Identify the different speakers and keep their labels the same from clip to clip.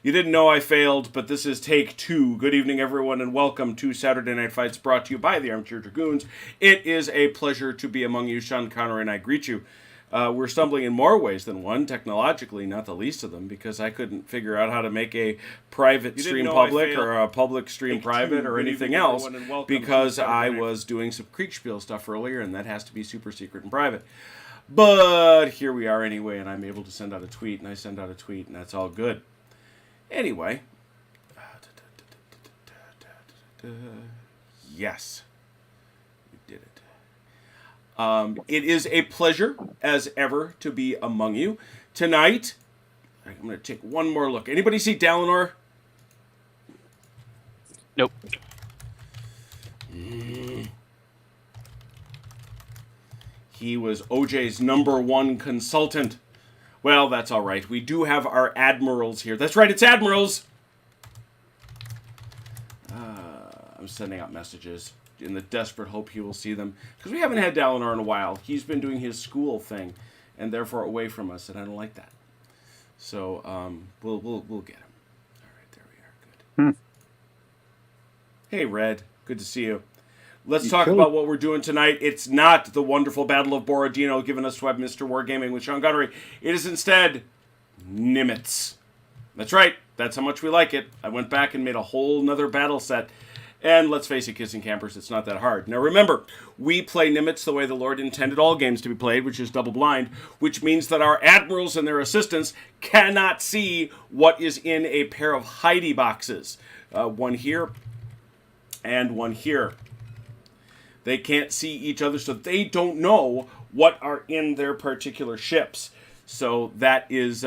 Speaker 1: You didn't know I failed, but this is take 2. Good evening, everyone, and welcome to Saturday Night Fights, brought to you by the Armchair Dragoons. It is a pleasure to be among you. Sean Connery and I greet you. We're stumbling in more ways than one, technologically, not the least of them, because I couldn't figure out how to make a private stream public or a public stream private or anything else, because I was doing some Kriegspiel stuff earlier, and that has to be super secret and private. But here we are anyway, and I'm able to send out a tweet, and I send out a tweet, and that's all good. Anyway. Yes. We did it. It is a pleasure, as ever, to be among you. Tonight, I'm going to take one more look. Anybody see Dalinar?
Speaker 2: Nope.
Speaker 1: He was OJ's #1 consultant. Well, that's all right. We do have our admirals here. That's right, it's admirals! I'm sending out messages in the desperate hope he will see them. Because we haven't had Dalinar in a while. He's been doing his school thing, and therefore away from us, and I don't like that. So, we'll get him. All right, there we are. Good. Hey, Red. Good to see you. Let's talk about what we're doing tonight. It's not the wonderful Battle of Borodino given us by Mr. Wargaming with Sean Connery. It is instead NIMITZ. That's right. That's how much we like it. I went back and made a whole nother battle set. And let's face it, kids and campers, it's not that hard. Now remember, we play NIMITZ the way the Lord intended all games to be played, which is double blind, which means that our admirals and their assistants cannot see what is in a pair of hidey boxes. One here and one here. They can't see each other, so they don't know what are in their particular ships. So that is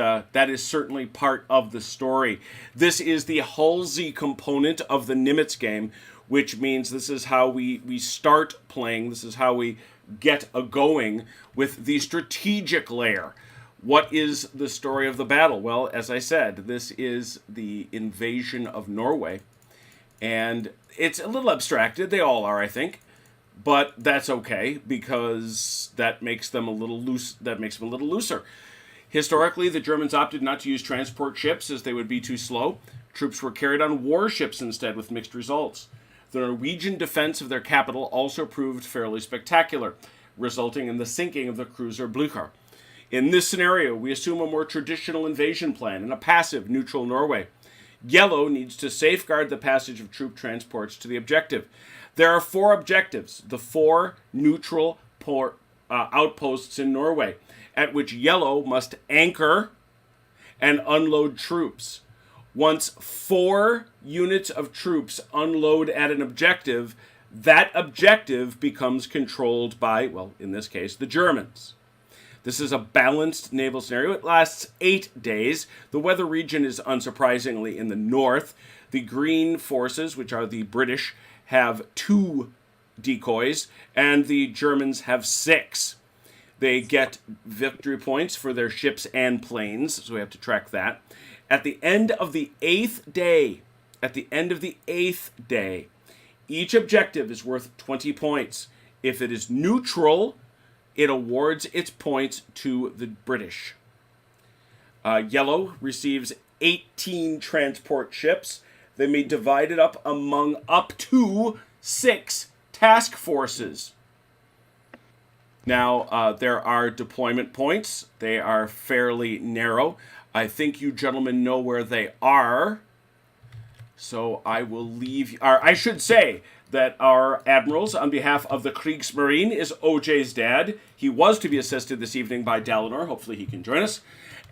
Speaker 1: certainly part of the story. This is the Halsey component of the NIMITZ game, which means this is how we start playing. This is how we get going with the strategic layer. What is the story of the battle? Well, as I said, this is the invasion of Norway. And it's a little abstracted. They all are, I think. But that's okay, because that makes them a little loose. That makes them a little looser. Historically, the Germans opted not to use transport ships as they would be too slow. Troops were carried on warships instead, with mixed results. The Norwegian defense of their capital also proved fairly spectacular, resulting in the sinking of the cruiser Blücher. In this scenario, we assume a more traditional invasion plan and a passive, neutral Norway. Yellow needs to safeguard the passage of troop transports to the objective. There are 4 objectives, the 4 neutral outposts in Norway, at which Yellow must anchor and unload troops. Once 4 units of troops unload at an objective, that objective becomes controlled by, well, in this case, the Germans. This is a balanced naval scenario. It lasts 8 days. The weather region is unsurprisingly in the north. The green forces, which are the British, have 2 decoys, and the Germans have 6. They get victory points for their ships and planes, so we have to track that. At the end of the 8th day, each objective is worth 20 points. If it is neutral, it awards its points to the British. Yellow receives 18 transport ships. They may be divided up among up to 6 task forces. Now, there are deployment points. They are fairly narrow. I think you gentlemen know where they are. So I will leave... I should say that our admirals, on behalf of the Kriegsmarine, is OJ's dad. He was to be assisted this evening by Dalinar. Hopefully he can join us.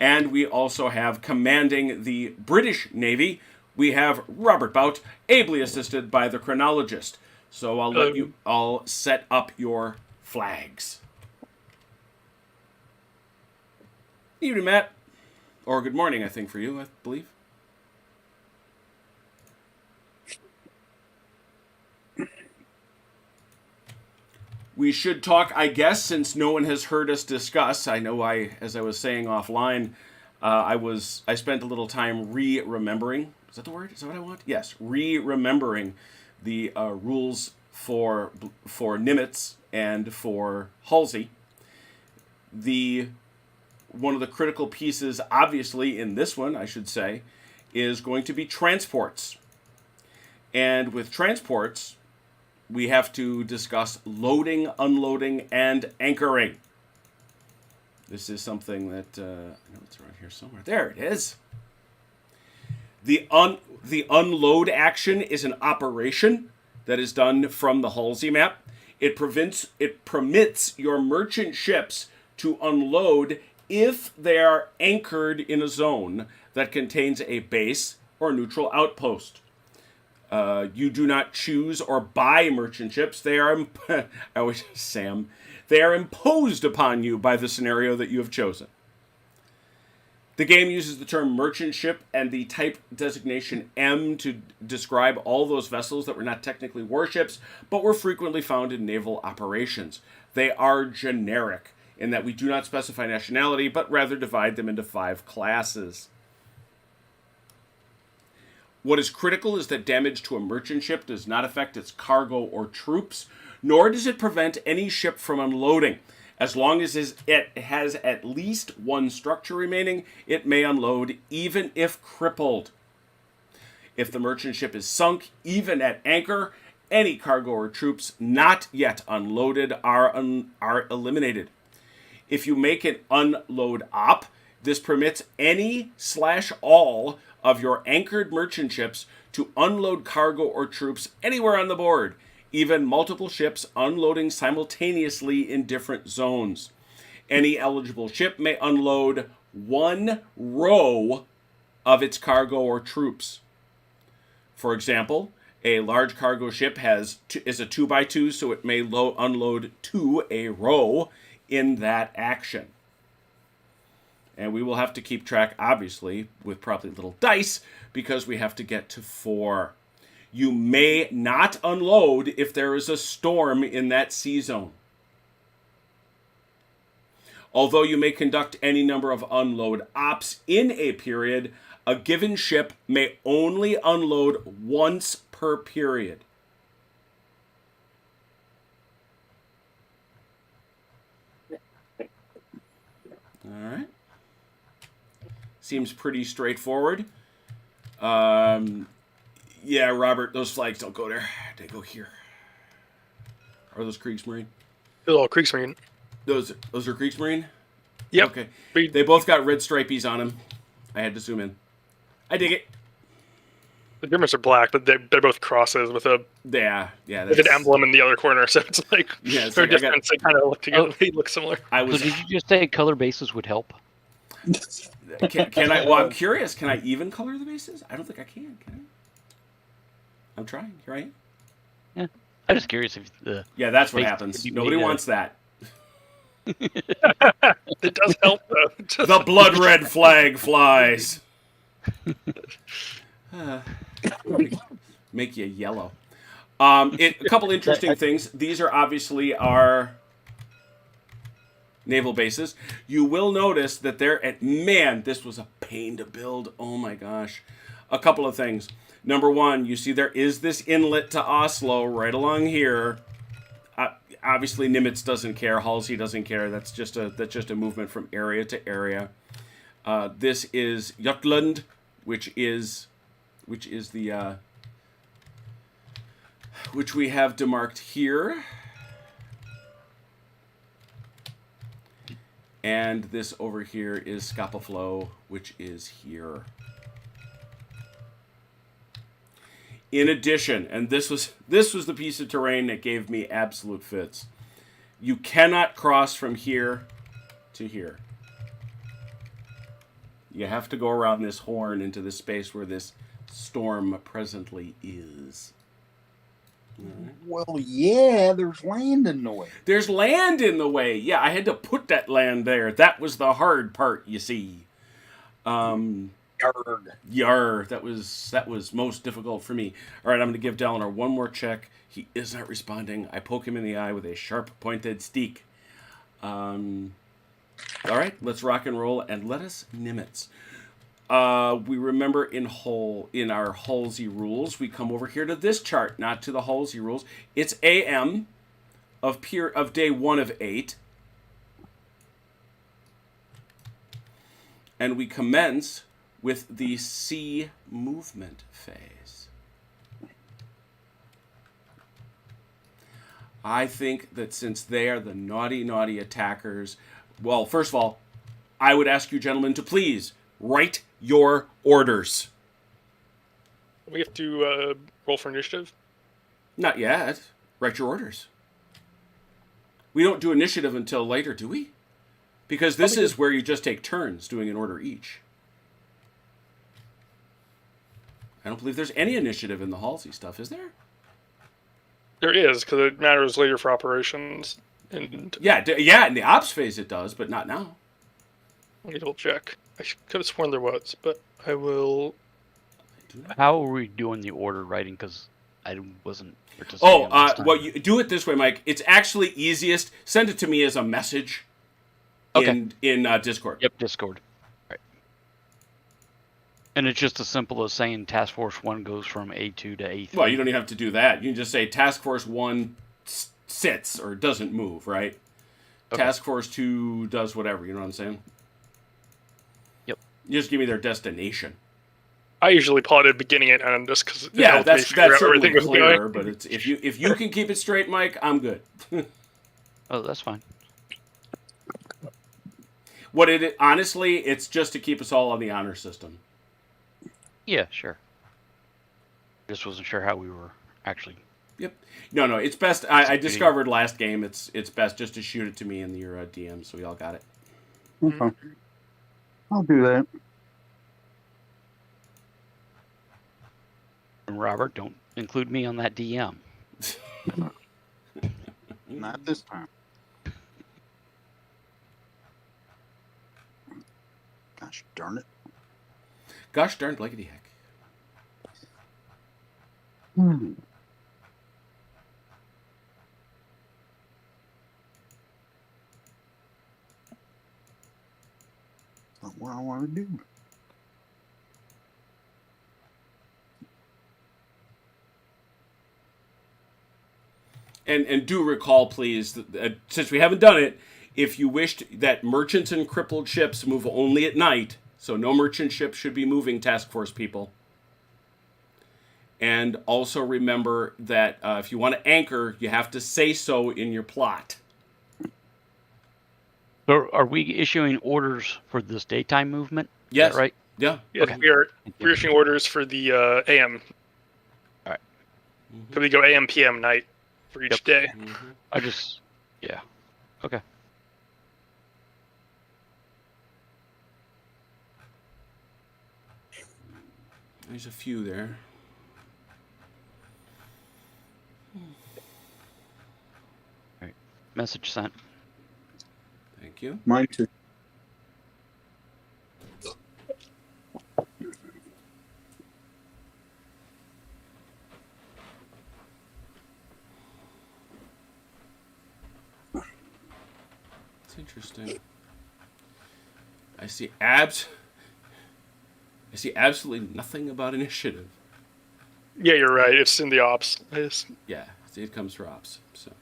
Speaker 1: And we also have commanding the British Navy. We have Robert Bout, ably assisted by the chronologist. So I'll let you all set up your flags. Evening, Matt. Or good morning, I think, for you, I believe. We should talk, I guess, since no one has heard us discuss. I know as I was saying offline, I spent a little time remembering. Is that the word? Is that what I want? Yes, remembering the rules for NIMITZ and for Halsey. One of the critical pieces, obviously, in this one, I should say, is going to be transports. And with transports, we have to discuss loading, unloading, and anchoring. This is something that, I know it's around here somewhere. There it is. The unload action is an operation that is done from the Halsey map. It permits your merchant ships to unload if they are anchored in a zone that contains a base or neutral outpost. You do not choose or buy merchant ships. They are, they are imposed upon you by the scenario that you have chosen. The game uses the term merchant ship and the type designation M to describe all those vessels that were not technically warships, but were frequently found in naval operations. They are generic in that we do not specify nationality, but rather divide them into 5 classes. What is critical is that damage to a merchant ship does not affect its cargo or troops, nor does it prevent any ship from unloading. As long as it has at least 1 structure remaining, it may unload even if crippled. If the merchant ship is sunk, even at anchor, any cargo or troops not yet unloaded are eliminated. If you make an unload op, this permits any/all of your anchored merchant ships to unload cargo or troops anywhere on the board, even multiple ships unloading simultaneously in different zones. Any eligible ship may unload 1 row of its cargo or troops. For example, a large cargo ship is a 2x2, so it may unload 2 a row in that action. And we will have to keep track, obviously, with probably little dice, because we have to get to 4. You may not unload if there is a storm in that sea zone. Although you may conduct any number of unload ops in a period, a given ship may only unload once per period. All right. Seems pretty straightforward. Yeah, Robert, those flags don't go there. They go here. Are those Kriegsmarine?
Speaker 2: Those are all Kriegsmarine.
Speaker 1: Those are Kriegsmarine?
Speaker 2: Yep.
Speaker 1: Okay. They both got red stripies on them. I had to zoom in. I dig it.
Speaker 2: The Germans are black, but they're both crosses with a with an emblem in the other corner. So it's like
Speaker 1: it's
Speaker 2: they're
Speaker 1: like
Speaker 2: different. They kind of look together. They look similar.
Speaker 3: So did you just say color bases would help?
Speaker 1: Can I? Well, I'm curious. Can I even color the bases? I don't think I can. Can I? I'm trying. Here I am.
Speaker 3: Yeah, I'm just curious if the
Speaker 1: that's what happens. Nobody wants that.
Speaker 2: It does help though.
Speaker 1: The blood red flag flies. Make you yellow. A couple interesting things. These are obviously our naval bases. You will notice that this was a pain to build. Oh my gosh. A couple of things. Number one, you see there is this inlet to Oslo right along here. Obviously, NIMITZ doesn't care. Halsey doesn't care. That's just a movement from area to area. This is Jutland, which we have demarked here. And this over here is Scapaflow, which is here. In addition, and this was the piece of terrain that gave me absolute fits. You cannot cross from here to here. You have to go around this horn into the space where this storm presently is.
Speaker 4: Well, yeah, there's land in the way.
Speaker 1: There's land in the way. Yeah, I had to put that land there. That was the hard part, you see. Yarr. That was most difficult for me. All right, I'm going to give Dalinar one more check. He is not responding. I poke him in the eye with a sharp pointed stick. All right, let's rock and roll and let us NIMITZ. We remember in our Halsey rules, we come over here to this chart, not to the Halsey rules. It's AM of day 1 of 8. And we commence with the sea movement phase. I think that since they are the naughty, naughty attackers, well, first of all, I would ask you gentlemen to please write your orders.
Speaker 2: We have to roll for initiative?
Speaker 1: Not yet. Write your orders. We don't do initiative until later, do we? Because this is where you just take turns doing an order each. I don't believe there's any initiative in the Halsey stuff, is there?
Speaker 2: There is, because it matters later for operations. And
Speaker 1: Yeah, in the ops phase it does, but not now.
Speaker 2: I need to check. I could have sworn there was, but I will...
Speaker 3: How are we doing the order writing? Because I wasn't participating.
Speaker 1: Well, you do it this way, Mike. It's actually easiest. Send it to me as a message in Discord.
Speaker 3: Yep, Discord. Right. And it's just as simple as saying Task Force 1 goes from A2 to A3.
Speaker 1: Well, you don't even have to do that. You can just say Task Force 1 sits or doesn't move, right? Okay. Task Force 2 does whatever, you know what I'm saying?
Speaker 3: Yep.
Speaker 1: You just give me their destination.
Speaker 2: I usually plotted beginning and end just because
Speaker 1: that's certainly clearer, but it's if you can keep it straight, Mike, I'm good.
Speaker 3: Oh, that's fine.
Speaker 1: Honestly, it's just to keep us all on the honor system.
Speaker 3: Yeah, sure. Just wasn't sure how we were actually.
Speaker 1: Yep. No, it's best. I discovered last game. It's best just to shoot it to me in your DM, so we all got it.
Speaker 4: Okay. I'll do that.
Speaker 3: And Robert, don't include me on that DM.
Speaker 4: Not this time. Gosh darn it.
Speaker 1: Gosh darn blankety heck.
Speaker 4: Not what I want to do.
Speaker 1: And do recall, please, that, since we haven't done it, if you wished that merchants and crippled ships move only at night, so no merchant ships should be moving task force people. And also remember that if you want to anchor, you have to say so in your plot.
Speaker 3: So are we issuing orders for this daytime movement?
Speaker 1: Yes.
Speaker 3: Is that right?
Speaker 1: Yeah.
Speaker 2: Yes,
Speaker 3: Okay.
Speaker 2: we're issuing orders for the AM.
Speaker 3: All right.
Speaker 2: So we go AM, PM, night for each day.
Speaker 3: Yeah. Okay.
Speaker 1: There's a few there.
Speaker 3: All right. Message sent.
Speaker 1: Thank you.
Speaker 4: Mine too.
Speaker 1: It's interesting. I see absolutely nothing about initiative.
Speaker 2: Yeah, you're right. It's in the ops.
Speaker 1: Yeah, it comes for ops. So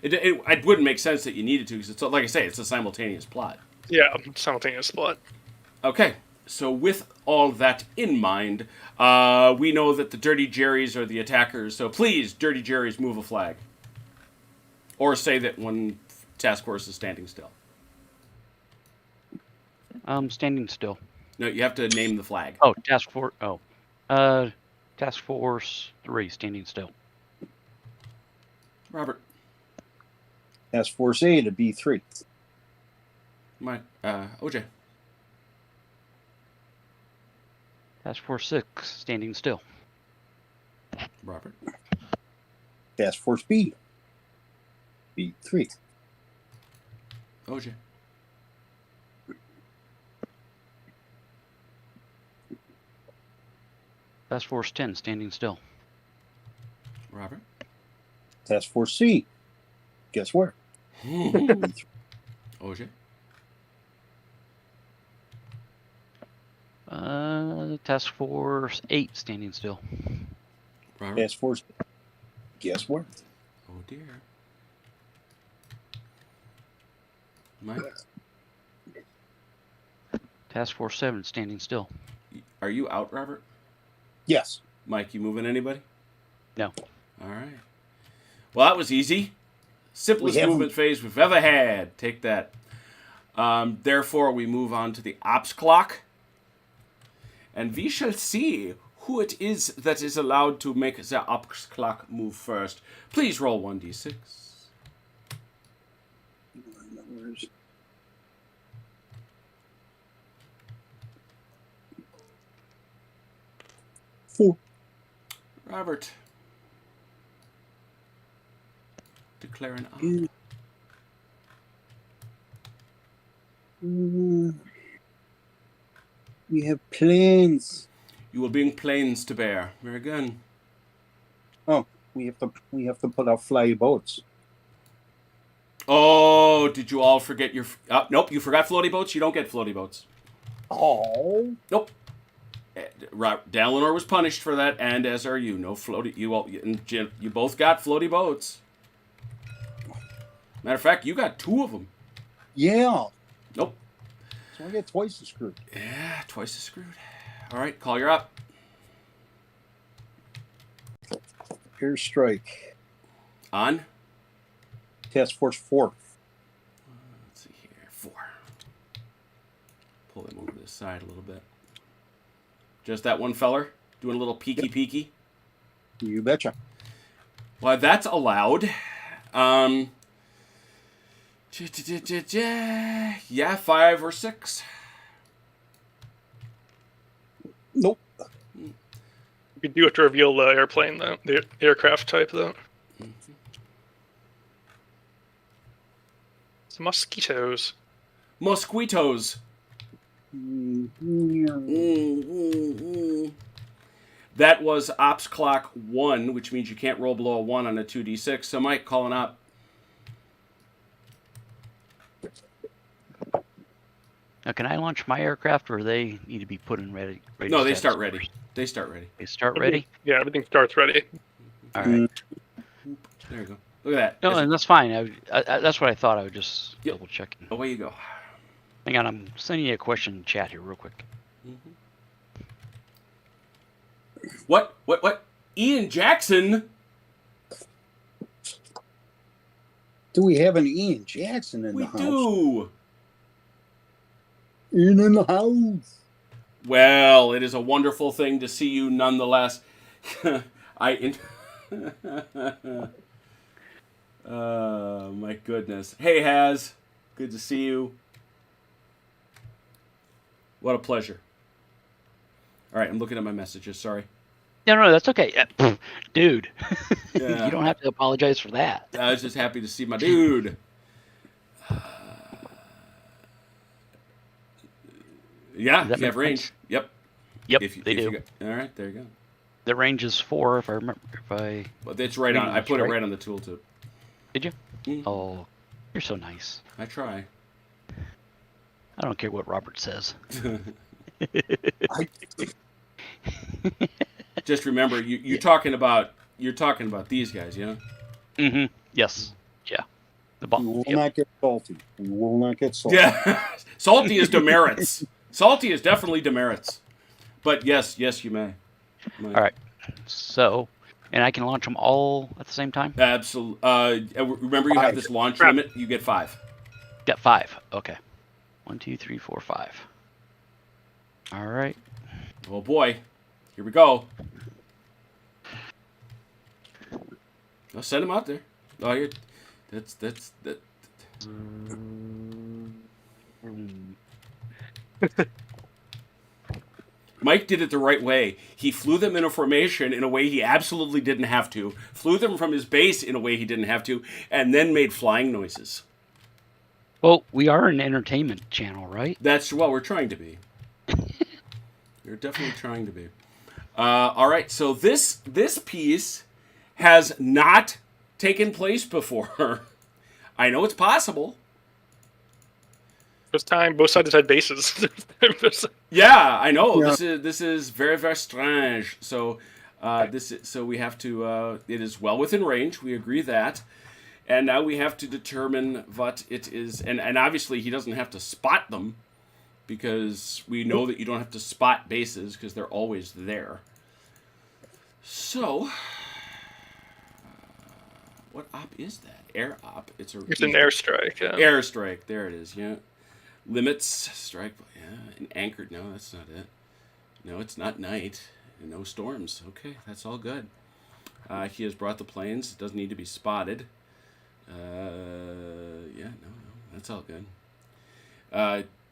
Speaker 1: it wouldn't make sense that you needed to because it's like I say, it's a simultaneous plot.
Speaker 2: Yeah, simultaneous plot.
Speaker 1: Okay, so with all that in mind, we know that the Dirty Jerrys are the attackers. So please, Dirty Jerrys, move a flag, or say that one task force is standing still.
Speaker 3: Standing still.
Speaker 1: No, you have to name the flag.
Speaker 3: Oh, Task Force. Oh, Task Force 3, standing still.
Speaker 1: Robert.
Speaker 4: Task Force A to B3.
Speaker 1: Mike. OJ.
Speaker 3: Task Force 6, standing still.
Speaker 1: Robert.
Speaker 4: Task Force B. B3.
Speaker 1: OJ.
Speaker 3: Task Force 10, standing still.
Speaker 1: Robert.
Speaker 4: Task Force C. Guess where?
Speaker 1: OJ.
Speaker 3: Task Force 8, standing still.
Speaker 1: Robert.
Speaker 4: Task Force. Guess where?
Speaker 1: Oh dear. Mike.
Speaker 3: Task Force 7, standing still.
Speaker 1: Are you out, Robert?
Speaker 4: Yes.
Speaker 1: Mike, you moving anybody?
Speaker 3: No.
Speaker 1: All right. Well, that was easy. Simplest movement phase we've ever had. Take that. Therefore, we move on to the ops clock. And we shall see who it is that is allowed to make the ops clock move first. Please roll 1d6.
Speaker 4: Four.
Speaker 1: Robert. Declare an op.
Speaker 4: We have planes.
Speaker 1: You will bring planes to bear. Very good.
Speaker 4: Oh, we have to put out fly boats.
Speaker 1: Oh, did you all forget your... nope, you forgot floaty boats. You don't get floaty boats.
Speaker 4: Oh.
Speaker 1: Nope. Dalinor was punished for that, and as are you. No floaty... You both got floaty boats. Matter of fact, you got 2 of them.
Speaker 4: Yeah.
Speaker 1: Nope.
Speaker 4: So I get twice as screwed.
Speaker 1: Yeah, twice as screwed. All right, call your up.
Speaker 4: Airstrike.
Speaker 1: On?
Speaker 4: Task Force 4.
Speaker 1: Let's see here. 4. Pull him over to the side a little bit. Just that one feller? Doing a little peeky-peeky?
Speaker 4: You betcha.
Speaker 1: Well, that's allowed. Yeah, 5 or 6.
Speaker 4: Nope.
Speaker 2: You do have to reveal the airplane, though. The aircraft type, though. It's mosquitoes.
Speaker 1: Mosquitoes. That was Ops Clock 1, which means you can't roll below a 1 on a 2d6. So, Mike, calling up.
Speaker 3: Now, can I launch my aircraft, or they need to be put in ready?
Speaker 1: No, they start ready. They start ready.
Speaker 3: They start ready?
Speaker 2: Yeah, everything starts ready.
Speaker 3: All right.
Speaker 1: There you go. Look at that.
Speaker 3: No, and that's fine. That's what I thought. I would just double checking.
Speaker 1: Away you go.
Speaker 3: Hang on, I'm sending you a question in chat here real quick.
Speaker 1: What? Ian Jackson?
Speaker 4: Do we have an Ian Jackson in
Speaker 1: We
Speaker 4: the house?
Speaker 1: do.
Speaker 4: Ian in the house.
Speaker 1: Well, it is a wonderful thing to see you nonetheless. My goodness. Hey, Haz. Good to see you. What a pleasure. All right, I'm looking at my messages. Sorry.
Speaker 3: No, that's okay. Dude,
Speaker 1: Yeah.
Speaker 3: you don't have to apologize for that.
Speaker 1: I was just happy to see my dude. Yeah, you have range.
Speaker 3: Sense?
Speaker 1: Yep.
Speaker 3: Yep, they do.
Speaker 1: All right, there you go.
Speaker 3: The range is 4, if I remember.
Speaker 1: But it's right on. I put it right on the tooltip.
Speaker 3: Did you?
Speaker 1: Mm.
Speaker 3: Oh, you're so nice.
Speaker 1: I try.
Speaker 3: I don't care what Robert says.
Speaker 1: Just remember, you're talking about these guys, you know?
Speaker 3: Mm-hmm. Yes. Yeah. The
Speaker 4: We will not get salty. We will not get salty.
Speaker 1: Yeah. Salty is demerits. Salty is definitely demerits. But yes, you may.
Speaker 3: All right. So, and I can launch them all at the same time?
Speaker 1: Absolutely. Remember, you have this launch limit. You get 5.
Speaker 3: Got 5. Okay. 1, 2, 3, 4, 5. All right.
Speaker 1: Oh boy. Here we go. I'll send him out there. Oh, here. That's that. Mike did it the right way. He flew them in a formation in a way he absolutely didn't have to, flew them from his base in a way he didn't have to, and then made flying noises.
Speaker 3: Well, we are an entertainment channel, right?
Speaker 1: That's what we're trying to be. We're definitely trying to be. All right, so this piece has not taken place before. I know it's possible.
Speaker 2: First time both sides had bases.
Speaker 1: Yeah, I know.
Speaker 4: Yeah.
Speaker 1: This is very, very strange. So we have to. It is well within range. We agree that, and now we have to determine what it is. And obviously he doesn't have to spot them. because we know that you don't have to spot bases because they're always there. So, what op is that? Air op. It's
Speaker 2: an airstrike. Yeah.
Speaker 1: Airstrike. There it is. Yeah. Limits strike. Yeah. And anchored. No, that's not it. No, it's not night. No storms. Okay, that's all good. He has brought the planes. It doesn't need to be spotted. Yeah, no, that's all good.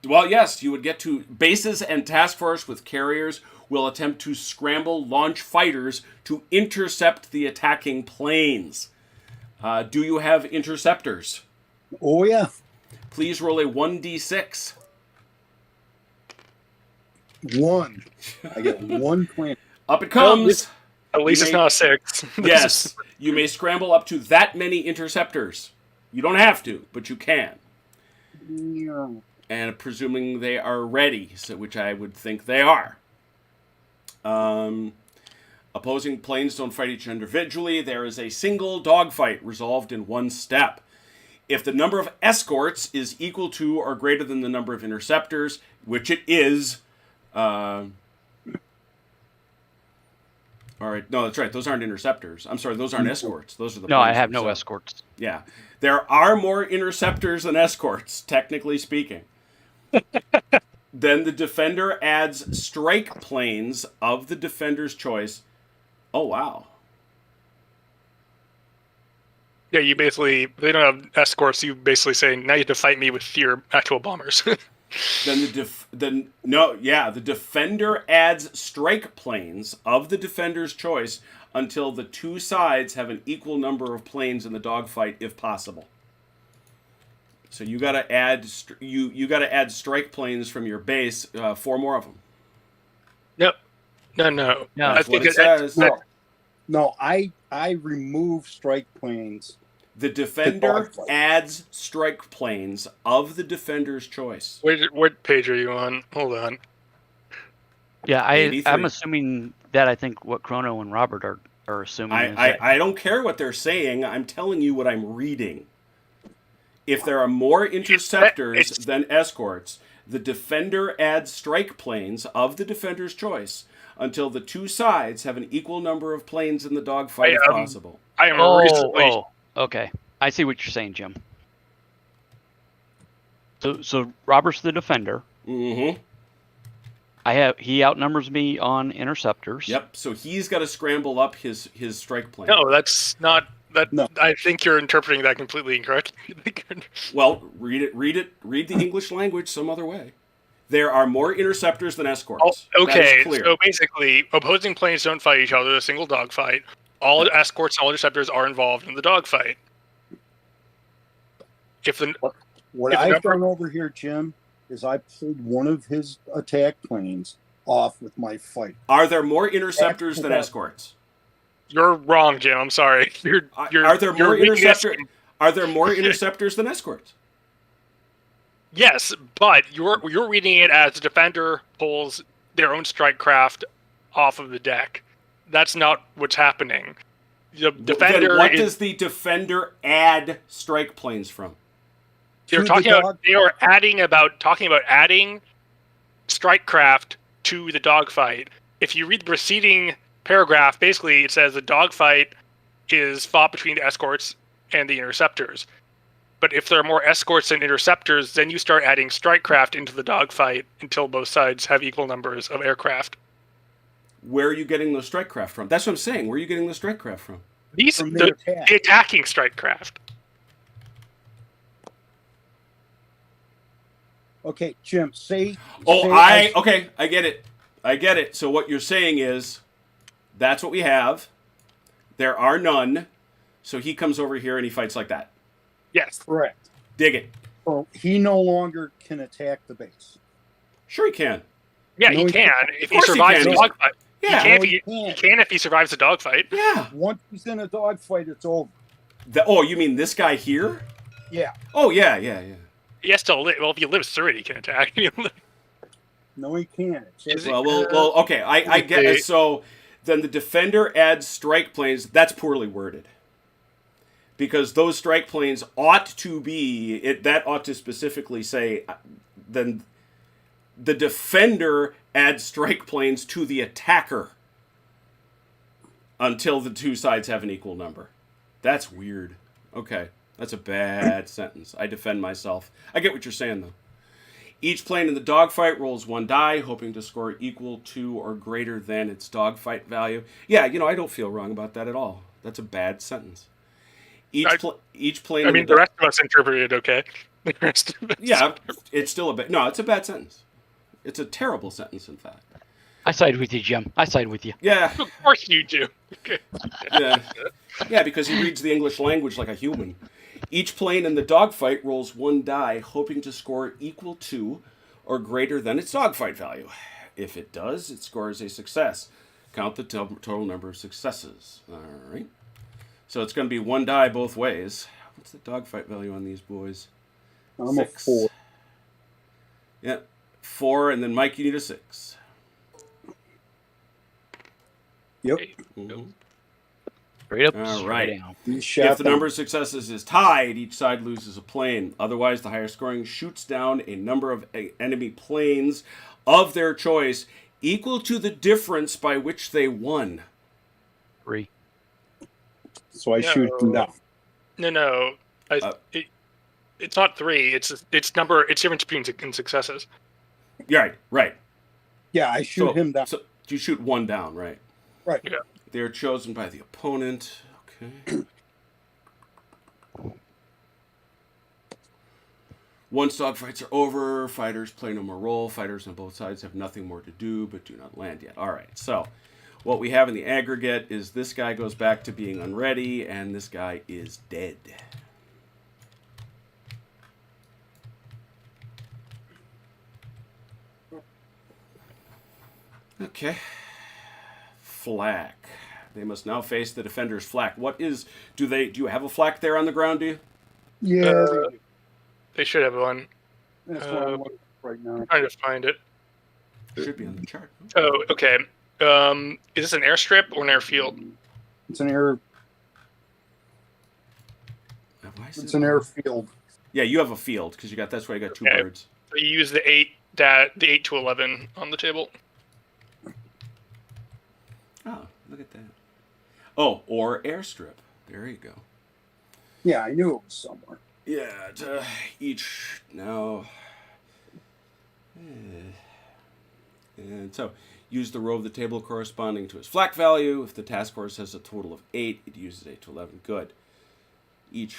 Speaker 1: Well, yes, you would get to bases and task force with carriers will attempt to scramble launch fighters to intercept the attacking planes. Do you have interceptors?
Speaker 4: Oh, yeah.
Speaker 1: Please roll a 1d6.
Speaker 4: 1. I get 1 plane.
Speaker 1: Up it comes.
Speaker 2: At least it's not a 6.
Speaker 1: Yes, you may scramble up to that many interceptors. You don't have to, but you can.
Speaker 4: Yeah.
Speaker 1: And presuming they are ready, which I would think they are. Opposing planes don't fight each other individually. There is a single dogfight resolved in 1 step. If the number of escorts is equal to or greater than the number of interceptors, which it is... all right. No, that's right. Those aren't interceptors. I'm sorry. Those aren't escorts. Those are the.
Speaker 3: No, I
Speaker 1: planes
Speaker 3: have no
Speaker 1: themselves.
Speaker 3: escorts.
Speaker 1: Yeah, there are more interceptors than escorts, technically speaking. Then the defender adds strike planes of the defender's choice. Oh wow.
Speaker 2: Yeah, you basically they don't have escorts. You basically say now you have to fight me with your actual bombers.
Speaker 1: Then the defender adds strike planes of the defender's choice until the 2 sides have an equal number of planes in the dogfight, if possible. So you got to add you got to add strike planes from your base, 4 more of them.
Speaker 2: Yep. No.
Speaker 1: That's what it says.
Speaker 4: No, I remove strike planes.
Speaker 1: The defender adds strike planes of the defender's choice.
Speaker 2: What page are you on? Hold on.
Speaker 3: Yeah,
Speaker 1: 83.
Speaker 3: I'm assuming that. I think what Chrono and Robert are assuming.
Speaker 1: I don't care what they're saying. I'm telling you what I'm reading. If there are more interceptors than escorts, the defender adds strike planes of the defender's choice until the 2 sides have an equal number of planes in the dogfight, if possible.
Speaker 2: I am recently.
Speaker 3: Oh, okay. I see what you're saying, Jim. So Robert's the defender.
Speaker 1: Mm-hmm.
Speaker 3: He outnumbers me on interceptors.
Speaker 1: Yep. So he's got to scramble up his strike plane.
Speaker 2: No, that's not that.
Speaker 4: No.
Speaker 2: I think you're interpreting that completely incorrectly.
Speaker 1: Well, read the English language some other way. There are more interceptors than escorts.
Speaker 2: Oh, okay,
Speaker 1: That is clear.
Speaker 2: so basically, opposing planes don't fight each other. A single dogfight. All escorts and all interceptors are involved in the dogfight.
Speaker 4: What I've done over here, Jim, is I pulled one of his attack planes off with my fight.
Speaker 1: Are there more interceptors than escorts?
Speaker 2: You're wrong, Jim. I'm sorry.
Speaker 1: Are there more interceptors than escorts?
Speaker 2: Yes, but you're reading it as the defender pulls their own strike craft off of the deck. That's not what's happening. The defender.
Speaker 1: Then what does the defender add strike planes from?
Speaker 2: They're talking about adding strike craft to the dogfight. If you read the preceding paragraph, basically it says the dogfight is fought between the escorts and the interceptors. But if there are more escorts than interceptors, then you start adding strike craft into the dogfight until both sides have equal numbers of aircraft.
Speaker 1: Where are you getting those strike craft from? That's what I'm saying. Where are you getting the strike craft from?
Speaker 2: The attacking strike craft.
Speaker 4: Okay, Jim,
Speaker 1: I get it. I get it. So what you're saying is, that's what we have. There are none. So he comes over here and he fights like that.
Speaker 2: Yes.
Speaker 4: Correct.
Speaker 1: Dig it.
Speaker 4: So he no longer can attack the base.
Speaker 1: Sure he can.
Speaker 2: Yeah,
Speaker 4: No,
Speaker 2: he
Speaker 4: he
Speaker 2: can
Speaker 4: can't.
Speaker 2: if he survives the dogfight.
Speaker 1: Yeah.
Speaker 2: He can if he survives the dogfight.
Speaker 1: Yeah.
Speaker 4: Once he's in a dogfight, it's over.
Speaker 1: You mean this guy here?
Speaker 4: Yeah.
Speaker 1: Oh, yeah.
Speaker 2: He has to live. Well, if he lives through it, he can attack.
Speaker 4: No, he can't.
Speaker 1: Well, okay. I get it. So then the defender adds strike planes. That's poorly worded. Because those strike planes ought to be, that ought to specifically say, then the defender adds strike planes to the attacker until the two sides have an equal number. That's weird. Okay, that's a bad sentence. I defend myself. I get what you're saying, though. Each plane in the dogfight rolls 1 die, hoping to score equal to or greater than its dogfight value. Yeah, I don't feel wrong about that at all. That's a bad sentence. Each plane.
Speaker 2: I mean, the rest of us interpreted it okay. The rest of us.
Speaker 1: Yeah, it's still it's a bad sentence. It's a terrible sentence, in fact.
Speaker 3: I side with you, Jim. I side with you.
Speaker 1: Yeah.
Speaker 2: Of course you do. Okay.
Speaker 1: Yeah, because he reads the English language like a human. Each plane in the dogfight rolls 1 die, hoping to score equal to or greater than its dogfight value. If it does, it scores a success. Count the total number of successes. All right. So it's going to be 1 die both ways. What's the dogfight value on these boys?
Speaker 4: I'm
Speaker 1: 6.
Speaker 4: a 4.
Speaker 1: Yeah, 4, and then Mike, you need a 6.
Speaker 4: Yep.
Speaker 1: Mm-hmm.
Speaker 3: Straight up,
Speaker 1: All
Speaker 3: straight
Speaker 1: right.
Speaker 3: down.
Speaker 1: If the number of successes is tied, each side loses a plane. Otherwise, the higher scoring shoots down a number of enemy planes of their choice equal to the difference by which they won.
Speaker 3: 3.
Speaker 4: So I shoot them down.
Speaker 2: No. It's not 3. It's difference between successes.
Speaker 1: Yeah, right.
Speaker 4: Yeah, I shoot him down.
Speaker 1: So you shoot 1 down, right?
Speaker 4: Right.
Speaker 2: Yeah.
Speaker 1: They are chosen by the opponent. Okay. Once dogfights are over, fighters play no more role. Fighters on both sides have nothing more to do, but do not land yet. All right, so what we have in the aggregate is this guy goes back to being unready, and this guy is dead. Okay. Flak. They must now face the defender's flak. Do you have a flak there on the ground, do you?
Speaker 4: Yeah,
Speaker 2: They should have one.
Speaker 4: that's what I'm looking for right now.
Speaker 2: I'm trying to find it.
Speaker 1: Should be on the chart.
Speaker 2: Oh, okay. Is this an airstrip or an airfield?
Speaker 4: It's an air. It's an airfield.
Speaker 1: Yeah, you have a field because that's why you got 2
Speaker 2: Okay.
Speaker 1: birds.
Speaker 2: So you use the 8 to 11 on the table.
Speaker 1: Oh, look at that. Oh, or airstrip. There you go.
Speaker 4: Yeah, I knew it was somewhere.
Speaker 1: Yeah, each now. And so, use the row of the table corresponding to its flak value. If the task force has a total of 8, it uses 8 to 11. Good. Each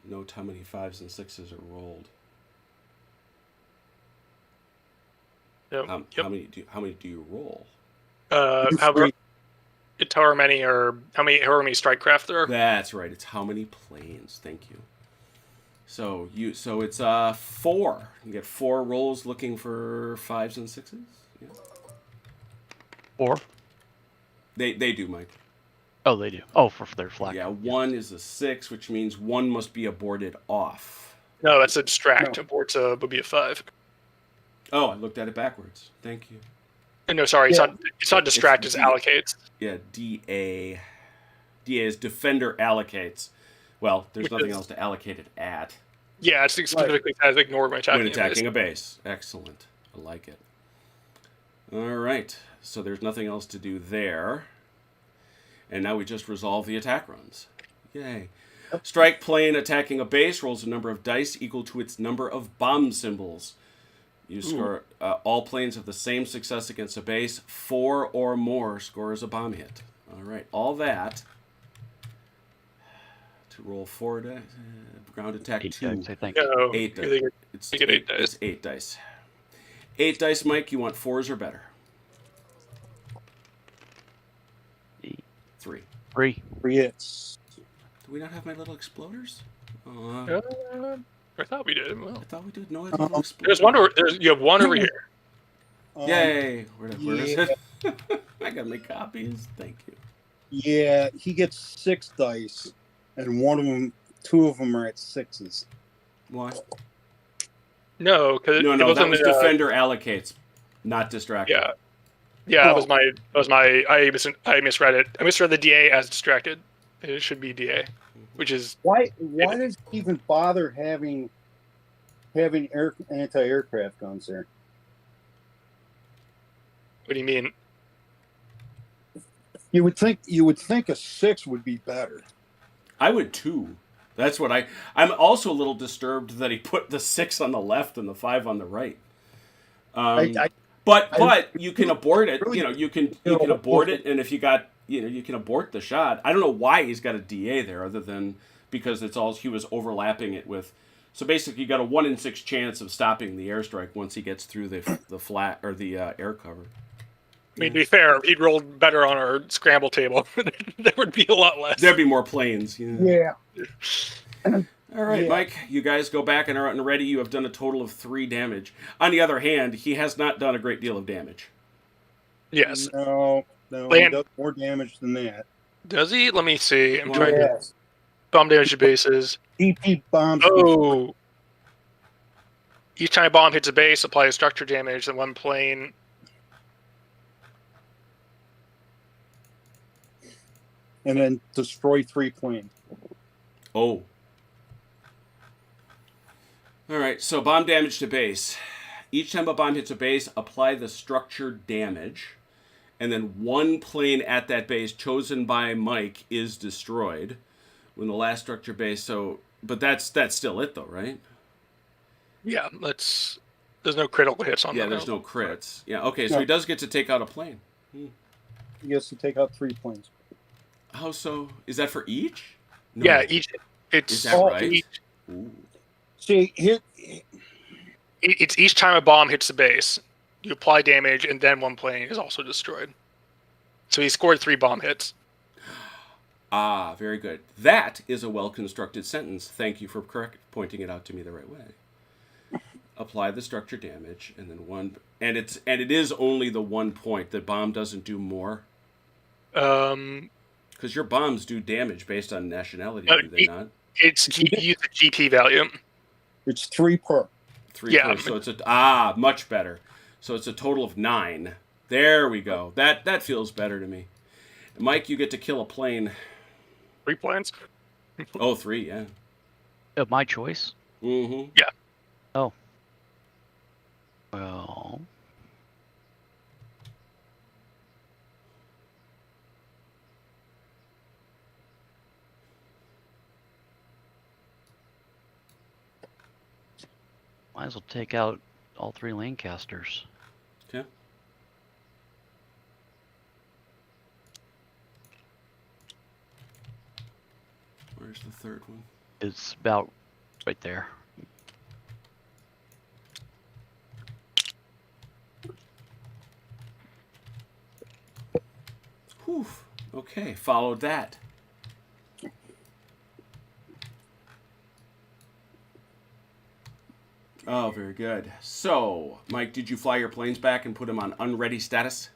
Speaker 1: note how many 5s and 6s are rolled.
Speaker 2: Yep.
Speaker 1: How many do you roll?
Speaker 2: However many strike craft there are.
Speaker 1: That's right. It's how many planes. Thank you. So it's 4. You get 4 rolls looking for 5s and 6s. Yeah.
Speaker 3: 4.
Speaker 1: They do, Mike.
Speaker 3: Oh, they do. Oh, for their flag.
Speaker 1: Yeah, 1 is a 6, which means 1 must be aborted off.
Speaker 2: No, that's a distract.
Speaker 4: No.
Speaker 2: Abort would be a 5.
Speaker 1: Oh, I looked at it backwards. Thank you.
Speaker 2: No, sorry,
Speaker 4: Yeah.
Speaker 2: it's not distract. It's
Speaker 1: D.
Speaker 2: allocates.
Speaker 1: Yeah, DA. DA is defender allocates. Well, there's
Speaker 2: Which
Speaker 1: nothing
Speaker 2: is-
Speaker 1: else to allocate it at.
Speaker 2: Yeah, it's specifically says ignore my attacking.
Speaker 1: When attacking
Speaker 2: abilities.
Speaker 1: a base. Excellent. I like it. All right. So there's nothing else to do there. And now we just resolve the attack runs. Yay. Strike plane attacking a base rolls a number of dice equal to its number of bomb symbols. You score all planes have the same success against a base. 4 or more scores a bomb hit. All right. All that to roll 4 dice. Ground attack
Speaker 3: 8
Speaker 1: 2.
Speaker 3: dice, I think.
Speaker 2: No,
Speaker 1: 8
Speaker 2: you think
Speaker 1: It's
Speaker 2: You get 8 dice.
Speaker 1: It's 8 dice. 8 dice, Mike. You want 4s or better? 3.
Speaker 3: 3.
Speaker 4: 3 hits.
Speaker 1: Do we not have my little exploders?
Speaker 2: I thought we did. Well,
Speaker 1: I thought we did. No, little exploders.
Speaker 2: there's one. You have one over here.
Speaker 1: Yay! Where is
Speaker 4: yeah.
Speaker 1: it? I gotta make copies. Thank you.
Speaker 4: Yeah, he gets 6 dice, and 2 of them are at 6s.
Speaker 1: Why?
Speaker 2: No, because
Speaker 1: No, that was defender allocates, not distracted.
Speaker 2: Yeah,
Speaker 4: Oh.
Speaker 2: that was my. I misread it. I misread the DA as distracted. It should be DA, which is
Speaker 4: Why does he even bother having anti-aircraft guns there?
Speaker 2: What do you mean?
Speaker 4: You would think a 6 would be better.
Speaker 1: I would too. That's what I'm also a little disturbed that he put the 6 on the left and the 5 on the right. But you can abort it. You can abort it, and if you got you can abort the shot. I don't know why he's got a DA there, other than because he was overlapping it with. So basically, you got a 1 in 6 chance of stopping the airstrike once he gets through the flat or the air cover.
Speaker 2: I mean, to be fair, if he'd rolled better on our scramble table, there would be a lot less.
Speaker 1: There'd be more planes.
Speaker 4: Yeah.
Speaker 1: All right,
Speaker 4: Yeah.
Speaker 1: Mike, you guys go back and are out and ready. You have done a total of 3 damage. On the other hand, he has not done a great deal of damage.
Speaker 2: Yes.
Speaker 4: No, he
Speaker 2: Land-
Speaker 4: does more damage than that.
Speaker 2: Does he? Let me see. I'm
Speaker 1: Well,
Speaker 2: trying to
Speaker 4: Yes.
Speaker 2: bomb damage to bases.
Speaker 4: DP bombs.
Speaker 2: Oh. Each time a bomb hits a base, apply a structure damage to one plane.
Speaker 4: And then destroy 3 planes.
Speaker 1: Oh. All right, so bomb damage to base. Each time a bomb hits a base, apply the structure damage. And then one plane at that base chosen by Mike is destroyed when the last structure base. But that's still it, though, right?
Speaker 2: Yeah, there's no critical hits on
Speaker 1: Yeah,
Speaker 2: that.
Speaker 1: there's no crits. Yeah, okay, so he does get to take out a plane.
Speaker 4: He gets to take out 3 planes.
Speaker 1: How so? Is that for each? No.
Speaker 2: Yeah, it's
Speaker 1: Is that right? Ooh.
Speaker 4: See, here,
Speaker 2: It's each time a bomb hits the base, you apply damage, and then one plane is also destroyed. So he scored 3 bomb hits.
Speaker 1: Ah, very good. That is a well-constructed sentence. Thank you for pointing it out to me the right way. Apply the structure damage, and then one, and it is only the 1 point. The bomb doesn't do more. Because your bombs do damage based on nationality, do they not?
Speaker 2: You use the GP value.
Speaker 4: it's 3 per.
Speaker 1: 3 per, so it's much better. So it's a total of 9. There we go. That feels better to me. Mike, you get to kill a plane.
Speaker 2: 3 planes.
Speaker 1: Oh, 3, yeah.
Speaker 3: Of my choice?
Speaker 1: Mm-hmm.
Speaker 2: Yeah.
Speaker 3: Oh. Well. Might as well take out all 3 Lancasters.
Speaker 1: Okay. Where's the third one?
Speaker 3: It's about right there.
Speaker 1: Whew. Okay, followed that. Oh, very good. So, Mike, did you fly your planes back and put them on unready status?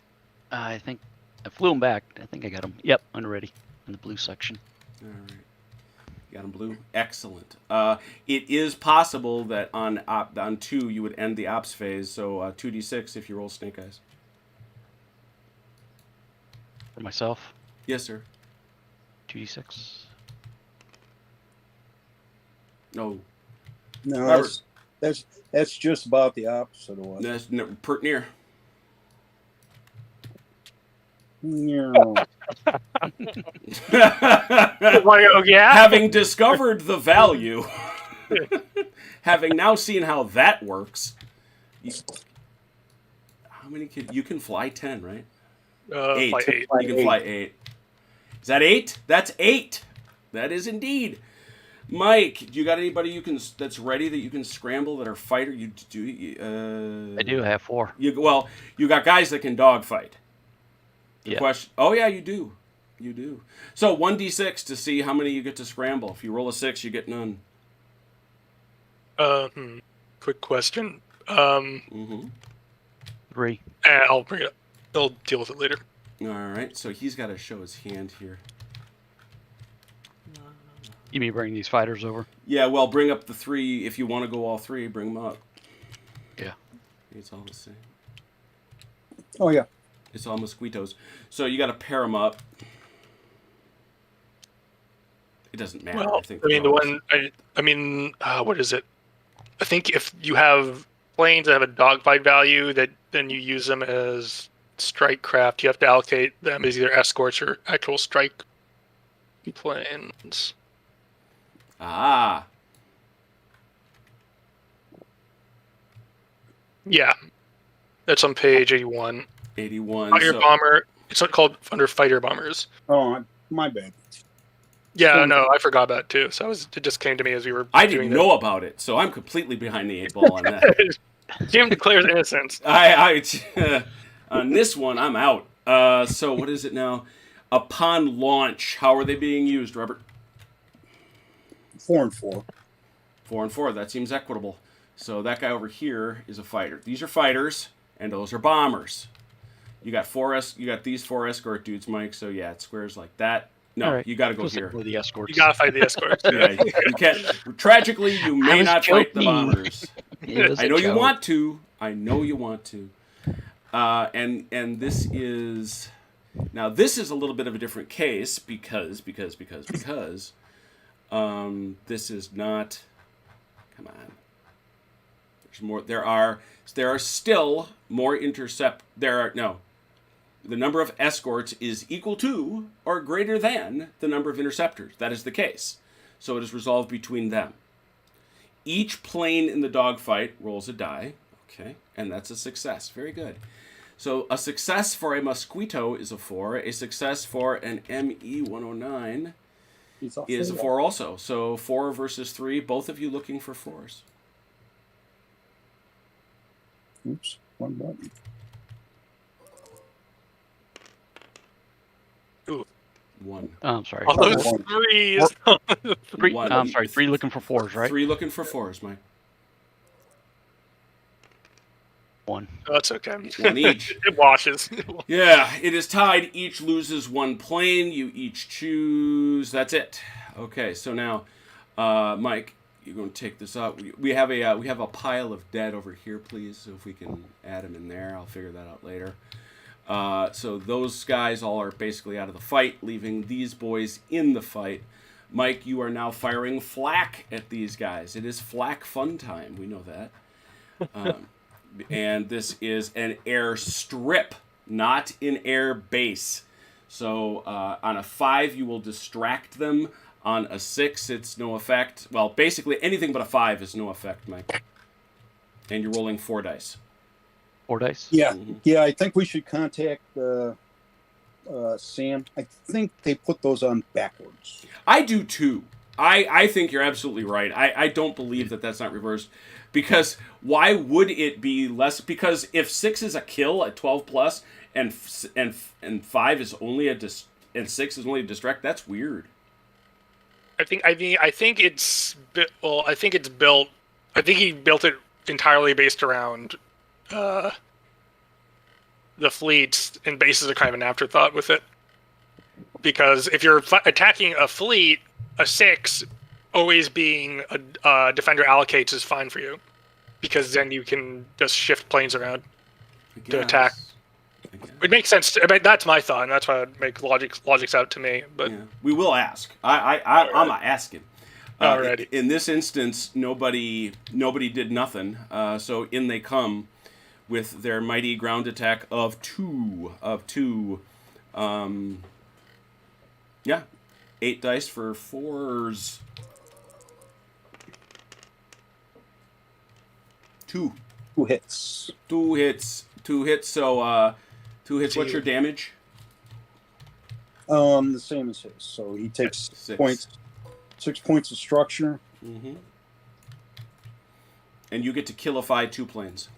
Speaker 3: I think I flew them back. I think I got them. Yep, unready in the blue section.
Speaker 1: All right. Got them blue? Excellent. It is possible that on 2 you would end the ops phase, so 2d6 if you roll snake eyes.
Speaker 3: For myself,
Speaker 1: Yes, sir.
Speaker 3: 2d6.
Speaker 1: No.
Speaker 4: No,
Speaker 1: Robert.
Speaker 4: that's just about the opposite of what.
Speaker 1: That's pert near.
Speaker 4: No.
Speaker 2: Yeah.
Speaker 1: Having discovered the value, having now seen how that works, how many you can fly 10, right? 8.
Speaker 2: Fly 8.
Speaker 1: You can fly 8. Is that 8? That's 8. That is indeed. Mike, do you got anybody that's ready that you can scramble that are fighter? You do.
Speaker 3: I do have 4.
Speaker 1: You got guys that can dogfight.
Speaker 3: Yeah.
Speaker 1: Question. Oh yeah, you do. You do. So 1d6 to see how many you get to scramble. If you roll a 6, you get none.
Speaker 2: Quick question.
Speaker 3: 3.
Speaker 2: I'll bring it up. I'll deal with it later.
Speaker 1: All right. So he's got to show his hand here.
Speaker 3: You mean bring these fighters over?
Speaker 1: Yeah. Well, bring up the 3 if you want to go all 3. Bring them up.
Speaker 3: Yeah.
Speaker 1: It's all the same.
Speaker 4: Oh yeah.
Speaker 1: It's all mosquitoes. So you got to pair them up. It doesn't matter.
Speaker 2: Well,
Speaker 1: I think.
Speaker 2: what is it? I think if you have planes that have a dogfight value, that then you use them as strike craft, you have to allocate them as either escorts or actual strike planes.
Speaker 1: Ah.
Speaker 2: Yeah, that's on page 81.
Speaker 1: 81.
Speaker 2: Fighter
Speaker 1: so,
Speaker 2: bomber. It's not called under fighter bombers.
Speaker 4: Oh, my bad.
Speaker 2: Yeah,
Speaker 4: So-
Speaker 2: no, I forgot about it too. So it just came to me as we were.
Speaker 1: I
Speaker 2: doing
Speaker 1: didn't know about it, so I'm completely behind the 8 ball on that.
Speaker 2: this. Jim declares innocence.
Speaker 1: On this one, I'm out. So what is it now? Upon launch, how are they being used, Robert?
Speaker 4: 4 and 4.
Speaker 1: 4 and 4. That seems equitable. So that guy over here is a fighter. These are fighters, and those are bombers. You got these 4 escort dudes, Mike. So yeah, it squares like that. No,
Speaker 3: All right.
Speaker 1: you got to go
Speaker 3: Just
Speaker 1: here.
Speaker 3: for the escorts.
Speaker 2: You gotta fight the escorts.
Speaker 1: Yeah, you can't. Tragically, you may
Speaker 3: was
Speaker 1: not fight the
Speaker 3: joking.
Speaker 1: bombers.
Speaker 3: It was
Speaker 1: I
Speaker 3: a
Speaker 1: know you
Speaker 3: joke.
Speaker 1: want to. I know you want to. And this is now this is a little bit of a different case because this is not. Come on. There's more. There are still more intercept. The number of escorts is equal to or greater than the number of interceptors. That is the case. So it is resolved between them. Each plane in the dogfight rolls a die. Okay, and that's a success. Very good. So a success for a Mosquito is a 4. A success for an ME-109 is a 4 also. So 4 versus 3, both of you looking for 4s.
Speaker 4: Oops, one button.
Speaker 2: Ooh.
Speaker 1: 1.
Speaker 3: Oh, I'm sorry.
Speaker 2: All those
Speaker 4: One.
Speaker 2: threes.
Speaker 3: Three,
Speaker 1: One.
Speaker 3: I'm sorry. 3 looking for 4s, right?
Speaker 1: 3 looking for 4s, Mike.
Speaker 3: 1.
Speaker 2: Oh, that's okay.
Speaker 1: 1 each.
Speaker 2: It washes.
Speaker 1: Yeah, it is tied. Each loses 1 plane. You each choose. That's it. Okay, so now, Mike, you're going to take this up. We have a pile of dead over here, please. So if we can add them in there, I'll figure that out later. So those guys all are basically out of the fight, leaving these boys in the fight. Mike, you are now firing flak at these guys. It is flak fun time. We know that. And this is an air strip, not an air base. So on a 5, you will distract them. On a 6, it's no effect. Well, basically anything but a 5 is no effect, Mike. And you're rolling 4 dice.
Speaker 3: 4 dice?
Speaker 4: Yeah,
Speaker 1: Mhm.
Speaker 4: yeah. I think we should contact Sam. I think they put those on backwards.
Speaker 1: I do too. I think you're absolutely right. I don't believe that that's not reversed. Because why would it be less? Because if 6 is a kill at 12 plus and 5 is only and 6 is only a distract, that's weird.
Speaker 2: I think it's I think it's built. I think he built it entirely based around the fleets, and bases are kind of an afterthought with it. Because if you're attacking a fleet, a 6 always being a defender allocates is fine for you, because then you can just shift planes around to attack. It makes sense. I mean, that's my thought, and that's why it makes logic's out to me. But
Speaker 1: Yeah. We will ask. I'm asking.
Speaker 2: Alrighty.
Speaker 1: In this instance, nobody did nothing. So in they come with their mighty ground attack of 2. 8 dice for 4s. 2.
Speaker 4: 2 hits.
Speaker 1: 2 hits. 2 hits. So 2 hits. What's your damage?
Speaker 4: The same as his. So he takes
Speaker 1: 6
Speaker 4: points. 6 points of structure.
Speaker 1: Mm-hmm. And you get to killify 2 planes.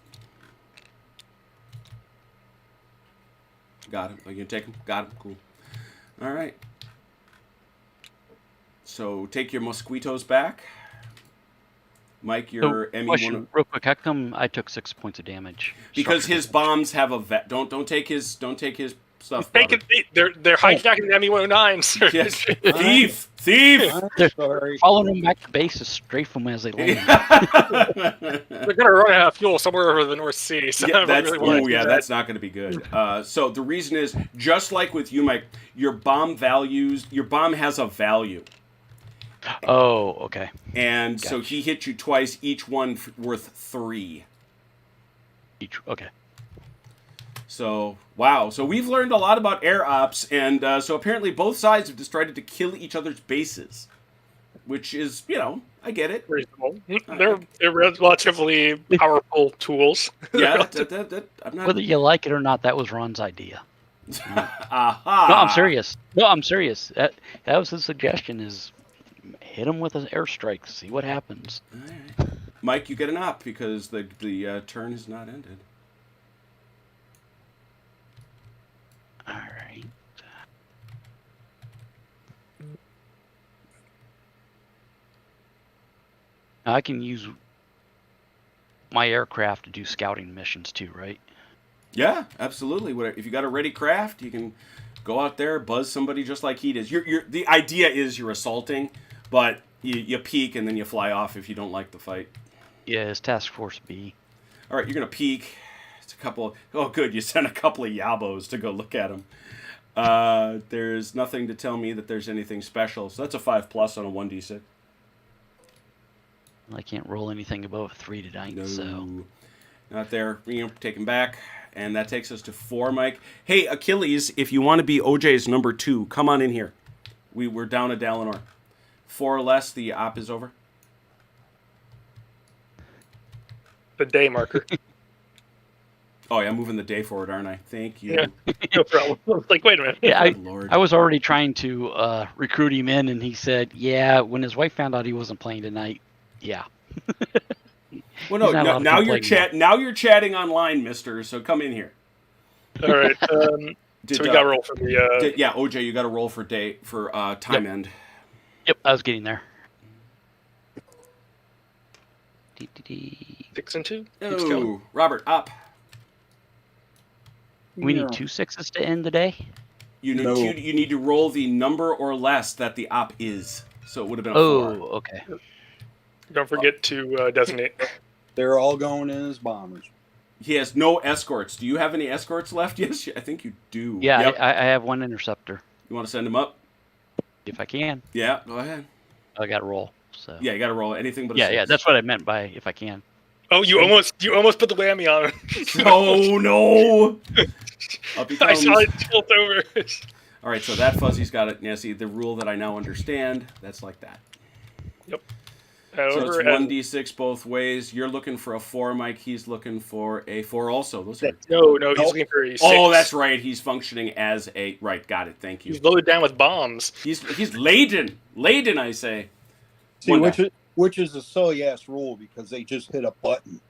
Speaker 1: Got him. Are you gonna take him? Got him. Cool. All right. So take your mosquitoes back. Mike, your
Speaker 3: So,
Speaker 1: ME1.
Speaker 3: question, real quick. How come I took 6 points of damage?
Speaker 1: Because
Speaker 3: Structure
Speaker 1: his
Speaker 3: damage.
Speaker 1: bombs have a vet. Don't take his stuff.
Speaker 2: take
Speaker 1: Robert.
Speaker 2: it. They're hijacking the ME-109s.
Speaker 1: Yes. Thief.
Speaker 4: I'm sorry.
Speaker 3: Following them back to base is strafe them as they land.
Speaker 2: They're gonna run out of fuel somewhere over the North Sea. So I
Speaker 1: Yeah,
Speaker 2: don't
Speaker 1: that's
Speaker 2: really want to do that.
Speaker 1: that's not going to be good. So the reason is, just like with you, Mike, your bomb has a value,
Speaker 3: Oh, okay.
Speaker 1: and so
Speaker 3: Gotcha.
Speaker 1: he hit you twice, each one worth 3.
Speaker 3: Okay.
Speaker 1: So, wow. So we've learned a lot about air ops, and so apparently both sides have decided to kill each other's bases, which is, I get it.
Speaker 2: Reasonable. They're relatively powerful tools.
Speaker 1: Yeah, I'm not...
Speaker 3: Whether you like it or not, that was Ron's idea.
Speaker 1: Aha!
Speaker 3: No, I'm serious. No, I'm serious. That was his suggestion: is hit him with an airstrike, see what happens.
Speaker 1: All right. Mike, you get an op because the turn has not ended.
Speaker 3: All right. Now I can use my aircraft to do scouting missions too, right?
Speaker 1: Yeah, absolutely. If you got a ready craft, you can go out there, buzz somebody just like he does. The idea is you're assaulting, but you peek and then you fly off if you don't like the fight.
Speaker 3: Yeah, it's Task Force B.
Speaker 1: All right, you're gonna peek. It's a couple. Oh, good. You sent a couple of yabos to go look at them. There's nothing to tell me that there's anything special. So that's a 5+ on a 1d6.
Speaker 3: I can't roll anything above 3 tonight, so
Speaker 1: Not there. Take him back. And that takes us to 4, Mike. Hey, Achilles, if you want to be OJ's number 2, come on in here. We're down a Dalinar. 4 or less, the op is over.
Speaker 2: The day marker.
Speaker 1: Oh, yeah, I'm moving the day forward, aren't I? Thank you.
Speaker 2: Yeah, no problem. Like, wait a minute.
Speaker 3: yeah,
Speaker 1: Lord.
Speaker 3: I was already trying to recruit him in, and he said, "Yeah." When his wife found out he wasn't playing tonight, yeah.
Speaker 1: Well, no,
Speaker 3: He's not allowed to
Speaker 1: now you're
Speaker 3: complain
Speaker 1: now you're chatting online, mister, so come in here.
Speaker 2: All right. So we got to roll for the.
Speaker 1: Yeah, OJ, you got to roll for time end.
Speaker 3: Yep, I was getting there.
Speaker 2: 6 and 2.
Speaker 1: Oh, Robert, up.
Speaker 3: We need 2 6s to end the day.
Speaker 1: You need to roll the number or less that the op is. So it would have been a 4.
Speaker 3: Oh, okay.
Speaker 2: Don't forget to designate.
Speaker 4: They're all going in as bombers.
Speaker 1: He has no escorts. Do you have any escorts left? Yes, I think you do.
Speaker 3: Yeah,
Speaker 1: Yep.
Speaker 3: I have 1 interceptor.
Speaker 1: You want to send him up?
Speaker 3: If I can.
Speaker 1: Yeah, go ahead.
Speaker 3: I got to roll. So.
Speaker 1: Yeah, you got to roll anything but a
Speaker 3: Yeah,
Speaker 1: 6.
Speaker 3: yeah. That's what I meant by if I can.
Speaker 2: Oh, you almost put the whammy on him.
Speaker 1: Oh, no. Up he
Speaker 2: I
Speaker 1: comes.
Speaker 2: saw it tilt over.
Speaker 1: All right, so that fuzzy's got it. Yeah, see, the rule that I now understand, that's like that.
Speaker 2: Yep.
Speaker 1: So
Speaker 2: However,
Speaker 1: it's 1d6 both ways. You're looking for a 4, Mike. He's looking for a 4 also. Those are...
Speaker 2: No, he's looking for a 6.
Speaker 1: Oh, that's right. He's functioning as a... Right, got it. Thank you.
Speaker 2: He's loaded down with bombs.
Speaker 1: He's laden. Laden, I say.
Speaker 4: See, which is a silly ass rule because they just hit a button.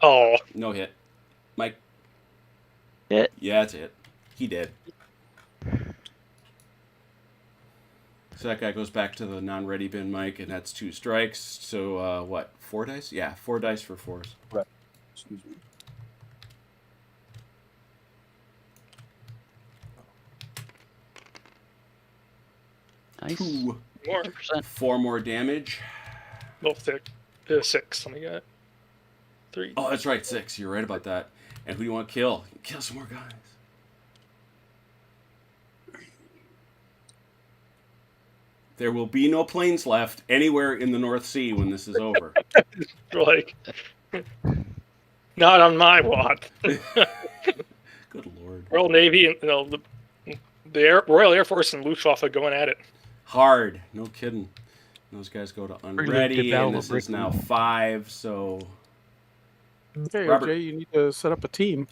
Speaker 2: Oh.
Speaker 1: No hit. Mike.
Speaker 3: Hit.
Speaker 1: Yeah, that's it. He did. So that guy goes back to the non-ready bin, Mike, and that's 2 strikes. So, what? 4 dice? Yeah, 4 dice for 4s.
Speaker 4: Right. Excuse me.
Speaker 3: Nice.
Speaker 1: 2.
Speaker 2: More.
Speaker 1: 4 more damage.
Speaker 2: Both 6. Let me get 3.
Speaker 1: Oh, that's right, 6. You're right about that. And who do you want to kill? Kill some more guys. There will be no planes left anywhere in the North Sea when this is over.
Speaker 2: Like, not on my watch.
Speaker 1: Good Lord.
Speaker 2: Royal Navy and the Royal Air Force and Luftwaffe going at it.
Speaker 1: Hard. No kidding. Those guys go to
Speaker 3: Pretty
Speaker 1: unready,
Speaker 3: good battle
Speaker 1: and
Speaker 3: of
Speaker 1: this is
Speaker 3: Britain.
Speaker 1: now 5, so...
Speaker 5: Okay,
Speaker 1: Robert.
Speaker 5: OJ, you need to set up a team.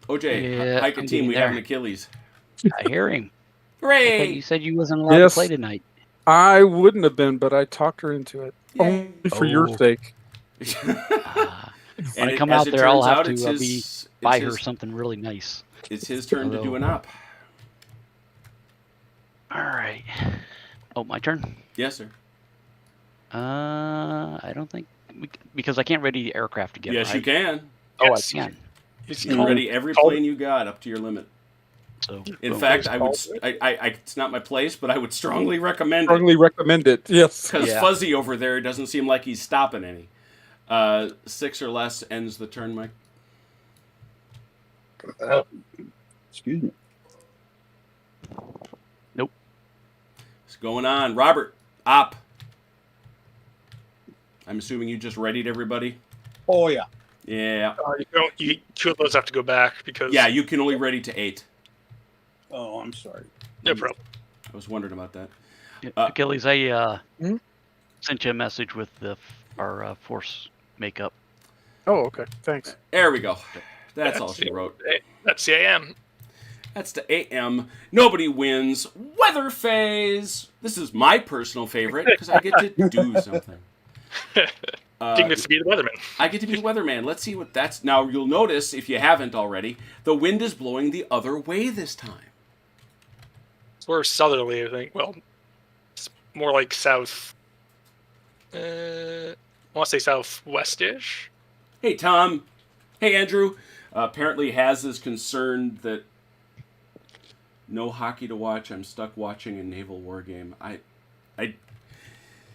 Speaker 1: OJ,
Speaker 3: Yeah,
Speaker 1: hike a
Speaker 3: I'm
Speaker 1: team.
Speaker 3: getting
Speaker 1: We
Speaker 3: there.
Speaker 1: have an Achilles.
Speaker 3: I hear him. I thought
Speaker 1: Hooray!
Speaker 3: you said you wasn't allowed
Speaker 5: Yes.
Speaker 3: to play tonight.
Speaker 5: I wouldn't have been, but I talked her into it.
Speaker 1: Yay.
Speaker 5: Only for your
Speaker 3: Oh.
Speaker 5: sake.
Speaker 3: When I
Speaker 1: And
Speaker 3: come
Speaker 1: as
Speaker 3: out
Speaker 1: it
Speaker 3: there, I'll
Speaker 1: turns
Speaker 3: have
Speaker 1: out,
Speaker 3: to
Speaker 1: it's his-
Speaker 3: buy
Speaker 1: it's
Speaker 3: her
Speaker 1: his-
Speaker 3: something really nice.
Speaker 1: It's his turn to do an op.
Speaker 3: All right. Oh, my turn.
Speaker 1: Yes, sir.
Speaker 3: I don't think because I can't ready the aircraft to get.
Speaker 1: Yes,
Speaker 3: right?
Speaker 1: you can.
Speaker 3: Oh,
Speaker 2: Yes.
Speaker 3: I can.
Speaker 2: He's
Speaker 1: You can
Speaker 2: called-
Speaker 1: ready every
Speaker 2: called-
Speaker 1: plane you got up to your limit.
Speaker 3: So
Speaker 1: In
Speaker 3: boom.
Speaker 1: fact, I would. It's not my place, but I would strongly recommend it
Speaker 5: Strongly recommend it. Yes.
Speaker 1: because
Speaker 3: Yeah.
Speaker 1: Fuzzy over there doesn't seem like he's stopping any. 6 or less ends the turn, Mike.
Speaker 4: Excuse me.
Speaker 1: What's going on, Robert? Op. I'm assuming you just readied everybody.
Speaker 4: Oh yeah.
Speaker 1: Yeah.
Speaker 2: You don't. Two of those have to go back because.
Speaker 1: Yeah, you can only ready to 8.
Speaker 4: Oh, I'm sorry.
Speaker 2: No problem.
Speaker 1: I was wondering about that.
Speaker 3: Achilles, I
Speaker 5: Hmm?
Speaker 3: sent you a message with our force makeup.
Speaker 5: Oh, okay. Thanks.
Speaker 1: There we go. That's all she wrote.
Speaker 2: That's the AM.
Speaker 1: That's the AM. Nobody wins. Weather phase. This is my personal favorite because I get to do something.
Speaker 2: King gets to be the weatherman.
Speaker 1: I get to be the weatherman. Let's see what that's. Now, you'll notice, if you haven't already, the wind is blowing the other way this time.
Speaker 2: We're southerly, I think. Well, it's more like south. I want to say southwest-ish.
Speaker 1: Hey, Tom. Hey, Andrew. Apparently, Haz is concerned that no hockey to watch. I'm stuck watching a naval war game.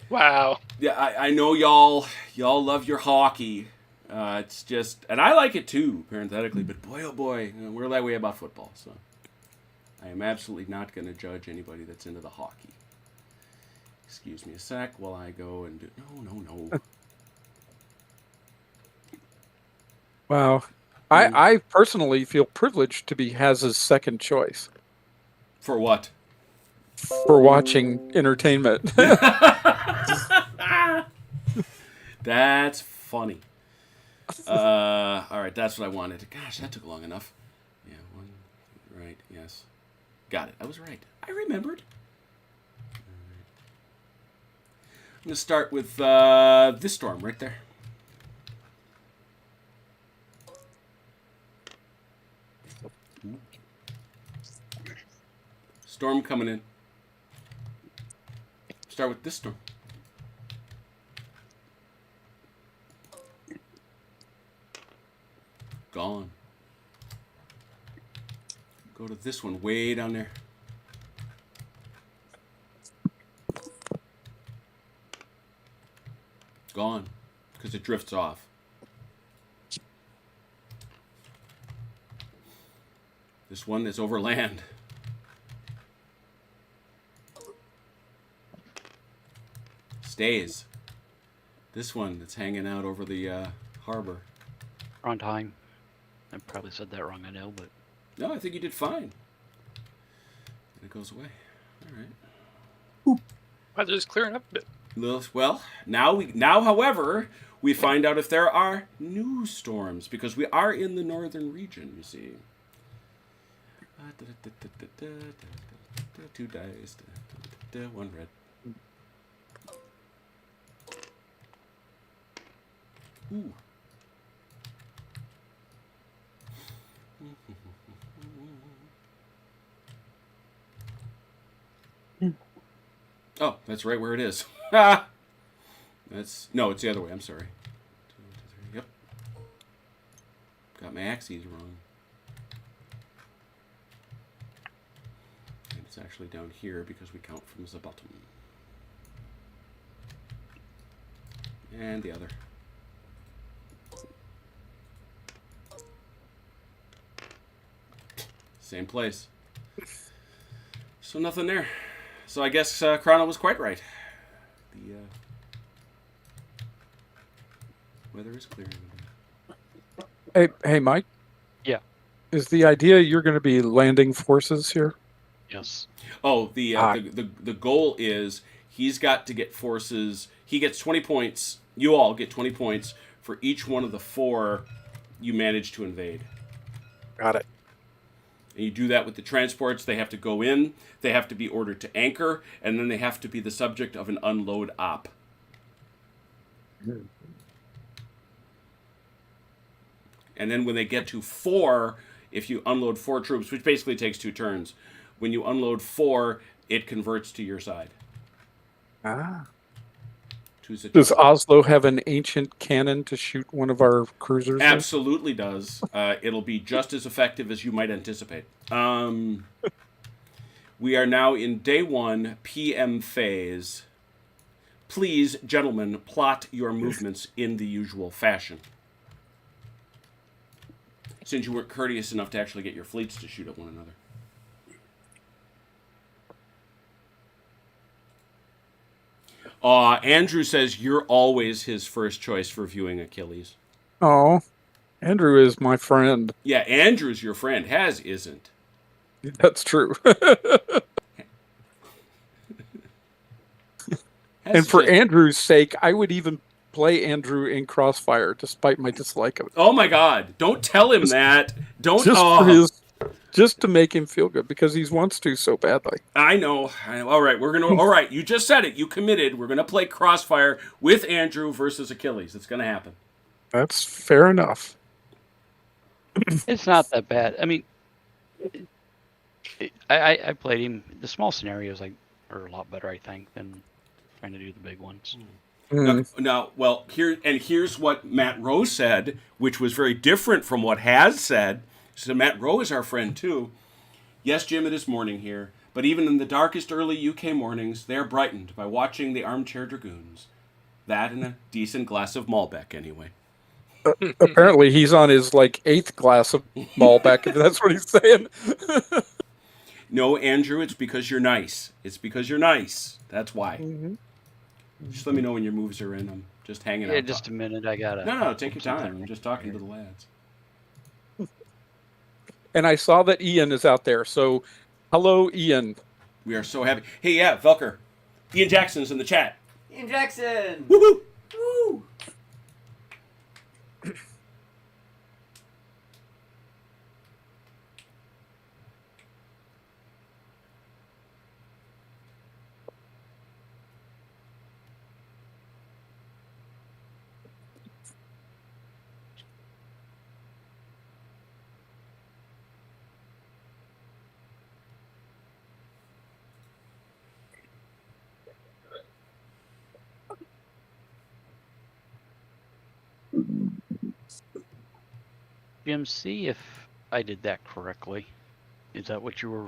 Speaker 2: Wow.
Speaker 1: Yeah, I know y'all love your hockey. It's just, and I like it too, parenthetically. But boy, oh boy, we're that way about football. So I am absolutely not going to judge anybody that's into the hockey. Excuse me a sec while I go and do. No.
Speaker 5: Wow. I personally feel privileged to be Haz's second choice
Speaker 1: For what?
Speaker 5: for watching entertainment.
Speaker 1: That's funny. All right, that's what I wanted. Gosh, that took long enough. Yeah, one, right, yes. Got it. I was right. I remembered. I'm going to start with this storm right there. Storm coming in. Start with this storm. Gone. Go to this one way down there. Gone. Because it drifts off. This one is over land. Stays. This one that's hanging out over the harbor.
Speaker 3: Trondheim. I probably said that wrong, I know, but
Speaker 1: No, I think you did fine. And it goes away. All right.
Speaker 2: Weather's clearing up a bit.
Speaker 1: Well, now, however, we find out if there are new storms because we are in the northern region. You see. 2 dice. 1 red. Ooh. Oh, that's right where it is. It's the other way. I'm sorry. 2, 2, 3. Yep. Got my axes wrong. And it's actually down here because we count from the bottom. And the other. Same place. So nothing there. So I guess Chrono was quite right. The weather is clearing.
Speaker 5: Hey, Mike.
Speaker 3: Yeah.
Speaker 5: Is the idea you're going to be landing forces here?
Speaker 3: yes.
Speaker 1: Oh, the goal is he's got to get forces. He gets 20 points. You all get 20 points for each one of the 4 you manage to invade.
Speaker 5: Got it.
Speaker 1: And you do that with the transports. They have to go in, they have to be ordered to anchor, and then they have to be the subject of an unload op. And then when they get to 4, if you unload 4 troops, which basically takes 2 turns, when you unload 4, it converts to your side.
Speaker 5: Ah.
Speaker 1: To the
Speaker 5: Does Oslo have an ancient cannon to shoot one of our cruisers?
Speaker 1: Absolutely does. It'll be just as effective as you might anticipate. We are now in day 1, PM phase. Please, gentlemen, plot your movements in the usual fashion. Since you weren't courteous enough to actually get your fleets to shoot at one another. Andrew says you're always his first choice for viewing Achilles.
Speaker 5: Oh, Andrew is my friend.
Speaker 1: Yeah, Andrew's your friend. Has isn't.
Speaker 5: That's true.
Speaker 1: Has
Speaker 5: And for
Speaker 1: just-
Speaker 5: Andrew's sake, I would even play Andrew in Crossfire, despite my dislike of it.
Speaker 1: Oh my God! Don't tell him that. Don't.
Speaker 5: Just to make him feel good, because he wants to so badly.
Speaker 1: I know. All right, All right, you just said it. You committed. We're gonna play Crossfire with Andrew versus Achilles. It's gonna happen.
Speaker 5: That's fair enough.
Speaker 3: It's not that bad. I mean, I played him. The small scenarios are a lot better, I think, than trying to do the big ones.
Speaker 1: Now, well, here's what Matt Rowe said, which was very different from what Has said. So Matt Rowe is our friend too. Yes, Jim, it is morning here, but even in the darkest early UK mornings, they are brightened by watching the Armchair Dragoons. That and a decent glass of Malbec, anyway.
Speaker 5: Apparently, he's on his 8th glass of Malbec, if that's what he's saying.
Speaker 1: No, Andrew, it's because you're nice. It's because you're nice. That's why.
Speaker 5: Mm-hmm.
Speaker 1: Just let me know when your moves are in. I'm just hanging out.
Speaker 3: Yeah, just a minute. I gotta.
Speaker 1: No, take your time. I'm just talking to the lads.
Speaker 5: And I saw that Ian is out there, so hello, Ian.
Speaker 1: We are so happy. Hey, yeah, Velker. Ian Jackson's in the chat.
Speaker 6: Ian Jackson!
Speaker 1: Woo-hoo!
Speaker 6: Woo!
Speaker 3: Jim, see if I did that correctly. Is that what you were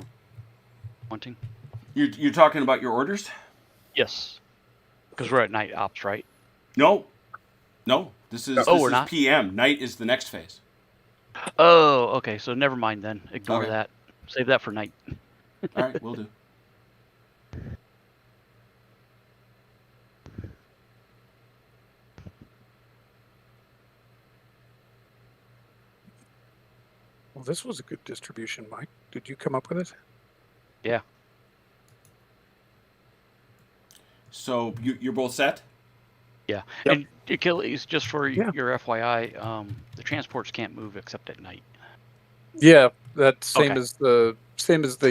Speaker 3: wanting?
Speaker 1: You're talking about your orders?
Speaker 3: Yes. Because we're at night ops, right?
Speaker 1: No. This is
Speaker 3: we're not?
Speaker 1: PM. Night is the next phase.
Speaker 3: Oh, okay. So never mind then. Ignore
Speaker 1: Okay.
Speaker 3: that. Save that for night.
Speaker 1: All right, we'll do.
Speaker 5: Well, this was a good distribution, Mike. Did you come up with it?
Speaker 3: Yeah.
Speaker 1: So you're both set?
Speaker 3: Yeah.
Speaker 5: Yep.
Speaker 3: And Achilles, just for
Speaker 5: Yeah.
Speaker 3: your FYI, the transports can't move except at night.
Speaker 5: Yeah, that's same
Speaker 3: Okay.
Speaker 5: as the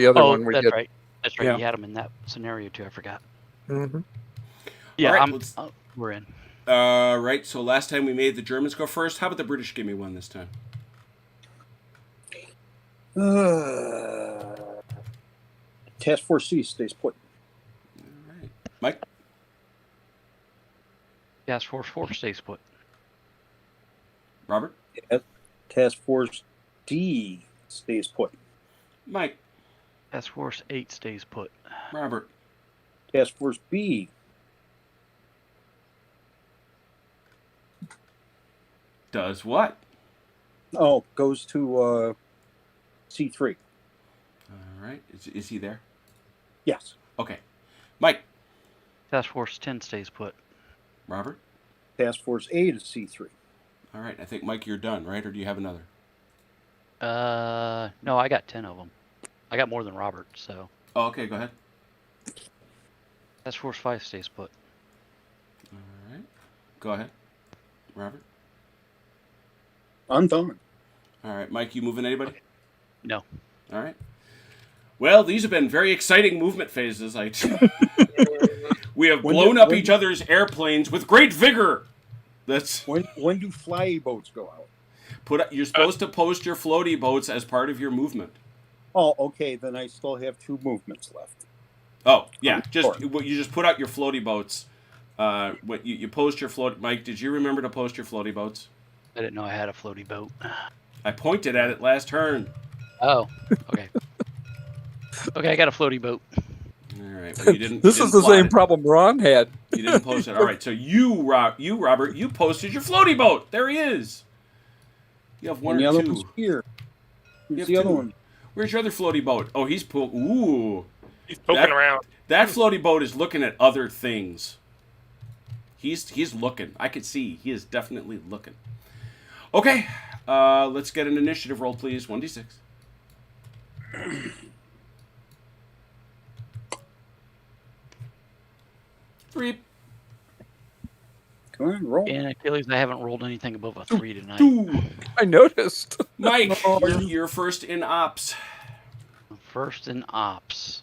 Speaker 5: other one we
Speaker 3: that's
Speaker 5: did.
Speaker 3: right. That's right.
Speaker 5: Yeah.
Speaker 3: You had them in that scenario too. I forgot.
Speaker 5: Mm-hmm.
Speaker 3: Yeah,
Speaker 1: All right,
Speaker 3: we're in.
Speaker 1: Right, so last time we made the Germans go first. How about the British give me one this time?
Speaker 4: Task Force C stays put.
Speaker 1: All right. Mike?
Speaker 3: Task Force 4 stays put.
Speaker 1: Robert?
Speaker 4: Task Force D stays put.
Speaker 1: Mike?
Speaker 3: Task Force 8 stays put.
Speaker 1: Robert?
Speaker 4: Task Force B.
Speaker 1: Does what?
Speaker 4: Oh, goes to C3.
Speaker 1: All right. Is he there?
Speaker 4: Yes.
Speaker 1: Okay. Mike?
Speaker 3: Task Force 10 stays put.
Speaker 1: Robert?
Speaker 4: Task Force A to C3.
Speaker 1: All right. I think, Mike, you're done, right? Or do you have another?
Speaker 3: No, I got 10 of them. I got more than Robert, so.
Speaker 1: Oh, okay. Go ahead.
Speaker 3: Task Force 5 stays put.
Speaker 1: All right. Go ahead. Robert?
Speaker 4: I'm done.
Speaker 1: All right. Mike, you moving anybody?
Speaker 3: No.
Speaker 1: All right. Well, these have been very exciting movement phases. We have blown up each other's airplanes with great vigor. That's
Speaker 4: When do fly boats go out?
Speaker 1: you're supposed to post your floaty boats as part of your movement.
Speaker 4: Oh, okay. Then I still have 2 movements left.
Speaker 1: Oh, yeah.
Speaker 4: Sure.
Speaker 1: You just put out your floaty boats. What you post your float. Mike, did you remember to post your floaty boats?
Speaker 3: I didn't know I had a floaty boat.
Speaker 1: I pointed at it last turn.
Speaker 3: Oh, okay. Okay, I got a floaty boat.
Speaker 1: All right. Well, you didn't.
Speaker 5: This
Speaker 1: you
Speaker 5: is
Speaker 1: didn't
Speaker 5: the
Speaker 1: plot
Speaker 5: same
Speaker 1: it.
Speaker 5: problem Ron had.
Speaker 1: You didn't post it. All right. So Robert, you posted your floaty boat. There he is. You have one
Speaker 4: And the
Speaker 1: or
Speaker 4: other
Speaker 1: two.
Speaker 4: one's here.
Speaker 1: You
Speaker 4: Where's
Speaker 1: have
Speaker 4: the other
Speaker 1: two.
Speaker 4: one?
Speaker 1: Where's your other floaty boat? Oh, he's Ooh.
Speaker 2: He's poking
Speaker 1: That-
Speaker 2: around.
Speaker 1: That floaty boat is looking at other things. He's looking. I could see. He is definitely looking. Okay. Let's get an initiative roll, please. 1d6. Three.
Speaker 4: Come on, roll.
Speaker 3: And Achilles, I haven't rolled anything above a 3 tonight.
Speaker 1: Two.
Speaker 5: I noticed.
Speaker 1: Mike, you're first in ops.
Speaker 3: First in ops.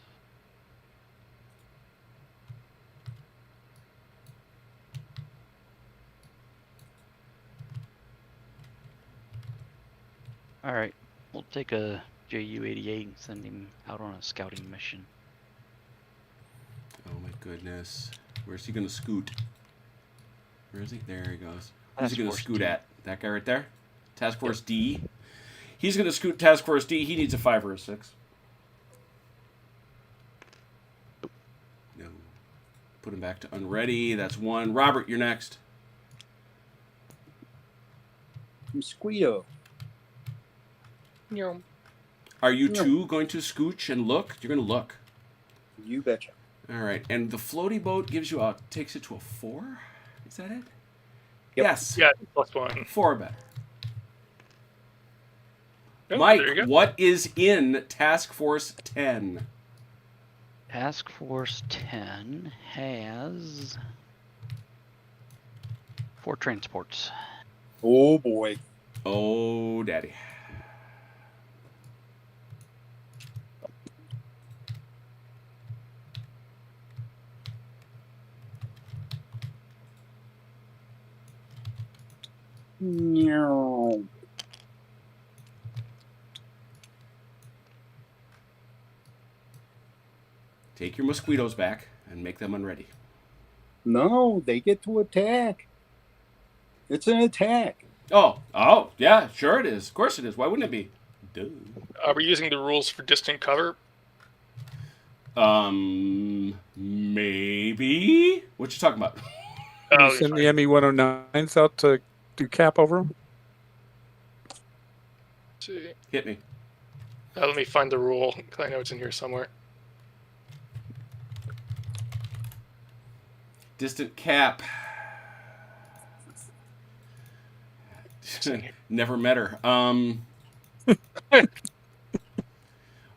Speaker 3: All right, we'll take a JU-88 and send him out on a scouting mission.
Speaker 1: Oh my goodness. Where's he gonna scoot? Where is he? There he goes. Who's
Speaker 3: Task
Speaker 1: he gonna
Speaker 3: Force
Speaker 1: scoot
Speaker 3: D.
Speaker 1: at? That guy right there? Task Force D. He's gonna scoot Task Force D. He needs a 5 or a 6. No. Put him back to unready. That's 1. Robert, you're next.
Speaker 4: Mosquito.
Speaker 1: Are you two going to scooch and look? You're gonna look.
Speaker 4: You betcha.
Speaker 1: All right. And the floaty boat gives you takes it to a 4. Is that it?
Speaker 4: Yep.
Speaker 1: Yes.
Speaker 2: Yeah, +1.
Speaker 1: 4 or better.
Speaker 2: Oh,
Speaker 1: Mike,
Speaker 2: there you go.
Speaker 1: what is in Task Force 10?
Speaker 3: Task Force 10 has 4 transports.
Speaker 4: Oh boy.
Speaker 1: Oh, daddy.
Speaker 4: No.
Speaker 1: Take your mosquitoes back and make them unready.
Speaker 4: No, they get to attack. It's an attack.
Speaker 1: Oh, yeah, sure it is. Of course it is. Why wouldn't it be? Duh.
Speaker 2: Are we using the rules for distant cover?
Speaker 1: Maybe. What you talking about?
Speaker 5: You
Speaker 2: Oh,
Speaker 5: send the ME-109s out to do cap over them?
Speaker 2: see.
Speaker 1: Hit me.
Speaker 2: Let me find the rule, because I know it's in here somewhere.
Speaker 1: Distant cap. Never met her.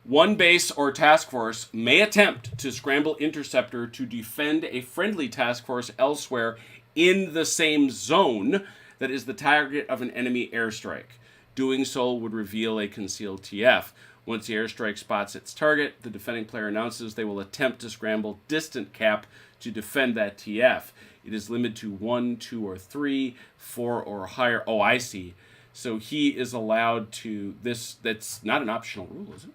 Speaker 1: One base or task force may attempt to scramble interceptor to defend a friendly task force elsewhere in the same zone that is the target of an enemy airstrike. Doing so would reveal a concealed TF. Once the airstrike spots its target, the defending player announces they will attempt to scramble distant cap to defend that TF. It is limited to 1, 2, or 3, 4 or higher. Oh, I see. So he is allowed to that's not an optional rule, is it?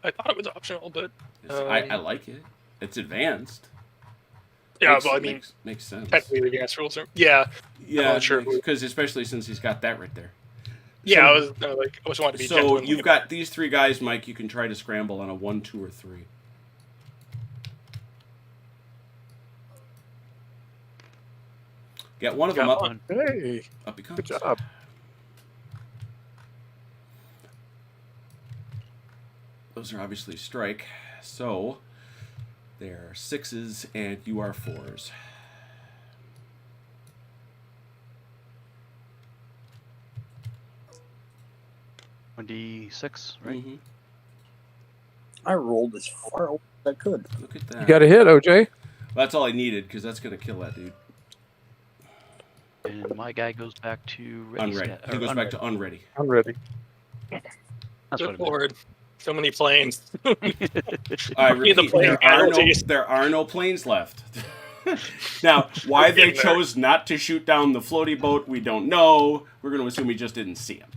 Speaker 2: I thought it was optional, but
Speaker 1: I like it. It's advanced.
Speaker 2: yeah,
Speaker 1: Makes-
Speaker 2: well, I mean,
Speaker 1: makes sense.
Speaker 2: technically the advanced rules are. Yeah,
Speaker 1: Yeah,
Speaker 2: not sure.
Speaker 1: because especially since he's got that right there.
Speaker 2: yeah.
Speaker 1: So-
Speaker 2: I was like, I just wanted to be
Speaker 1: So
Speaker 2: gentlemanly
Speaker 1: you've
Speaker 2: about
Speaker 1: got these 3 guys, Mike. You can try to scramble on a 1, 2, or 3. Get one of them
Speaker 2: Got
Speaker 1: up.
Speaker 2: one.
Speaker 5: Hey,
Speaker 1: Up he comes.
Speaker 5: good job.
Speaker 1: Those are obviously strike. So they're 6s and you are 4s.
Speaker 3: D6, right?
Speaker 1: Mhm.
Speaker 4: I rolled as far as I could.
Speaker 1: Look at that.
Speaker 5: You got a hit, OJ.
Speaker 1: That's all I needed because that's going to kill that dude.
Speaker 3: And my guy goes back to ready.
Speaker 1: Unready. He goes back to unready.
Speaker 5: I'm ready.
Speaker 3: That's
Speaker 2: Good
Speaker 3: what I meant.
Speaker 2: lord, so many planes.
Speaker 1: I
Speaker 2: Be the
Speaker 1: repeat,
Speaker 2: player casualties.
Speaker 1: there are no planes left. Now, why they
Speaker 2: Getting there.
Speaker 1: chose not to shoot down the floaty boat, we don't know. We're going to assume he just didn't see him.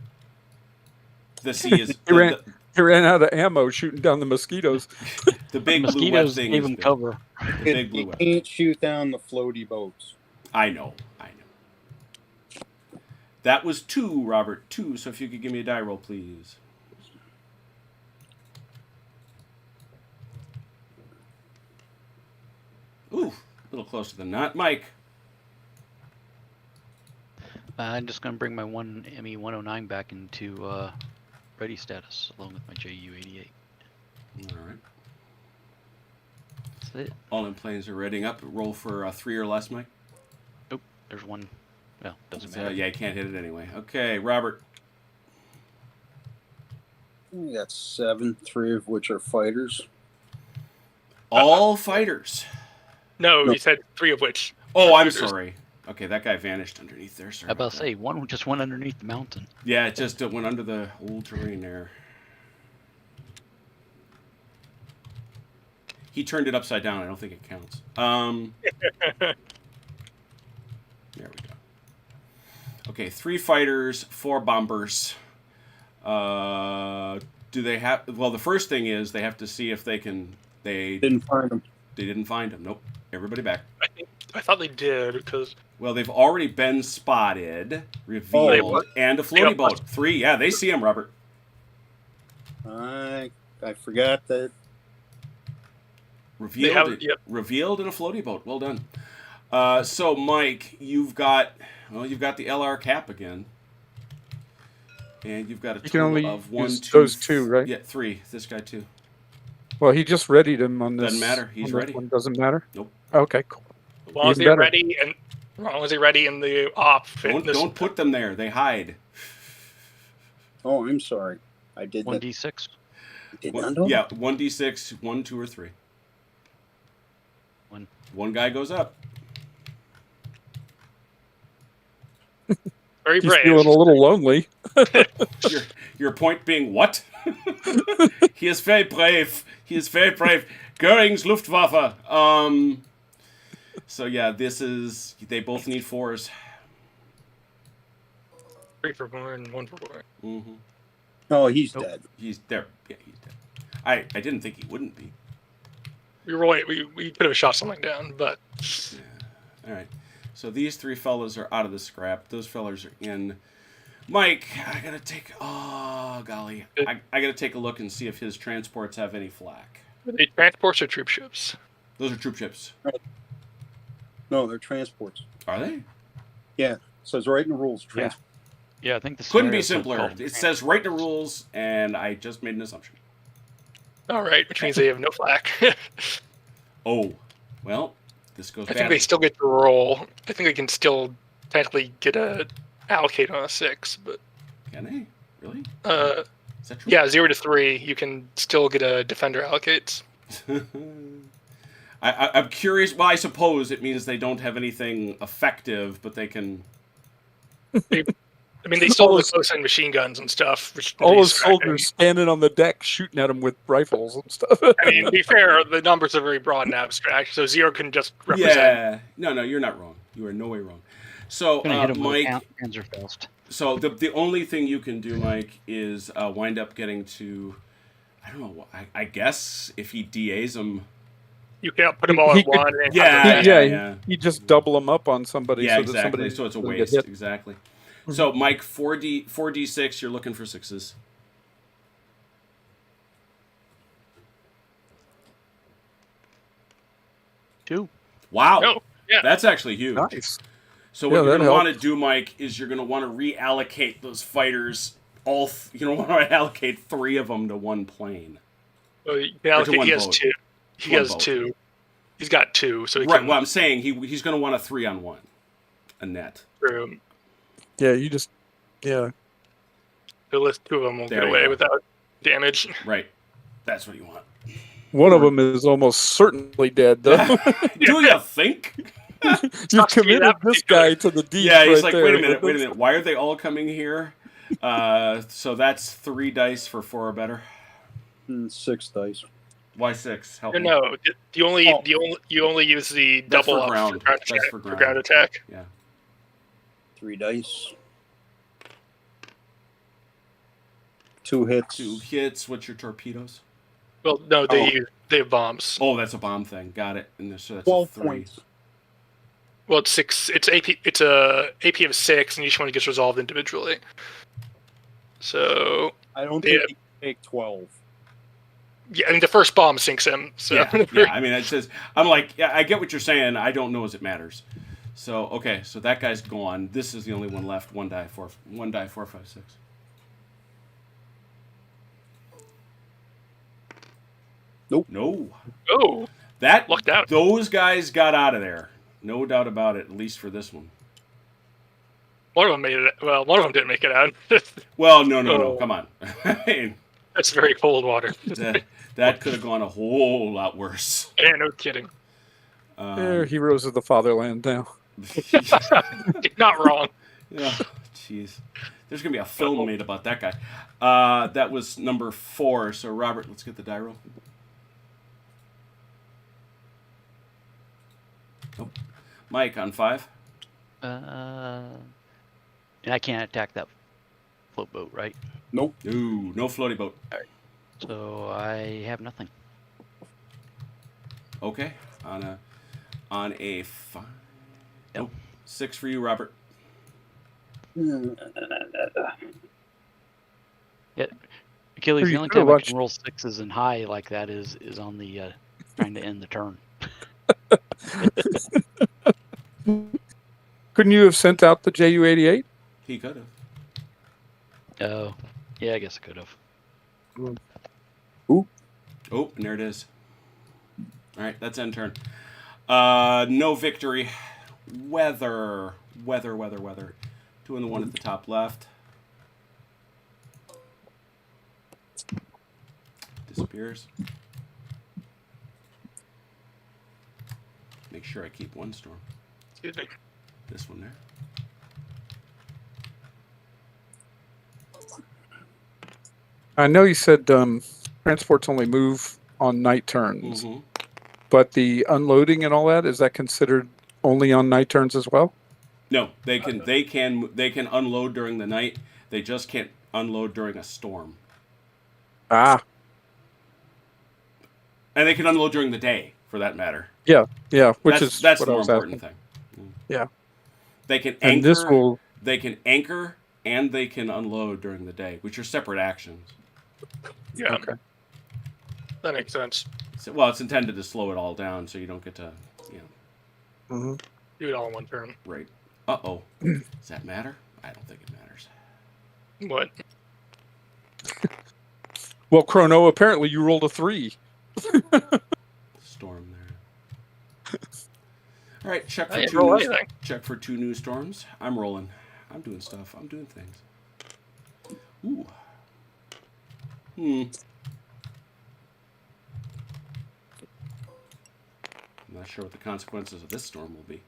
Speaker 1: The sea is
Speaker 5: He ran out of ammo shooting down the mosquitoes.
Speaker 1: the big blue web
Speaker 3: Mosquitoes
Speaker 1: thing.
Speaker 3: gave
Speaker 1: is
Speaker 3: him
Speaker 1: big.
Speaker 3: cover.
Speaker 1: The big blue
Speaker 4: You
Speaker 1: web.
Speaker 4: can't shoot down the floaty boats.
Speaker 1: I know. That was 2, Robert. 2. So if you could give me a die roll, please. Ooh, a little closer than that. Mike.
Speaker 3: I'm just going to bring my one ME-109 back into ready status, along with my JU-88.
Speaker 1: All right.
Speaker 3: That's it.
Speaker 1: All in planes are readying up. Roll for 3 or less, Mike.
Speaker 3: There's one Well, doesn't matter.
Speaker 1: Yeah, you can't hit it anyway. Okay, Robert.
Speaker 4: We got 7, 3 of which are fighters.
Speaker 1: All fighters.
Speaker 2: No,
Speaker 4: No.
Speaker 2: you said 3 of which.
Speaker 1: Oh, I'm
Speaker 2: fighters.
Speaker 1: sorry. Okay, that guy vanished underneath there. Sorry
Speaker 3: I about
Speaker 1: about
Speaker 3: to
Speaker 1: that.
Speaker 3: say, one just went underneath the mountain.
Speaker 1: Yeah, it just went under the old terrain there. He turned it upside down. I don't think it counts. There we go. Okay, 3 fighters, 4 bombers. Do they have? Well, the first thing is they have to see if they can. They
Speaker 4: Didn't find them.
Speaker 1: didn't find them. Nope. Everybody back.
Speaker 2: I thought they did because
Speaker 1: Well, they've already been spotted, revealed, and a floaty boat. 3. Yeah, they see him, Robert.
Speaker 4: I forgot that.
Speaker 1: Revealed,
Speaker 2: yep.
Speaker 1: revealed in a floaty boat. Well done. So, Mike, you've got the LR cap again, and you've got a
Speaker 5: You can
Speaker 1: total
Speaker 5: only
Speaker 1: of 1,
Speaker 5: use
Speaker 1: 2,
Speaker 5: those 2, right?
Speaker 1: Yeah, 3. This guy too.
Speaker 5: Well, he just readied him on this.
Speaker 1: Doesn't matter. He's
Speaker 5: on this
Speaker 1: ready.
Speaker 5: One. Doesn't matter.
Speaker 1: Nope.
Speaker 5: Okay, cool.
Speaker 2: as long as
Speaker 5: Even
Speaker 2: they're
Speaker 5: better.
Speaker 2: ready and as long as they're ready in the op.
Speaker 1: Don't put them there. They hide.
Speaker 4: Oh, I'm sorry. I did that.
Speaker 3: 1d6.
Speaker 4: Did not know.
Speaker 1: Yeah, 1d6, 1, 2, or 3. One guy goes up.
Speaker 2: Very
Speaker 5: He's
Speaker 2: brave.
Speaker 5: feeling a little lonely.
Speaker 1: Your point being what? He is very brave. He is very brave. Goering's Luftwaffe. So yeah, they both need 4s.
Speaker 2: 3 for 1 and 1 for 4.
Speaker 1: Mm-hmm.
Speaker 4: Oh, he's
Speaker 3: Nope.
Speaker 4: dead.
Speaker 1: He's there. Yeah, he's dead. I didn't think he wouldn't be.
Speaker 2: We could have shot something down, but
Speaker 1: Yeah. All right. So these 3 fellas are out of the scrap. Those fellas are in. Mike, I gotta take. Oh golly, I gotta take a look and see if his transports have any flak.
Speaker 2: are they transports or troop ships?
Speaker 1: Those are troop ships.
Speaker 4: No, they're transports.
Speaker 1: Are they?
Speaker 4: Says right in the rules. Transport.
Speaker 3: Yeah, I think the
Speaker 1: Couldn't be
Speaker 3: scenario said
Speaker 1: simpler.
Speaker 3: called
Speaker 1: It says right in the rules, and I just made an assumption.
Speaker 2: All right, which means they have no flak.
Speaker 1: Oh, well, this goes
Speaker 2: I
Speaker 1: bad.
Speaker 2: think they still get to roll. I think they can still technically get a allocate on a 6, but
Speaker 1: Can they? Really? Is that true?
Speaker 2: yeah, 0 to 3, you can still get a defender allocates.
Speaker 1: I'm curious. Well, I suppose it means they don't have anything effective, but they can.
Speaker 2: I mean, they still
Speaker 5: All
Speaker 2: have
Speaker 5: those-
Speaker 2: close-end machine guns and stuff. Which
Speaker 5: All
Speaker 2: nobody's
Speaker 5: those
Speaker 2: cracking.
Speaker 5: soldiers standing on the deck shooting at him with rifles and stuff.
Speaker 2: I mean, to be fair, the numbers are very broad and abstract, so 0 can just represent.
Speaker 1: Yeah. No, you're not wrong. You are no way wrong. So,
Speaker 3: Gonna hit him with
Speaker 1: Mike.
Speaker 3: a Panzerfaust.
Speaker 1: So the only thing you can do, Mike, is wind up getting to. I don't know. I guess if he DAs them.
Speaker 2: You can't put them all
Speaker 5: He
Speaker 2: in
Speaker 5: could-
Speaker 2: one. And
Speaker 1: Yeah,
Speaker 5: Yeah, you just double them up on somebody.
Speaker 1: Yeah,
Speaker 5: so that
Speaker 1: exactly.
Speaker 5: somebody
Speaker 1: So it's a
Speaker 5: doesn't get
Speaker 1: waste.
Speaker 5: hit.
Speaker 1: Exactly. So, Mike, 4d6. You're looking for 6s.
Speaker 3: Two.
Speaker 1: Wow.
Speaker 2: No, yeah.
Speaker 1: That's actually huge.
Speaker 5: Nice.
Speaker 1: So what
Speaker 5: Yeah,
Speaker 1: you're
Speaker 5: that
Speaker 1: going to want to
Speaker 5: helps.
Speaker 1: do, Mike, is you're going to want to reallocate those fighters. You're going to want to allocate 3 of them to one plane.
Speaker 2: Well, you can allocate,
Speaker 1: one
Speaker 2: he has
Speaker 1: boat.
Speaker 2: 2. He
Speaker 1: One
Speaker 2: has
Speaker 1: boat.
Speaker 2: 2. He's got 2, so he
Speaker 1: Right.
Speaker 2: can.
Speaker 1: Well, I'm saying he's going to want a 3-on-1, a net.
Speaker 2: Through.
Speaker 5: Yeah, you just. Yeah.
Speaker 2: The list 2 of them will
Speaker 1: There
Speaker 2: get
Speaker 1: you
Speaker 2: away
Speaker 1: go.
Speaker 2: without damage.
Speaker 1: Right. That's what you want.
Speaker 5: One of them is almost certainly dead, though.
Speaker 1: Do you think?
Speaker 5: You've
Speaker 2: Sucks to be
Speaker 5: committed
Speaker 2: that
Speaker 5: this
Speaker 2: particular.
Speaker 5: guy to the deep.
Speaker 1: Yeah, he's
Speaker 5: right
Speaker 1: like,
Speaker 5: there.
Speaker 1: wait a minute. Why are they all coming here? So that's 3 dice for 4 or better.
Speaker 4: 6 dice.
Speaker 1: Why 6? Help me.
Speaker 2: No, you only use the
Speaker 1: That's
Speaker 2: double
Speaker 1: for
Speaker 2: up
Speaker 1: ground.
Speaker 2: for ground
Speaker 1: That's
Speaker 2: attack.
Speaker 1: for
Speaker 2: For
Speaker 1: ground.
Speaker 2: ground attack.
Speaker 1: Yeah.
Speaker 4: 3 dice. 2 hits.
Speaker 1: 2 hits. What's your torpedoes?
Speaker 2: Well, no,
Speaker 4: Oh.
Speaker 2: they have bombs.
Speaker 1: Oh, that's a bomb thing. Got it. And so that's
Speaker 4: 12
Speaker 1: a 3.
Speaker 4: points.
Speaker 2: Well, it's 6. It's AP. It's a AP of 6, and each one gets resolved individually. So
Speaker 4: I don't
Speaker 2: Yeah.
Speaker 4: think he can take 12.
Speaker 2: yeah, I mean the first bomb sinks him. So
Speaker 1: Yeah. I mean, it says. I'm like, yeah, I get what you're saying. I don't know as it matters. So okay, so that guy's gone. This is the only one left. 1 die, 4, 5, 6.
Speaker 4: Nope.
Speaker 1: No.
Speaker 2: oh,
Speaker 1: That
Speaker 2: Lucked out.
Speaker 1: Those guys got out of there. No doubt about it. At least for this one.
Speaker 2: One of them made it. Well, one of them didn't make it out.
Speaker 1: Well, no,
Speaker 2: Oh.
Speaker 1: come on. I mean,
Speaker 2: That's very cold water.
Speaker 1: that could have gone a whole lot worse.
Speaker 2: Yeah, no kidding.
Speaker 5: They're heroes of the fatherland now.
Speaker 2: Not wrong.
Speaker 1: Yeah, jeez. There's gonna be a film made about that guy. That was number 4. So Robert, let's get the die roll. Oh. Mike on 5.
Speaker 3: And I can't attack that float boat, right?
Speaker 4: Nope.
Speaker 1: Ooh, no floaty boat.
Speaker 3: So I have nothing.
Speaker 1: Okay, on a 5.
Speaker 3: Yep.
Speaker 1: Oh, 6 for you, Robert.
Speaker 3: Yeah, Achilles,
Speaker 5: You
Speaker 3: the only
Speaker 5: could've
Speaker 3: time I
Speaker 5: watched-
Speaker 3: can roll 6s and high like that is on the trying to end the turn.
Speaker 5: Couldn't you have sent out the Ju-88?
Speaker 1: He could have.
Speaker 3: Oh, yeah, I guess I could have.
Speaker 1: Oh, and there it is. All right, that's end turn. No victory. Weather. 2 and the 1 at the top left. Disappears. Make sure I keep one storm.
Speaker 2: Excuse me.
Speaker 1: This one there.
Speaker 5: I know you said transports only move on night turns,
Speaker 1: Mm-hmm.
Speaker 5: but the unloading and all that, is that considered only on night turns as well?
Speaker 1: No, they can unload during the night. They just can't unload during a storm.
Speaker 5: Ah,
Speaker 1: And they can unload during the day, for that matter.
Speaker 5: yeah, which
Speaker 1: that's
Speaker 5: is
Speaker 1: that's
Speaker 5: what
Speaker 1: the
Speaker 5: I
Speaker 1: more
Speaker 5: was
Speaker 1: important
Speaker 5: asking.
Speaker 1: thing.
Speaker 5: Yeah.
Speaker 1: They can
Speaker 5: And
Speaker 1: anchor.
Speaker 5: this will,
Speaker 1: They can anchor and they can unload during the day, which are separate actions.
Speaker 2: Yeah,
Speaker 5: okay.
Speaker 2: that makes sense.
Speaker 1: So, well, it's intended to slow it all down, so you don't get to,
Speaker 5: Hmm.
Speaker 2: Do it all in one turn.
Speaker 1: right. Uh-oh. Does that matter? I don't think it matters.
Speaker 2: What?
Speaker 5: Well, Chrono, apparently you rolled a 3.
Speaker 1: Storm there. All right, check
Speaker 2: I
Speaker 1: for
Speaker 2: didn't
Speaker 1: 2
Speaker 2: roll
Speaker 1: new,
Speaker 2: anything.
Speaker 1: check for 2 new storms. I'm rolling. I'm doing stuff. I'm doing things. Ooh. I'm not sure what the consequences of this storm will be.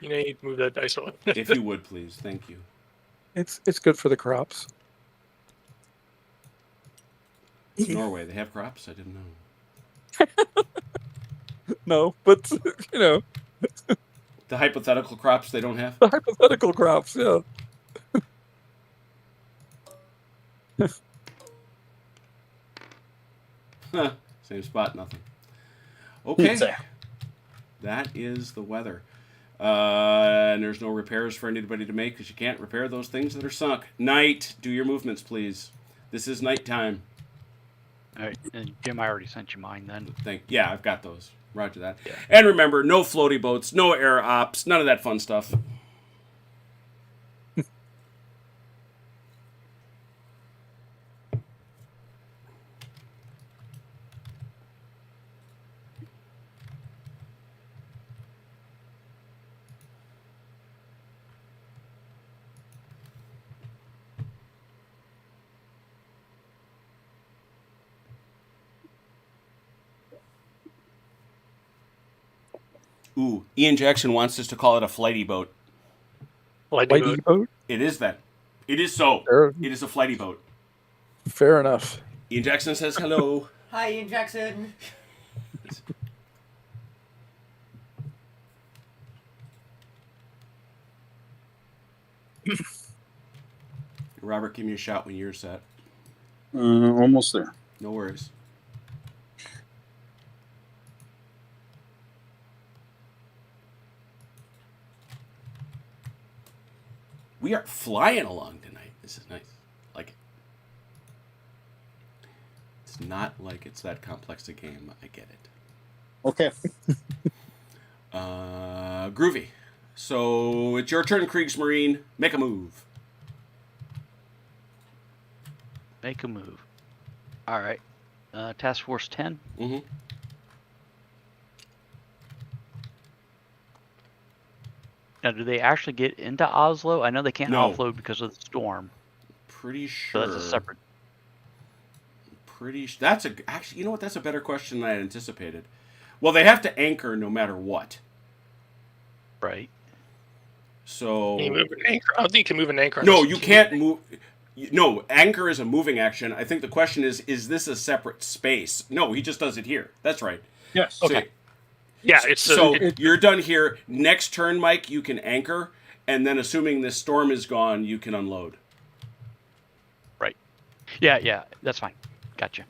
Speaker 2: You need to move that dice roll.
Speaker 1: If you would, please. Thank you.
Speaker 5: It's good for the crops.
Speaker 1: It's Norway. They have crops? I didn't know.
Speaker 5: No, but you know,
Speaker 1: The hypothetical crops they don't have?
Speaker 5: the hypothetical crops, yeah.
Speaker 1: Huh. Same spot, nothing. Okay.
Speaker 4: It's there.
Speaker 1: That is the weather. And there's no repairs for anybody to make because you can't repair those things that are sunk. Night. Do your movements, please. This is nighttime.
Speaker 3: All right, and Jim, I already sent you mine then.
Speaker 1: Yeah, I've got those. Roger that.
Speaker 3: Yeah.
Speaker 1: And remember, no floaty boats, no air ops, none of that fun stuff. Ooh, Ian Jackson wants us to call it a flighty boat.
Speaker 5: Whitey boat?
Speaker 1: It is that. It is so.
Speaker 5: Fair,
Speaker 1: It is a flighty boat.
Speaker 5: fair enough.
Speaker 1: Ian Jackson says hello.
Speaker 6: Hi, Ian Jackson.
Speaker 1: Robert, give me a shot when you're set.
Speaker 4: Almost there.
Speaker 1: No worries. We are flying along tonight. This is nice. Like it. It's not like it's that complex a game. I get it.
Speaker 4: Okay.
Speaker 1: Groovy. So it's your turn, Kriegsmarine. Make a move.
Speaker 3: Make a move. All right. Task Force 10.
Speaker 1: Mm-hmm.
Speaker 3: Now, do they actually get into Oslo? I know they can't
Speaker 1: No.
Speaker 3: offload because of the storm.
Speaker 1: Pretty
Speaker 3: So
Speaker 1: sure.
Speaker 3: that's a separate.
Speaker 1: That's actually, you know what? That's a better question than I anticipated. Well, they have to anchor no matter what.
Speaker 3: Right.
Speaker 1: So
Speaker 2: Can you move an anchor? I don't think you can move an anchor.
Speaker 1: no, you can't move. No, anchor is a moving action. I think the question is this a separate space? No, he just does it here. That's right.
Speaker 4: Yes.
Speaker 1: So,
Speaker 3: Okay.
Speaker 2: Yeah, it's
Speaker 1: so
Speaker 2: it,
Speaker 1: you're done here. Next turn, Mike, you can anchor, and then assuming this storm is gone, you can unload.
Speaker 3: Right. Yeah, that's fine. Gotcha.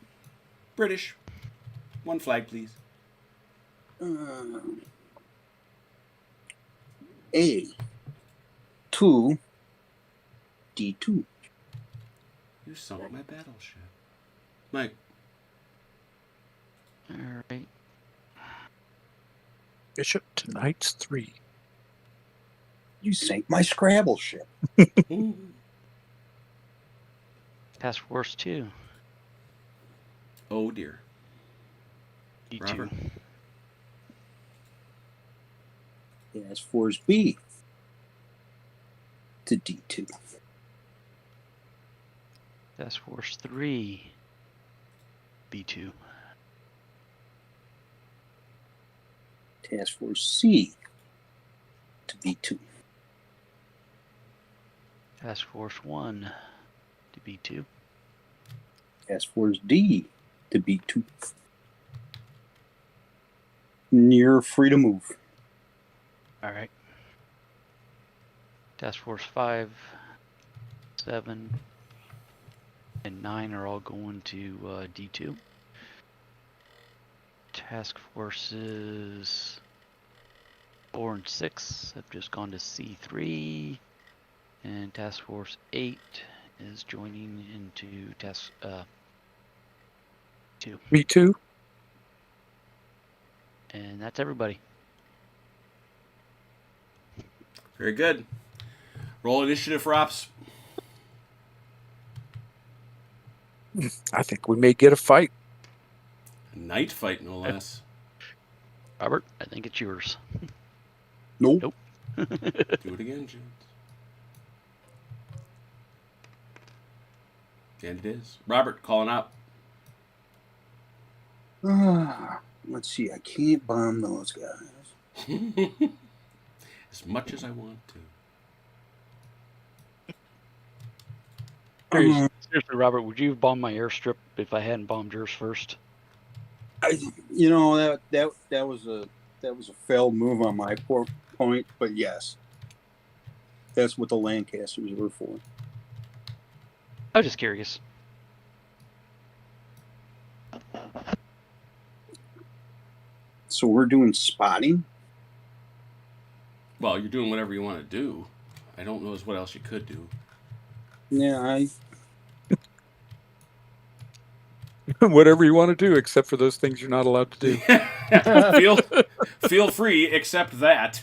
Speaker 1: British. One flag, please.
Speaker 4: A2 D2.
Speaker 1: You sunk my battleship. Mike.
Speaker 3: All right.
Speaker 5: Bishop to knights 3.
Speaker 4: You sank my Scrabble ship.
Speaker 3: Task Force 2.
Speaker 1: Oh dear.
Speaker 3: D2.
Speaker 1: Robert.
Speaker 4: Task Force B to D2.
Speaker 3: Task Force 3. B2.
Speaker 4: Task Force C to B2.
Speaker 3: Task Force 1 to B2.
Speaker 4: Task Force D to B2. You're free to move.
Speaker 3: All right. Task Force 5, 7, and 9 are all going to D2. Task Forces 4 and 6 have just gone to C3. And Task Force 8 is joining into Task 2.
Speaker 5: Me too.
Speaker 3: And that's everybody.
Speaker 1: Very good. Roll initiative for ops.
Speaker 5: I think we may get a fight.
Speaker 1: A night fight, no less.
Speaker 3: Robert, I think it's yours.
Speaker 4: Nope.
Speaker 3: Nope.
Speaker 1: Do it again, James. And it is. Robert, calling out.
Speaker 4: Let's see. I can't bomb those guys.
Speaker 1: As much as I want to.
Speaker 3: Seriously, Robert, would you have bombed my airstrip if I hadn't bombed yours first?
Speaker 4: You know that was a failed move on my point, but yes, that's what the Lancasters were for.
Speaker 3: I was just curious.
Speaker 4: So we're doing spotting.
Speaker 1: Well, you're doing whatever you want to do. I don't know what else you could do.
Speaker 4: Yeah,
Speaker 5: Whatever you want to do, except for those things you're not allowed to do.
Speaker 1: feel free, except that.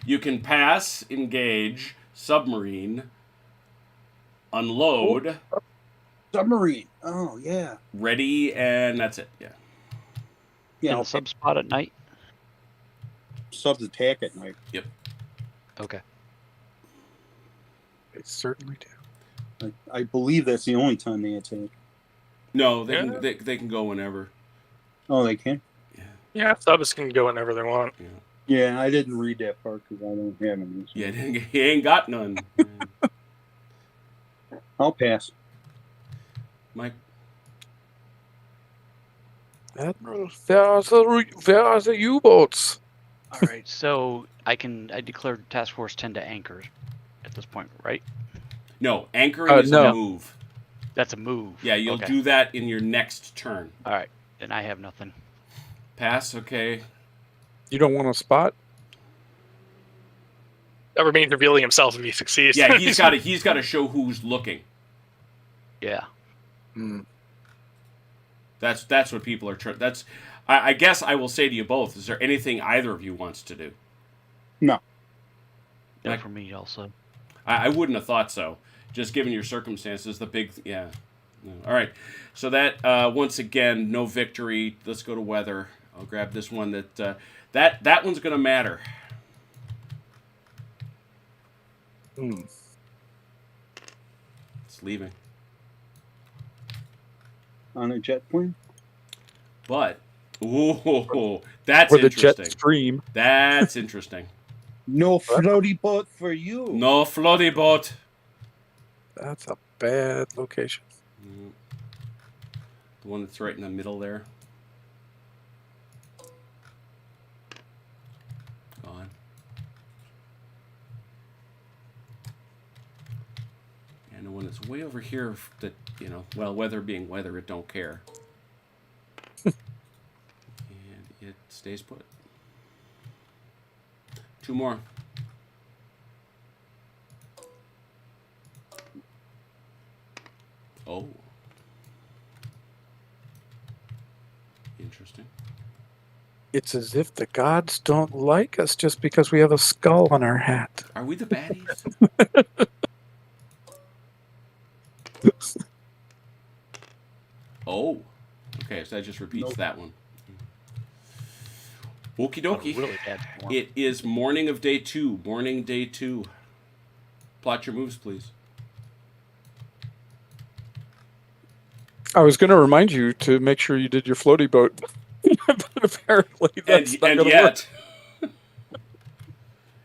Speaker 1: You can pass, engage, submarine, unload,
Speaker 4: submarine. Oh yeah,
Speaker 1: ready, and that's it. Yeah.
Speaker 4: yeah.
Speaker 3: And a sub spot at night?
Speaker 4: Subs attack at night.
Speaker 1: Yep.
Speaker 3: Okay.
Speaker 5: They certainly do.
Speaker 4: I believe that's the only time they attack.
Speaker 1: No, they can go whenever.
Speaker 4: Oh, they can.
Speaker 2: yeah, subs can go whenever they want.
Speaker 1: Yeah.
Speaker 4: Yeah, I didn't read that part because I don't have any. So.
Speaker 1: Yeah, he ain't got none.
Speaker 4: I'll pass.
Speaker 1: Mike.
Speaker 5: Admiral, where are the U-boats?
Speaker 3: All right. So I declared Task Force 10 to anchor at this point, right?
Speaker 1: No, anchoring is
Speaker 5: no.
Speaker 1: a move.
Speaker 3: That's a move.
Speaker 1: Yeah, you'll
Speaker 3: Okay.
Speaker 1: do that in your next turn.
Speaker 3: All right. Then I have nothing.
Speaker 1: Pass, okay.
Speaker 5: You don't want to spot?
Speaker 2: That remains revealing himself if he succeeds.
Speaker 1: Yeah, he's got to show who's looking.
Speaker 3: Yeah.
Speaker 5: Hmm.
Speaker 1: That's what people are trying. I guess I will say to you both. Is there anything either of you wants to do?
Speaker 4: No.
Speaker 3: No
Speaker 1: Like-
Speaker 3: for me also.
Speaker 1: I wouldn't have thought so. Just given your circumstances, yeah. No. All right. So that once again, no victory. Let's go to weather. I'll grab this one that one's going to matter.
Speaker 5: Hmm.
Speaker 1: It's leaving.
Speaker 4: On a jet plane?
Speaker 1: But, ooh, that's
Speaker 5: Or the jet
Speaker 1: interesting.
Speaker 5: stream.
Speaker 1: That's interesting.
Speaker 4: No floaty boat for you.
Speaker 1: No floaty boat.
Speaker 5: That's a bad location.
Speaker 1: Mm. The one that's right in the middle there. Gone. And the one that's way over here that, you know, well, weather being weather, it don't care. And it stays put. 2 more. Oh. Interesting.
Speaker 5: It's as if the gods don't like us just because we have a skull on our hat.
Speaker 1: Are we the baddies? Oh. Okay, so that just repeats
Speaker 4: Nope.
Speaker 1: that one. Okie dokie.
Speaker 3: Really bad form.
Speaker 1: It is morning of day 2. Morning day 2. Plot your moves, please.
Speaker 5: I was going to remind you to make sure you did your floaty boat, but apparently that's not
Speaker 1: And
Speaker 5: going to
Speaker 1: yet,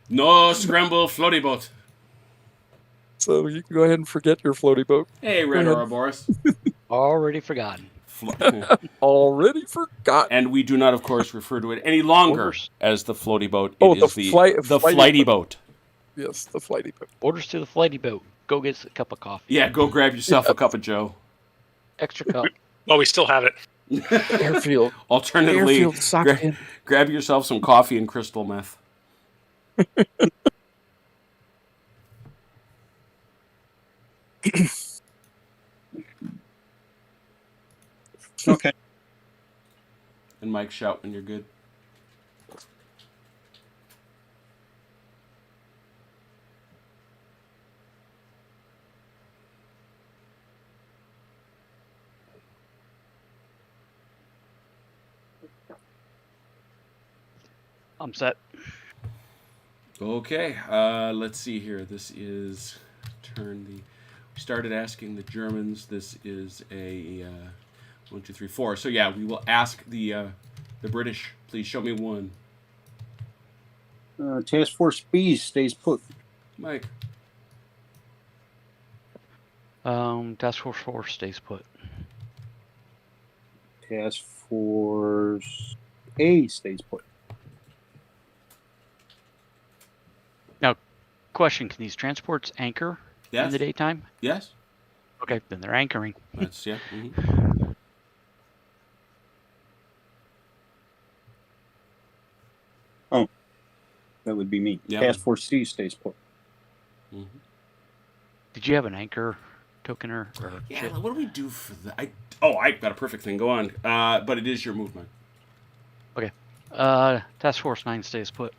Speaker 1: no scramble floaty boat.
Speaker 5: So you can go ahead and forget your floaty boat.
Speaker 1: Hey, Red
Speaker 5: ahead.
Speaker 1: Ouroboros.
Speaker 3: Already forgotten.
Speaker 5: Already forgotten.
Speaker 1: And we do not, of course, refer to it any longer
Speaker 3: Orders.
Speaker 1: as the floaty boat.
Speaker 5: Oh,
Speaker 1: It
Speaker 5: the
Speaker 1: is the
Speaker 5: flighty
Speaker 1: flighty boat.
Speaker 5: Yes, the flighty boat.
Speaker 3: Orders to the flighty boat. Go get a cup of coffee.
Speaker 1: Yeah, go grab yourself a cup of Joe.
Speaker 3: Extra cup.
Speaker 2: Well, we still have it.
Speaker 5: Airfield.
Speaker 1: Alternatively,
Speaker 5: Airfield socked in.
Speaker 1: grab yourself some coffee and crystal meth.
Speaker 4: Okay.
Speaker 1: And Mike, shout when you're good.
Speaker 3: I'm set.
Speaker 1: Okay, let's see here. This is turn the. We started asking the Germans. This is a 1, 2, 3, 4. So yeah, we will ask the British. Please show me one.
Speaker 4: Task Force B stays put.
Speaker 1: Mike.
Speaker 3: Task Force 4 stays put.
Speaker 4: Task Force A stays put.
Speaker 3: Question: can these transports anchor
Speaker 1: Yes.
Speaker 3: in the daytime?
Speaker 1: Yes.
Speaker 3: Okay, then they're anchoring.
Speaker 1: That's yeah. Mm-hmm.
Speaker 4: That would be me.
Speaker 1: Yeah.
Speaker 4: Task Force C stays put.
Speaker 1: Mm-hmm.
Speaker 3: Did you have an anchor tokener or
Speaker 1: Yeah.
Speaker 3: chip?
Speaker 1: What do we do for that? I got a perfect thing. Go on. But it is your movement.
Speaker 3: Task Force 9 stays put.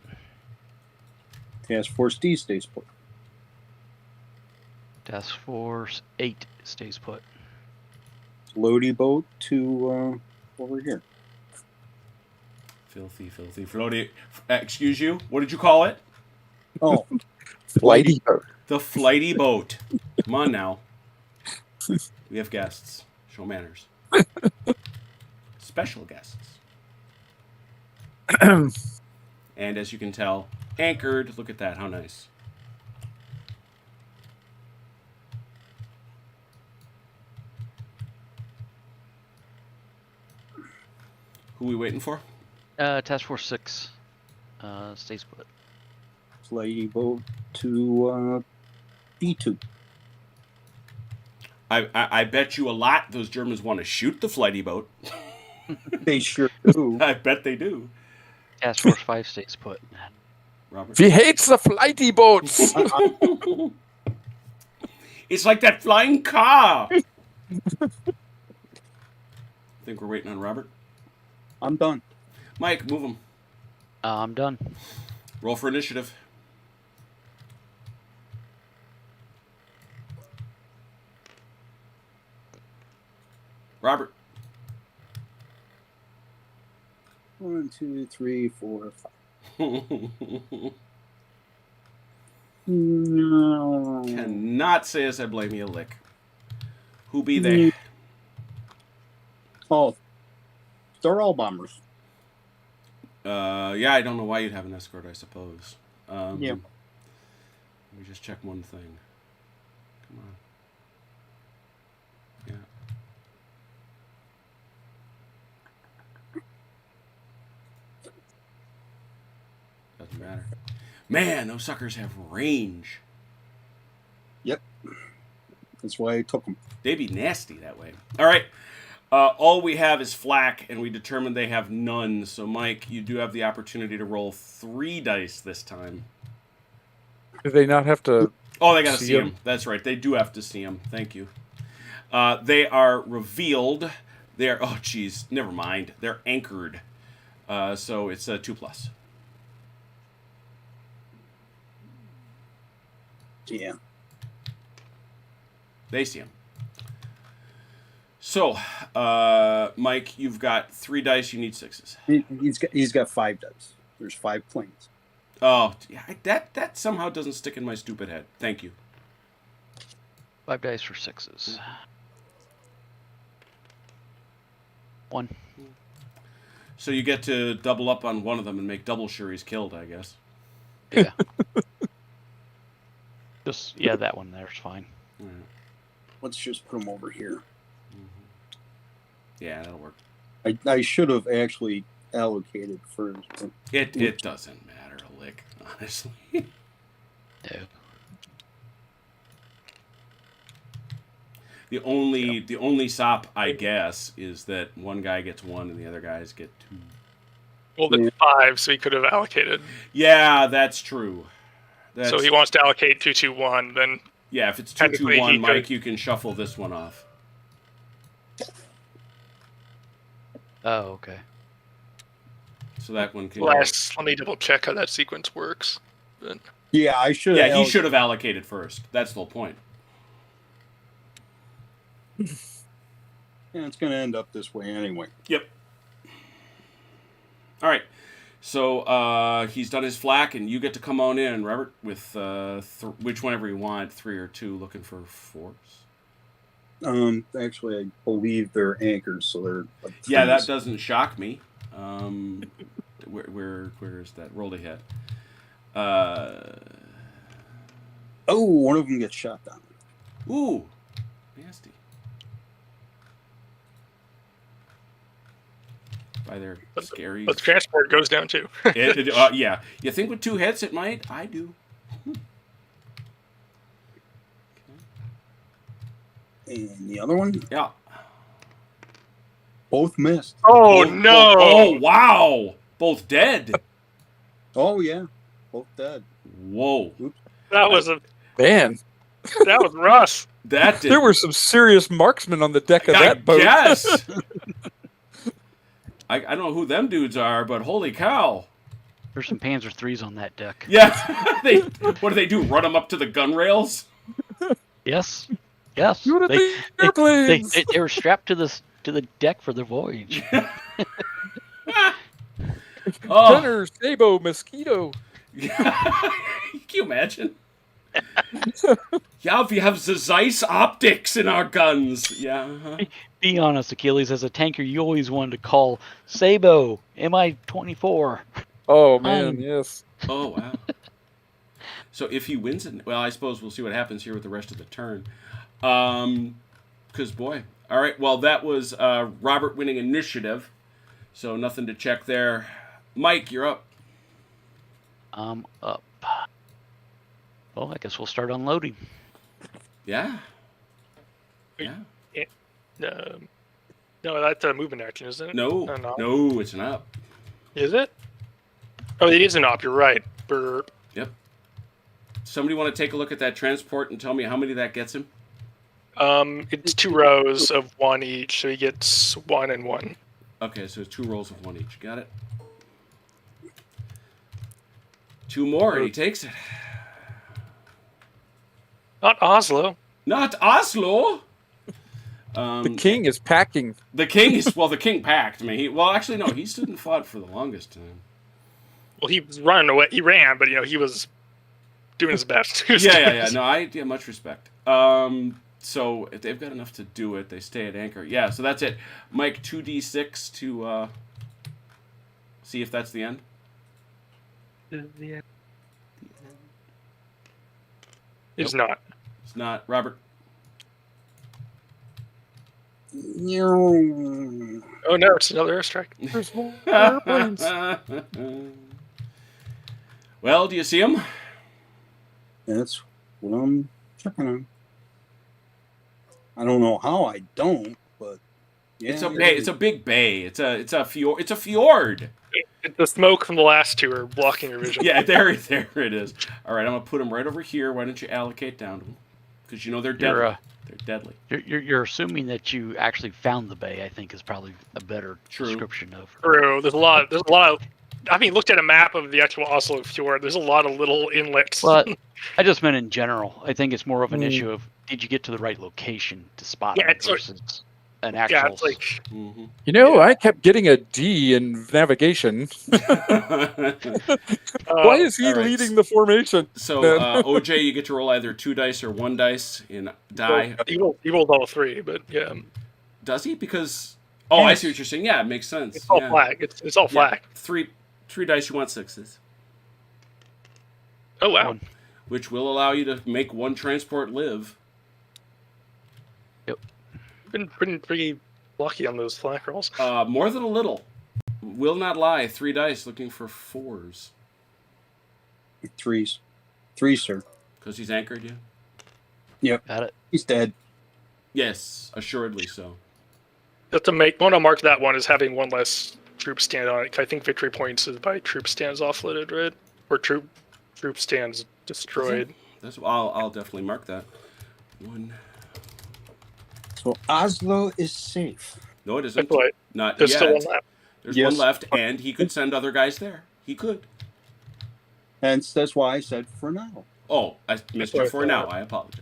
Speaker 4: Task Force D stays put.
Speaker 3: Task Force 8 stays put.
Speaker 4: Floaty boat to over here.
Speaker 1: Filthy floaty. Excuse you. What did you call it?
Speaker 4: Oh,
Speaker 5: Flighty boat.
Speaker 1: The flighty boat. Come on now. We have guests. Show manners. Special guests. And as you can tell, anchored. Look at that. How nice. Who are we waiting for?
Speaker 3: Task Force 6 stays put.
Speaker 4: floaty boat to D2.
Speaker 1: I bet you a lot those Germans want to shoot the flighty boat.
Speaker 4: They sure do.
Speaker 1: I bet they do.
Speaker 3: Task Force 5 stays put.
Speaker 1: Robert.
Speaker 5: He hates the flighty boats.
Speaker 1: It's like that flying car. I think we're waiting on Robert.
Speaker 4: I'm done.
Speaker 1: Mike, move him.
Speaker 3: I'm done.
Speaker 1: Roll for initiative. Robert.
Speaker 4: 1, 2, 3, 4, 5. No.
Speaker 1: Cannot say as I blame you a lick. Who be they?
Speaker 4: Oh, they're all bombers.
Speaker 1: Yeah, I don't know why you'd have an escort, I suppose.
Speaker 4: Yeah.
Speaker 1: Let me just check one thing. Come on. Yeah. Doesn't matter. Man, those suckers have range.
Speaker 4: Yep. That's why I took them.
Speaker 1: They'd be nasty that way. All right. All we have is flak, and we determined they have none. So, Mike, you do have the opportunity to roll 3 dice this time.
Speaker 5: Do they not have to?
Speaker 1: Oh, they got to see
Speaker 5: 'em?
Speaker 1: them. That's right. They do have to see them. Thank you. They are revealed. They're, oh, geez, never mind. They're anchored. So it's a 2+.
Speaker 4: Yeah.
Speaker 1: They see him. So, Mike, you've got 3 dice. You need 6s.
Speaker 4: He's got 5 dice. There's 5 planes.
Speaker 1: Oh, yeah, that somehow doesn't stick in my stupid head. Thank you.
Speaker 3: 5 dice for 6s. 1.
Speaker 1: So you get to double up on one of them and make double sure he's killed, I guess.
Speaker 3: Yeah. Just that one there's fine.
Speaker 1: All right.
Speaker 4: Let's just put them over here.
Speaker 1: Yeah, that'll work.
Speaker 4: I should have actually allocated first.
Speaker 1: It doesn't matter a lick, honestly.
Speaker 3: No.
Speaker 1: The only sop, I guess, is that one guy gets 1 and the other guys get 2.
Speaker 2: Well, then 5, so he could have allocated.
Speaker 1: Yeah, that's true.
Speaker 2: So he wants to allocate 2-2-1, then
Speaker 1: yeah, if it's
Speaker 2: technically
Speaker 1: 2-2-1,
Speaker 2: he
Speaker 1: Mike,
Speaker 2: could-
Speaker 1: you can shuffle this one off.
Speaker 3: Oh, okay.
Speaker 1: So that one can
Speaker 2: let me double check how that sequence works. But
Speaker 4: Yeah, I should.
Speaker 1: Yeah, he should have allocated first. That's the whole point.
Speaker 4: Yeah, it's going to end up this way anyway.
Speaker 1: Yep. All right. So he's done his flak, and you get to come on in, Robert, with which whenever you want, 3 or 2, looking for 4s.
Speaker 4: Actually, I believe they're anchors, so they're. Like
Speaker 1: Yeah, that
Speaker 4: threes.
Speaker 1: doesn't shock me. Where is that? Roll to hit.
Speaker 4: Oh, one of them gets shot down.
Speaker 1: Ooh, nasty. By their scary.
Speaker 2: but the transport goes down too.
Speaker 1: Yeah. You think with 2 hits it might? I do.
Speaker 4: And the other one,
Speaker 1: Yeah.
Speaker 4: both missed.
Speaker 2: Oh no!
Speaker 1: Oh, wow! Both dead.
Speaker 4: Oh yeah, both dead.
Speaker 1: Whoa.
Speaker 2: that was
Speaker 5: Man,
Speaker 2: Russ.
Speaker 1: That did.
Speaker 5: there were some serious marksmen on the deck of that boat.
Speaker 1: Yes. I don't know who them dudes are, but holy cow.
Speaker 3: There's some Panzer IIIs on that deck.
Speaker 1: Yeah. What do they do? Run them up to the gun rails?
Speaker 3: Yes. Yes.
Speaker 5: You wanna
Speaker 3: They,
Speaker 5: be
Speaker 3: they,
Speaker 5: airplanes.
Speaker 3: they were strapped to the deck for the voyage.
Speaker 1: Oh.
Speaker 5: Gunner, Sabo, Mosquito.
Speaker 1: Can you imagine? Yeah, we have the Zeiss optics in our guns. Yeah. Uh-huh.
Speaker 3: Be honest, Achilles, as a tanker, you always wanted to call Sabo, MI-24.
Speaker 5: Oh man, yes.
Speaker 1: Oh, wow. So if he wins it, well, I suppose we'll see what happens here with the rest of the turn. Because, boy. All right, well, that was Robert winning initiative. So nothing to check there. Mike, you're up.
Speaker 3: I'm up. Well, I guess we'll start unloading.
Speaker 1: Yeah. Yeah.
Speaker 2: No, that's a movement action, isn't it?
Speaker 1: No.
Speaker 2: Or not?
Speaker 1: No, it's an up.
Speaker 2: Is it? Oh, it is an op. You're right. Burp.
Speaker 1: Yep. Somebody want to take a look at that transport and tell me how many that gets him?
Speaker 2: It's 2 rows of 1 each, so he gets 1 and 1.
Speaker 1: Okay, so it's 2 rolls of 1 each. Got it. 2 more, and he takes it.
Speaker 2: Not Oslo.
Speaker 1: Not Oslo.
Speaker 5: The king is packing.
Speaker 1: The king is the king packed. I mean, actually, no, he stood and fought for the longest time.
Speaker 2: Well, he was running away. He ran, but he was doing his best.
Speaker 1: Yeah. No, much respect. So if they've got enough to do it, they stay at anchor. Yeah, so that's it. Mike, 2d6 to see if that's the end.
Speaker 2: It's not.
Speaker 1: It's not. Robert.
Speaker 4: No.
Speaker 2: Oh no, it's another airstrike.
Speaker 5: There's more airplanes.
Speaker 1: Well, do you see them?
Speaker 4: That's what I'm checking on. I don't know how I don't, but yeah.
Speaker 1: It's a bay. It's a big bay. It's a fjord. It's a fjord.
Speaker 2: The smoke from the last two are blocking your vision.
Speaker 1: Yeah, there it is. All right, I'm gonna put them right over here. Why don't you allocate down to them? Because you know they're deadly. They're deadly.
Speaker 3: You're assuming that you actually found the bay. I think is probably a better description of.
Speaker 2: True. There's a lot of. I mean, looked at a map of the actual Oslo fjord. There's a lot of little inlets.
Speaker 3: Well, I just meant in general. I think it's more of an issue of did you get to the right location to spot it versus an actual.
Speaker 2: Yeah, it's like.
Speaker 1: Mm-hmm.
Speaker 5: You know, I kept getting a D in navigation. Why is he leading the formation?
Speaker 1: So, OJ, you get to roll either 2 dice or 1 dice in die.
Speaker 2: He rolled all 3, but yeah.
Speaker 1: Does he? Because I see what you're saying. Yeah, it makes sense.
Speaker 2: It's all flag. It's all flag.
Speaker 1: 3 dice. You want 6s.
Speaker 2: Oh wow.
Speaker 1: Which will allow you to make 1 transport live.
Speaker 3: Yep.
Speaker 2: Been pretty lucky on those flak rolls.
Speaker 1: More than a little. Will not lie. 3 dice looking for 4s.
Speaker 4: 3s. 3, sir.
Speaker 1: Because he's anchored you?
Speaker 4: Yep.
Speaker 3: Got it.
Speaker 4: He's dead.
Speaker 1: Yes, assuredly so.
Speaker 2: Just to mark that one as having 1 less troop stand on it. I think victory points is by troop stands offloaded, right? Or troop stands destroyed.
Speaker 1: I'll definitely mark that. 1.
Speaker 4: So Oslo is safe.
Speaker 1: No, it isn't.
Speaker 2: Right.
Speaker 1: Not
Speaker 2: There's
Speaker 1: yet.
Speaker 2: still 1 left.
Speaker 1: There's 1 left, and he could send other guys there. He could.
Speaker 4: Hence, that's why I said for now.
Speaker 1: Oh, I missed you for now. I apologize.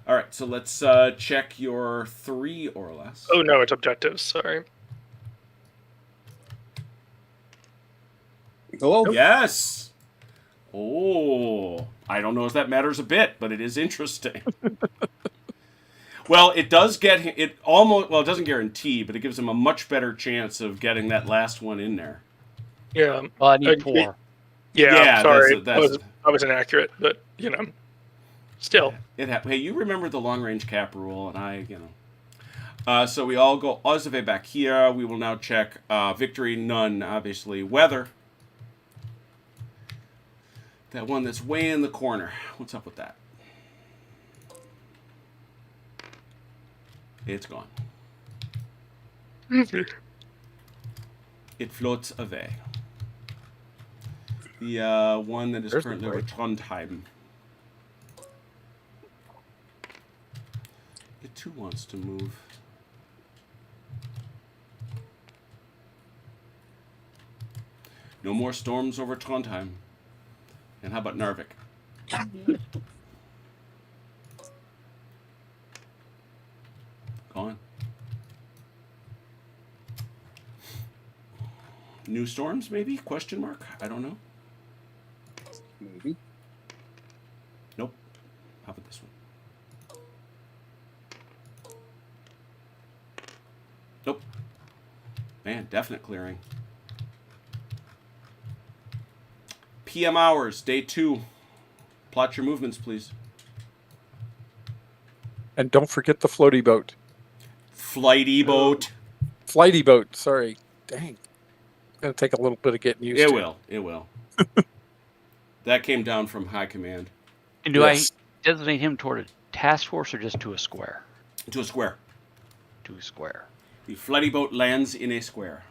Speaker 1: All right, so let's check your 3 or less.
Speaker 2: Oh no, it's objectives. Sorry.
Speaker 4: Hello?
Speaker 1: Yes. Oh, I don't know if that matters a bit, but it is interesting. Well, it does get it almost. Well, it doesn't guarantee, but it gives him a much better chance of getting that last one in there.
Speaker 2: Yeah.
Speaker 3: Well, I need 4.
Speaker 2: Yeah. Sorry,
Speaker 1: that's
Speaker 2: I was inaccurate, but still.
Speaker 1: Hey, you remember the long range cap rule, and I. So we all go Ozave back here. We will now check victory, none, obviously. Weather. That one that's way in the corner. What's up with that? It's gone. It floats away. The one that is currently over Trondheim. It too wants to move. No more storms over Trondheim. And how about Narvik? Gone. New storms, maybe? Question mark? I don't know.
Speaker 4: Maybe.
Speaker 1: Nope. How about this one? Nope. Man, definite clearing. PM hours, day 2. Plot your movements, please.
Speaker 5: And don't forget the floaty boat.
Speaker 1: Flighty boat.
Speaker 5: Flighty boat, sorry. Dang. It's going to take a little bit of getting used to.
Speaker 1: It will. That came down from high command.
Speaker 3: And do I designate him toward a task force or just to a square?
Speaker 1: To a square.
Speaker 3: To a square.
Speaker 1: The flighty boat lands in a square.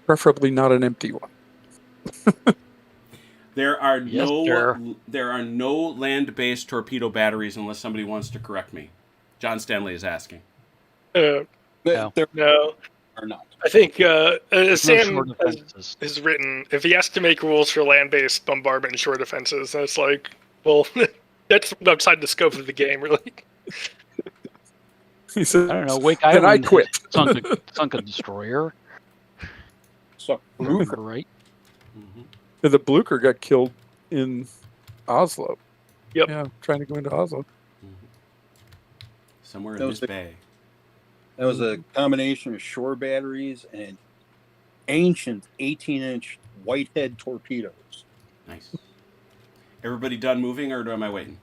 Speaker 5: Preferably not an empty one.
Speaker 1: There are
Speaker 3: sir.
Speaker 1: no land-based torpedo batteries unless somebody wants to correct me. John Stanley is asking.
Speaker 3: No.
Speaker 4: There
Speaker 2: No.
Speaker 4: are not.
Speaker 2: I think
Speaker 3: No
Speaker 2: Sam
Speaker 3: short defenses.
Speaker 2: has written, if he has to make rules for land-based bombardment and shore defenses, that's like, well, that's outside the scope of the game, really.
Speaker 5: He said,
Speaker 3: I don't know. Wake
Speaker 5: and I
Speaker 3: Island
Speaker 5: quit.
Speaker 3: sunk a destroyer.
Speaker 4: So
Speaker 5: Blucher.
Speaker 3: Right.
Speaker 1: Mm-hmm.
Speaker 5: The Blucher got killed in Oslo.
Speaker 2: Yep.
Speaker 5: Yeah, trying to go into Oslo.
Speaker 1: Mm-hmm. Somewhere
Speaker 4: That
Speaker 1: in
Speaker 4: was
Speaker 1: this
Speaker 4: the-
Speaker 1: bay.
Speaker 4: that was a combination of shore batteries and ancient 18-inch Whitehead torpedoes.
Speaker 1: Nice. Everybody done moving, or am I waiting?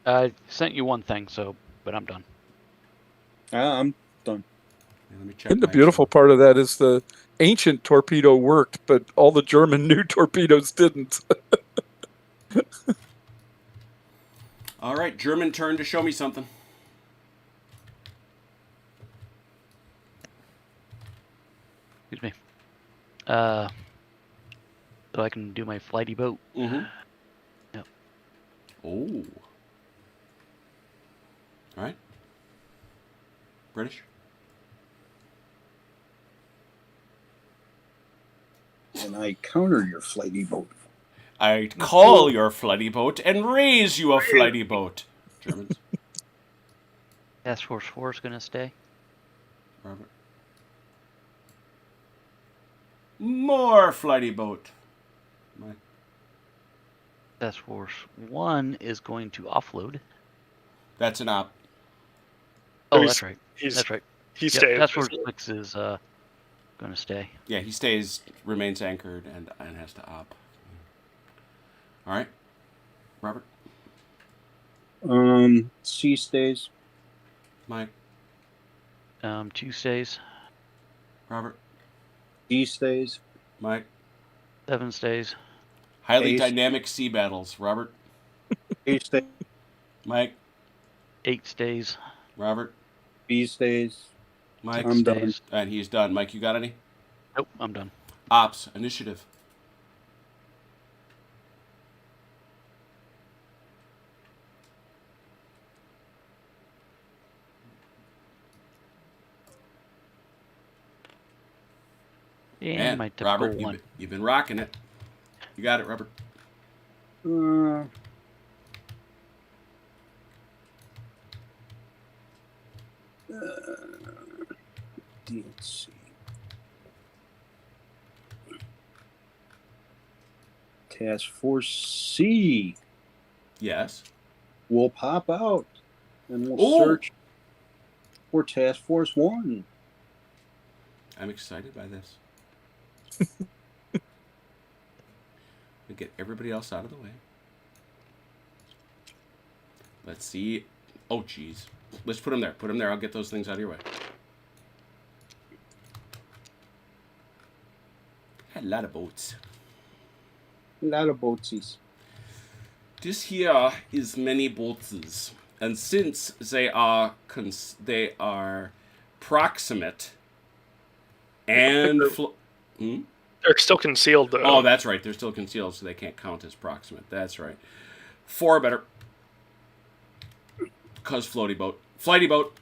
Speaker 3: I sent you one thing, but I'm done.
Speaker 4: I'm done.
Speaker 1: Yeah, let me check.
Speaker 5: And the
Speaker 1: my
Speaker 5: beautiful part of that is the ancient torpedo worked, but all the German new torpedoes didn't.
Speaker 1: All right, German turn to show me something.
Speaker 3: Excuse me. So I can do my flighty boat.
Speaker 1: Mm-hmm.
Speaker 3: Yep.
Speaker 1: Oh. All right. British.
Speaker 4: And I counter your flighty boat.
Speaker 1: I call your flighty boat and raise you a flighty boat. Germans.
Speaker 3: Task Force 4 is gonna stay.
Speaker 1: Robert. More flighty boat. Mike.
Speaker 3: Task Force 1 is going to offload.
Speaker 1: That's an op.
Speaker 3: Oh,
Speaker 2: he's-
Speaker 3: that's right.
Speaker 2: He's
Speaker 3: That's right.
Speaker 2: he
Speaker 3: Yep,
Speaker 2: stays.
Speaker 3: Task Force 6 is gonna stay.
Speaker 1: Yeah, he stays, remains anchored, and has to op. All right. Robert.
Speaker 4: C stays.
Speaker 1: Mike.
Speaker 3: 2 stays.
Speaker 1: Robert.
Speaker 4: D stays.
Speaker 1: Mike.
Speaker 3: 7 stays.
Speaker 1: Highly
Speaker 4: Ace.
Speaker 1: dynamic sea battles. Robert.
Speaker 4: A stays.
Speaker 1: Mike.
Speaker 3: 8 stays.
Speaker 1: Robert.
Speaker 4: B stays.
Speaker 1: Mike.
Speaker 3: 6
Speaker 4: I'm done.
Speaker 3: stays.
Speaker 1: And he's done. Mike, you got any?
Speaker 3: Nope, I'm done.
Speaker 1: Ops. Initiative.
Speaker 3: And
Speaker 1: Man,
Speaker 3: my typical
Speaker 1: Robert,
Speaker 3: one.
Speaker 1: you've been rocking it. You got it, Robert.
Speaker 4: Uh, D and C. Task Force C
Speaker 1: Yes.
Speaker 4: will pop out and we'll
Speaker 1: Ooh.
Speaker 4: search for Task Force 1.
Speaker 1: I'm excited by this. We get everybody else out of the way. Let's see. Oh, geez. Let's put them there. Put them there. I'll get those things out of your way. A lot of boats.
Speaker 4: A lot of boatsies.
Speaker 1: This here is many boats, and since they are proximate and
Speaker 2: They're still concealed though.
Speaker 1: oh, that's right, they're still concealed, so they can't count as proximate. That's right. 4 better. Cause flighty boat.
Speaker 4: Flighty boat.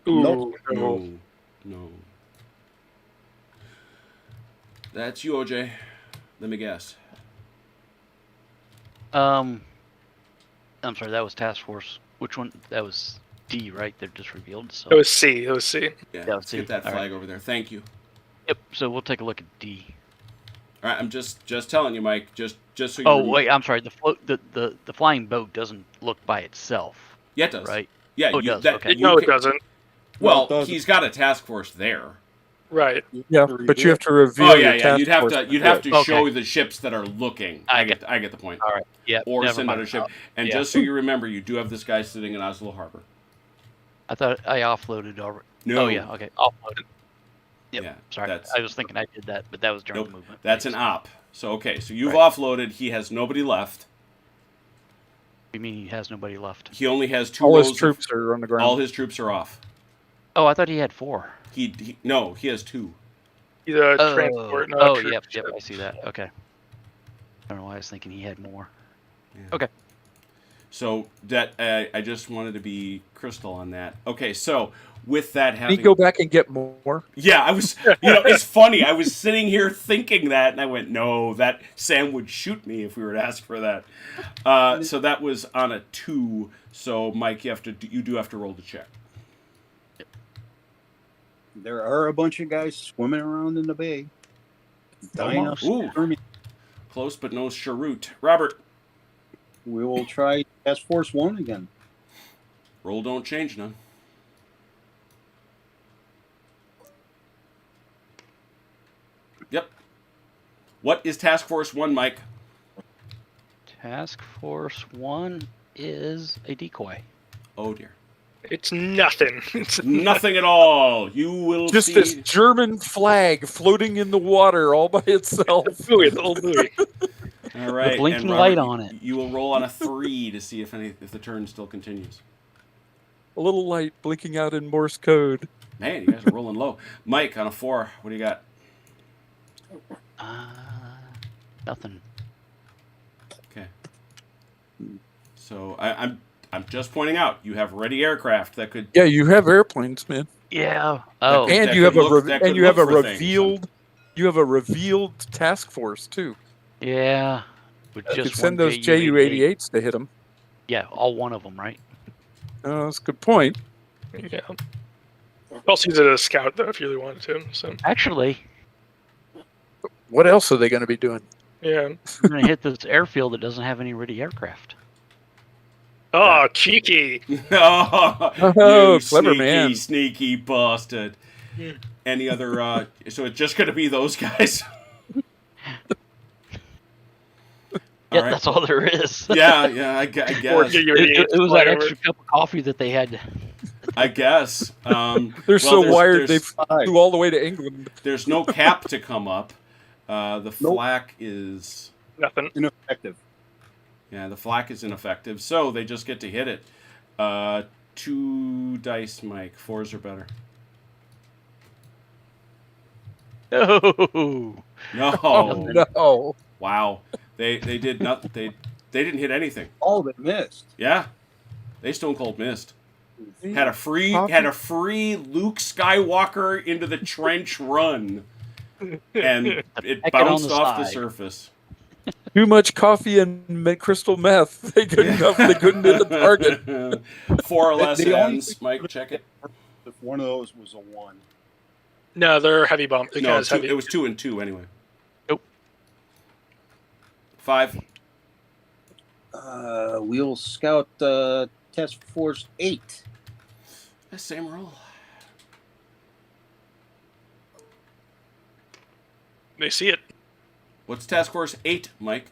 Speaker 2: Ooh,
Speaker 4: Nope.
Speaker 2: no.
Speaker 1: No. That's you, OJ. Let me guess.
Speaker 3: I'm sorry, that was Task Force. Which one? That was D, right? They're just revealed. So
Speaker 2: It was C. It was C.
Speaker 1: Yeah,
Speaker 3: Yeah,
Speaker 1: let's
Speaker 3: see.
Speaker 1: get that
Speaker 3: All
Speaker 1: flag over there. Thank you.
Speaker 3: yep. So we'll take a look at D.
Speaker 1: All right, I'm just telling you, Mike. Just so you.
Speaker 3: Oh wait, I'm sorry. The flying boat doesn't look by itself,
Speaker 1: Yeah, it does.
Speaker 3: right?
Speaker 1: Yeah,
Speaker 3: Oh, it does, okay.
Speaker 2: No, it doesn't.
Speaker 1: Well,
Speaker 4: No, it doesn't.
Speaker 1: he's got a task force there.
Speaker 2: Right.
Speaker 5: Yeah, but you have to reveal
Speaker 1: Oh
Speaker 5: your
Speaker 1: yeah, yeah.
Speaker 5: task
Speaker 1: You'd have
Speaker 5: force.
Speaker 1: to
Speaker 3: Okay.
Speaker 1: show the ships that are looking.
Speaker 3: I
Speaker 1: I get the point.
Speaker 3: All right. Yeah.
Speaker 1: Or
Speaker 3: never
Speaker 1: send
Speaker 3: mind.
Speaker 1: out a ship. And
Speaker 3: yeah.
Speaker 1: just so you remember, you do have this guy sitting in Oslo Harbor.
Speaker 3: I thought I offloaded already.
Speaker 1: No.
Speaker 3: Oh yeah. Okay. Offloaded. Yep.
Speaker 1: Yeah,
Speaker 3: Sorry.
Speaker 1: that's-
Speaker 3: I was thinking I did that, but that was during
Speaker 1: Nope.
Speaker 3: the movement.
Speaker 1: That's an op. So okay, so you've
Speaker 3: Right.
Speaker 1: offloaded. He has nobody left.
Speaker 3: You mean he has nobody left?
Speaker 1: He only has 2
Speaker 5: All
Speaker 1: rows
Speaker 5: his troops are on the ground.
Speaker 1: All his troops are off.
Speaker 3: Oh, I thought he had 4.
Speaker 1: He no, he has 2.
Speaker 2: He's a transport, not a troop
Speaker 3: yep.
Speaker 2: ship.
Speaker 3: I see that. Okay. I don't know why I was thinking he had more.
Speaker 1: Yeah.
Speaker 3: Okay.
Speaker 1: So that I just wanted to be crystal on that. Okay, so with that
Speaker 5: Can
Speaker 1: having,
Speaker 5: you go back and get more?
Speaker 1: yeah, I was, it's funny. I was sitting here thinking that, and I went, no, that Sam would shoot me if we were to ask for that. So that was on a 2. So Mike, you do have to roll the check.
Speaker 4: There are a bunch of guys swimming around in the bay. Dying of
Speaker 1: Ooh.
Speaker 4: scurvy.
Speaker 1: Close but no cheroot. Robert,
Speaker 4: We will try Task Force 1 again.
Speaker 1: roll don't change none. Yep. What is Task Force 1, Mike?
Speaker 3: Task Force 1 is a decoy.
Speaker 1: Oh dear.
Speaker 2: It's nothing. It's
Speaker 1: Nothing at all. You will
Speaker 5: Just
Speaker 1: see.
Speaker 5: this German flag floating in the water all by itself.
Speaker 2: buoy, the old buoy.
Speaker 1: All right.
Speaker 3: blinking
Speaker 1: and
Speaker 3: light
Speaker 1: Robert,
Speaker 3: on it.
Speaker 1: You will roll on a 3 to see if the turn still continues.
Speaker 5: A little light blinking out in Morse code.
Speaker 1: Man, you guys are rolling low. Mike, on a 4, what do you got?
Speaker 3: Nothing.
Speaker 1: Okay. So I'm just pointing out you have ready aircraft that could.
Speaker 5: Yeah, you have airplanes, man,
Speaker 3: Yeah. Oh.
Speaker 1: could-
Speaker 5: and
Speaker 1: that
Speaker 5: you have
Speaker 1: look- that could
Speaker 5: you have a
Speaker 1: look for things.
Speaker 5: revealed you have a revealed task force too.
Speaker 3: Yeah. With
Speaker 5: You
Speaker 3: just
Speaker 5: could send
Speaker 3: one
Speaker 5: those Ju-88s to hit them.
Speaker 3: Yeah, all one of them, right?
Speaker 5: Oh, that's a good point.
Speaker 2: Yeah. Also use it as a scout though, if you really wanted to. So
Speaker 3: Actually,
Speaker 5: What else are they going to be doing?
Speaker 2: yeah.
Speaker 3: we're going to hit this airfield that doesn't have any ready aircraft.
Speaker 2: Oh, cheeky.
Speaker 1: Oh,
Speaker 5: Oh,
Speaker 1: you
Speaker 5: clever
Speaker 1: sneaky,
Speaker 5: man.
Speaker 1: sneaky bastard.
Speaker 2: Yeah.
Speaker 1: Any other? So it's just going to be those guys.
Speaker 3: Yeah,
Speaker 1: right.
Speaker 3: that's all there is.
Speaker 1: Yeah, I
Speaker 2: Or
Speaker 1: guess.
Speaker 2: get your
Speaker 3: It was that
Speaker 2: whatever.
Speaker 3: extra cup of coffee that they had.
Speaker 1: I guess.
Speaker 5: They're
Speaker 1: well,
Speaker 5: so
Speaker 1: there's-
Speaker 5: wired they
Speaker 1: there's-
Speaker 5: flew all the way to England.
Speaker 1: There's no cap to come up. The flak is.
Speaker 2: Nothing.
Speaker 4: Ineffective.
Speaker 1: Yeah, the flak is ineffective, so they just get to hit it. 2 dice, Mike. 4s are better.
Speaker 3: Oh.
Speaker 1: No.
Speaker 5: Oh no!
Speaker 1: Wow. They did not. They didn't hit anything.
Speaker 4: Oh, they missed.
Speaker 1: Yeah. They stone cold missed. Had a free Luke Skywalker into the trench run, and it
Speaker 3: Heck it
Speaker 1: bounced
Speaker 3: on the
Speaker 1: off the
Speaker 3: side.
Speaker 1: surface.
Speaker 5: Too much coffee and crystal meth. They couldn't. They couldn't hit the target.
Speaker 1: 4 or less
Speaker 4: They only-
Speaker 1: ends. Mike, check it.
Speaker 4: If one of those was a 1.
Speaker 2: No, they're heavy bomb.
Speaker 1: No,
Speaker 2: Because heavy.
Speaker 1: it was 2 and 2 anyway.
Speaker 3: Nope.
Speaker 1: 5.
Speaker 4: We'll scout Task Force 8.
Speaker 1: Same roll.
Speaker 2: They see it.
Speaker 1: What's Task Force 8, Mike?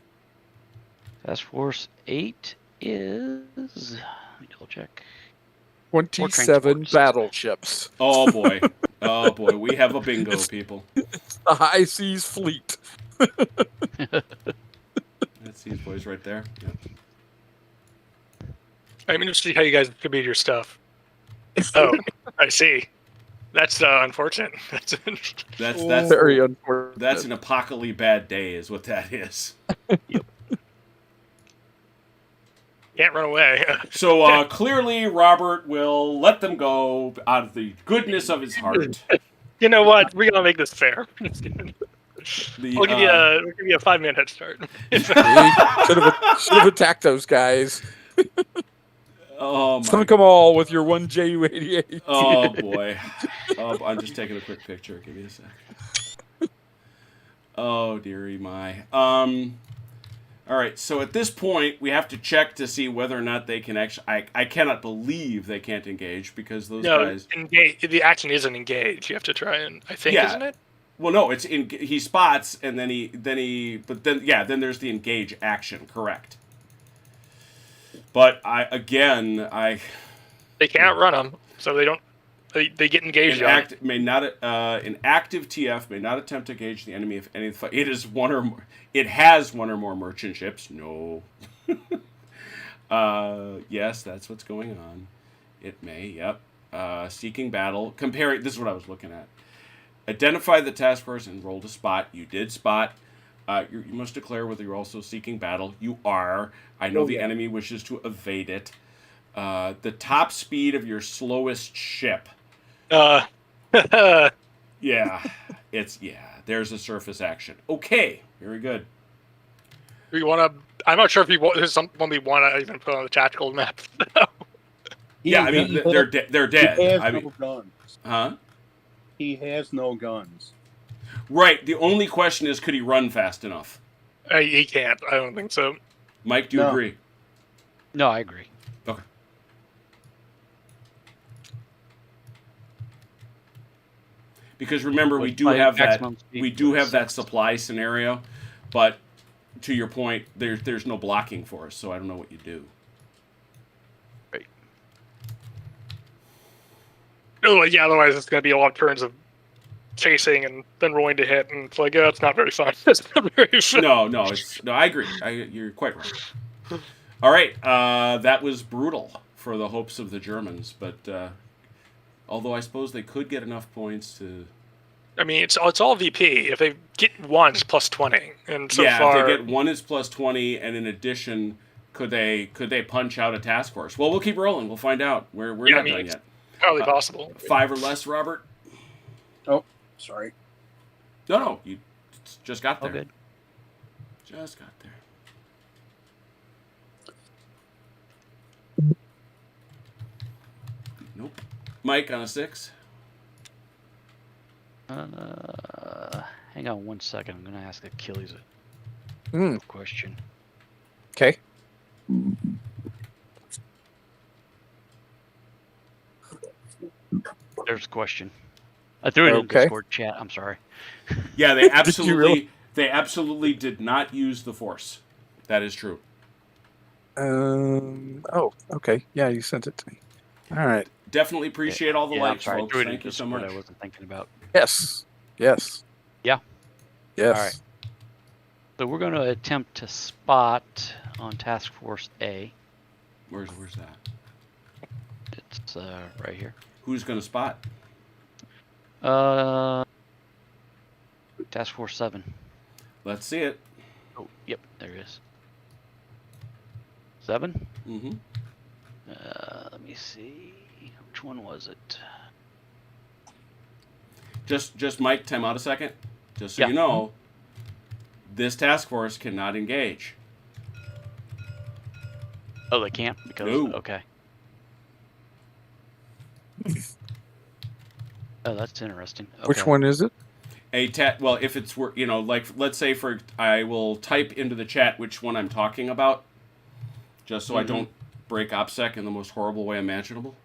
Speaker 3: Task Force 8 is. Let me double check.
Speaker 5: 27
Speaker 3: transports.
Speaker 5: battleships.
Speaker 1: Oh boy. Oh boy. We have a bingo, people.
Speaker 5: The High Seas Fleet.
Speaker 1: That's these boys right there. Yeah.
Speaker 2: I'm interested to see how you guys distribute your stuff. Oh, I see. That's unfortunate.
Speaker 1: That's
Speaker 5: Very unfortunate.
Speaker 1: that's an apocalypse bad day, is what that is.
Speaker 2: Can't run away.
Speaker 1: So clearly, Robert will let them go out of the goodness of his heart.
Speaker 2: You know what? We're gonna make this fair.
Speaker 1: The,
Speaker 2: We'll give you a 5-minute head start.
Speaker 5: Should have attacked those guys.
Speaker 1: oh
Speaker 5: Some
Speaker 1: my.
Speaker 5: come all with your one Ju-88.
Speaker 1: Oh boy. Oh, I'm just taking a quick picture. Give me a sec. Oh dearie my. All right. So at this point, we have to check to see whether or not they can actually. I cannot believe they can't engage because those
Speaker 2: No,
Speaker 1: guys.
Speaker 2: engage. The action isn't engage. You have to try and I think,
Speaker 1: Yeah.
Speaker 2: isn't it?
Speaker 1: Well, no, it's in. He spots and then then there's the engage action. Correct. But
Speaker 2: They can't run them, so they don't. They get engaged.
Speaker 1: An active TF may not attempt to engage the enemy if any of the fight. It has one or more merchant ships. No. Yes, that's what's going on. It may. Yep. Seeking battle. Comparing. This is what I was looking at. Identify the task force and roll to spot. You did spot. You must declare whether you're also seeking battle. You are. I know the enemy wishes to evade it. The top speed of your slowest ship.
Speaker 2: Yeah.
Speaker 1: There's a surface action. Okay, very good.
Speaker 2: We want to. I'm not sure if there's someone we want to even put on the tactical map.
Speaker 1: Yeah, I mean they're dead.
Speaker 4: He has
Speaker 1: I mean,
Speaker 4: no guns.
Speaker 1: huh?
Speaker 4: He has no guns.
Speaker 1: Right. The only question is, could he run fast enough?
Speaker 2: He can't. I don't think so.
Speaker 1: Mike, do you
Speaker 4: No.
Speaker 1: agree?
Speaker 3: No, I agree.
Speaker 1: Okay. Because remember, we
Speaker 3: With
Speaker 1: do
Speaker 3: my
Speaker 1: have that.
Speaker 3: maximum speed
Speaker 1: We do
Speaker 3: was
Speaker 1: have that
Speaker 3: 6.
Speaker 1: supply scenario, but to your point, there's no blocking for us, so I don't know what you do.
Speaker 3: Right.
Speaker 2: Oh, yeah, otherwise it's going to be a lot of turns of chasing and then rolling to hit, and it's like, yeah, it's not very fun. It's not very fun.
Speaker 1: No, I agree. You're quite right. All right, that was brutal for the hopes of the Germans, but although I suppose they could get enough points to.
Speaker 2: I mean, it's all VP. If they get one, it's plus 20, and so
Speaker 1: yeah,
Speaker 2: far
Speaker 1: if they get one, is plus 20, and in addition, could they punch out a task force? Well, we'll keep rolling. We'll find out. We're not done
Speaker 2: it's
Speaker 1: yet.
Speaker 2: probably possible.
Speaker 1: 5 or less, Robert.
Speaker 4: Oh, sorry.
Speaker 1: No, you just got there.
Speaker 3: All good.
Speaker 1: Just got there. Nope. Mike on a 6.
Speaker 3: Hang on 1 second. I'm gonna ask Achilles a
Speaker 5: Hmm.
Speaker 3: question.
Speaker 5: Okay.
Speaker 3: There's a question. I threw it in
Speaker 5: Okay.
Speaker 3: Discord chat. I'm sorry.
Speaker 1: Yeah, they
Speaker 5: you
Speaker 1: absolutely
Speaker 5: really?
Speaker 1: they absolutely did not use the force. That is true.
Speaker 5: Oh, okay. Yeah, you sent it to me. All right.
Speaker 1: Definitely appreciate all the
Speaker 3: Yeah, I'm
Speaker 1: likes,
Speaker 3: sorry. I
Speaker 1: folks.
Speaker 3: threw it in
Speaker 1: Thank you so
Speaker 3: Discord.
Speaker 1: much.
Speaker 3: I wasn't thinking about.
Speaker 5: Yes. Yes.
Speaker 3: Yeah.
Speaker 5: Yes.
Speaker 3: All right. So we're going to attempt to spot on Task Force A.
Speaker 1: Where's that?
Speaker 3: It's right here.
Speaker 1: Who's going to spot?
Speaker 3: Task Force 7.
Speaker 1: Let's see it.
Speaker 3: Oh, yep, there it is. 7?
Speaker 1: Mm-hmm.
Speaker 3: Let me see. Which one was it?
Speaker 1: Just Mike, time out a second. Just so
Speaker 3: Yeah.
Speaker 1: you know, this task force cannot engage.
Speaker 3: Oh, they can't? Because,
Speaker 1: No.
Speaker 3: okay. Oh, that's interesting. Okay.
Speaker 5: Which one is it?
Speaker 1: Well, if it's like, let's say I will type into the chat which one I'm talking about, just so I don't break OPSEC in the most horrible way imaginable.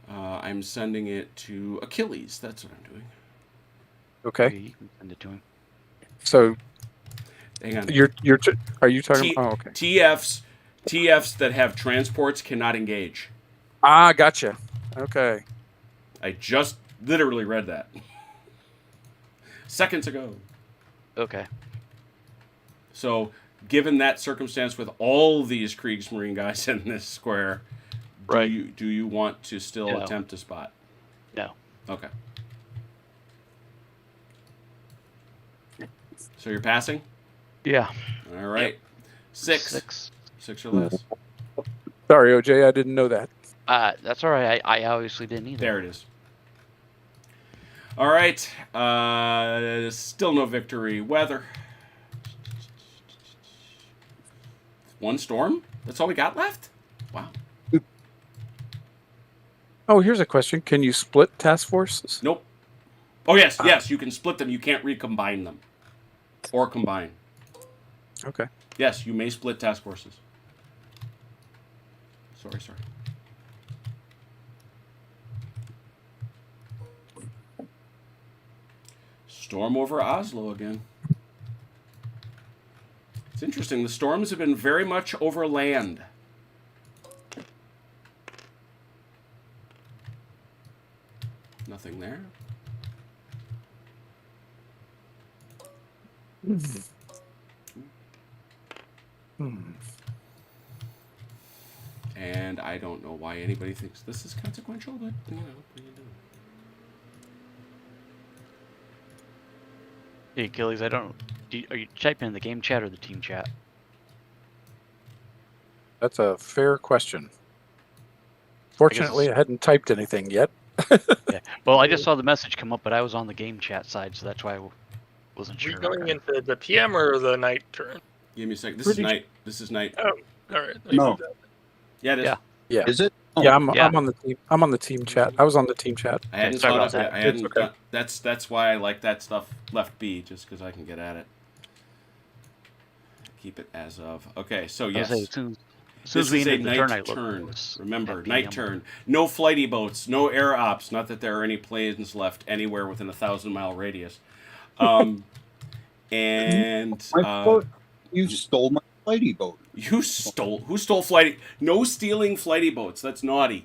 Speaker 1: I'm sending it to Achilles. That's what I'm doing.
Speaker 5: Okay.
Speaker 3: You can send it to him.
Speaker 5: So
Speaker 1: Hang on.
Speaker 5: are you talking? Oh, okay.
Speaker 1: TFs that have transports cannot engage.
Speaker 5: Ah, gotcha. Okay.
Speaker 1: I just literally read that seconds ago.
Speaker 3: Okay.
Speaker 1: So, given that circumstance with all these Kriegsmarine guys in this square,
Speaker 3: Right.
Speaker 1: do you want to still
Speaker 3: No.
Speaker 1: attempt to spot?
Speaker 3: No.
Speaker 1: Okay. So you're passing?
Speaker 3: Yeah.
Speaker 1: All right.
Speaker 3: Yep.
Speaker 1: 6 or less.
Speaker 5: Sorry, OJ, I didn't know that.
Speaker 3: That's all right. I obviously didn't either.
Speaker 1: There it is. All right. Still no victory. Weather. 1 storm? That's all we got left? Wow.
Speaker 5: Oh, here's a question. Can you split task forces?
Speaker 1: Nope. Oh, yes, you can split them. You can't recombine them. Or combine.
Speaker 5: Okay.
Speaker 1: Yes, you may split task forces. Sorry. Storm over Oslo again. It's interesting. The storms have been very much over land. Nothing there. And I don't know why anybody thinks this is consequential, but what are you doing?
Speaker 3: Hey, Achilles, are you typing in the game chat or the team chat?
Speaker 5: That's a fair question. Fortunately, I hadn't typed anything yet.
Speaker 3: Yeah. Well, I just saw the message come up, but I was on the game chat side, so that's why I wasn't
Speaker 2: Are we
Speaker 3: sure.
Speaker 2: going into the PM or the night turn?
Speaker 1: Give me a second. This
Speaker 5: Pretty
Speaker 1: is night. This is night.
Speaker 2: Oh, all right.
Speaker 4: No.
Speaker 1: Yeah, it is.
Speaker 3: Yeah.
Speaker 5: Yeah.
Speaker 4: Is it? Oh,
Speaker 5: Yeah, I'm
Speaker 3: yeah.
Speaker 5: I'm on the team. I'm on the team chat. I was on the team chat.
Speaker 1: I hadn't
Speaker 3: Sorry
Speaker 1: caught
Speaker 3: about
Speaker 1: up yet.
Speaker 3: that.
Speaker 1: I hadn't.
Speaker 5: It's okay.
Speaker 1: That's why I like that stuff left be, just because I can get at it. Keep it as of. Okay, so
Speaker 3: I was
Speaker 1: yes.
Speaker 3: saying, as soon as
Speaker 1: This
Speaker 3: we
Speaker 1: is a
Speaker 3: ended the turn, I
Speaker 1: night
Speaker 3: looked.
Speaker 1: turn.
Speaker 3: It was
Speaker 1: Remember,
Speaker 3: 10
Speaker 1: night
Speaker 3: PM.
Speaker 1: turn. No flighty boats, no air ops. Not that there are any planes left anywhere within a 1,000-mile radius. And
Speaker 4: My boat. You stole my flighty boat.
Speaker 1: who stole flighty? No stealing flighty boats. That's naughty.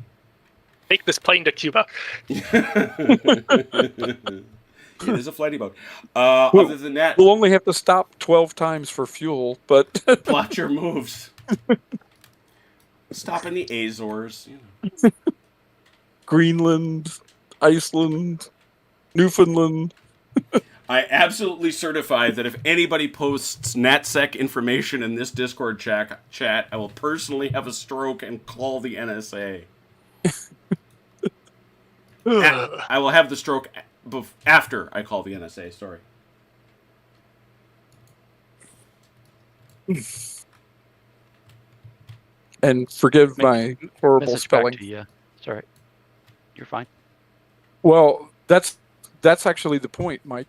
Speaker 2: Take this plane to Cuba.
Speaker 1: It is a flighty boat. Other than that,
Speaker 5: We'll only have to stop 12 times for fuel, but
Speaker 1: plot your moves. Stop in the Azores. You know.
Speaker 5: Greenland, Iceland, Newfoundland.
Speaker 1: I absolutely certify that if anybody posts NatSec information in this Discord chat, I will personally have a stroke and call the NSA. I will have the stroke after I call the NSA. Sorry.
Speaker 5: And forgive my horrible
Speaker 3: Message back
Speaker 5: spelling.
Speaker 3: to you. It's all right. You're fine.
Speaker 5: Well, that's actually the point, Mike.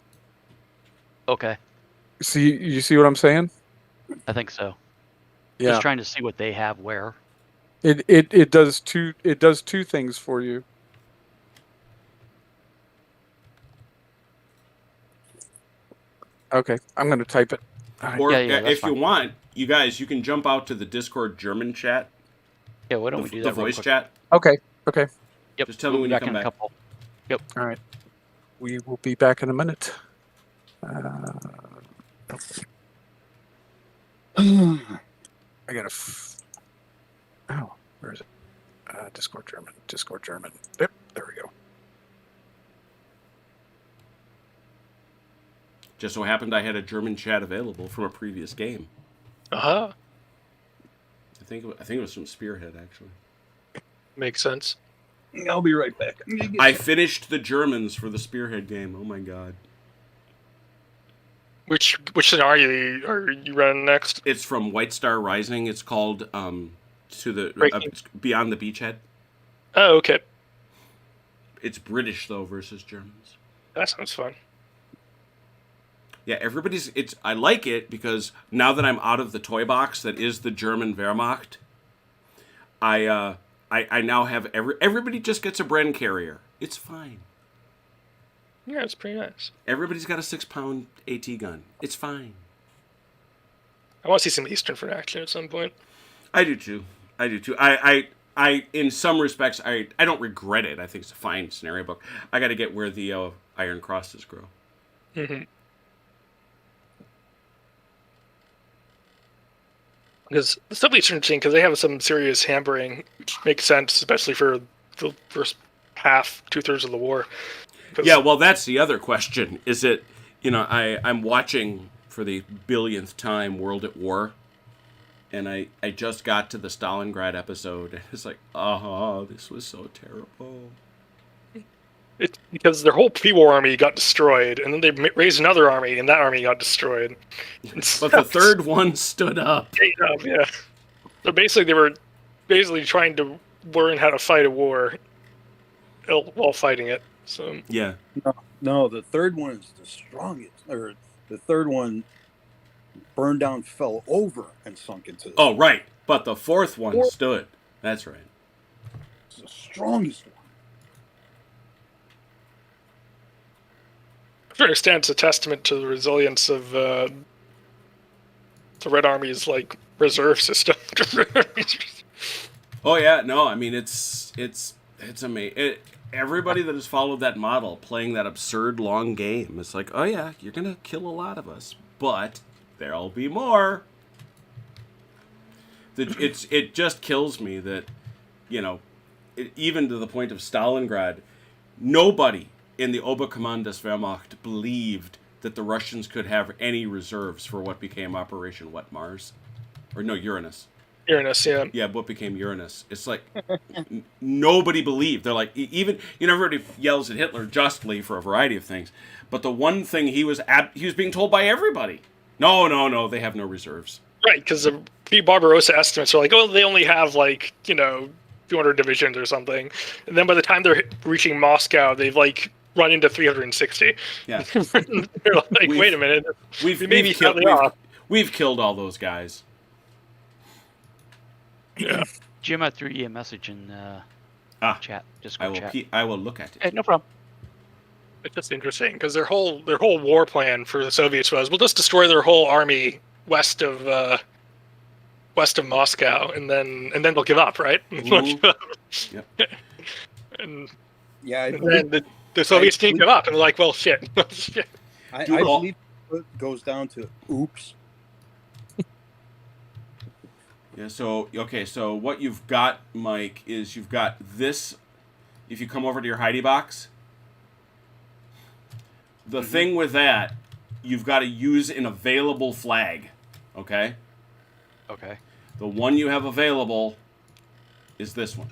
Speaker 3: Okay.
Speaker 5: You see what I'm saying?
Speaker 3: I think so.
Speaker 5: Yeah.
Speaker 3: Just trying to see what they have where.
Speaker 5: It does two things for you. Okay, I'm going to type it.
Speaker 1: Or
Speaker 3: Yeah, that's
Speaker 1: if you
Speaker 3: fine.
Speaker 1: want, you guys, you can jump out to the Discord German chat,
Speaker 3: Yeah, why don't we do that
Speaker 1: the
Speaker 3: real
Speaker 1: voice
Speaker 3: quick?
Speaker 1: chat.
Speaker 5: Okay.
Speaker 3: Yep.
Speaker 1: Just tell me
Speaker 3: we'll
Speaker 1: when
Speaker 3: be
Speaker 1: you
Speaker 3: back
Speaker 1: come
Speaker 3: in a
Speaker 1: back.
Speaker 3: couple.
Speaker 5: All right. We will be back in a minute. I got oh, where is it? Discord German. Yep, there we go.
Speaker 1: Just so happened I had a German chat available from a previous game.
Speaker 2: Uh-huh.
Speaker 1: I think it was from Spearhead, actually.
Speaker 2: Makes sense.
Speaker 4: I'll be right back. I'm gonna get
Speaker 1: I
Speaker 4: some-
Speaker 1: finished the Germans for the Spearhead game. Oh my god.
Speaker 2: Which scenario are you running next?
Speaker 1: It's from White Star Rising. It's called to the
Speaker 2: Breaking.
Speaker 1: Beyond the Beachhead.
Speaker 2: Oh, okay.
Speaker 1: It's British though versus Germans.
Speaker 2: That sounds fun.
Speaker 1: Yeah, I like it because now that I'm out of the toy box that is the German Wehrmacht, I now have everybody just gets a Bren carrier. It's fine.
Speaker 2: Yeah, it's pretty nice.
Speaker 1: Everybody's got a 6-pound AT gun. It's fine.
Speaker 2: I want to see some Eastern Front action at some point.
Speaker 1: I do too. I in some respects I don't regret it. I think it's a fine scenario book. I got to get where the Iron Crosses grow.
Speaker 2: Mm-hmm. Because the stuff is interesting because they have some serious hampering, which makes sense, especially for the first half, 2/3 of the war. 'Cause-
Speaker 1: Yeah, well, that's the other question. Is it, I'm watching for the billionth time World at War, and I just got to the Stalingrad episode, and it's like, this was so terrible.
Speaker 2: It's because their whole pre-war army got destroyed, and then they raised another army, and that army got destroyed.
Speaker 1: But the third one stood up.
Speaker 2: Yeah. So basically, they were trying to learn how to fight a war while fighting it. So
Speaker 1: Yeah.
Speaker 4: No, the third one is the strongest. Or the third one burned down, fell over, and sunk into.
Speaker 1: Oh, right. But the fourth one stood. That's right.
Speaker 4: It's the strongest one.
Speaker 2: to an extent, it's a testament to the resilience of the Red Army's reserve system.
Speaker 1: Oh yeah, no, I mean it's amazing. Everybody that has followed that model, playing that absurd long game, it's like, oh yeah, you're gonna kill a lot of us, but there'll be more. It just kills me that, even to the point of Stalingrad, nobody in the Oberkommand Wehrmacht believed that the Russians could have any reserves for what became Operation Mars, or no, Uranus.
Speaker 2: Uranus, yeah.
Speaker 1: Yeah, what became Uranus. It's like nobody believed. They're like, even everybody yells at Hitler justly for a variety of things, but the one thing he was being told by everybody, no, they have no reserves.
Speaker 2: Right, because the Barbarossa estimates are they only have 200 divisions or something, and then by the time they're reaching Moscow, they've like run into 360.
Speaker 1: Yeah.
Speaker 2: They're like, wait a minute,
Speaker 1: We've killed all those guys.
Speaker 2: Yeah.
Speaker 3: Jim, I threw you a message in chat. Discord chat.
Speaker 1: I will look at it.
Speaker 3: Hey, no problem.
Speaker 2: It's just interesting because their whole war plan for the Soviets was, we'll just destroy their whole army west of Moscow, and then they'll give up, right?
Speaker 1: Yep.
Speaker 2: And
Speaker 4: Yeah,
Speaker 2: then the Soviets didn't give up, and they're like, well, shit.
Speaker 4: I believe it goes down to oops.
Speaker 1: Yeah. So so what you've got, Mike, is you've got this. If you come over to your Heidi box, the thing with that, you've got to use an available flag. Okay.
Speaker 3: Okay.
Speaker 1: The one you have available is this one.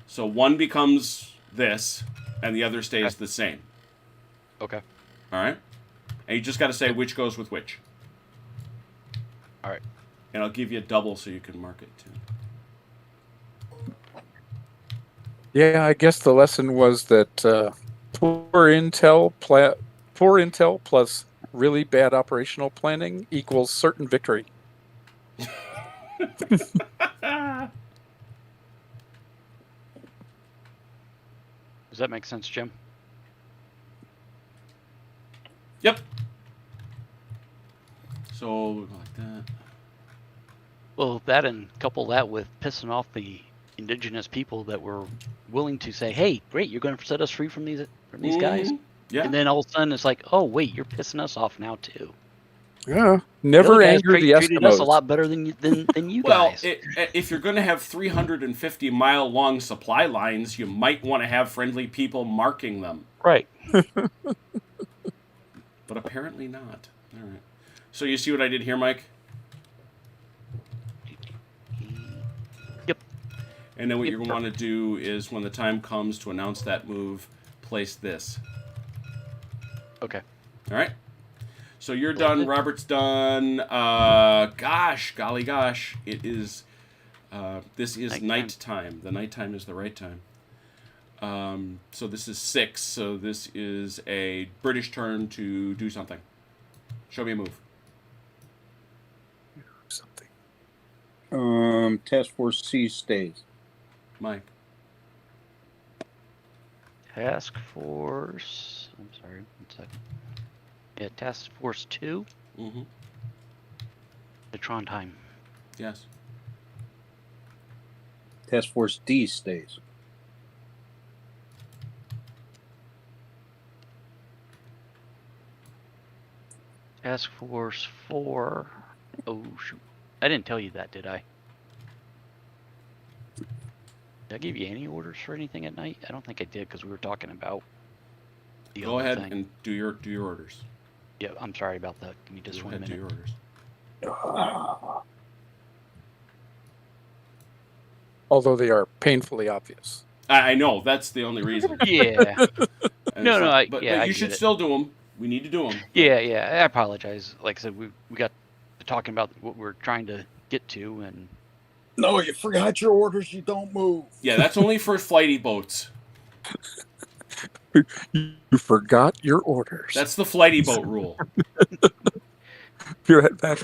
Speaker 1: So one becomes this, and the other stays the same.
Speaker 3: Okay.
Speaker 1: All right? And you just got to say which goes with which.
Speaker 3: All right.
Speaker 1: And I'll give you a double so you can mark it too.
Speaker 5: Yeah, I guess the lesson was that poor intel plus really bad operational planning equals certain victory.
Speaker 3: Does that make sense, Jim?
Speaker 1: Yep. So we'll go like that.
Speaker 3: Well, that and couple that with pissing off the indigenous people that were willing to say, "Hey, great, you're going to set us free from these guys,"
Speaker 1: Yeah.
Speaker 3: and then all of a sudden it's like, "Oh, wait, you're pissing us off now too."
Speaker 5: Yeah, never
Speaker 3: guys
Speaker 5: anger the
Speaker 3: treated us a
Speaker 5: Eskimos.
Speaker 3: lot better than you
Speaker 1: Well,
Speaker 3: guys.
Speaker 1: if you're going to have 350-mile long supply lines, you might want to have friendly people marking them.
Speaker 3: Right.
Speaker 1: But apparently not. All right. So you see what I did here, Mike?
Speaker 3: Yep.
Speaker 1: And then what you're going to want to do is, when the time comes to announce that move, place this.
Speaker 3: Okay.
Speaker 1: All right? So you're
Speaker 3: Love
Speaker 1: done.
Speaker 3: it.
Speaker 1: Robert's done. Golly gosh. It is, this is nighttime. The nighttime is the right time. So this is 6. So this is a British turn to do something. Show me a move.
Speaker 5: Something.
Speaker 4: Task Force C stays.
Speaker 1: Mike.
Speaker 3: Task Force. I'm sorry. 1 second. Yeah, Task Force 2.
Speaker 1: Mm-hmm.
Speaker 3: The Trondheim.
Speaker 1: Yes.
Speaker 4: Task Force D stays.
Speaker 3: Task Force 4. Oh, shoot. I didn't tell you that, did I? Did I give you any orders for anything at night? I don't think I did, because we were talking about the
Speaker 1: Go
Speaker 3: other
Speaker 1: ahead
Speaker 3: thing.
Speaker 1: and do your orders.
Speaker 3: Yeah, I'm sorry about that. Give me just
Speaker 1: Go
Speaker 3: 1
Speaker 1: ahead, do
Speaker 3: minute.
Speaker 1: your orders.
Speaker 5: Although they are painfully obvious.
Speaker 1: I know. That's the only reason.
Speaker 3: Yeah.
Speaker 1: And
Speaker 3: No,
Speaker 1: it's
Speaker 3: no,
Speaker 1: like-
Speaker 3: I
Speaker 1: but
Speaker 3: get
Speaker 1: you should
Speaker 3: it.
Speaker 1: still do them. We need to do them.
Speaker 3: Yeah, I apologize. Like I said, we got to talking about what we're trying to get to, and
Speaker 4: No, you forgot your orders. You don't move.
Speaker 1: Yeah, that's only for flighty boats.
Speaker 5: You forgot your orders.
Speaker 1: That's the flighty boat rule,
Speaker 5: You're at that.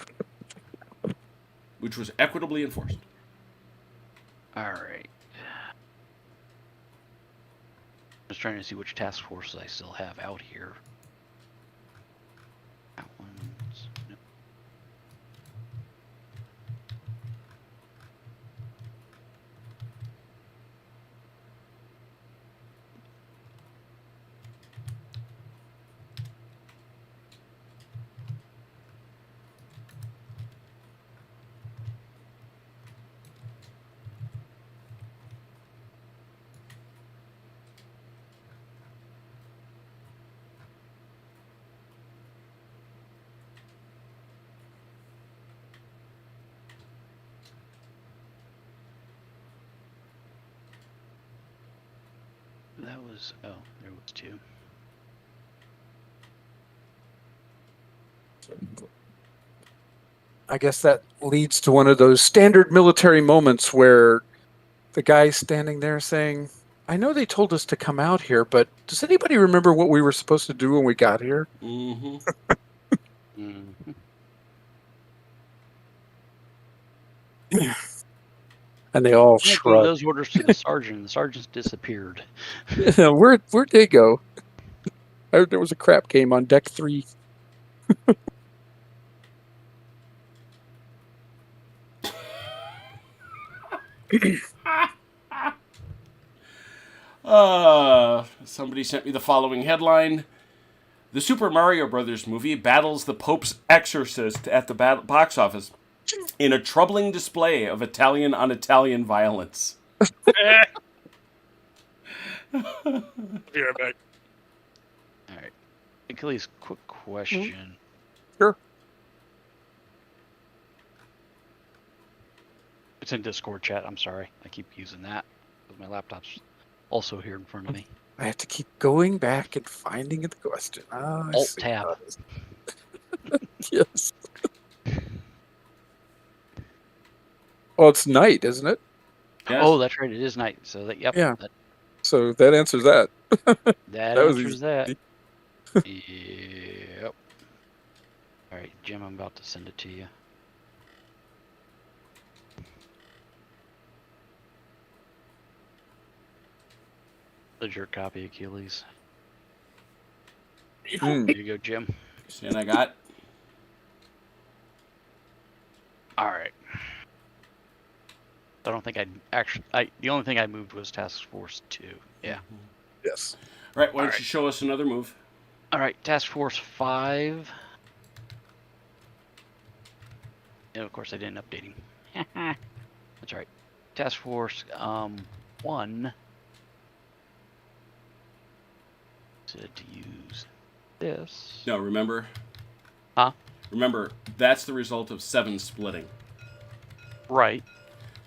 Speaker 1: which was equitably enforced.
Speaker 3: all right. Just trying to see which task forces I still have out here. That one's no. That was there was 2.
Speaker 5: I guess that leads to one of those standard military moments where the guy standing there saying, I know they told us to come out here, but does anybody remember what we were supposed to do when we got here?
Speaker 1: Mm-hmm.
Speaker 3: Mhm.
Speaker 5: And they all
Speaker 3: I gave
Speaker 5: shrugged.
Speaker 3: those orders to the sergeant, and the sergeant's disappeared.
Speaker 5: Where'd they go? I heard there was a crap game on deck 3.
Speaker 1: Somebody sent me the following headline. The Super Mario Brothers movie battles the Pope's exorcist at the box office in a troubling display of Italian on Italian violence.
Speaker 2: Be right back.
Speaker 3: All right. Achilles, quick question.
Speaker 5: Sure.
Speaker 3: It's in Discord chat. I'm sorry. I keep using that. But my laptop's also here in front of me.
Speaker 5: I have to keep going back and finding the question. I
Speaker 3: Alt
Speaker 5: see.
Speaker 3: tab.
Speaker 5: Yes. Well, it's night, isn't it?
Speaker 1: Yes.
Speaker 3: Oh, that's right. It is night. So that, yep.
Speaker 5: Yeah.
Speaker 3: That,
Speaker 5: So that answers that.
Speaker 3: that
Speaker 5: was
Speaker 3: answers
Speaker 5: easy.
Speaker 3: that. Yep. All right, Jim, I'm about to send it to you. There's your copy, Achilles.
Speaker 5: Hmm.
Speaker 3: There you go, Jim.
Speaker 1: And I got.
Speaker 3: All right. I don't think the only thing I moved was Task Force 2. Yeah.
Speaker 5: Yes.
Speaker 1: Right, why don't
Speaker 3: Alright.
Speaker 1: you show us another move?
Speaker 3: All right, Task Force 5. And of course, I didn't update him. That's right. Task Force 1 said to use this.
Speaker 1: No, remember?
Speaker 3: Huh?
Speaker 1: Remember, that's the result of 7 splitting.
Speaker 3: Right.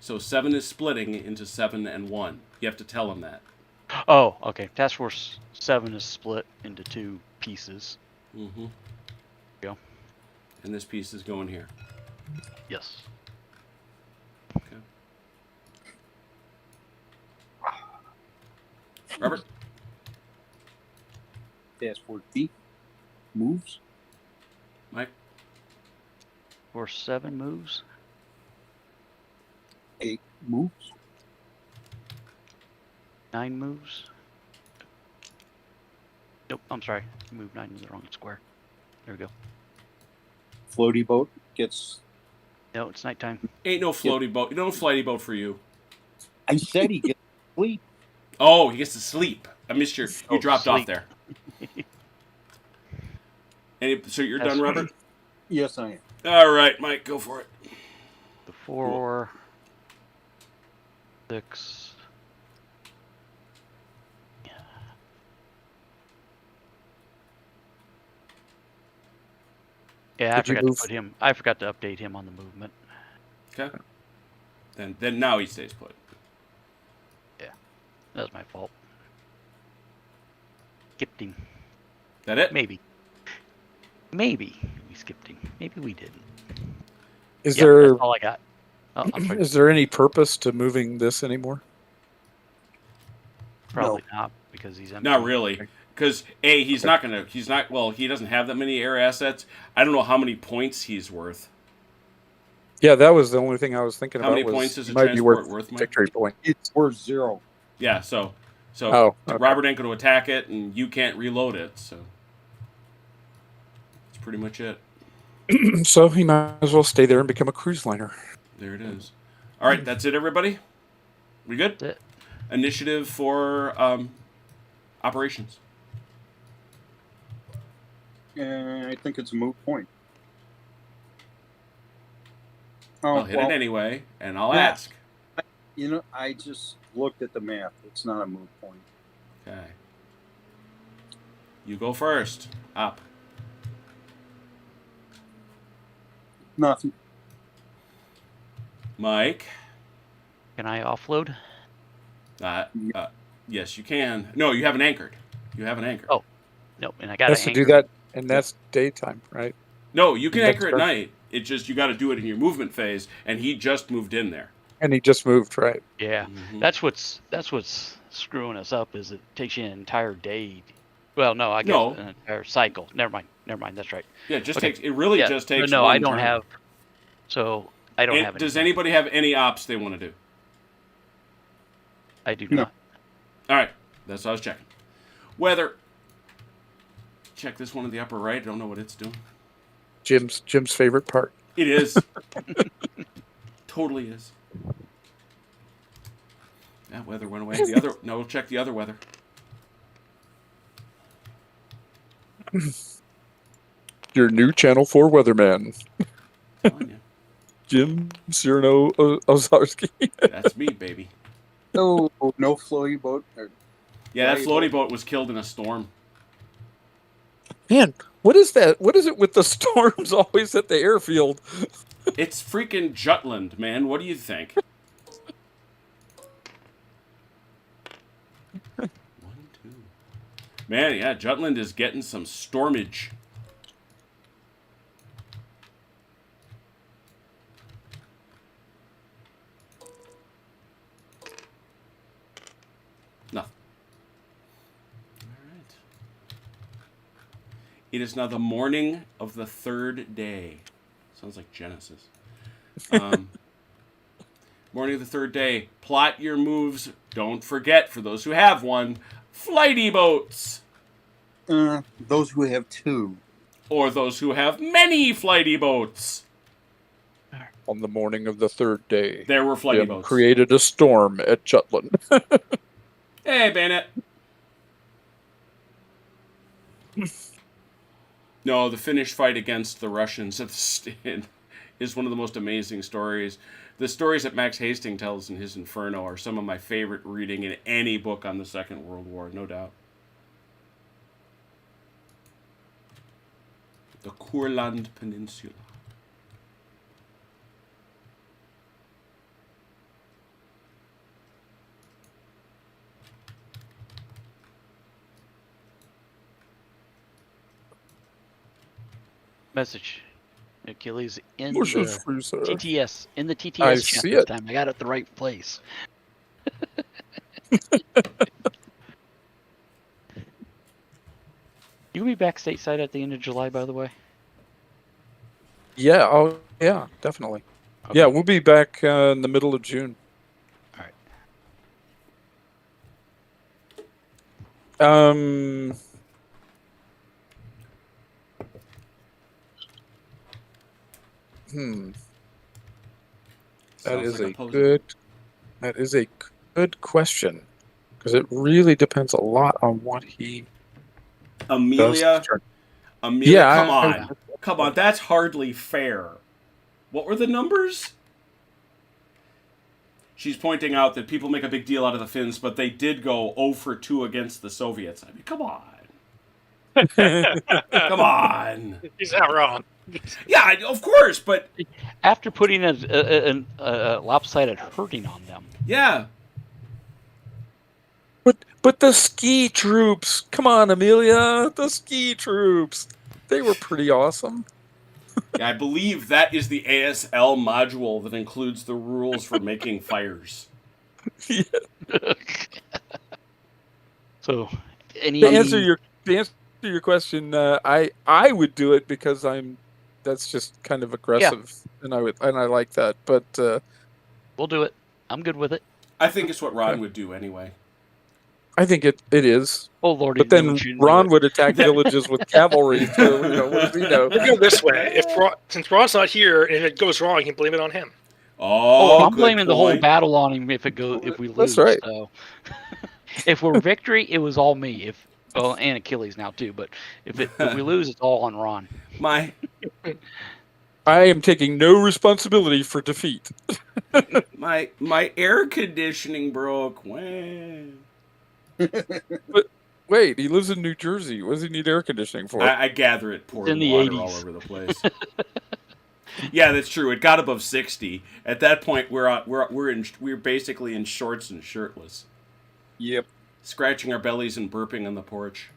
Speaker 1: So 7 is splitting into 7 and 1. You have to tell him that.
Speaker 3: Oh, okay. Task Force 7 is split into 2 pieces.
Speaker 1: Mm-hmm.
Speaker 3: Go.
Speaker 1: And this piece is going here.
Speaker 3: Yes.
Speaker 1: Okay. Robert?
Speaker 4: Task Force B moves.
Speaker 1: Mike?
Speaker 3: Force 7 moves.
Speaker 4: 8 moves.
Speaker 3: 9 moves. Nope, I'm sorry. Move 9 in the wrong square. There we go.
Speaker 4: Floaty boat gets.
Speaker 3: No, it's nighttime.
Speaker 1: Ain't no floaty boat. No flighty boat for you.
Speaker 4: I said he gets sleep.
Speaker 1: Oh, he gets to sleep. I missed your. You
Speaker 3: Oh,
Speaker 1: dropped off
Speaker 3: sleep.
Speaker 1: there. So you're
Speaker 3: That's
Speaker 1: done, Robert?
Speaker 4: Yes, I am.
Speaker 1: All right, Mike, go for it.
Speaker 3: The 4, 6. Yeah,
Speaker 5: Did you move?
Speaker 3: I forgot to update him on the movement.
Speaker 1: Okay. Then now he stays put.
Speaker 3: That was my fault. Skipped him.
Speaker 1: That it?
Speaker 3: Maybe. Maybe we skipped him. Maybe we didn't.
Speaker 5: Is
Speaker 3: Yep,
Speaker 5: there
Speaker 3: that's all I got. Oh, I'm sorry.
Speaker 5: is there any purpose to moving this anymore?
Speaker 3: Probably not because he's empty.
Speaker 1: Not really. Because, A, he doesn't have that many air assets. I don't know how many points he's worth.
Speaker 5: Yeah, that was the only thing I was thinking
Speaker 1: How
Speaker 5: about.
Speaker 1: many
Speaker 5: was
Speaker 1: points is a
Speaker 5: it might be
Speaker 1: transport worth, Mike?
Speaker 5: victory point.
Speaker 4: It's worth 0.
Speaker 1: Yeah, so
Speaker 5: Oh, okay.
Speaker 1: Robert ain't going to attack it, and you can't reload it, so that's pretty much it.
Speaker 5: So he might as well stay there and become a cruise liner.
Speaker 1: There it is. All right, that's it, everybody? We good?
Speaker 3: That's it.
Speaker 1: Initiative for operations.
Speaker 4: And I think it's a moot point.
Speaker 1: I'll hit it anyway, and I'll
Speaker 4: Yeah.
Speaker 1: ask.
Speaker 4: You know, I just looked at the map. It's not a moot point.
Speaker 1: Okay. You go first. Up.
Speaker 4: Nothing.
Speaker 1: Mike.
Speaker 3: Can I offload?
Speaker 1: Yes, you can. No, you haven't anchored. You haven't anchored.
Speaker 3: Oh. Nope, and I got
Speaker 5: Has to do that, and that's daytime, right?
Speaker 1: No, you can
Speaker 5: That's
Speaker 1: anchor at
Speaker 5: correct.
Speaker 1: night. It's just you got to do it in your movement phase, and he just moved in there.
Speaker 5: And he just moved, right?
Speaker 3: Yeah,
Speaker 1: Mhm.
Speaker 3: that's what's screwing us up. Is it takes you an entire day? Well, no, I guess
Speaker 1: No.
Speaker 3: an entire cycle. Never mind. That's right.
Speaker 1: Yeah, it just
Speaker 3: Okay.
Speaker 1: takes. It really
Speaker 3: Yeah,
Speaker 1: just
Speaker 3: so
Speaker 1: takes.
Speaker 3: no,
Speaker 1: one
Speaker 3: I don't
Speaker 1: turn.
Speaker 3: have. So I don't have
Speaker 1: Does
Speaker 3: anything.
Speaker 1: anybody have any ops they want to do?
Speaker 3: I do
Speaker 4: No.
Speaker 3: not.
Speaker 1: All right, that's what I was checking. Weather. Check this one in the upper right. I don't know what it's doing.
Speaker 5: Jim's favorite part.
Speaker 1: It is. Totally is. That weather went away. The other. No, we'll check the other weather.
Speaker 5: Your new Channel 4 weatherman,
Speaker 1: Telling you,
Speaker 5: Jim Cyrano Ozarski.
Speaker 1: that's me, baby.
Speaker 4: No, no floaty boat.
Speaker 1: Yeah, that
Speaker 4: Floaty
Speaker 1: floaty boat was killed in a storm.
Speaker 5: Man, what is that? What is it with the storms always at the airfield?
Speaker 1: It's freaking Jutland, man. What do you think? 1, 2. Man, yeah, Jutland is getting some stormage. Nothing. All right. It is now the morning of the 3rd day. Sounds like Genesis. Morning of the 3rd day. Plot your moves. Don't forget, for those who have one, flighty boats.
Speaker 4: Those who have 2.
Speaker 1: Or those who have many flighty boats.
Speaker 5: On the morning of the 3rd day,
Speaker 1: There were flighty
Speaker 5: Jim
Speaker 1: boats.
Speaker 5: created a storm at Jutland.
Speaker 1: Hey, Bennett. No, the Finnish fight against the Russians at the stand is one of the most amazing stories. The stories that Max Hastings tells in his Inferno are some of my favorite reading in any book on the Second World War, no doubt. The Kurland Peninsula.
Speaker 3: Message. Achilles in the
Speaker 5: Bushes freezer.
Speaker 3: TTS. In the TTS
Speaker 5: I
Speaker 3: chat
Speaker 5: see
Speaker 3: this
Speaker 5: it.
Speaker 3: time. I got it the right place. You will be back stateside at the end of July, by the way?
Speaker 5: Yeah, oh yeah, definitely.
Speaker 3: Okay.
Speaker 5: Yeah, we'll be back in the middle of June.
Speaker 3: All right.
Speaker 5: Hmm.
Speaker 1: Sounds like a poser.
Speaker 5: That is a good question, because it really depends a lot on what he does.
Speaker 1: Amelia,
Speaker 5: to turn.
Speaker 1: Amelia,
Speaker 5: Yeah,
Speaker 1: come
Speaker 5: I-
Speaker 1: on. Come on, that's hardly fair. What were the numbers? She's pointing out that people make a big deal out of the Finns, but they did go 0 for 2 against the Soviets. I mean, come on. Come on.
Speaker 2: He's not wrong.
Speaker 1: Yeah, of course, but
Speaker 3: After putting a lopsided hurting on them.
Speaker 1: yeah.
Speaker 5: But the ski troops, come on, Amelia, the ski troops, they were pretty awesome.
Speaker 1: I believe that is the ASL module that includes the rules for making fires.
Speaker 3: So, any
Speaker 5: To answer your question, I would do it because that's just kind of aggressive, and I like that. But
Speaker 3: we'll do it. I'm good with it.
Speaker 1: I think it's what Ron
Speaker 5: Okay.
Speaker 1: would do anyway.
Speaker 5: I think it is.
Speaker 3: Oh Lordy,
Speaker 5: But then
Speaker 3: no, you
Speaker 5: Ron
Speaker 3: do it.
Speaker 5: would attack villages with cavalry. So what does he know?
Speaker 2: We'll go this way. Since Ron's not here, and if it goes wrong, you can blame it on him.
Speaker 1: Oh,
Speaker 3: I'm
Speaker 1: good
Speaker 3: blaming the whole
Speaker 1: point.
Speaker 3: battle on him if we lose.
Speaker 5: That's right.
Speaker 3: So. If we're victory, it was all me. And Achilles now too. But if we lose, it's all on Ron.
Speaker 1: My
Speaker 5: I am taking no responsibility for defeat.
Speaker 1: my air conditioning broke. When?
Speaker 5: Wait, he lives in New Jersey. What does he need air conditioning for?
Speaker 1: I gather it poured
Speaker 3: in the
Speaker 1: water
Speaker 3: 80s.
Speaker 1: all over the place. Yeah, that's true. It got above 60. At that point, we're basically in shorts and shirtless,
Speaker 4: Yep.
Speaker 1: scratching our bellies and burping on the porch.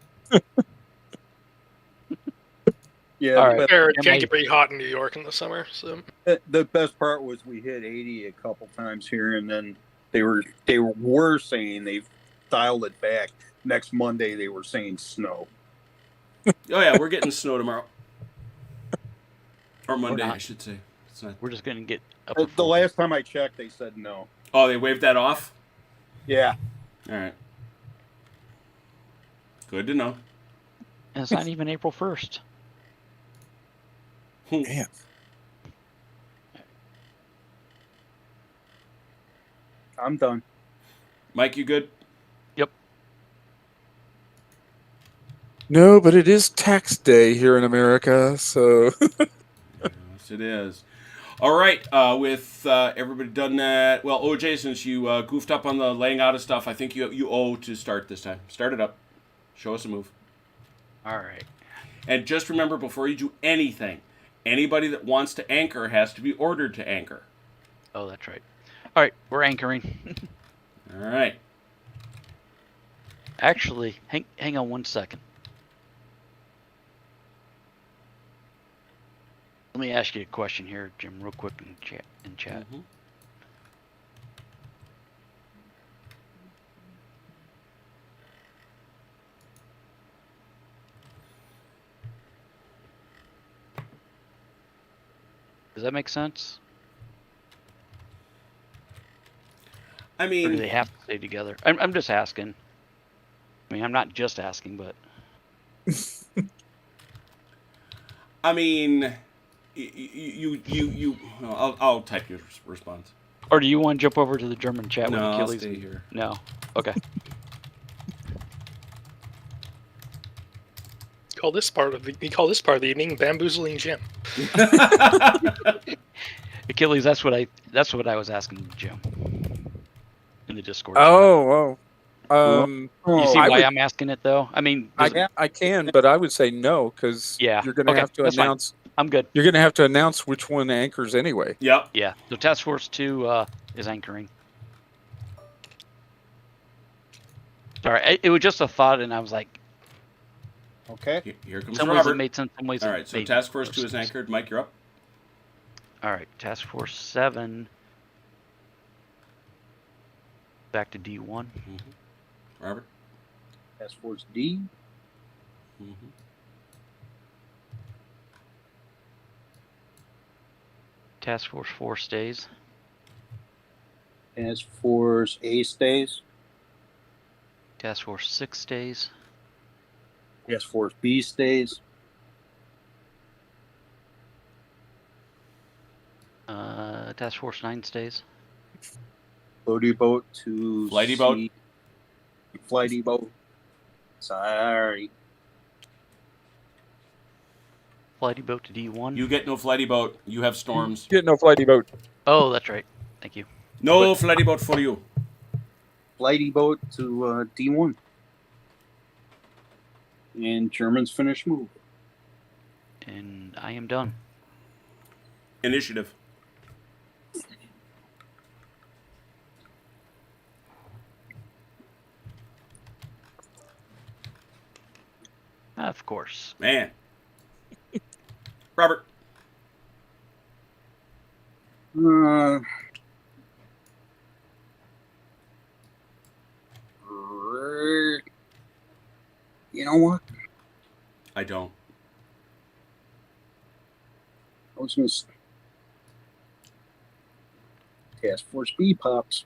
Speaker 4: Yeah,
Speaker 3: All
Speaker 4: the,
Speaker 3: right.
Speaker 4: best,
Speaker 2: It
Speaker 3: Am
Speaker 2: can
Speaker 3: I-
Speaker 2: get pretty hot in New York in the summer. So
Speaker 4: the best part was we hit 80 a couple times here, and then they were saying they've dialed it back. Next Monday they were saying snow.
Speaker 1: Oh yeah, we're getting snow tomorrow. Or Monday,
Speaker 3: not.
Speaker 1: I should say. It's not.
Speaker 3: We're just gonna get upper
Speaker 4: The
Speaker 3: 40s.
Speaker 4: last time I checked, they said no.
Speaker 1: Oh, they waved that off?
Speaker 4: Yeah,
Speaker 1: All right. Good to know.
Speaker 3: And it's not even April 1st.
Speaker 5: Man.
Speaker 4: I'm done.
Speaker 1: Mike, you good?
Speaker 5: No, but it is tax day here in America, so
Speaker 1: Yes, it is. All right, with everybody done that. Well, OJ, since you goofed up on the laying out of stuff, I think you owe to start this time. Start it up. Show us a move.
Speaker 3: All right.
Speaker 1: And just remember, before you do anything, anybody that wants to anchor has to be ordered to anchor.
Speaker 3: Oh, that's right. All right, we're anchoring.
Speaker 1: All right.
Speaker 3: Actually, hang on 1 second. Let me ask you a question here, Jim, real quick in chat.
Speaker 1: Mhm.
Speaker 3: Does that make sense?
Speaker 1: I
Speaker 3: Or do they
Speaker 1: mean,
Speaker 3: have to stay together? I'm just asking. I mean, I'm not just asking, but
Speaker 1: I'll type your response.
Speaker 3: or do you want to jump over to the German chat with
Speaker 1: No, I'll
Speaker 3: Achilles?
Speaker 1: stay here.
Speaker 3: No. Okay.
Speaker 2: call this part of the evening bamboozling Jim.
Speaker 3: Achilles, that's what I was asking Jim in the Discord chat.
Speaker 5: oh.
Speaker 3: You see
Speaker 5: I
Speaker 3: why
Speaker 5: would-
Speaker 3: I'm asking it though? I mean, does it-
Speaker 5: I can, but I would say no because
Speaker 3: Yeah,
Speaker 5: you're going to
Speaker 3: okay,
Speaker 5: have to
Speaker 3: that's fine.
Speaker 5: announce.
Speaker 3: I'm good.
Speaker 5: You're going to have to announce which one anchors anyway.
Speaker 1: Yep.
Speaker 3: Yeah. So Task Force 2 is anchoring. Sorry, it was just a thought, and I was like,
Speaker 4: Okay.
Speaker 1: Here
Speaker 3: in
Speaker 1: comes
Speaker 3: some ways it
Speaker 1: Robert.
Speaker 3: made sense, some ways
Speaker 1: All
Speaker 3: it
Speaker 1: right, so
Speaker 3: made
Speaker 1: Task Force
Speaker 3: no
Speaker 1: 2 is
Speaker 3: sense.
Speaker 1: anchored. Mike, you're up.
Speaker 3: All right, Task Force 7. Back to D1.
Speaker 1: Robert.
Speaker 4: Task Force D.
Speaker 1: Mm-hmm.
Speaker 3: Task Force 4 stays.
Speaker 4: Task Force A stays.
Speaker 3: Task Force 6 stays.
Speaker 4: Task Force B stays.
Speaker 3: Task Force 9 stays.
Speaker 4: Floaty boat to
Speaker 1: Flighty
Speaker 4: C.
Speaker 1: boat.
Speaker 4: Flighty boat. Sorry.
Speaker 3: Mm-hmm. Flighty boat to D1.
Speaker 1: You get no flighty boat. You have storms.
Speaker 5: Get no flighty boat.
Speaker 3: Oh, that's right. Thank you.
Speaker 1: No flighty boat for you.
Speaker 4: Flighty boat to D1. And Germans finish move.
Speaker 3: And I am done.
Speaker 1: Initiative.
Speaker 3: Of course.
Speaker 1: Man. Robert.
Speaker 4: You know what?
Speaker 1: I don't.
Speaker 4: I was going to. Task Force B pops.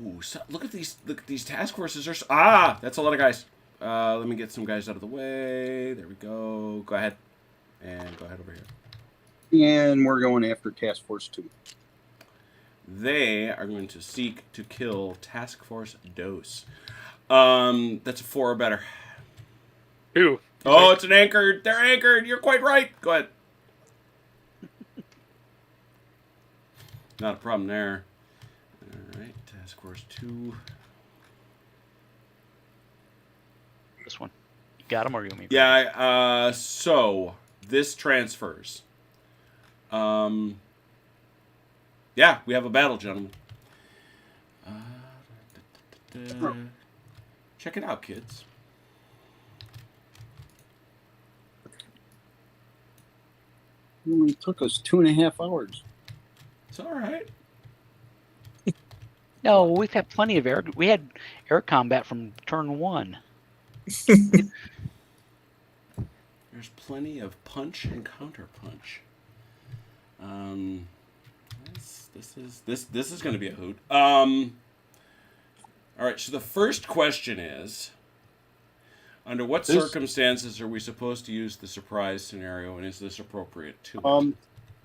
Speaker 1: Ooh, so, look at these task forces. That's a lot of guys. Let me get some guys out of the way. There we go. Go ahead. And go ahead over here.
Speaker 4: And we're going after Task Force 2.
Speaker 1: They are going to seek to kill Task Force Dose. That's a 4 or better.
Speaker 2: Ooh.
Speaker 1: Oh, it's an anchored. They're anchored. You're quite right. Go ahead. Not a problem there. All right, Task Force 2.
Speaker 3: This one. You got him, or you want me?
Speaker 1: Yeah, so this transfers. Yeah, we have a battle, gentlemen. Check it out, kids.
Speaker 4: only took us 2.5 hours.
Speaker 1: It's all right.
Speaker 3: No, we've had plenty of air. We had air combat from turn 1.
Speaker 1: There's plenty of punch and counter punch. This is going to be a hoot. All right. So the first question is: under what circumstances are we supposed to use the surprise scenario, and is this appropriate to it?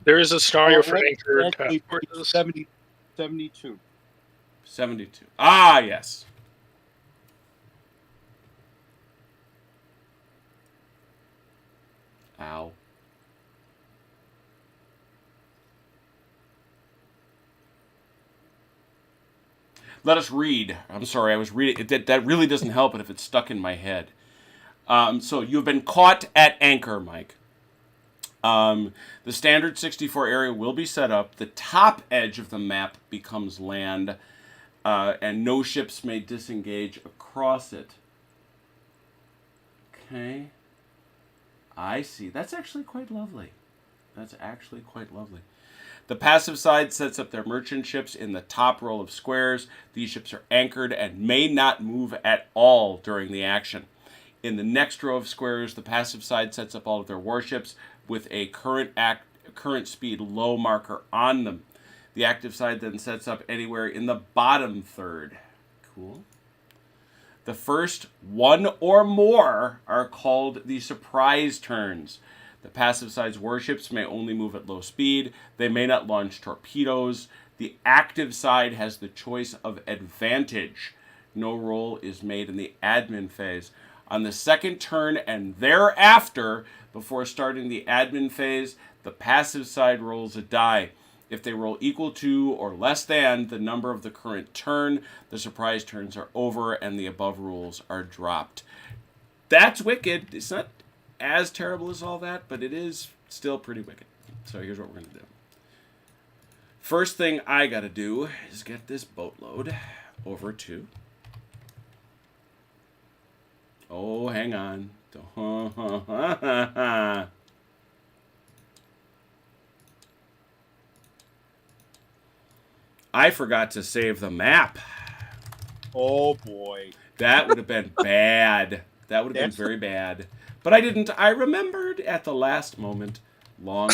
Speaker 2: There is a scenario for anchored
Speaker 4: actually,
Speaker 2: task forces.
Speaker 4: 72.
Speaker 1: 72. Ah, yes. Ow. Let us read. I'm sorry, I was reading. That really doesn't help it if it's stuck in my head. So you've been caught at anchor, Mike. The standard 64 area will be set up. The top edge of the map becomes land, and no ships may disengage across it. Okay. I see. That's actually quite lovely. The passive side sets up their merchant ships in the top row of squares. These ships are anchored and may not move at all during the action. In the next row of squares, the passive side sets up all of their warships with a current speed low marker on them. The active side then sets up anywhere in the bottom third. Cool. The first one or more are called the surprise turns. The passive side's warships may only move at low speed. They may not launch torpedoes. The active side has the choice of advantage. No roll is made in the admin phase. On the second turn and thereafter, before starting the admin phase, the passive side rolls a die. If they roll equal to or less than the number of the current turn, the surprise turns are over and the above rules are dropped. That's wicked. It's not as terrible as all that, but it is still pretty wicked. So here's what we're going to do. First thing I got to do is get this boatload over to... Oh, hang on. I forgot to save the map.
Speaker 4: Oh boy.
Speaker 1: That would have been bad. That would have been very bad. But I didn't. I remembered at the last moment. Long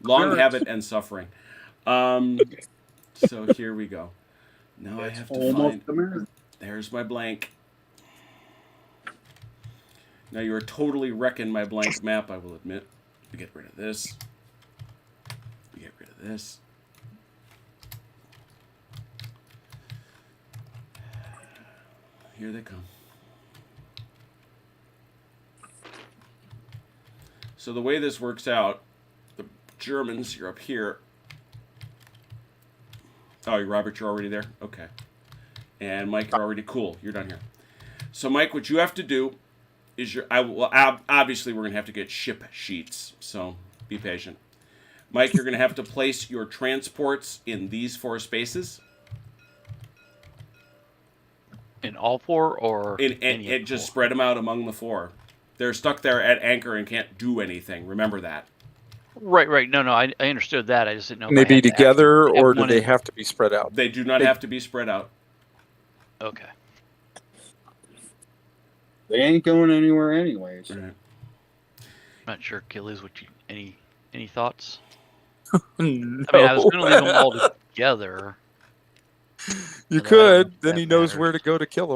Speaker 1: habit and suffering. So here we go. Now I have to find... There's my blank. Now you are totally wrecking my blank map, I will admit. We get rid of this. We get rid of this. Here they come. So the way this works out, the Germans, you're up here. Oh, Robert, you're already there? Okay. And Mike, you're already cool. You're down here. So Mike, what you have to do is obviously we're going to have to get ship sheets, so be patient. Mike, you're going to have to place your transports in these 4 spaces.
Speaker 3: In all 4 or
Speaker 1: and just spread them out among the 4. They're stuck there at anchor and can't do anything. Remember that.
Speaker 3: Right. No, I understood that. I just didn't know.
Speaker 5: Can they be together, or do they have to be spread out?
Speaker 1: They do not have to be spread out.
Speaker 3: Okay.
Speaker 4: They ain't going anywhere anyways.
Speaker 1: Right.
Speaker 3: Not sure, Achilles, what you any thoughts?
Speaker 5: No.
Speaker 3: I mean, I was going to leave them all together.
Speaker 5: You could. Then he knows where to go to kill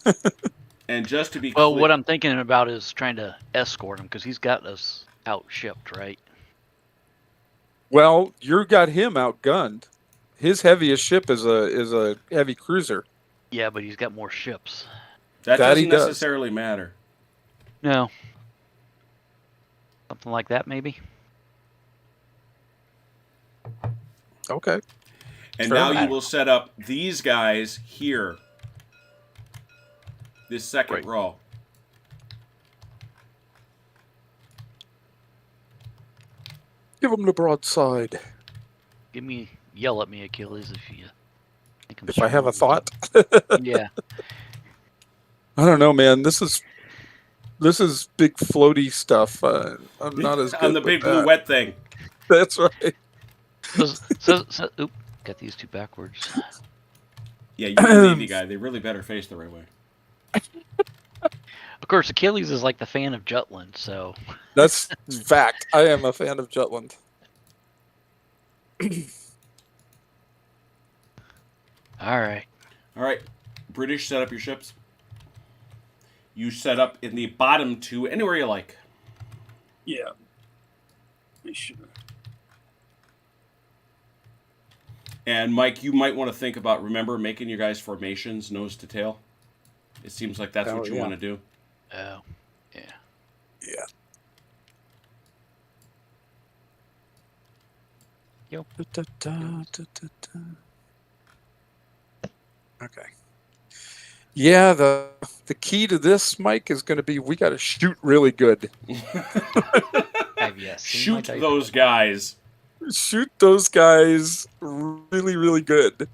Speaker 5: him.
Speaker 1: And just to be
Speaker 3: well,
Speaker 1: clear,
Speaker 3: what I'm thinking about is trying to escort him because he's got us outshipped, right?
Speaker 5: Well, you got him outgunned. His heaviest ship is a heavy cruiser.
Speaker 3: Yeah, but he's got more ships.
Speaker 1: That
Speaker 5: he
Speaker 1: doesn't
Speaker 5: does.
Speaker 1: necessarily matter.
Speaker 3: No. Something like that, maybe.
Speaker 5: Okay.
Speaker 1: And
Speaker 5: Fair
Speaker 1: now
Speaker 5: enough.
Speaker 1: you will set up these guys here. This second row.
Speaker 5: Give him the broadside.
Speaker 3: Yell at me, Achilles, if you think I'm
Speaker 5: If I have a
Speaker 3: strong.
Speaker 5: thought.
Speaker 3: Yeah.
Speaker 5: I don't know, man. This is This is big floaty stuff. I'm not as good
Speaker 1: on the
Speaker 5: with
Speaker 1: big
Speaker 5: that.
Speaker 1: blue wet thing.
Speaker 5: That's right.
Speaker 3: So, oop, got these two backwards.
Speaker 1: Yeah, you're the Navy guy. They really better face the right way.
Speaker 3: Of course, Achilles is like the fan of Jutland, so
Speaker 5: That's fact. I am a fan of Jutland.
Speaker 3: all right.
Speaker 1: All right, British, set up your ships. You set up in the bottom two, anywhere you like.
Speaker 4: Yeah. I should.
Speaker 1: And Mike, you might want to think about, remember, making your guys' formations nose to tail. It seems like that's
Speaker 5: Oh,
Speaker 1: what you
Speaker 5: yeah.
Speaker 1: want to do.
Speaker 3: Oh, yeah.
Speaker 5: Yeah.
Speaker 3: Yo.
Speaker 5: Okay. Yeah, the key to this, Mike, is going to be we got to shoot really good.
Speaker 3: Have you seen my
Speaker 1: Shoot
Speaker 3: diaper?
Speaker 1: those guys.
Speaker 5: Shoot those guys really, really good.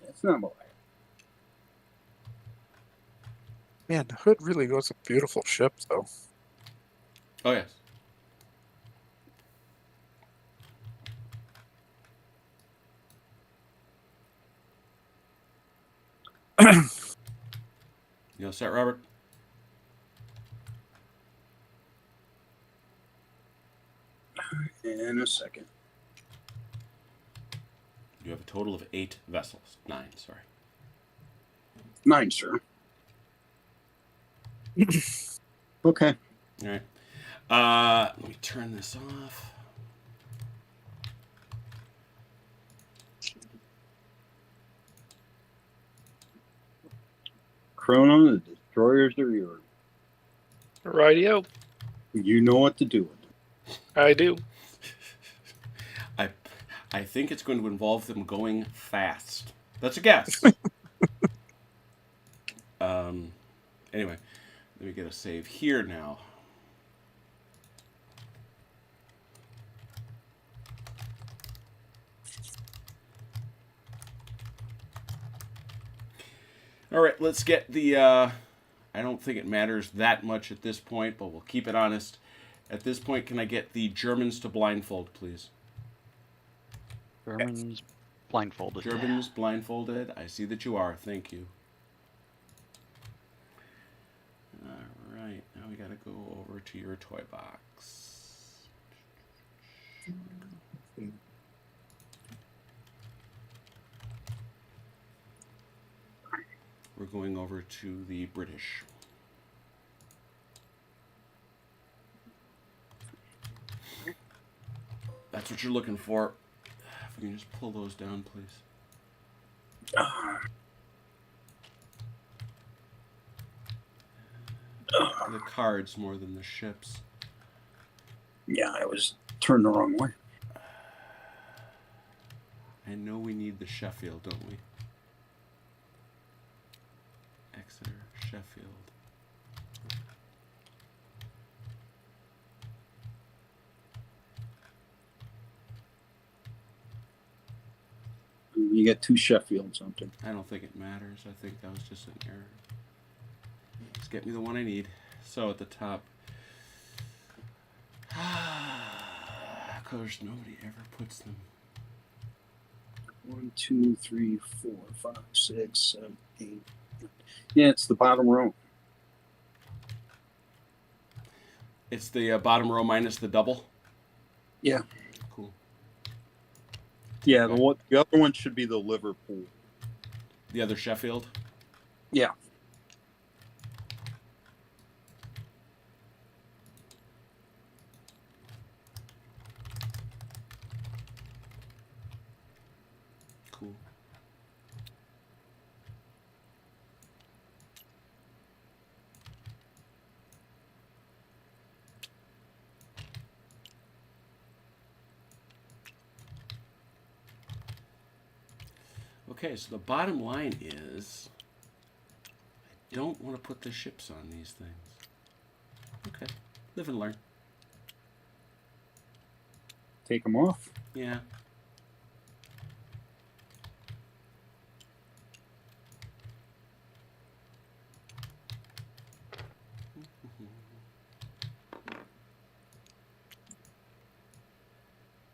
Speaker 4: That's not my.
Speaker 5: Man, the Hood really was a beautiful ship, though.
Speaker 1: Oh, yes. You all set, Robert?
Speaker 4: In a second.
Speaker 1: You have a total of 8 vessels. 9, sorry.
Speaker 4: 9, sir. Okay.
Speaker 1: All right. Let me turn this off.
Speaker 4: Chrono, the destroyers are yours.
Speaker 2: Rightio.
Speaker 4: You know what to do with them.
Speaker 2: I do.
Speaker 1: I think it's going to involve them going fast. That's a guess. Anyway, let me get a save here now. All right, let's get the... I don't think it matters that much at this point, but we'll keep it honest. At this point, can I get the Germans to blindfold, please?
Speaker 3: Germans blindfolded.
Speaker 1: Germans blindfolded. I see that you are. Thank you. All right, now we got to go over to your toy box. We're going over to the British. That's what you're looking for. If we can just pull those down, please. The cards more than the ships.
Speaker 4: Yeah, I was turned the wrong way.
Speaker 1: I know we need the Sheffield, don't we? Exeter, Sheffield.
Speaker 4: You get 2 Sheffield something.
Speaker 1: I don't think it matters. I think that was just an error. Just get me the one I need. So at the top. Of course, nobody ever puts them.
Speaker 4: 1, 2, 3, 4, 5, 6, 7, 8. Yeah, it's the bottom row.
Speaker 1: It's the bottom row minus the double?
Speaker 4: Yeah.
Speaker 1: Cool.
Speaker 4: Yeah,
Speaker 1: Okay.
Speaker 4: the other one should be the Liverpool.
Speaker 1: The other Sheffield?
Speaker 4: Yeah.
Speaker 1: Cool. Okay, so the bottom line is I don't want to put the ships on these things. Okay, live and learn.
Speaker 4: Take them off.
Speaker 1: Yeah.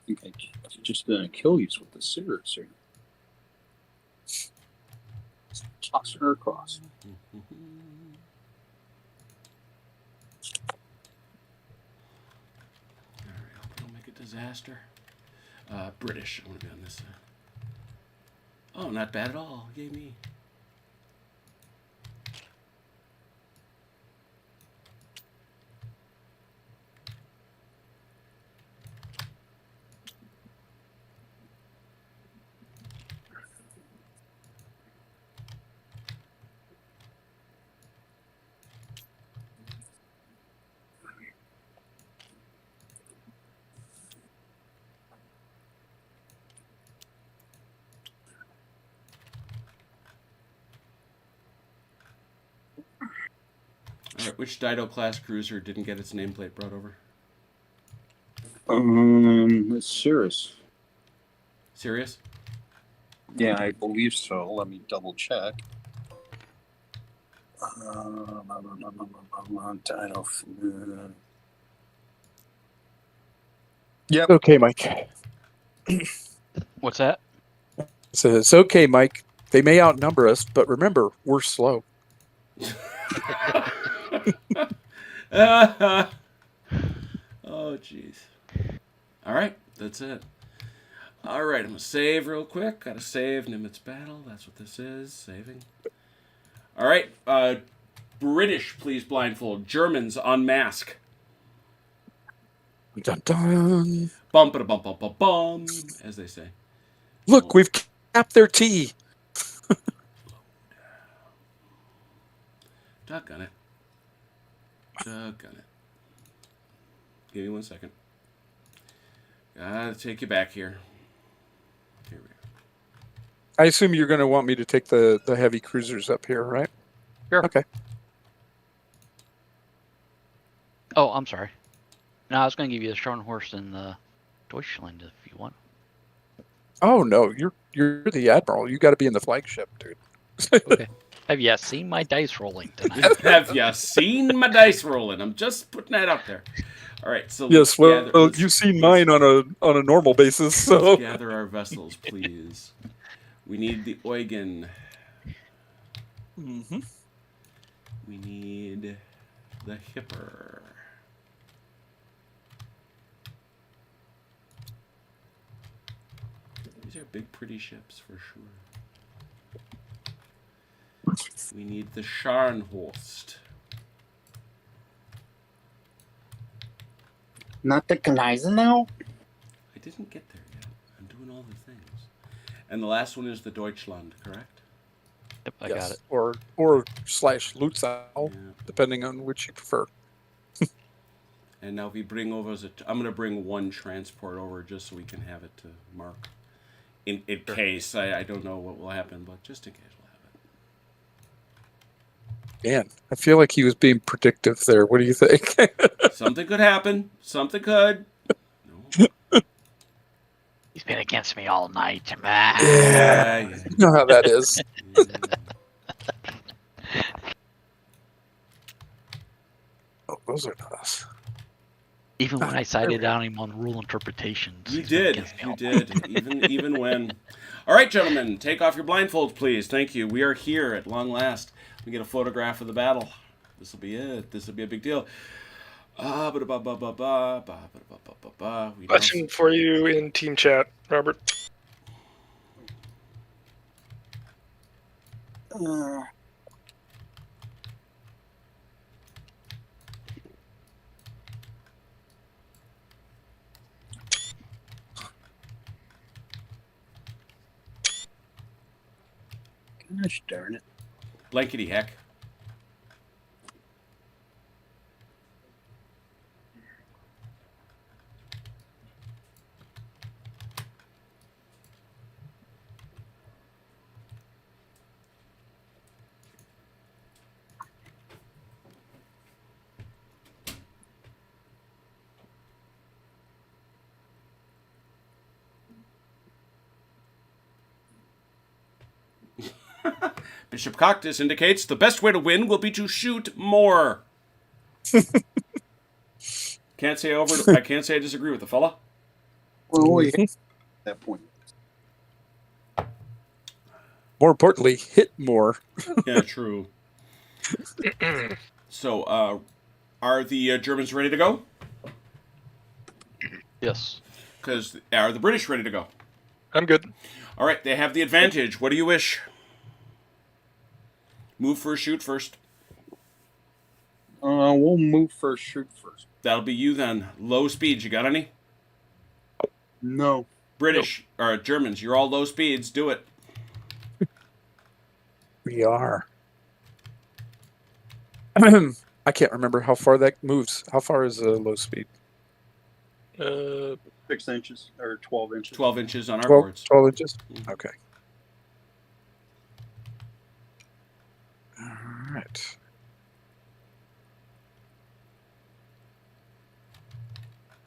Speaker 4: I think I'm just gonna kill you with the Cirrus here. Toss her across.
Speaker 1: Alright, hope we don't make a disaster. British, I want to be on this side. Oh, not bad at all. Yay me. Alright, which Dido class cruiser didn't get its nameplate brought over?
Speaker 4: It's Cirrus.
Speaker 1: Serious?
Speaker 4: Yeah, I believe so. Let me double check. Dino. Yep.
Speaker 5: Okay, Mike.
Speaker 3: What's that?
Speaker 5: Says, okay, Mike. They may outnumber us, but remember, we're slow.
Speaker 1: Oh, jeez. All right, that's it. All right, I'm going to save real quick. Got to save NIMITZ battle. That's what this is, saving. All right, British, please blindfold. Germans, unmask.
Speaker 5: Dun, dun.
Speaker 1: Bum, ba, bum, bum, bum, bum, as they say.
Speaker 5: Look, we've capped their tea.
Speaker 1: Doggone it. Doggone it. Give me 1 second. Gotta take you back here. Here we go.
Speaker 5: I assume you're going to want me to take the heavy cruisers up here, right?
Speaker 3: Sure.
Speaker 5: Okay.
Speaker 3: Oh, I'm sorry. No, I was going to give you the Scharnhorst and the Deutschland if you want.
Speaker 5: Oh no, you're the admiral. You got to be in the flagship, dude.
Speaker 3: Okay. Have you seen my dice rolling tonight?
Speaker 1: Have you seen my dice rolling? I'm just putting that out there. All right, so
Speaker 5: Yes, well,
Speaker 1: let's-
Speaker 5: you've seen
Speaker 1: let's-
Speaker 5: mine on a normal basis, so
Speaker 1: Let's gather our vessels, please. We need the Eugen.
Speaker 5: Mhm.
Speaker 1: We need the Hipper. These are big, pretty ships for sure. We need the Scharnhorst.
Speaker 4: Not the Gneisenau?
Speaker 1: I didn't get there yet. I'm doing all the things. And the last one is the Deutschland, correct?
Speaker 3: Yep, I
Speaker 5: yes,
Speaker 3: got it.
Speaker 5: or slash Lutzow,
Speaker 1: Yeah.
Speaker 5: depending on which you prefer.
Speaker 1: And now if we bring over, I'm going to bring one transport over just so we can have it to mark. In case, I don't know what will happen, but just in case we'll have
Speaker 5: Man, I feel like he was being predictive there. What do you think?
Speaker 1: it. Something could happen. Something could. No.
Speaker 3: He's been against me all night.
Speaker 1: Yeah.
Speaker 5: You know how that is.
Speaker 1: Yeah.
Speaker 5: Oh, those are not us.
Speaker 3: Even when I cited on him on rule interpretations.
Speaker 1: You
Speaker 3: he's been
Speaker 1: did.
Speaker 3: against me
Speaker 1: You
Speaker 3: all
Speaker 1: did. Even when. All right, gentlemen, take off your blindfolds, please. Thank you. We are here at long last. We get a photograph of the battle. This will be it. This will be a big deal.
Speaker 2: Question for you in team chat, Robert.
Speaker 4: Gosh darn it.
Speaker 1: Blankety heck. Bishop Coctis indicates the best way to win will be to shoot more. I can't say I disagree with the fella.
Speaker 4: Well, we hit that point.
Speaker 5: More importantly, hit more.
Speaker 1: Yeah, true. So, are the Germans ready to go?
Speaker 3: Yes.
Speaker 1: Because are the British ready to go?
Speaker 2: I'm good.
Speaker 1: All right, they have the advantage. What do you wish? Move first, shoot first.
Speaker 4: We'll move first, shoot first.
Speaker 1: That'll be you then. Low speeds. You got any?
Speaker 4: No.
Speaker 1: British or Germans? You're all low speeds. Do it.
Speaker 5: We are. I can't remember how far that moves. How far is low speed?
Speaker 4: 6 inches or 12 inches.
Speaker 1: 12 inches on our
Speaker 5: 12,
Speaker 1: boards.
Speaker 5: 12 inches?
Speaker 1: Mhm.
Speaker 5: Okay. All right.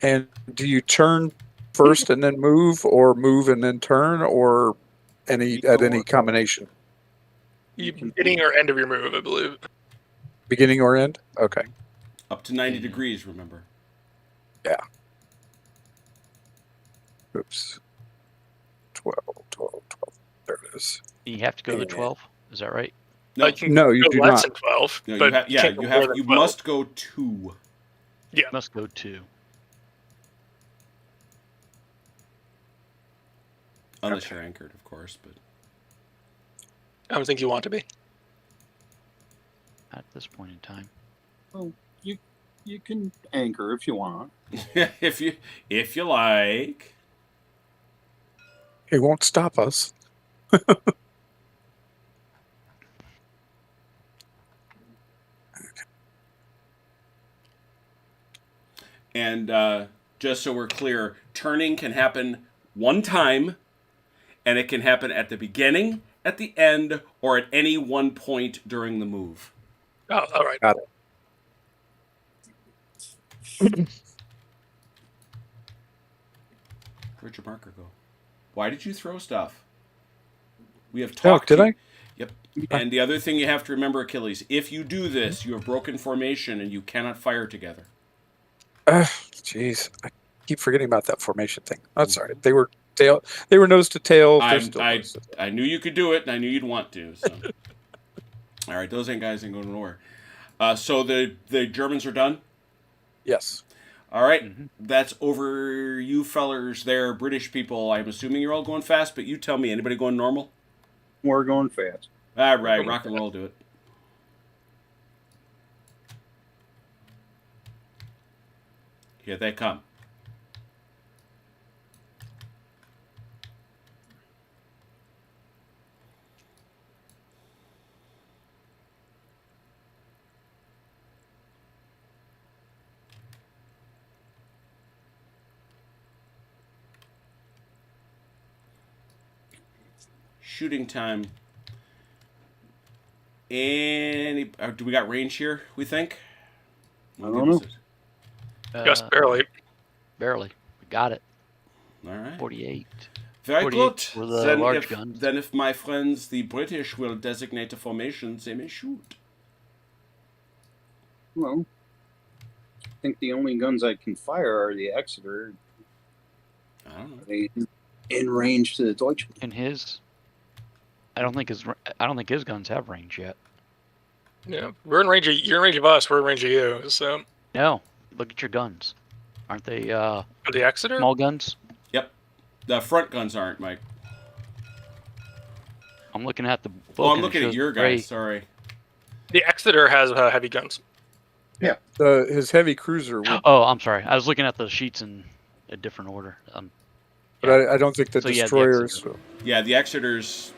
Speaker 5: And do you turn first and then move, or move and then turn, or any combination?
Speaker 2: Beginning or end of your move, I believe.
Speaker 5: Beginning or end? Okay.
Speaker 1: Up to 90 degrees, remember.
Speaker 5: Yeah. Oops. 12. There it is.
Speaker 3: You have to go to
Speaker 5: Yeah.
Speaker 3: 12. Is that right?
Speaker 1: No,
Speaker 2: You can
Speaker 5: No, you
Speaker 2: go
Speaker 5: do
Speaker 2: less
Speaker 5: not.
Speaker 2: than 12.
Speaker 1: no,
Speaker 2: but
Speaker 1: you
Speaker 2: can't go more than
Speaker 1: you
Speaker 2: 12.
Speaker 1: must go 2.
Speaker 3: Must go 2.
Speaker 1: Unless you're anchored, of course, but
Speaker 2: I don't think you want to be.
Speaker 3: At this point in time.
Speaker 4: Well, you can anchor if you want.
Speaker 1: if you like.
Speaker 5: It won't stop us.
Speaker 1: And just so we're clear, turning can happen one time, and it can happen at the beginning, at the end, or at any one point during the move.
Speaker 2: Oh, all right.
Speaker 5: Got it.
Speaker 1: Where'd your marker go? Why did you throw stuff? We have
Speaker 5: Oh,
Speaker 1: talked.
Speaker 5: did I?
Speaker 1: Yep. And the other thing you have to remember, Achilles, if you do this, you have broken formation and you cannot fire together.
Speaker 5: Jeez, I keep forgetting about that formation thing. That's all right. They were tail. They were nose to tail. They're still nose to tail.
Speaker 1: I knew you could do it, and I knew you'd want to. So, all right, those guys ain't going nowhere. So the Germans are done.
Speaker 5: Yes.
Speaker 1: All right, that's over you fellers there, British people. I'm assuming you're all going fast, but you tell me, anybody going normal?
Speaker 4: We're going fast.
Speaker 1: All right, rock and roll, do it. Here they come. Shooting time. Any? Do we got range here? We think.
Speaker 4: I don't know.
Speaker 2: Just barely.
Speaker 3: Barely. We got it.
Speaker 1: All right.
Speaker 3: 48.
Speaker 1: Very
Speaker 3: 48
Speaker 1: good.
Speaker 3: for the large
Speaker 1: if,
Speaker 3: guns.
Speaker 1: Then if my friends, the British, will designate a formation, they may shoot.
Speaker 4: Well, I think the only guns I can fire are the Exeter.
Speaker 1: I don't know.
Speaker 4: Are they in range to the Deutschland?
Speaker 3: And his, I don't think his guns have range yet.
Speaker 2: Yeah, we're in range. You're in range of us. We're in range of you. So
Speaker 3: No, look at your guns. Aren't they
Speaker 2: for the Exeter,
Speaker 3: small guns?
Speaker 1: Yep. The front guns aren't, Mike.
Speaker 3: I'm looking at the book.
Speaker 1: Oh, I'm
Speaker 3: and it
Speaker 1: looking at
Speaker 3: shows
Speaker 1: your
Speaker 3: gray.
Speaker 1: guys. Sorry.
Speaker 2: the Exeter has heavy guns.
Speaker 5: His heavy cruiser, would,
Speaker 3: Oh, I'm sorry. I was looking at the sheets in a different order.
Speaker 5: but I don't think the
Speaker 3: So, yeah, the
Speaker 5: destroyers.
Speaker 3: Exeter.
Speaker 1: Yeah, the Exeter's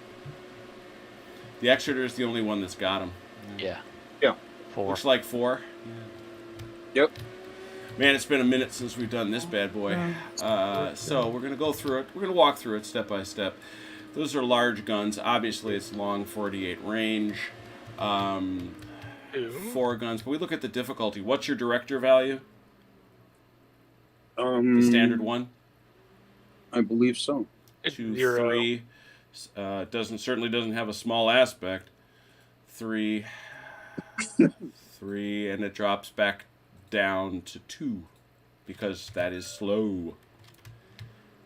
Speaker 1: the only one that's got them.
Speaker 3: Yeah.
Speaker 4: Yeah.
Speaker 3: 4.
Speaker 1: Looks like 4.
Speaker 4: Yep.
Speaker 1: Man, it's been a minute since we've done this bad boy. So we're gonna go through it. We're gonna walk through it step by step. Those are large guns. Obviously, it's long 48 range. 4 guns. But we look at the difficulty. What's your director value? The standard one?
Speaker 4: I believe so.
Speaker 1: 2,
Speaker 2: Zero.
Speaker 1: 3, Certainly doesn't have a small aspect. 3, 3, and it drops back down to 2 because that is slow.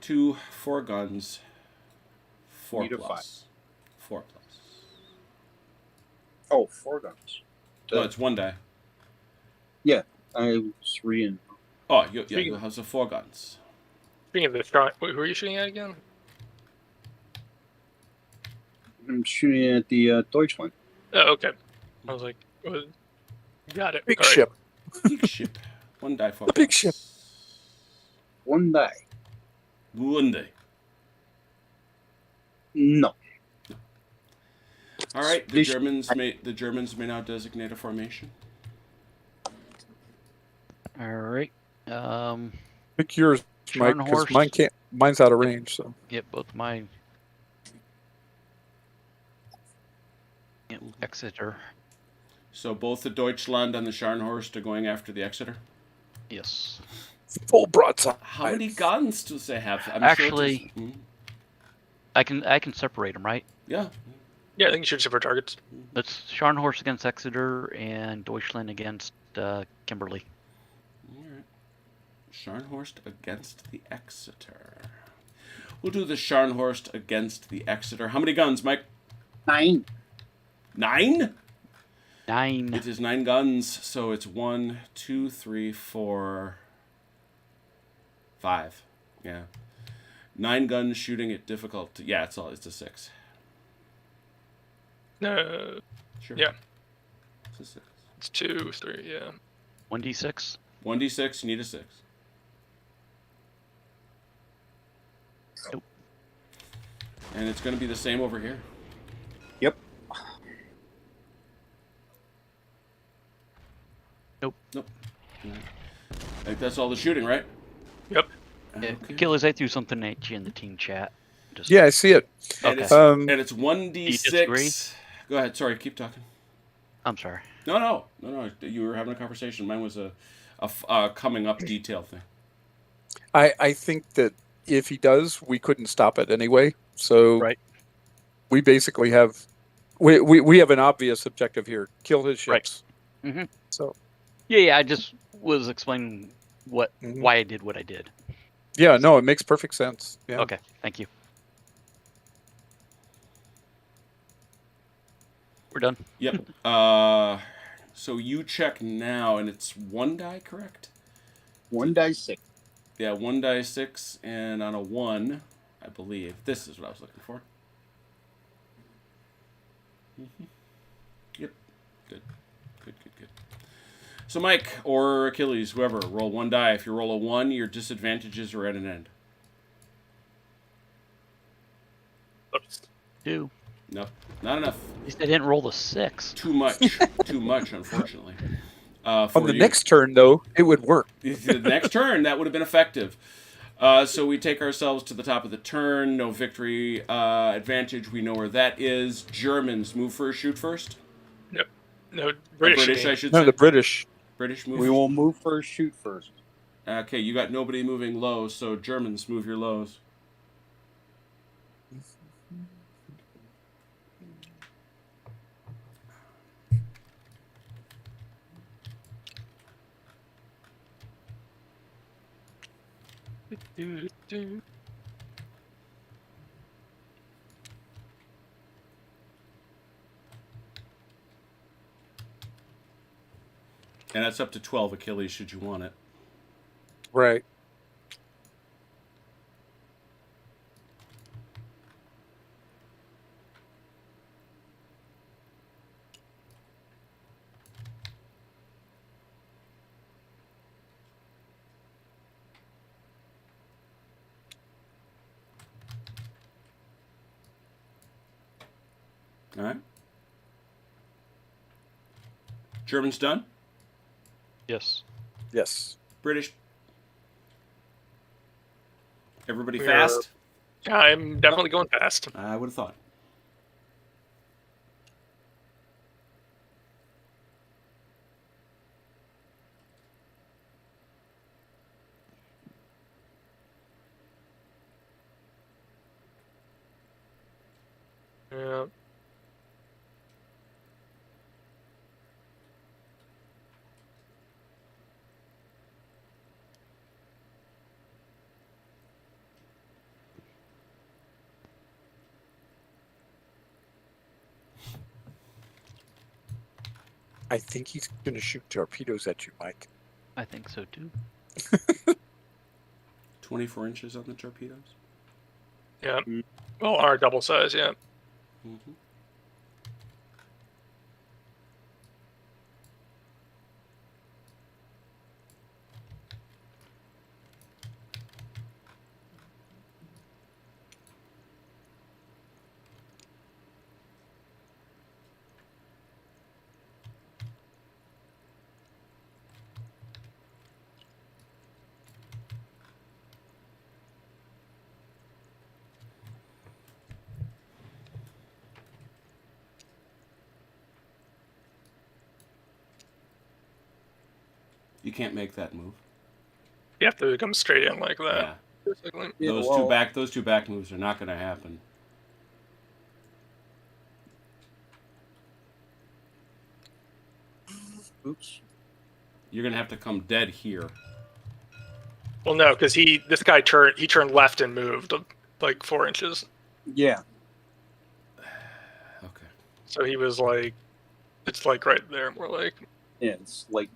Speaker 1: 2, 4 guns, 4
Speaker 4: Need a
Speaker 1: plus, 4 plus.
Speaker 4: Oh, 4 guns.
Speaker 1: No, it's 1 die.
Speaker 4: I was reading.
Speaker 1: Oh, you have the 4 guns.
Speaker 2: Speaking of the front, who are you shooting at again?
Speaker 4: I'm shooting at the Deutschland.
Speaker 2: Oh, okay. I was like, got it.
Speaker 5: Big
Speaker 2: All right.
Speaker 5: ship.
Speaker 1: Big ship. 1 die, 4
Speaker 5: The big
Speaker 1: plus.
Speaker 5: ship.
Speaker 4: 1 die.
Speaker 1: 1 die.
Speaker 4: No.
Speaker 1: All right, the
Speaker 4: This-
Speaker 1: Germans may now designate a formation.
Speaker 3: All right.
Speaker 5: Pick yours, Mike, because
Speaker 3: Scharnhorst.
Speaker 5: mine's out of range. So
Speaker 3: Yep, both mine. Yep, Exeter.
Speaker 1: So both the Deutschland and the Scharnhorst are going after the Exeter.
Speaker 3: Yes.
Speaker 5: full broadside.
Speaker 1: How many guns does they have? I'm
Speaker 3: Actually-
Speaker 1: sure
Speaker 3: I can separate them, right?
Speaker 1: yeah.
Speaker 2: Yeah, I think you shoot separate targets.
Speaker 3: It's Scharnhorst against Exeter and Deutschland against Kimberley.
Speaker 1: All right. Scharnhorst against the Exeter. We'll do the Scharnhorst against the Exeter. How many guns, Mike?
Speaker 4: 9.
Speaker 1: 9?
Speaker 3: 9.
Speaker 1: It is 9 guns, so it's 1, 2, 3, 4, 5. Yeah. 9 guns shooting at difficult. Yeah, it's a 6.
Speaker 2: No,
Speaker 1: Sure.
Speaker 2: Yeah.
Speaker 1: It's a 6.
Speaker 2: it's 2, 3, yeah.
Speaker 3: 1d6.
Speaker 1: 1d6, you need a 6.
Speaker 3: Nope.
Speaker 1: And it's going to be the same over here.
Speaker 4: Yep.
Speaker 1: I think that's all the shooting, right?
Speaker 2: Yep.
Speaker 3: Yeah,
Speaker 1: Okay.
Speaker 3: Achilles, I threw something at you in the team chat. Just,
Speaker 5: Yeah, I see it.
Speaker 1: And,
Speaker 3: Okay.
Speaker 1: it's,
Speaker 5: Um,
Speaker 1: and it's 1d6.
Speaker 3: disagree?
Speaker 1: Go ahead. Sorry, keep talking.
Speaker 3: I'm sorry.
Speaker 1: No. You were having a conversation. Mine was a coming up detail thing.
Speaker 5: I think that if he does, we couldn't stop it anyway. So
Speaker 3: Right.
Speaker 5: we basically have we have an obvious objective here: kill his
Speaker 3: Right.
Speaker 5: ships.
Speaker 3: Mhm.
Speaker 5: So
Speaker 3: Yeah, I just was explaining
Speaker 5: Mhm.
Speaker 3: why I did what I did.
Speaker 5: yeah, no, it makes perfect sense. Yeah.
Speaker 3: Okay, thank you. We're done.
Speaker 1: Yep. So you check now, and it's 1 die, correct?
Speaker 4: 1 die 6.
Speaker 1: Yeah, 1 die 6, and on a 1, I believe. This is what I was looking for. Yep. Good. So Mike or Achilles, whoever, roll 1 die. If you roll a 1, your disadvantages are at an end.
Speaker 2: Oops.
Speaker 3: 2.
Speaker 1: Nope, not enough.
Speaker 3: At least I didn't roll the 6.
Speaker 1: Too much. Too much, unfortunately.
Speaker 5: On
Speaker 1: For
Speaker 5: the
Speaker 1: you.
Speaker 5: next turn, though, it would work.
Speaker 1: The next turn, that would have been effective. So we take ourselves to the top of the turn. No victory advantage. We know where that is. Germans move first, shoot first.
Speaker 2: No, British.
Speaker 1: British,
Speaker 2: shooting.
Speaker 1: I should
Speaker 5: No,
Speaker 1: say.
Speaker 5: the British.
Speaker 1: British move.
Speaker 4: We will move first, shoot first.
Speaker 1: Okay, you got nobody moving low, so Germans move your lows.
Speaker 2: Do.
Speaker 1: And that's up to 12 Achilles should you want it.
Speaker 5: Right.
Speaker 1: All right. Germans done?
Speaker 3: Yes.
Speaker 5: Yes.
Speaker 1: British. Everybody
Speaker 2: We
Speaker 1: fast?
Speaker 2: I'm definitely going fast.
Speaker 1: I would have thought.
Speaker 5: I think he's going to shoot torpedoes at you, Mike.
Speaker 3: I think so too.
Speaker 1: 24 inches on the torpedoes.
Speaker 2: Yeah. Well, our double size, yeah.
Speaker 1: Mm-hmm. You can't make that move.
Speaker 2: You have to come straight in like that.
Speaker 1: Yeah.
Speaker 2: Basically.
Speaker 4: Yeah,
Speaker 1: Those two back moves are not going to happen.
Speaker 4: Oops.
Speaker 1: You're going to have to come dead here.
Speaker 2: Well, no, because this guy turned left and moved like 4 inches.
Speaker 4: Yeah.
Speaker 1: Okay.
Speaker 2: So he was like, it's like right there, more like.
Speaker 4: Yeah, it's like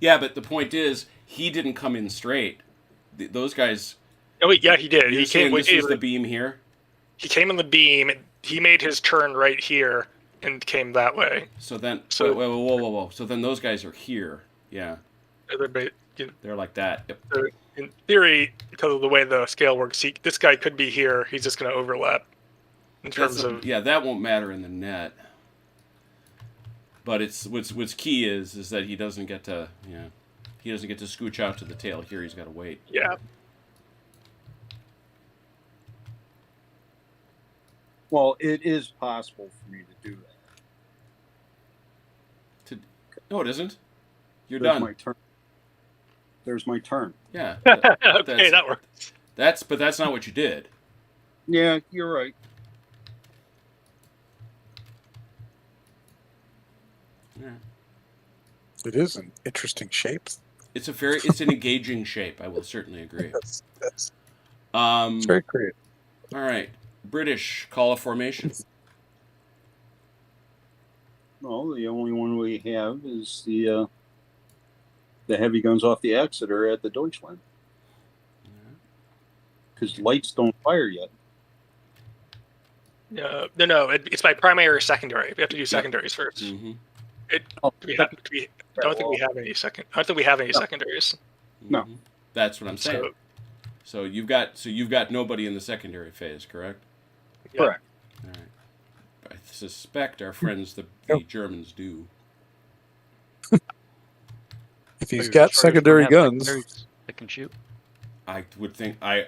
Speaker 1: Yeah, but the point is, he didn't come in straight. Those guys.
Speaker 2: Oh wait, yeah, he did.
Speaker 1: You're
Speaker 2: He
Speaker 1: saying
Speaker 2: came.
Speaker 1: this is the beam here.
Speaker 2: He came on the beam. He made his turn right here and came that way.
Speaker 1: So then,
Speaker 2: So-
Speaker 1: whoa. So then those guys are here. Yeah, they're like that. Yep.
Speaker 2: In theory, because of the way the scale works, this guy could be here. He's just going to overlap in terms of.
Speaker 1: Yeah, that won't matter in the net. But it's what's key is that he doesn't get to he doesn't get to scooch out to the tail. Here he's got to wait.
Speaker 2: Yeah.
Speaker 4: well, it is possible for me to do that.
Speaker 1: No, it isn't. You're
Speaker 4: There's
Speaker 1: done.
Speaker 4: my turn. There's my turn.
Speaker 1: Yeah.
Speaker 2: Okay, that works.
Speaker 1: But that's not what you did.
Speaker 4: Yeah, you're right.
Speaker 1: Yeah.
Speaker 5: It is an interesting shape.
Speaker 1: It's an engaging shape. I will certainly agree.
Speaker 5: That's
Speaker 1: It's
Speaker 5: very creative.
Speaker 1: All right. British, call a formation.
Speaker 4: Well, the only one we have is the heavy guns off the Exeter at the Deutschland. Because lights don't fire yet.
Speaker 2: No. It's by primary or secondary. We have to do secondaries first.
Speaker 1: Mm-hmm.
Speaker 4: Oh,
Speaker 2: I don't think we have any secondaries.
Speaker 4: No.
Speaker 1: Mm-hmm. That's what I'm saying. So you've got nobody in the secondary phase, correct?
Speaker 2: Yeah.
Speaker 4: Correct.
Speaker 1: All right. I suspect our friends the Germans do.
Speaker 5: If he's
Speaker 3: Your
Speaker 5: got
Speaker 3: destroyers
Speaker 5: secondary
Speaker 3: don't have
Speaker 5: guns,
Speaker 3: secondaries that can shoot.
Speaker 1: I would think I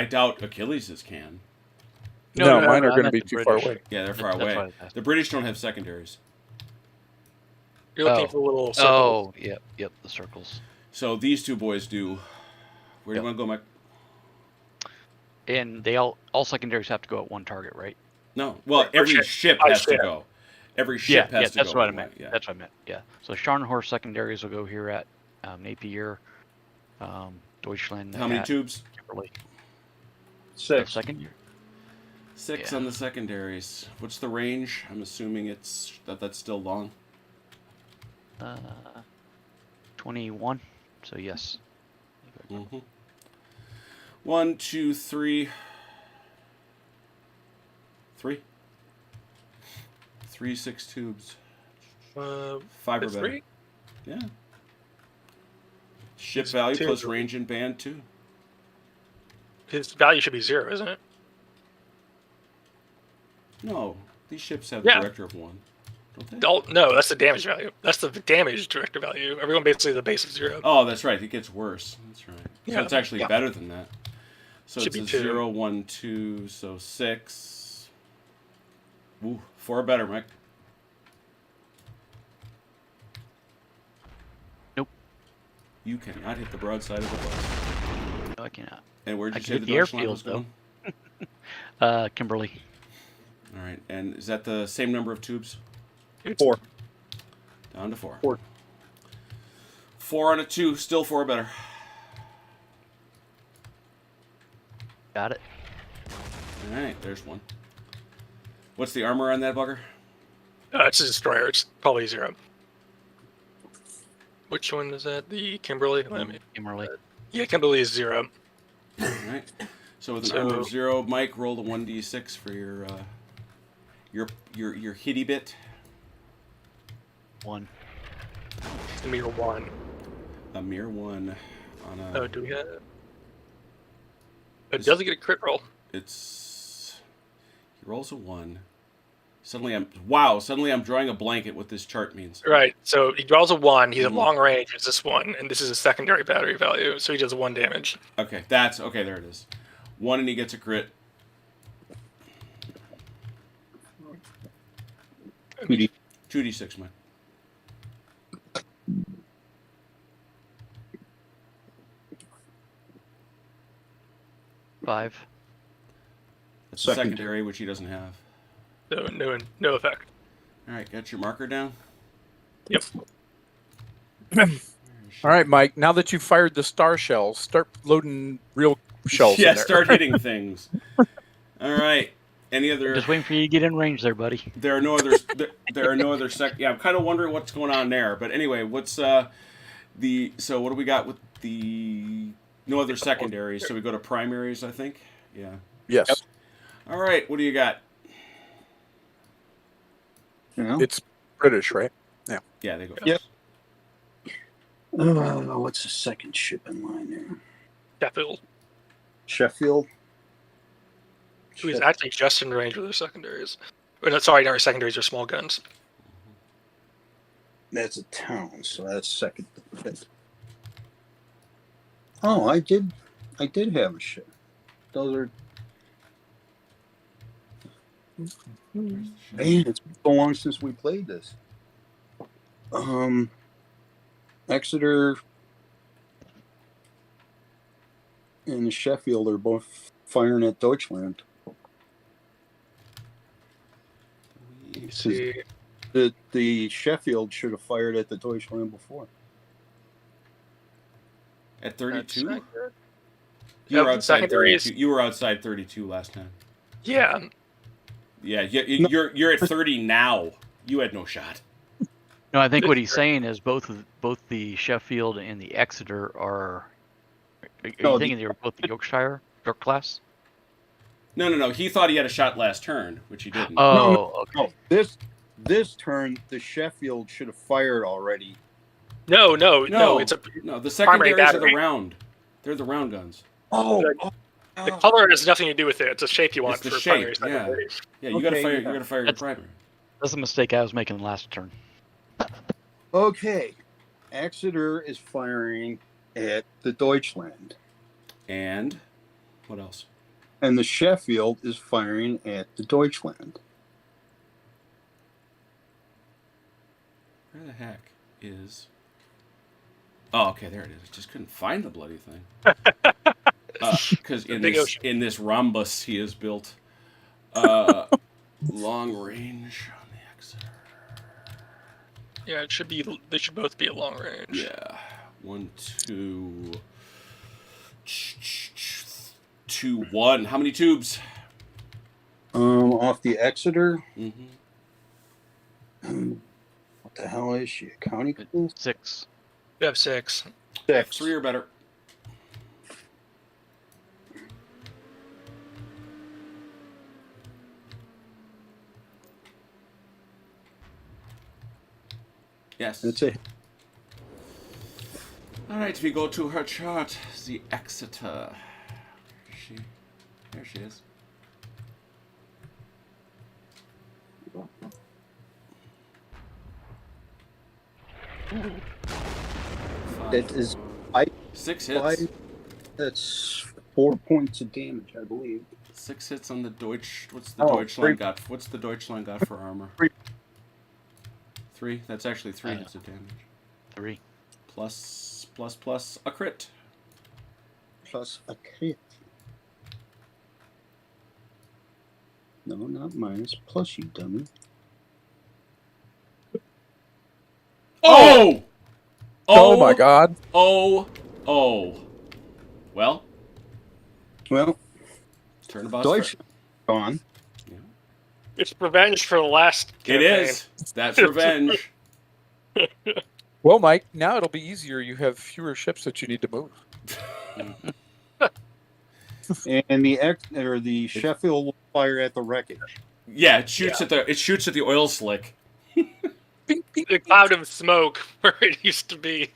Speaker 1: doubt Achilles's can.
Speaker 5: no, mine are
Speaker 3: I
Speaker 5: going to
Speaker 3: meant
Speaker 5: be
Speaker 3: the
Speaker 5: too far
Speaker 3: British.
Speaker 5: away.
Speaker 1: Yeah, they're far
Speaker 3: That's why I
Speaker 1: away.
Speaker 3: was asking.
Speaker 1: The British don't have secondaries.
Speaker 2: You're looking
Speaker 3: Oh.
Speaker 2: for the little circles.
Speaker 3: Oh, yep, the circles.
Speaker 1: So these two boys do. Where do you want to go, Mike?
Speaker 3: And they all secondaries have to go at one target, right?
Speaker 1: No. Well, every ship
Speaker 2: By
Speaker 1: has to
Speaker 2: ship.
Speaker 1: go. Every ship has to go.
Speaker 3: that's what I
Speaker 1: one
Speaker 3: meant.
Speaker 1: way, Yeah.
Speaker 3: That's what I meant. Yeah. So Scharnhorst secondaries will go here at Napier, Deutschland.
Speaker 1: How many
Speaker 3: at
Speaker 1: tubes?
Speaker 3: Kimberley.
Speaker 4: Six.
Speaker 3: Second year.
Speaker 1: 6
Speaker 3: Yeah.
Speaker 1: on the secondaries. What's the range? I'm assuming that's still long.
Speaker 3: 21. So yes.
Speaker 1: Mm-hmm. 1, 2, 3. 3. 3 6 tubes. 5 or better.
Speaker 2: 3?
Speaker 1: Yeah. Ship
Speaker 2: It's
Speaker 1: value
Speaker 2: two.
Speaker 1: plus range and band 2.
Speaker 2: His value should be 0, isn't it?
Speaker 1: No, these ships have
Speaker 2: Yeah.
Speaker 1: a director of 1. Don't they?
Speaker 2: Oh, no, that's the damage value. That's the damage director value. Everyone basically the base of 0.
Speaker 1: Oh, that's right. It gets worse. That's right. So
Speaker 2: Yeah.
Speaker 1: it's actually better than that. So
Speaker 2: Should
Speaker 1: it's
Speaker 2: be
Speaker 1: a
Speaker 2: 2.
Speaker 1: 0, 1, 2, so 6. Ooh, 4 or better, Mike.
Speaker 3: Nope.
Speaker 1: You cannot hit the broadside of the bus.
Speaker 3: No, I cannot.
Speaker 1: And where'd
Speaker 3: I
Speaker 1: you
Speaker 3: can
Speaker 1: say
Speaker 3: hit
Speaker 1: the
Speaker 3: the
Speaker 1: Deutschland
Speaker 3: airfield,
Speaker 1: was going?
Speaker 3: Kimberly.
Speaker 1: All right. And is that the same number of tubes?
Speaker 4: 4.
Speaker 1: Down to 4.
Speaker 4: 4.
Speaker 1: 4 on a 2, still 4 or better.
Speaker 3: Got it.
Speaker 1: All right, there's one. What's the armor on that bugger?
Speaker 2: It's a destroyer. It's probably 0. Which one is that? The Kimberly?
Speaker 3: Kimberly.
Speaker 2: Yeah, Kimberly is 0.
Speaker 1: All right. So with an armor of
Speaker 2: So-
Speaker 1: 0, Mike, roll the 1d6 for your hitty bit.
Speaker 3: 1.
Speaker 2: It's a mere 1.
Speaker 1: A mere 1 on a.
Speaker 2: Oh, do we have? It doesn't get a crit roll.
Speaker 1: It's. He rolls a 1. Suddenly I'm drawing a blanket what this chart means.
Speaker 2: Right. So he draws a 1. He's at
Speaker 1: Mhm.
Speaker 2: long range. It's this 1, and this is a secondary battery value. So he does 1 damage.
Speaker 1: Okay, there it is. 1 and he gets a crit. 2d6, Mike.
Speaker 3: Five.
Speaker 1: That's the
Speaker 4: Secondary.
Speaker 1: secondary, which he doesn't have.
Speaker 2: So no effect.
Speaker 1: All right, got your marker down?
Speaker 2: Yep.
Speaker 5: All right, Mike. Now that you've fired the star shells, start loading real shells.
Speaker 1: Yeah,
Speaker 5: in there.
Speaker 1: start hitting things. All right. Any other?
Speaker 3: Just waiting for you to get in range there, buddy.
Speaker 1: There are no others. There are no other Yeah, I'm kind of wondering what's going on there. But anyway, what's So what do we got with the no other secondaries? So we go to primaries, I think. Yeah.
Speaker 5: Yes,
Speaker 2: Yep.
Speaker 1: All right. What do you got?
Speaker 4: You know?
Speaker 5: it's British, right?
Speaker 1: Yeah, they go.
Speaker 4: Yep. What's the second ship in line there?
Speaker 2: Sheffield.
Speaker 4: Sheffield.
Speaker 2: Who is actually just in range with their secondaries. Or, no, sorry, our secondaries are small guns.
Speaker 4: That's a town, so that's second. Oh, I did have a ship. Those are. Man, it's been so long since we played this. Exeter and Sheffield are both firing at Deutschland.
Speaker 2: You see.
Speaker 4: The Sheffield should have fired at the Deutschland before.
Speaker 1: At 32.
Speaker 2: That's-
Speaker 1: You were
Speaker 2: Yep,
Speaker 1: outside
Speaker 2: secondaries.
Speaker 1: 32. You were outside 32 last time.
Speaker 2: Yeah.
Speaker 1: Yeah, you're at 30 now. You had no shot.
Speaker 3: No, I think what he's saying is both the Sheffield and the Exeter are. Are you
Speaker 4: No,
Speaker 3: thinking they were both the York class?
Speaker 1: No. He thought he had a shot last turn, which he didn't.
Speaker 3: Oh, okay.
Speaker 4: No, this turn the Sheffield should have fired already.
Speaker 2: No. It's a
Speaker 1: No, the
Speaker 2: primary
Speaker 1: secondaries are the
Speaker 2: battery.
Speaker 1: round. They're the round guns.
Speaker 4: Oh,
Speaker 2: The color has nothing to do with it. It's a shape you want
Speaker 1: It's the
Speaker 2: for
Speaker 1: shape,
Speaker 2: primary
Speaker 1: yeah.
Speaker 2: secondary.
Speaker 1: Yeah, you
Speaker 4: Okay,
Speaker 1: gotta fire.
Speaker 4: yeah.
Speaker 1: You gotta fire your
Speaker 3: That's-
Speaker 1: primary.
Speaker 3: That's a mistake I was making last turn.
Speaker 4: okay. Exeter is firing at the Deutschland,
Speaker 1: And what else?
Speaker 4: and the Sheffield is firing at the Deutschland.
Speaker 1: Where the heck is? Oh, okay, there it is. I just couldn't find the bloody thing. Because in
Speaker 2: big
Speaker 1: this
Speaker 2: ocean.
Speaker 1: in this rhombus he has built, long range on the Exeter.
Speaker 2: Yeah, it should be. They should both be at long range.
Speaker 1: Yeah, 1, 2, 1. How many tubes?
Speaker 4: Off the Exeter.
Speaker 1: Mm-hmm.
Speaker 4: What the hell is she? A county crew?
Speaker 3: 6.
Speaker 2: We have 6.
Speaker 4: 6.
Speaker 1: 3 or better. Yes.
Speaker 4: That's it.
Speaker 1: All right, we go to her chart. The Exeter. There she is.
Speaker 4: That is
Speaker 1: 6 hits.
Speaker 4: 5. That's 4 points of damage, I believe.
Speaker 1: 6 hits on the Deutsch. What's the
Speaker 4: Oh,
Speaker 1: Deutschland
Speaker 4: 3.
Speaker 1: got? What's the Deutschland got for armor?
Speaker 4: 3.
Speaker 1: 3. That's actually 3 hits of damage.
Speaker 3: 3.
Speaker 1: Plus a crit.
Speaker 4: Plus a crit. No, not minus. Plus, you dummy.
Speaker 1: Oh!
Speaker 5: Oh my God!
Speaker 1: Oh! Well,
Speaker 4: Well,
Speaker 1: turn about.
Speaker 4: Deutsch gone.
Speaker 1: Yeah.
Speaker 2: It's revenge for the last
Speaker 1: It
Speaker 2: campaign.
Speaker 1: is. That's revenge.
Speaker 5: Well, Mike, now it'll be easier. You have fewer ships that you need to move.
Speaker 4: And the Sheffield will fire at the wreckage.
Speaker 1: Yeah, it shoots at the oil slick.
Speaker 5: Bing, bing,
Speaker 2: The cloud of smoke where it used to be.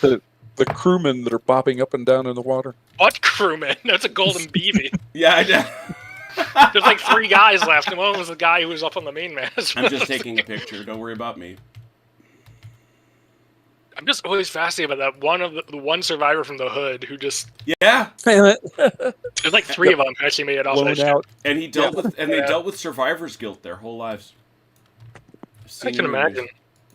Speaker 5: the crewmen that are bobbing up and down in the water.
Speaker 2: What crewman? That's a golden BB.
Speaker 1: Yeah, I know.
Speaker 2: There's like 3 guys left, and one was the guy who was up on the main mast.
Speaker 1: I'm just taking a picture. Don't worry about me.
Speaker 2: I'm just always fascinated by that one of the one survivor from the hood who just
Speaker 1: Yeah,
Speaker 2: there's like 3 of them who actually made it off that
Speaker 5: Blown
Speaker 2: ship.
Speaker 5: out.
Speaker 1: and he dealt with they
Speaker 2: Yeah.
Speaker 1: dealt with survivor's guilt their whole lives.
Speaker 2: I can imagine.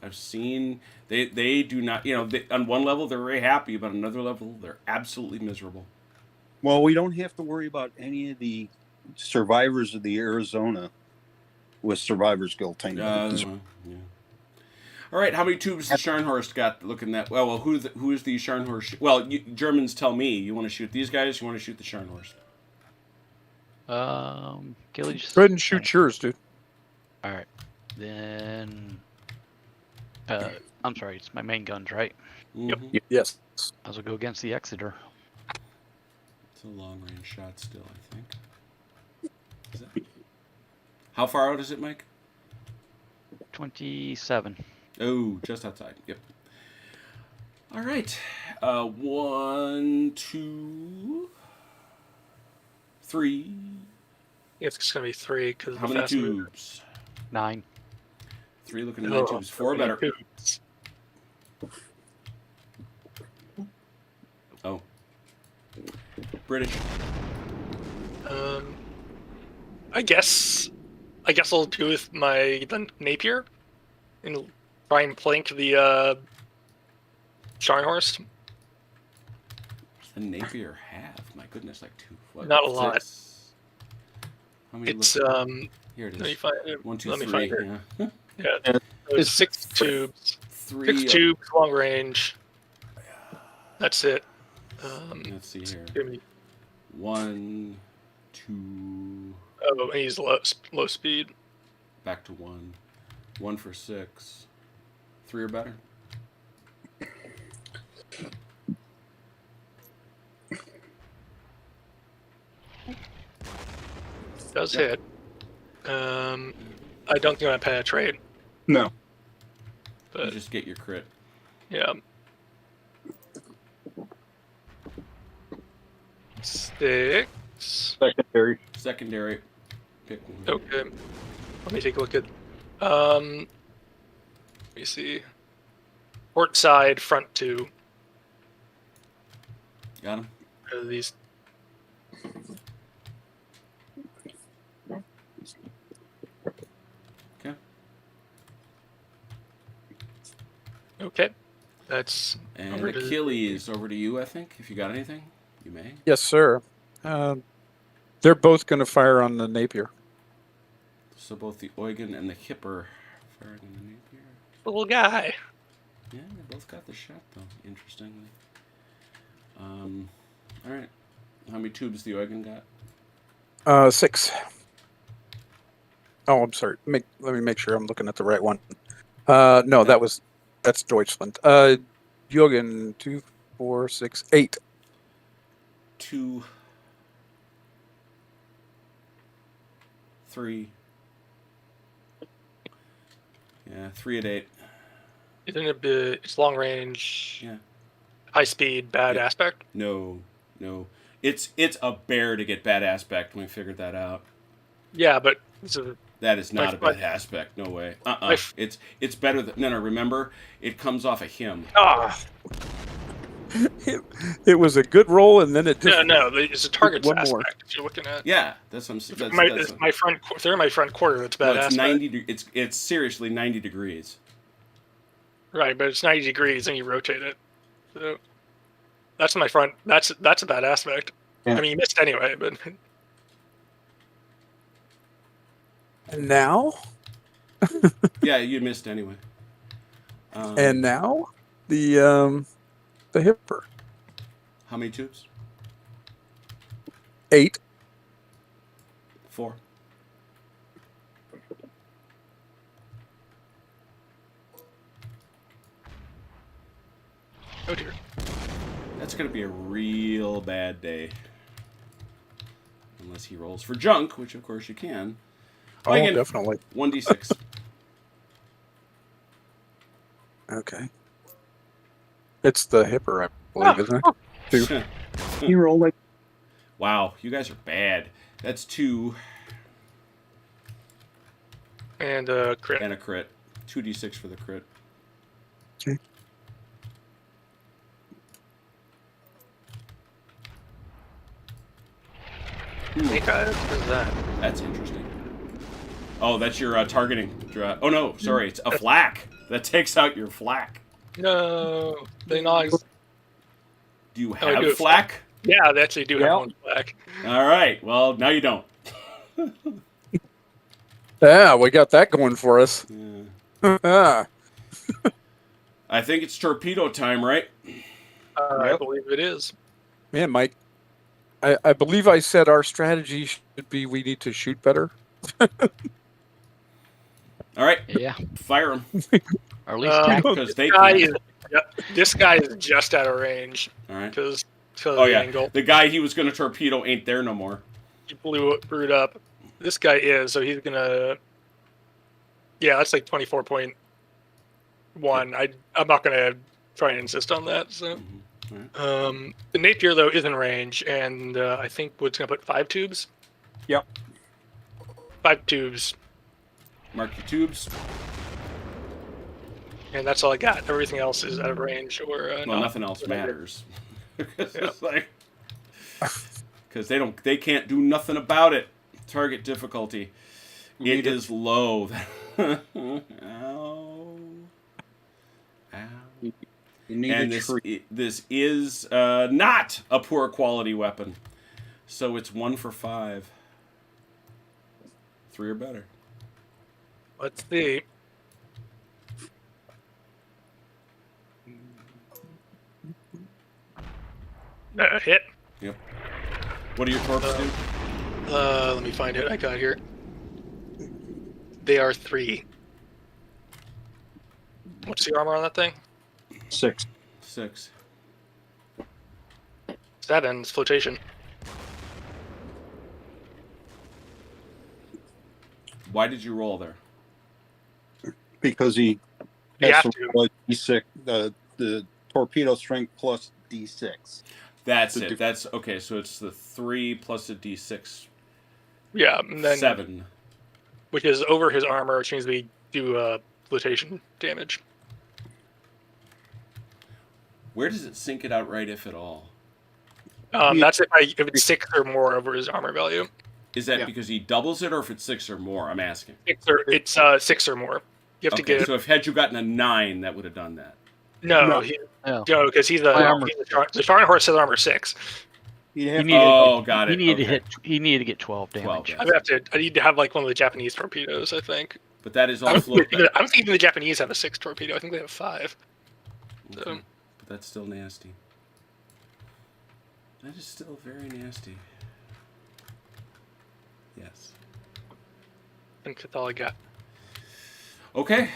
Speaker 1: I've seen they do not, on one level they're very happy, but on another level they're absolutely miserable.
Speaker 4: Well, we don't have to worry about any of the survivors of the Arizona with survivor's guilt.
Speaker 1: Yeah. All right, how many tubes does Scharnhorst got looking that? Well, who is the Scharnhorst? Well, Germans tell me you want to shoot these guys. You want to shoot the Scharnhorst.
Speaker 3: Gilly, just...
Speaker 5: Go ahead and shoot yours, dude.
Speaker 3: All right, then. I'm sorry, it's my main guns, right?
Speaker 1: Mhm.
Speaker 5: Yes.
Speaker 3: I will go against the Exeter.
Speaker 1: It's a long range shot still, I think. Is it? How far out is it, Mike?
Speaker 3: 27.
Speaker 1: Oh, just outside. Yep. All right. 1, 2, 3.
Speaker 2: It's just gonna be 3 because
Speaker 1: How many tubes?
Speaker 3: 9.
Speaker 1: 3 looking at 9 tubes. 4 better. Oh. British.
Speaker 2: I guess I'll do with the Napier and try and plank the Scharnhorst.
Speaker 1: The Napier have? My goodness, like 2. What,
Speaker 2: Not a lot.
Speaker 1: 6? How many
Speaker 2: It's
Speaker 1: here it
Speaker 2: let me
Speaker 1: is.
Speaker 2: find it.
Speaker 1: 1, 2,
Speaker 2: let me
Speaker 1: 3.
Speaker 2: find it.
Speaker 1: Yeah.
Speaker 2: Yeah, there's 6 tubes.
Speaker 1: 3.
Speaker 2: 6 tubes, long range. That's it.
Speaker 1: Let's see here.
Speaker 2: Give me.
Speaker 1: 1, 2.
Speaker 2: Oh, and he's low speed.
Speaker 1: Back to 1. 1 for 6. 3 or better.
Speaker 2: Does hit. I don't think I penetrate,
Speaker 4: No.
Speaker 1: You
Speaker 2: but
Speaker 1: just get your crit.
Speaker 2: yeah. 6.
Speaker 4: Secondary.
Speaker 1: Secondary. Pick one.
Speaker 2: Okay. Let me take a look at. Let me see. Port side, front 2.
Speaker 1: Got him.
Speaker 2: These.
Speaker 1: Okay.
Speaker 2: Okay. That's
Speaker 1: And
Speaker 2: over to-
Speaker 1: Achilles, over to you, I think. If you got anything, you may.
Speaker 5: Yes, sir. They're both going to fire on the Napier.
Speaker 1: So both the Eugen and the Hipper firing on the Napier.
Speaker 2: little guy.
Speaker 1: Yeah, they both got the shot, though, interestingly. All right. How many tubes the Eugen got?
Speaker 5: 6. Oh, I'm sorry. Let me make sure I'm looking at the right one. No, that's Deutschland. Jürgen, 2, 4, 6, 8.
Speaker 1: 2, 3. Yeah, 3 at 8.
Speaker 2: Isn't it? It's long range.
Speaker 1: Yeah.
Speaker 2: High speed, bad
Speaker 1: Yeah.
Speaker 2: aspect.
Speaker 1: No. It's a bear to get bad aspect. We figured that out.
Speaker 2: Yeah, but it's a,
Speaker 1: That is not
Speaker 2: Like-
Speaker 1: a bad aspect. No way.
Speaker 2: Like-
Speaker 1: It's better than no. Remember, it comes off a hymn.
Speaker 5: It was a good roll, and then it just
Speaker 2: no. It's a target's
Speaker 5: one more.
Speaker 2: aspect. If you're looking at.
Speaker 1: Yeah, that's what I'm.
Speaker 2: It's my front. If they're in my front quarter, that's
Speaker 1: No,
Speaker 2: bad
Speaker 1: it's
Speaker 2: aspect.
Speaker 1: 90. It's seriously 90 degrees.
Speaker 2: Right, but it's 90 degrees, and you rotate it. So that's my front. That's a bad aspect.
Speaker 4: Yeah.
Speaker 2: I mean, you missed anyway, but
Speaker 5: and now
Speaker 1: Yeah, you missed anyway.
Speaker 5: and now the Hipper.
Speaker 1: How many tubes?
Speaker 5: 8.
Speaker 1: 4.
Speaker 2: Oh dear.
Speaker 1: That's going to be a real bad day. Unless he rolls for junk, which of course you can.
Speaker 5: Oh,
Speaker 1: Again,
Speaker 5: definitely.
Speaker 1: 1d6.
Speaker 5: Okay. It's the hipper, I believe, isn't it? Two.
Speaker 4: He rolled like
Speaker 1: Wow, you guys are bad. That's 2
Speaker 2: And crit.
Speaker 1: and a crit. 2d6 for the crit.
Speaker 5: Okay.
Speaker 2: Snake eyes? What is that?
Speaker 1: That's interesting. Oh, that's your targeting. Oh no, sorry, it's a flak. That takes out your flak.
Speaker 2: No, they nice.
Speaker 1: Do you
Speaker 2: Oh, I
Speaker 1: have
Speaker 2: do.
Speaker 1: flak?
Speaker 2: Yeah, they actually do
Speaker 4: Yeah.
Speaker 2: have one black.
Speaker 1: All right. Well, now you don't.
Speaker 5: Yeah, we got that going for us.
Speaker 1: Yeah. I think it's torpedo time, right?
Speaker 2: I
Speaker 4: Yep.
Speaker 2: believe it is.
Speaker 5: Man, Mike, I believe I said our strategy should be we need to shoot better.
Speaker 1: All right,
Speaker 3: Yeah.
Speaker 1: fire them
Speaker 3: Or at least tack.
Speaker 1: because they
Speaker 2: Guy
Speaker 1: can.
Speaker 2: is, this guy is just out of range
Speaker 1: All right.
Speaker 2: because
Speaker 1: Oh
Speaker 2: of the
Speaker 1: yeah,
Speaker 2: angle.
Speaker 1: the guy he was going to torpedo ain't there no more.
Speaker 2: He blew it up. This guy is, so he's gonna. Yeah, that's like 24.1. I'm not gonna try and insist on that. So, the Napier though is in range, and I think Wood's gonna put 5 tubes.
Speaker 4: Yep.
Speaker 2: 5 tubes,
Speaker 1: Mark your tubes.
Speaker 2: and that's all I got. Everything else is out of range or
Speaker 1: Well,
Speaker 2: not.
Speaker 1: nothing else matters. It's
Speaker 2: Yeah.
Speaker 1: like because they can't do nothing about it. Target difficulty. It is low. Ow. Ow.
Speaker 4: you need
Speaker 1: And
Speaker 4: a tree.
Speaker 1: this is not a poor quality weapon. So it's 1 for 5. 3 or better.
Speaker 2: Let's see. Hit.
Speaker 1: Yep. What do your torps do?
Speaker 2: Let me find it. I got it here. They are 3. What's the armor on that thing?
Speaker 4: 6.
Speaker 1: 6.
Speaker 2: 7. It's flotation.
Speaker 1: Why did you roll there?
Speaker 4: Because he
Speaker 2: You
Speaker 4: has
Speaker 2: have
Speaker 4: to
Speaker 2: to.
Speaker 4: roll a D6, the torpedo strength plus D6.
Speaker 1: That's
Speaker 4: The
Speaker 1: it.
Speaker 4: diff-
Speaker 1: That's okay. So it's the 3 plus a d6.
Speaker 2: Yeah, and then
Speaker 1: 7.
Speaker 2: which is over his armor, which means we do flotation damage.
Speaker 1: Where does it sink it out right, if at all?
Speaker 2: That's if it's 6 or more over his armor value.
Speaker 1: Is that
Speaker 4: Yeah.
Speaker 1: because he doubles it, or if it's 6 or more? I'm asking.
Speaker 2: It's 6 or more. You have to
Speaker 1: Okay,
Speaker 2: get
Speaker 1: so if had you gotten a 9, that would have done that.
Speaker 2: no,
Speaker 4: No.
Speaker 2: no,
Speaker 3: No.
Speaker 2: because he's
Speaker 3: My armor-
Speaker 2: the Spartan horse says armor 6.
Speaker 4: You'd
Speaker 3: He
Speaker 4: have
Speaker 3: needed,
Speaker 1: Oh, got
Speaker 3: he
Speaker 1: it.
Speaker 3: needed
Speaker 1: Okay.
Speaker 3: to hit. He needed to get 12
Speaker 1: 12,
Speaker 3: damage.
Speaker 1: yeah.
Speaker 2: I need to have like one of the Japanese torpedoes. I think.
Speaker 1: But that is
Speaker 2: I'm
Speaker 1: also.
Speaker 2: thinking the Japanese have a 6 torpedo. I think they have 5. So
Speaker 1: Okay. But that's still nasty. That is still very nasty. Yes.
Speaker 2: I think that's all I got.
Speaker 1: Okay.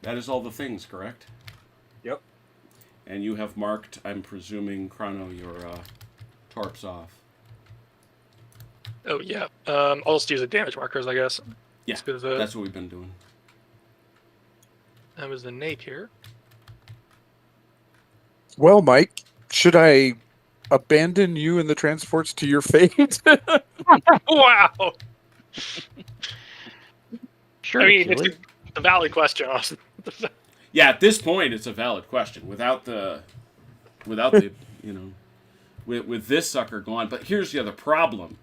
Speaker 1: That is all the things, correct?
Speaker 4: Yep.
Speaker 1: And you have marked, I'm presuming, Chrono, your torps off.
Speaker 2: Oh yeah. I'll just use the damage markers, I guess.
Speaker 1: Yeah,
Speaker 2: Just 'cause,
Speaker 1: that's what we've been doing.
Speaker 2: that was the Napier.
Speaker 5: Well, Mike, should I abandon you and the transports to your fate?
Speaker 2: Wow.
Speaker 3: Sure,
Speaker 2: I mean,
Speaker 3: Achilles.
Speaker 2: it's a valid question, Austin.
Speaker 1: Yeah, at this point, it's a valid question. Without the, you know, with this sucker gone. But here's the other problem.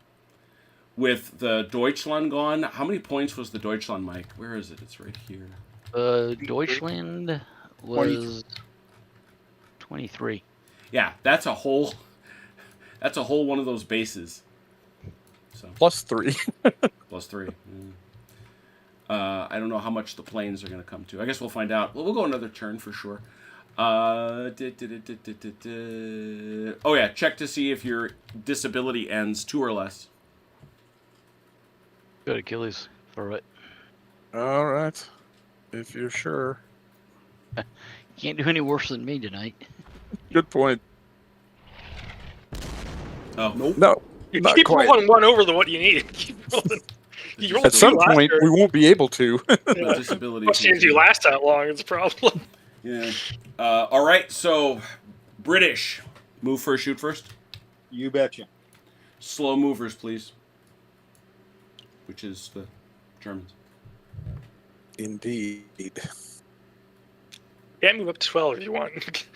Speaker 1: With the Deutschland gone, how many points was the Deutschland, Mike? Where is it? It's right here.
Speaker 3: Deutschland was 23.
Speaker 1: Yeah, that's a whole one of those bases. So
Speaker 5: +3.
Speaker 1: +3. I don't know how much the planes are going to come to. I guess we'll find out. Well, we'll go another turn for sure. Oh yeah, check to see if your disability ends 2 or less.
Speaker 3: Good, Achilles. Throw it.
Speaker 5: All right. If you're sure.
Speaker 3: Can't do any worse than me tonight.
Speaker 5: Good point.
Speaker 1: Oh,
Speaker 4: Nope.
Speaker 5: No,
Speaker 2: You
Speaker 5: not
Speaker 2: keep
Speaker 5: quite.
Speaker 2: rolling one over than what you need. Keep rolling. You rolled
Speaker 5: At
Speaker 2: two
Speaker 5: some
Speaker 2: last
Speaker 5: point,
Speaker 2: turn.
Speaker 5: we won't be able to.
Speaker 1: the
Speaker 2: Yeah.
Speaker 1: disability.
Speaker 2: Questions you last that long is a problem.
Speaker 1: Yeah. All right. So, British, move first, shoot first.
Speaker 4: You betcha.
Speaker 1: Slow movers, please. Which is the Germans.
Speaker 5: Indeed.
Speaker 2: Can't move up to 12 if you want.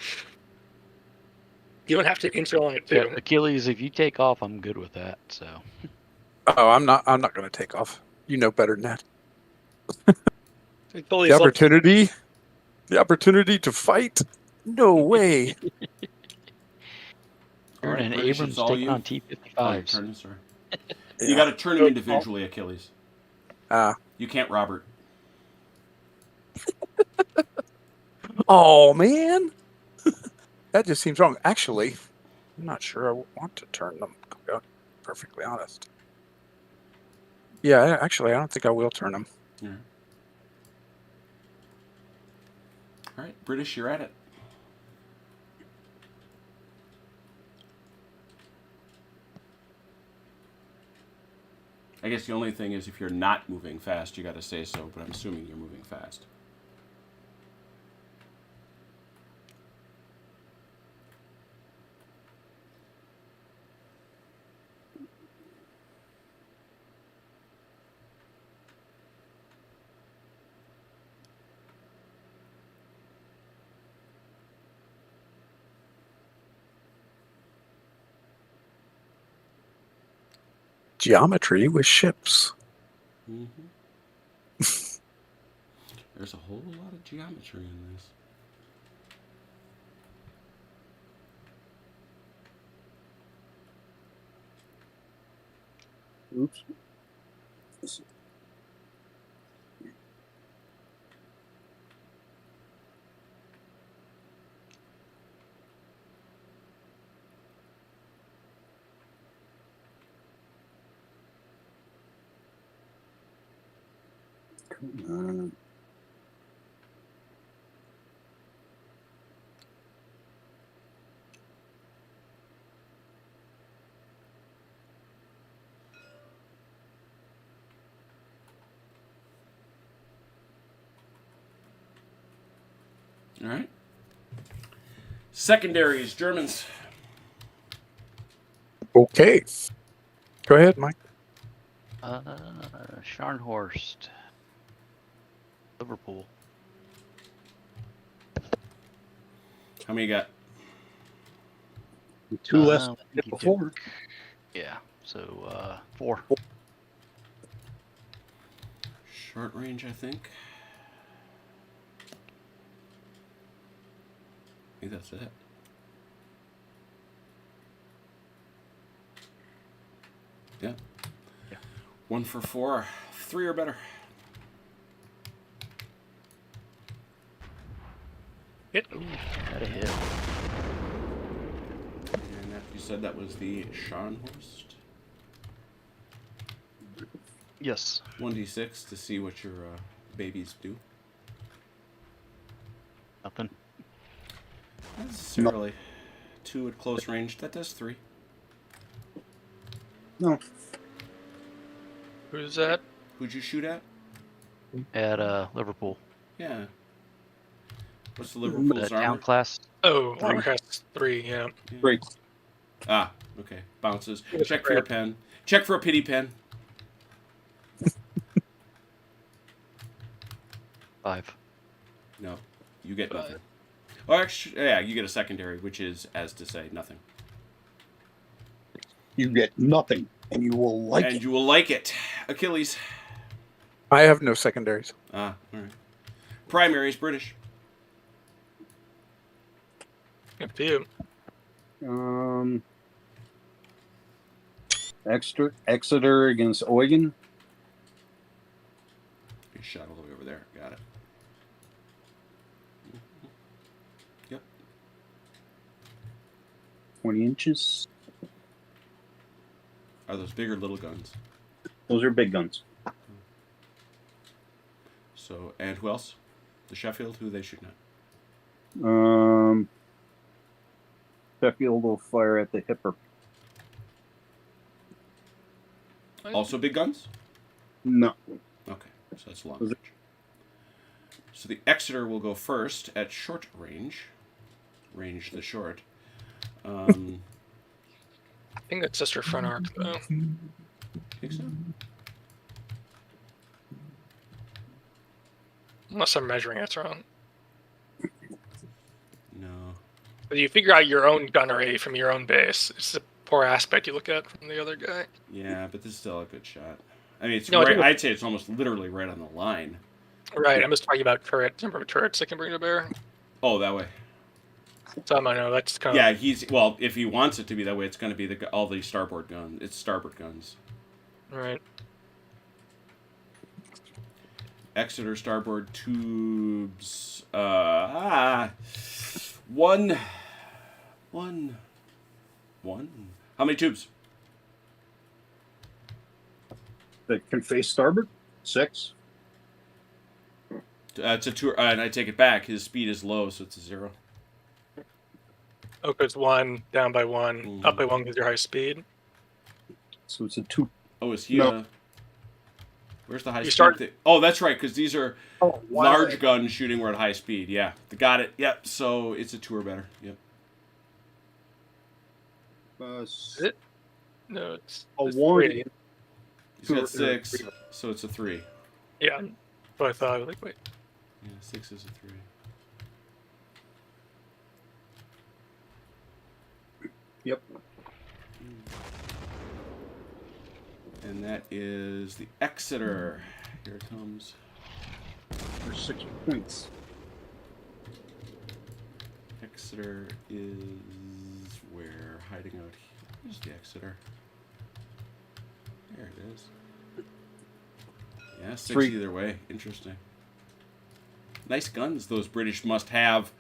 Speaker 2: You don't have to inch along it
Speaker 3: Yeah,
Speaker 2: too.
Speaker 3: Achilles, if you take off, I'm good with that. So
Speaker 5: Oh, I'm not going to take off. You know better than that.
Speaker 2: Achilles
Speaker 5: The
Speaker 2: love-
Speaker 5: opportunity to fight. No way.
Speaker 1: All right,
Speaker 3: and
Speaker 1: British,
Speaker 3: Abrams
Speaker 1: it's all
Speaker 3: taking
Speaker 1: you.
Speaker 3: on
Speaker 1: Oh, you're
Speaker 3: T-55s.
Speaker 1: turning, sorry. You got to turn them individually, Achilles. You can't, Robert.
Speaker 5: Oh man, that just seems wrong. Actually, I'm not sure I want to turn them. To be perfectly honest. Yeah, actually, I don't think I will turn them.
Speaker 1: Yeah. All right, British, you're at it. I guess the only thing is if you're not moving fast, you got to say so, but I'm assuming you're moving fast.
Speaker 5: Geometry with ships.
Speaker 1: Mm-hmm. There's a whole lot of geometry in this.
Speaker 4: Oops. Come on.
Speaker 1: All right. Secondaries, Germans.
Speaker 5: Okay. Go ahead, Mike.
Speaker 3: Scharnhorst, Liverpool.
Speaker 1: How many you got?
Speaker 4: Two less
Speaker 3: I
Speaker 4: than
Speaker 3: think he
Speaker 4: before.
Speaker 3: took- Yeah, so 4.
Speaker 1: Short range, I think. I think that's it. Yeah.
Speaker 3: Yeah.
Speaker 1: 1 for 4. 3 or better.
Speaker 2: Hit.
Speaker 3: Ooh, got a hit.
Speaker 1: And after you said that was the Scharnhorst.
Speaker 3: Yes.
Speaker 1: 1d6 to see what your babies do.
Speaker 3: Nothing.
Speaker 1: Not necessarily. 2 at close range. That does 3.
Speaker 4: No.
Speaker 2: Who's that?
Speaker 1: Who'd you shoot at?
Speaker 3: At Liverpool.
Speaker 1: Yeah. What's the
Speaker 3: The
Speaker 1: Liverpool's
Speaker 3: town
Speaker 1: armor?
Speaker 3: class.
Speaker 2: Oh, armor class 3, yeah.
Speaker 4: Great.
Speaker 1: Ah, okay. Bounces.
Speaker 2: It's
Speaker 1: Check for your pen. Check for a pity pen.
Speaker 3: 5.
Speaker 1: No, you get nothing. Oh, actually, yeah, you get a secondary, which is, as to say, nothing.
Speaker 4: You get nothing, and you will like
Speaker 1: And
Speaker 4: it.
Speaker 1: you will like it. Achilles.
Speaker 5: I have no secondaries.
Speaker 1: Ah, all right. Primaries, British.
Speaker 2: Up to you.
Speaker 4: Exeter against Eugen.
Speaker 1: You shot all the way over there. Got it. Yep.
Speaker 4: 20 inches.
Speaker 1: Are those big or little guns?
Speaker 4: Those are big guns.
Speaker 1: So, and who else? The Sheffield? Who are they shooting at?
Speaker 4: Sheffield will fire at the hipper.
Speaker 1: Also big guns?
Speaker 4: No.
Speaker 1: Okay, so that's long
Speaker 4: Was it-
Speaker 1: range. So the Exeter will go first at short range. Range the short.
Speaker 2: I think that's just her front arc, though.
Speaker 1: Think so?
Speaker 2: Unless I'm measuring it wrong.
Speaker 1: No.
Speaker 2: But you figure out your own gunnery from your own base. It's a poor aspect you look at from the other guy.
Speaker 1: Yeah, but this is still a good shot. I mean, it's
Speaker 2: No, I
Speaker 1: right.
Speaker 2: think-
Speaker 1: I'd say it's almost literally right on the line.
Speaker 2: Right, I'm just talking about number of turrets I can bring to bear.
Speaker 1: Oh, that way.
Speaker 2: Some I know that's kind
Speaker 1: Yeah, well. If he wants it to be that way, it's going to be all the starboard guns. It's starboard guns.
Speaker 2: of right.
Speaker 1: Exeter starboard tubes. One. How many tubes?
Speaker 4: That can face starboard? 6.
Speaker 1: It's a tour, and I take it back. His speed is low, so it's a 0.
Speaker 2: Oh, it's 1, down by 1, up by 1 because your high speed.
Speaker 4: So it's a 2.
Speaker 1: Oh, is he?
Speaker 4: No.
Speaker 1: Where's the high speed?
Speaker 2: start-
Speaker 1: Oh, that's right, because these are
Speaker 4: Oh,
Speaker 1: large guns shooting. We're at high speed. Yeah, got it. Yep. So it's a 2 or better. Yep.
Speaker 2: it? No, it's
Speaker 4: A
Speaker 2: it's
Speaker 4: 1.
Speaker 2: 3.
Speaker 1: He's
Speaker 4: Two
Speaker 1: got
Speaker 4: or
Speaker 1: 6,
Speaker 4: three.
Speaker 1: so it's a 3.
Speaker 2: Yeah, but I thought like wait.
Speaker 1: Yeah, 6 is a 3.
Speaker 4: Yep.
Speaker 1: And that is the Exeter. Here it comes.
Speaker 4: There's 6 points.
Speaker 1: Exeter is where? Hiding out here. Here's the Exeter. There it is. Yeah, 6
Speaker 4: 3.
Speaker 1: either way. Interesting. Nice guns those British must have.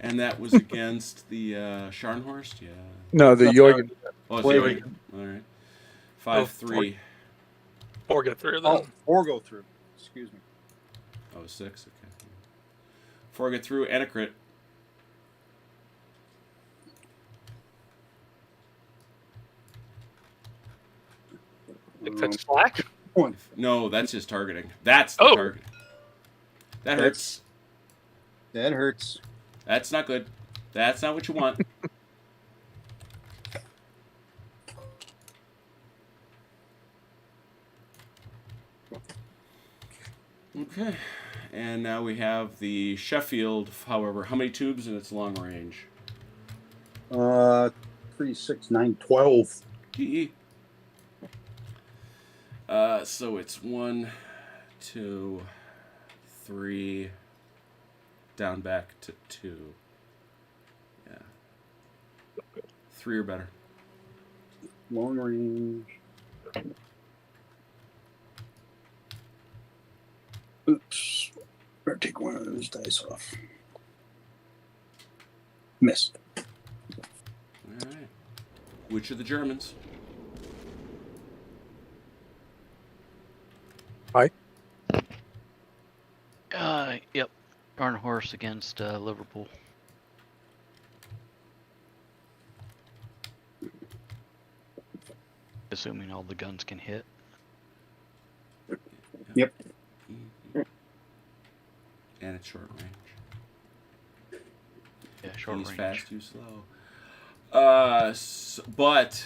Speaker 1: And that was against the Scharnhorst? Yeah.
Speaker 5: No, the Jorgen.
Speaker 1: Oh, it's
Speaker 4: Wait,
Speaker 1: the
Speaker 4: wait.
Speaker 1: Eugen. All right. 5-3.
Speaker 2: 4 get through then.
Speaker 4: Oh, 4 go through. Excuse me.
Speaker 1: Oh, 6. Okay. 4 get through and a crit.
Speaker 2: I think that's slack.
Speaker 4: 1.
Speaker 1: No, that's his targeting. That's the
Speaker 2: Oh.
Speaker 1: target. That hurts.
Speaker 4: That hurts.
Speaker 1: That's not good. That's not what you want. Okay. And now we have the Sheffield, however. How many tubes in its long range?
Speaker 4: 3, 6, 9, 12.
Speaker 1: GE. So it's 1, 2, 3, down back to 2. Yeah. 3 or better.
Speaker 4: Long range. Oops. Better take one of those dice off. Missed.
Speaker 1: All right. Which are the Germans?
Speaker 3: Yep. Scharnhorst against Liverpool. Assuming all the guns can hit.
Speaker 4: Yep.
Speaker 1: And it's short range.
Speaker 3: Yeah, short
Speaker 1: He's
Speaker 3: range.
Speaker 1: fast, too slow. But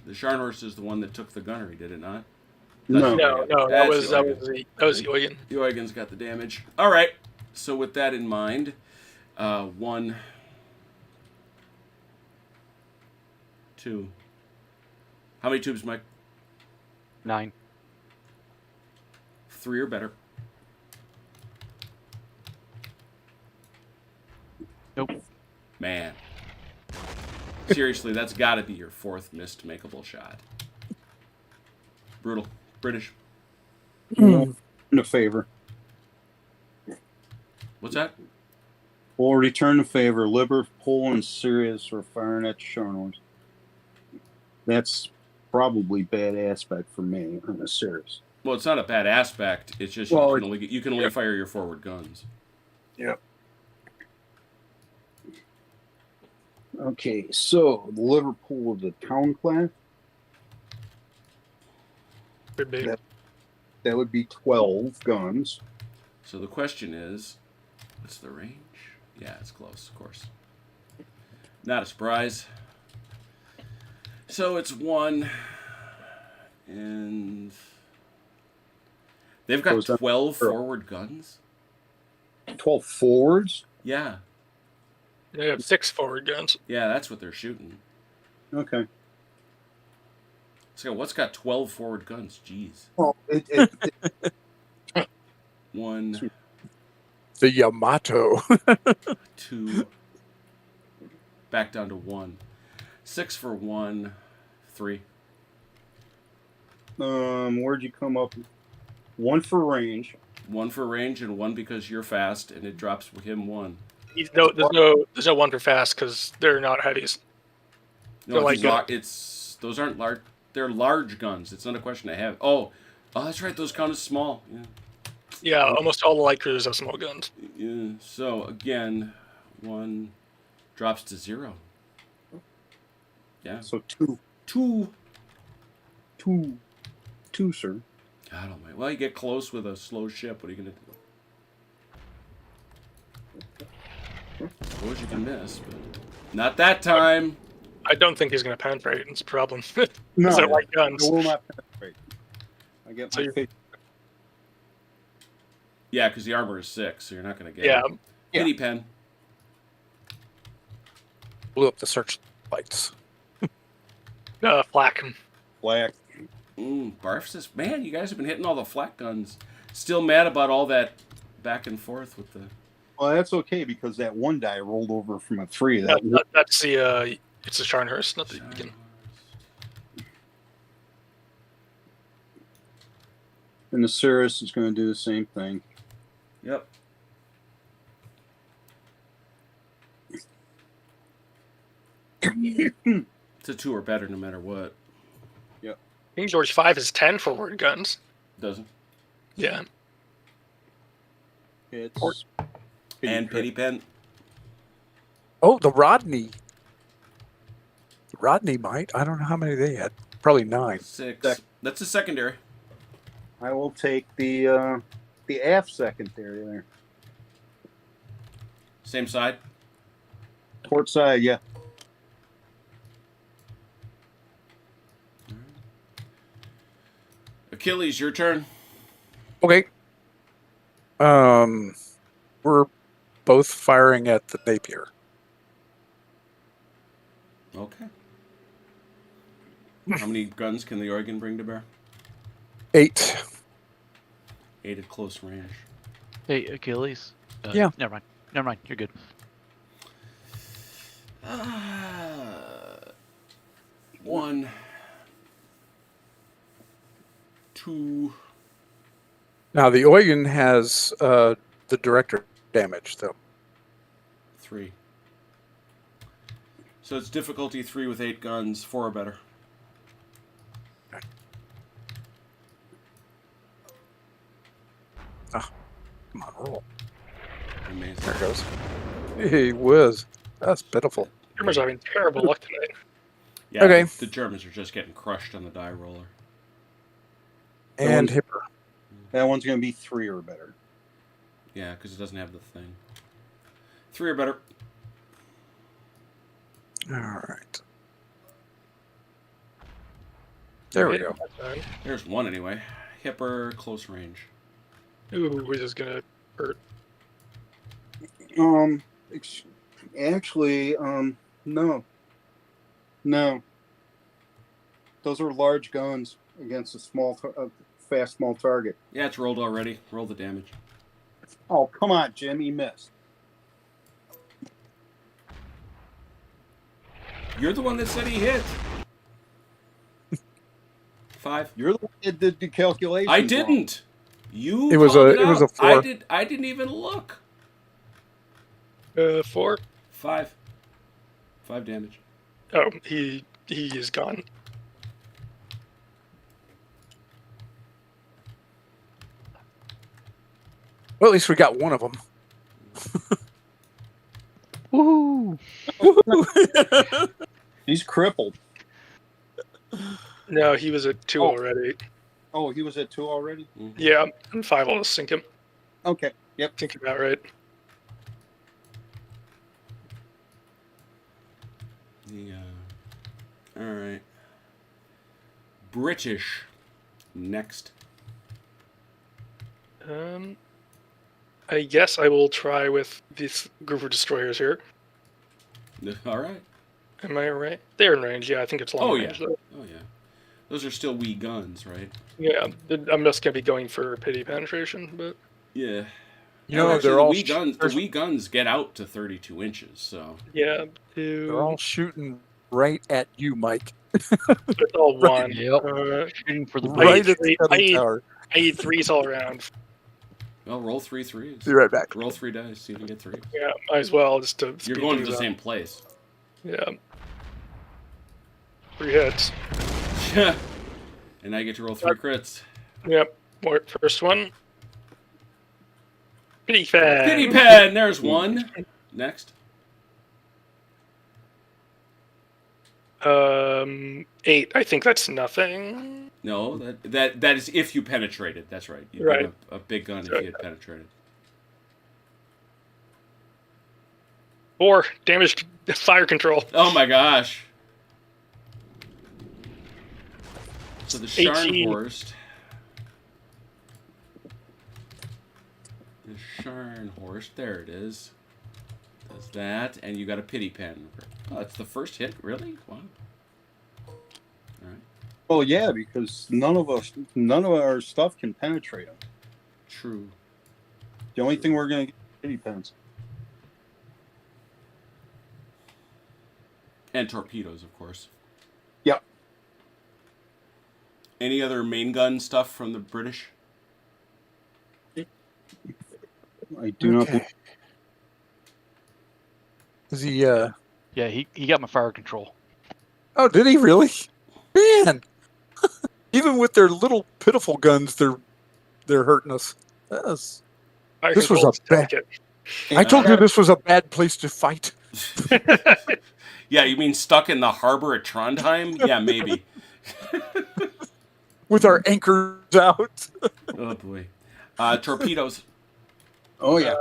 Speaker 1: the Scharnhorst is the one that took the gunnery, did it not?
Speaker 4: No.
Speaker 2: No, that
Speaker 1: That's
Speaker 2: was
Speaker 1: Eugen.
Speaker 2: Eugen.
Speaker 1: Eugen's got the damage. All right. So with that in mind, 1, 2. How many tubes, Mike?
Speaker 3: 9.
Speaker 1: 3 or better.
Speaker 3: Nope.
Speaker 1: Man. Seriously, that's got to be your 4th missed makeable shot. Brutal. British.
Speaker 4: In a favor.
Speaker 1: What's that?
Speaker 4: Will return the favor. Liverpool and Sirius are firing at Scharnhorst. That's probably bad aspect for me on the Sirius.
Speaker 1: Well, it's not a bad aspect. It's just
Speaker 4: Well,
Speaker 1: you can only fire your forward guns.
Speaker 4: Yep. Okay, so the Liverpool is a town class.
Speaker 2: Could be.
Speaker 4: That would be 12 guns.
Speaker 1: So the question is, what's the range? Yeah, it's close, of course. Not a surprise. So it's 1, and they've got
Speaker 4: Goes up
Speaker 1: 12
Speaker 4: zero.
Speaker 1: forward guns.
Speaker 4: 12 forwards.
Speaker 1: Yeah,
Speaker 2: They have 6 forward guns.
Speaker 1: yeah, that's what they're shooting.
Speaker 4: Okay.
Speaker 1: So what's got 12 forward guns? Jeez.
Speaker 4: Well,
Speaker 1: 1,
Speaker 5: The Yamato.
Speaker 1: 2, back down to 1. 6 for 1, 3.
Speaker 4: Where'd you come up? 1 for range.
Speaker 1: 1 for range and 1 because you're fast, and it drops him 1.
Speaker 2: There's no 1 for fast because they're not heavies.
Speaker 1: No,
Speaker 2: They're
Speaker 1: it's,
Speaker 2: like
Speaker 1: those aren't large. They're large guns. It's not a question of have. Oh, that's right. Those count as small. Yeah.
Speaker 2: Yeah, almost all the light cruisers have small guns.
Speaker 1: Yeah. So again, 1 drops to 0. Yeah.
Speaker 4: So
Speaker 1: 2.
Speaker 4: 2, sir.
Speaker 1: God almighty. Well, you get close with a slow ship. What are you gonna do? I suppose you can miss, but not that time.
Speaker 2: I don't think he's going to penetrate. It's a problem.
Speaker 4: No,
Speaker 2: They're light guns.
Speaker 4: I will not penetrate. I get
Speaker 2: So
Speaker 4: my
Speaker 2: you're-
Speaker 4: face.
Speaker 1: Yeah, because the armor is 6, so you're not gonna get
Speaker 2: Yeah,
Speaker 1: it. Pity pen.
Speaker 5: Blew up the searchlights.
Speaker 2: flak.
Speaker 4: Black.
Speaker 1: Barf says, man, you guys have been hitting all the flak guns. Still mad about all that back and forth with the...
Speaker 4: Well, that's okay because that 1 die rolled over from a 3.
Speaker 2: That's the it's the Scharnhorst, not the Beacon.
Speaker 4: And the Cirrus is going to do the same thing.
Speaker 1: Yep. It's a 2 or better no matter what.
Speaker 2: King George 5 is 10 forward guns.
Speaker 1: Doesn't.
Speaker 2: Yeah.
Speaker 4: It's
Speaker 1: And pity pen.
Speaker 5: Oh, the Rodney. Rodney might. I don't know how many they had. Probably 9.
Speaker 1: 6. That's a secondary.
Speaker 4: I will take the aft secondary there.
Speaker 1: Same side.
Speaker 4: Port side, yeah.
Speaker 1: Achilles, your turn.
Speaker 5: Okay. We're both firing at the Napier.
Speaker 1: Okay. How many guns can the Oregon bring to bear?
Speaker 5: 8.
Speaker 1: 8 at close range.
Speaker 3: Hey, Achilles.
Speaker 5: Yeah.
Speaker 3: Never mind. You're good.
Speaker 1: 1, 2.
Speaker 5: Now, the Eugen has the director damage, though.
Speaker 1: 3. So it's difficulty 3 with 8 guns, 4 or better.
Speaker 5: Come on, roll.
Speaker 1: Amazing.
Speaker 5: There it goes. He whiz. That's pitiful.
Speaker 2: Germans are having terrible luck tonight.
Speaker 1: Yeah,
Speaker 5: Okay.
Speaker 1: the Germans are just getting crushed on the die roller.
Speaker 5: And
Speaker 4: one's-
Speaker 5: Hipper.
Speaker 4: That one's going to be 3 or better.
Speaker 1: Yeah, because it doesn't have the thing. 3 or better.
Speaker 5: All right. There we go.
Speaker 1: There's 1 anyway. Hipper, close range.
Speaker 2: Ooh, this is going to hurt.
Speaker 4: Actually, no. No. Those are large guns against a fast, small target.
Speaker 1: Yeah, it's rolled already. Roll the damage.
Speaker 4: Oh, come on, Jim. You missed.
Speaker 1: You're the one that said he hit. 5.
Speaker 4: You're the one that did the calculation.
Speaker 1: I didn't. You.
Speaker 5: It was
Speaker 1: called
Speaker 5: a- it was a
Speaker 1: out.
Speaker 5: 4.
Speaker 1: I didn't even look.
Speaker 2: 4.
Speaker 1: 5. 5 damage.
Speaker 2: Oh, he is gone.
Speaker 5: Well, at least we got one of them.
Speaker 3: Woohoo!
Speaker 4: He's crippled.
Speaker 2: No, he was at 2
Speaker 4: Oh.
Speaker 2: already.
Speaker 4: Oh, he was at 2 already?
Speaker 1: Mhm.
Speaker 2: Yeah, and 5 will just sink him.
Speaker 4: Okay. Yep.
Speaker 2: Think about right.
Speaker 1: Yeah. All right. British. Next.
Speaker 2: I guess I will try with this group of destroyers here.
Speaker 1: All right.
Speaker 2: Am I right? They're in range. Yeah, I think it's long
Speaker 1: Oh,
Speaker 2: range.
Speaker 1: yeah.
Speaker 2: Though.
Speaker 1: Oh yeah. Those are still wee guns, right?
Speaker 2: Yeah, I'm just gonna be going for pity penetration, but
Speaker 1: Yeah.
Speaker 5: You know,
Speaker 1: actually,
Speaker 5: they're
Speaker 1: the
Speaker 5: all
Speaker 1: wee guns. The wee guns get out to 32 inches. So.
Speaker 2: yeah,
Speaker 5: they're all
Speaker 2: 2.
Speaker 5: shooting right at you, Mike.
Speaker 2: It's all
Speaker 5: Right.
Speaker 2: 1.
Speaker 3: Yep. Shooting for the
Speaker 5: Right
Speaker 3: bridge.
Speaker 5: at the cutting tower.
Speaker 2: I need 3s all around.
Speaker 1: Well, roll 3 threes.
Speaker 5: Be right back.
Speaker 1: Roll 3 dice. See if you get 3.
Speaker 2: Yeah, might as well just to.
Speaker 1: You're
Speaker 2: speed
Speaker 1: going to
Speaker 2: things
Speaker 1: the
Speaker 2: up.
Speaker 1: same place.
Speaker 2: Yeah. 3 hits.
Speaker 1: And I get to roll 3 crits.
Speaker 2: Yep. First one. Pity pen.
Speaker 1: Pity pen. There's one. Next.
Speaker 2: 8. I think that's nothing.
Speaker 1: No, that is if you penetrated. That's right. You'd
Speaker 2: Right.
Speaker 1: get a big gun if you had penetrated.
Speaker 2: 4. Damage fire control.
Speaker 1: Oh my gosh. So the
Speaker 2: 18.
Speaker 1: Scharnhorst. The Scharnhorst, there it is. Does that, and you got a pity pen. Oh, it's the first hit? Really? Wow. Alright.
Speaker 4: Well, yeah, because none of our stuff can penetrate them.
Speaker 1: True.
Speaker 4: The only thing we're gonna get is pity pens.
Speaker 1: And torpedoes, of course.
Speaker 4: Yep.
Speaker 1: Any other main gun stuff from the British?
Speaker 4: I do not.
Speaker 5: Okay. Is he?
Speaker 3: Yeah, he got my fire control.
Speaker 5: Oh, did he really? Man, even with their little pitiful guns, they're hurting us. This
Speaker 2: Fire
Speaker 5: was
Speaker 2: control
Speaker 5: a
Speaker 2: is delicate.
Speaker 5: I told you this was a bad place to fight.
Speaker 1: Yeah, you mean stuck in the harbor at Trondheim? Yeah, maybe.
Speaker 5: With our anchors out.
Speaker 1: Oh boy. Torpedoes.
Speaker 4: Oh yeah.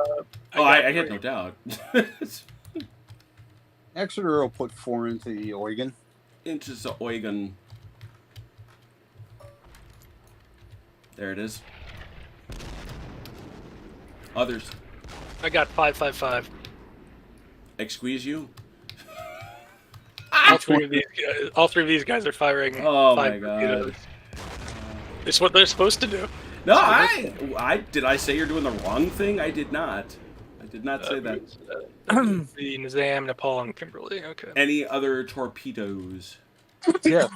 Speaker 1: Oh, I had no doubt.
Speaker 4: Exeter will put 4 into the Eugen.
Speaker 1: Into the Eugen. There it is. Others.
Speaker 2: I got 555.
Speaker 1: Squeeze you?
Speaker 2: All 3 of these guys are firing.
Speaker 1: Oh
Speaker 2: 5
Speaker 1: my god.
Speaker 2: torpedoes. It's what they're supposed to do.
Speaker 1: No, I did I say you're doing the wrong thing? I did not. I did not say that.
Speaker 2: The Nizam, Nepal, and Kimberley. Okay.
Speaker 1: Any other torpedoes?
Speaker 5: Yeah,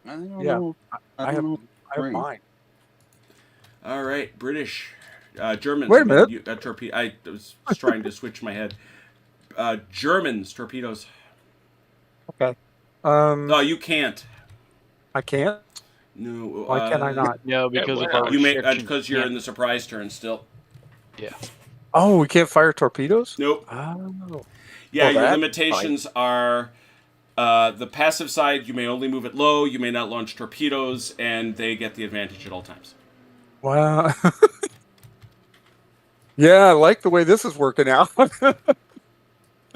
Speaker 4: I don't
Speaker 5: Yeah.
Speaker 4: know.
Speaker 5: I have
Speaker 4: know.
Speaker 5: mine.
Speaker 1: All right, British. Germans.
Speaker 5: Wait a minute.
Speaker 1: I was trying to switch my head. Germans, torpedoes.
Speaker 5: Okay.
Speaker 1: No, you can't.
Speaker 5: I can't.
Speaker 1: No.
Speaker 5: Why can I not?
Speaker 3: No, because of
Speaker 2: well,
Speaker 3: our
Speaker 1: You may
Speaker 3: restrictions,
Speaker 1: because you're
Speaker 3: yeah.
Speaker 1: in the surprise turn still.
Speaker 3: Yeah.
Speaker 5: Oh, we can't fire torpedoes.
Speaker 1: Nope.
Speaker 5: Oh.
Speaker 1: Yeah,
Speaker 5: Well,
Speaker 1: your
Speaker 5: that's
Speaker 1: limitations are the passive side. You may only move it low. You may not launch torpedoes, and they get the advantage at all times.
Speaker 5: Wow. Yeah, I like the way this is working out.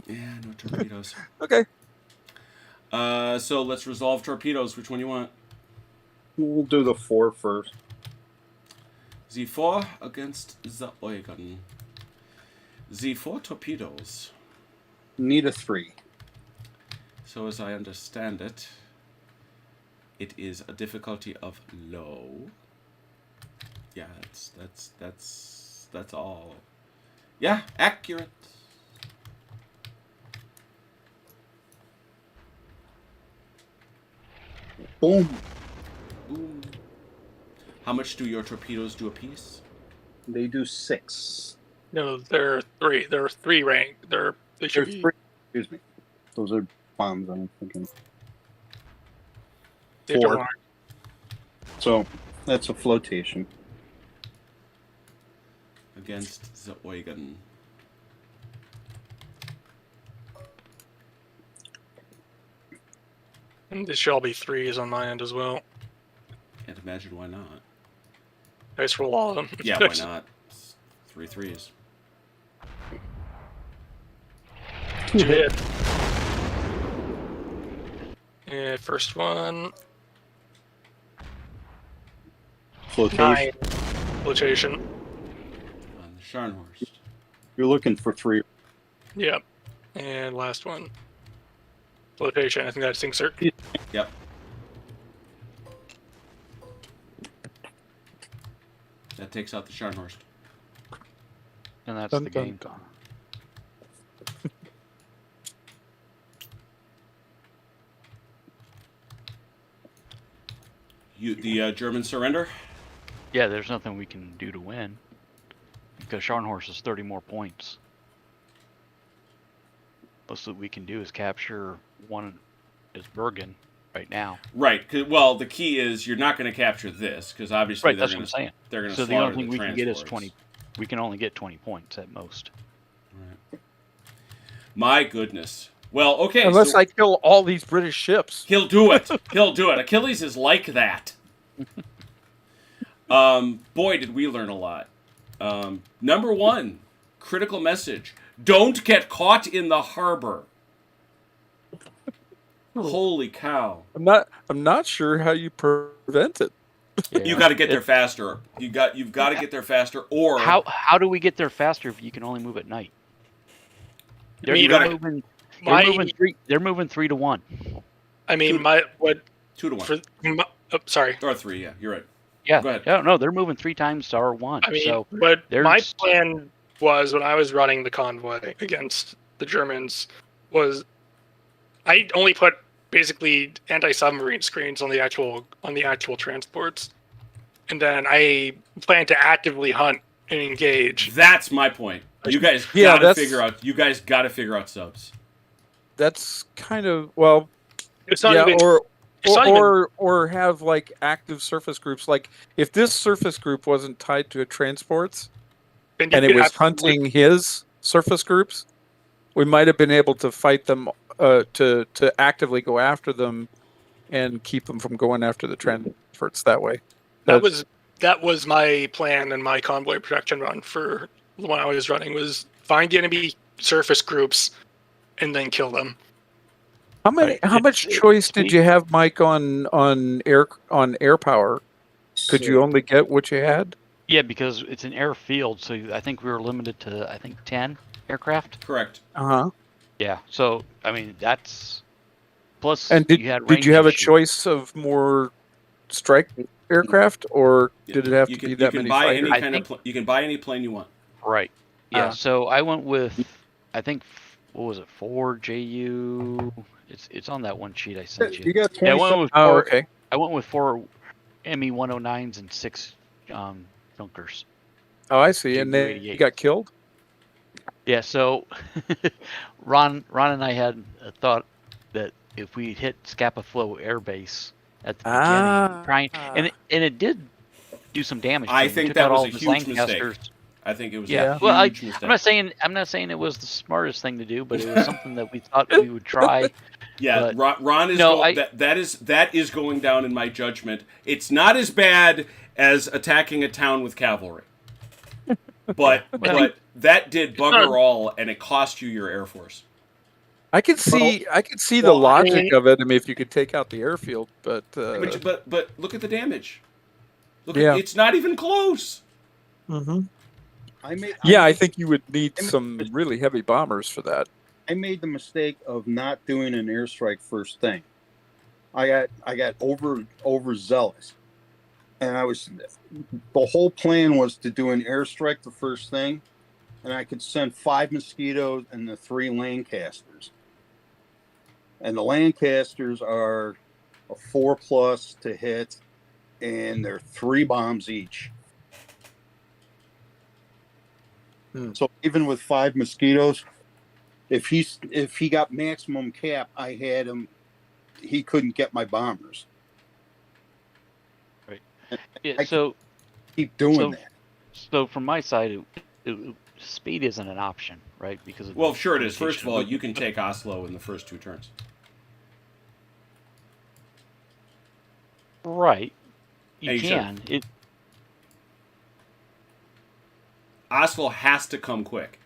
Speaker 1: Yeah, no torpedoes.
Speaker 5: Okay.
Speaker 1: So let's resolve torpedoes. Which one you want?
Speaker 4: We'll do the 4 first.
Speaker 1: The 4 against the Eugen. The 4 torpedoes.
Speaker 4: Need a 3.
Speaker 1: So as I understand it, it is a difficulty of low. Yeah, that's all. Yeah, accurate.
Speaker 4: Boom.
Speaker 1: Boom. How much do your torpedoes do a piece?
Speaker 4: They do 6.
Speaker 2: No, they're 3. They're 3 rank. They should
Speaker 4: There's
Speaker 2: be.
Speaker 4: 3. Excuse me. Those are bombs. I'm thinking.
Speaker 2: They're
Speaker 4: 4.
Speaker 2: large.
Speaker 4: So that's a flotation.
Speaker 1: Against the Eugen.
Speaker 2: And this should all be 3s on my end as well.
Speaker 1: Can't imagine why not.
Speaker 2: I just roll all of them.
Speaker 1: Yeah, why not? It's 3 3s.
Speaker 2: Two hit. And first one,
Speaker 4: Flotation.
Speaker 2: 9. Flotation.
Speaker 1: On the Scharnhorst.
Speaker 4: You're looking for 3.
Speaker 2: Yep. And last one, flotation. I think that's insert.
Speaker 1: Yep. That takes out the Scharnhorst.
Speaker 3: And that's
Speaker 5: Dun,
Speaker 3: the
Speaker 5: dun,
Speaker 3: game.
Speaker 5: dun.
Speaker 1: The German surrender?
Speaker 3: Yeah, there's nothing we can do to win. Because Scharnhorst is 30 more points. Most that we can do is capture one is Bergen right now.
Speaker 1: Right. Well, the key is you're not going to capture this, because obviously
Speaker 3: Right,
Speaker 1: they're
Speaker 3: that's what
Speaker 1: going
Speaker 3: I'm
Speaker 1: to
Speaker 3: saying.
Speaker 1: they're going to
Speaker 3: So the
Speaker 1: slaughter
Speaker 3: only thing
Speaker 1: the
Speaker 3: we can get is
Speaker 1: transports.
Speaker 3: 20. We can only get 20 points at most.
Speaker 1: Right. My goodness. Well, okay.
Speaker 5: Unless
Speaker 1: so
Speaker 5: I kill all these British ships.
Speaker 1: he'll do it. He'll do it. Achilles is like that. Boy, did we learn a lot. Number 1, critical message: don't get caught in the harbor. Holy cow!
Speaker 5: I'm not sure how you prevent it.
Speaker 3: Yeah.
Speaker 1: You got to get there faster. You've got to get there faster, or
Speaker 3: How do we get there faster if you can only move at night? They're,
Speaker 1: You
Speaker 3: they're
Speaker 1: gotta-
Speaker 3: moving.
Speaker 2: My-
Speaker 3: They're moving 3 to 1.
Speaker 2: I mean, my what
Speaker 1: 2 to 1
Speaker 2: for? Sorry.
Speaker 1: or 3. Yeah, you're right.
Speaker 3: Yeah.
Speaker 1: Go ahead.
Speaker 3: No, they're moving 3 times to R1.
Speaker 2: I mean,
Speaker 3: so
Speaker 2: what my
Speaker 3: there's-
Speaker 2: plan was when I was running the convoy against the Germans was I only put basically anti-submarine screens on the actual transports, and then I plan to actively hunt and engage.
Speaker 1: That's my point. You guys
Speaker 5: Yeah,
Speaker 1: got to
Speaker 5: that's-
Speaker 1: figure out. You guys got to figure out subs.
Speaker 5: That's kind of well,
Speaker 2: It's not
Speaker 5: yeah,
Speaker 2: even.
Speaker 5: or
Speaker 2: it's not even-
Speaker 5: or have like active surface groups. Like if this surface group wasn't tied to transports
Speaker 2: then you
Speaker 5: and it
Speaker 2: could
Speaker 5: was
Speaker 2: absolutely-
Speaker 5: hunting his surface groups, we might have been able to fight them to actively go after them and keep them from going after the transports that way.
Speaker 2: That was my plan and my convoy protection run for when I was running was find the enemy surface groups and then kill them.
Speaker 5: How much choice did you have, Mike, on air power? Could you only get what you had?
Speaker 3: yeah, because it's an airfield, so I think we were limited to 10 aircraft.
Speaker 1: Correct.
Speaker 5: Uh-huh.
Speaker 3: Yeah. So I mean that's plus.
Speaker 5: And
Speaker 3: you had
Speaker 5: did you have a
Speaker 3: range issue.
Speaker 5: choice of more strike aircraft, or did it have
Speaker 1: You
Speaker 5: to
Speaker 1: can,
Speaker 5: be
Speaker 1: you
Speaker 5: that
Speaker 1: can
Speaker 5: many
Speaker 1: buy
Speaker 5: fighters?
Speaker 1: any
Speaker 3: I
Speaker 1: kind of
Speaker 3: think-
Speaker 1: you can buy any plane you want.
Speaker 3: Right. Yeah.
Speaker 5: Ah.
Speaker 3: So I went with I think what was it 4 JU? It's on that one sheet I sent you.
Speaker 4: You got
Speaker 3: Yeah, I
Speaker 4: 20
Speaker 3: went with
Speaker 5: Oh,
Speaker 3: 4.
Speaker 5: okay.
Speaker 3: I went with 4 ME-109s and 6 Junkers.
Speaker 5: Oh, I see. And then you
Speaker 3: 88.
Speaker 5: got killed?
Speaker 3: Yeah, so Ron and I had a thought that if we hit Scapa Flow Air Base at the beginning, and it did do some damage.
Speaker 1: I
Speaker 3: We
Speaker 1: think
Speaker 3: took
Speaker 1: that
Speaker 3: out
Speaker 1: was
Speaker 3: all
Speaker 1: a
Speaker 3: his
Speaker 1: huge mistake.
Speaker 3: Lancasters.
Speaker 1: I think it was
Speaker 3: Yeah.
Speaker 1: a
Speaker 3: Well,
Speaker 1: huge mistake.
Speaker 3: I'm not saying it was the smartest thing to do, but it was something that we thought we would try.
Speaker 1: Yeah,
Speaker 3: but-
Speaker 1: Ron is
Speaker 3: No,
Speaker 1: that is going down in my judgment. It's not as bad as attacking a town with cavalry, but that did bugger all, and it cost you your air force.
Speaker 5: I could see the
Speaker 2: well, I
Speaker 5: logic
Speaker 2: mean-
Speaker 5: of it. I mean, if you could take out the airfield, but
Speaker 1: But look at the damage. Look,
Speaker 5: Yeah.
Speaker 1: it's not even close.
Speaker 5: Mhm.
Speaker 4: I
Speaker 5: I think you would need some really heavy bombers for that.
Speaker 4: made the mistake of not doing an airstrike first thing. I got overzealous, and the whole plan was to do an airstrike the first thing, and I could send 5 Mosquitoes and the 3 Lancasters. And the Lancasters are a 4+ to hit, and they're 3 bombs each. So even with 5 Mosquitoes, if he got maximum cap, I had him. He couldn't get my bombers.
Speaker 3: Yeah,
Speaker 4: I
Speaker 3: so
Speaker 4: Keep doing
Speaker 3: So-
Speaker 4: that.
Speaker 3: so from my side, speed isn't an option, right? Because of
Speaker 1: Well,
Speaker 3: the
Speaker 1: sure it is. First of
Speaker 3: limitation.
Speaker 1: all, you can take Oslo in the first 2 turns.
Speaker 3: Right. You
Speaker 1: Asia.
Speaker 3: can.
Speaker 1: Oslo has to come quick.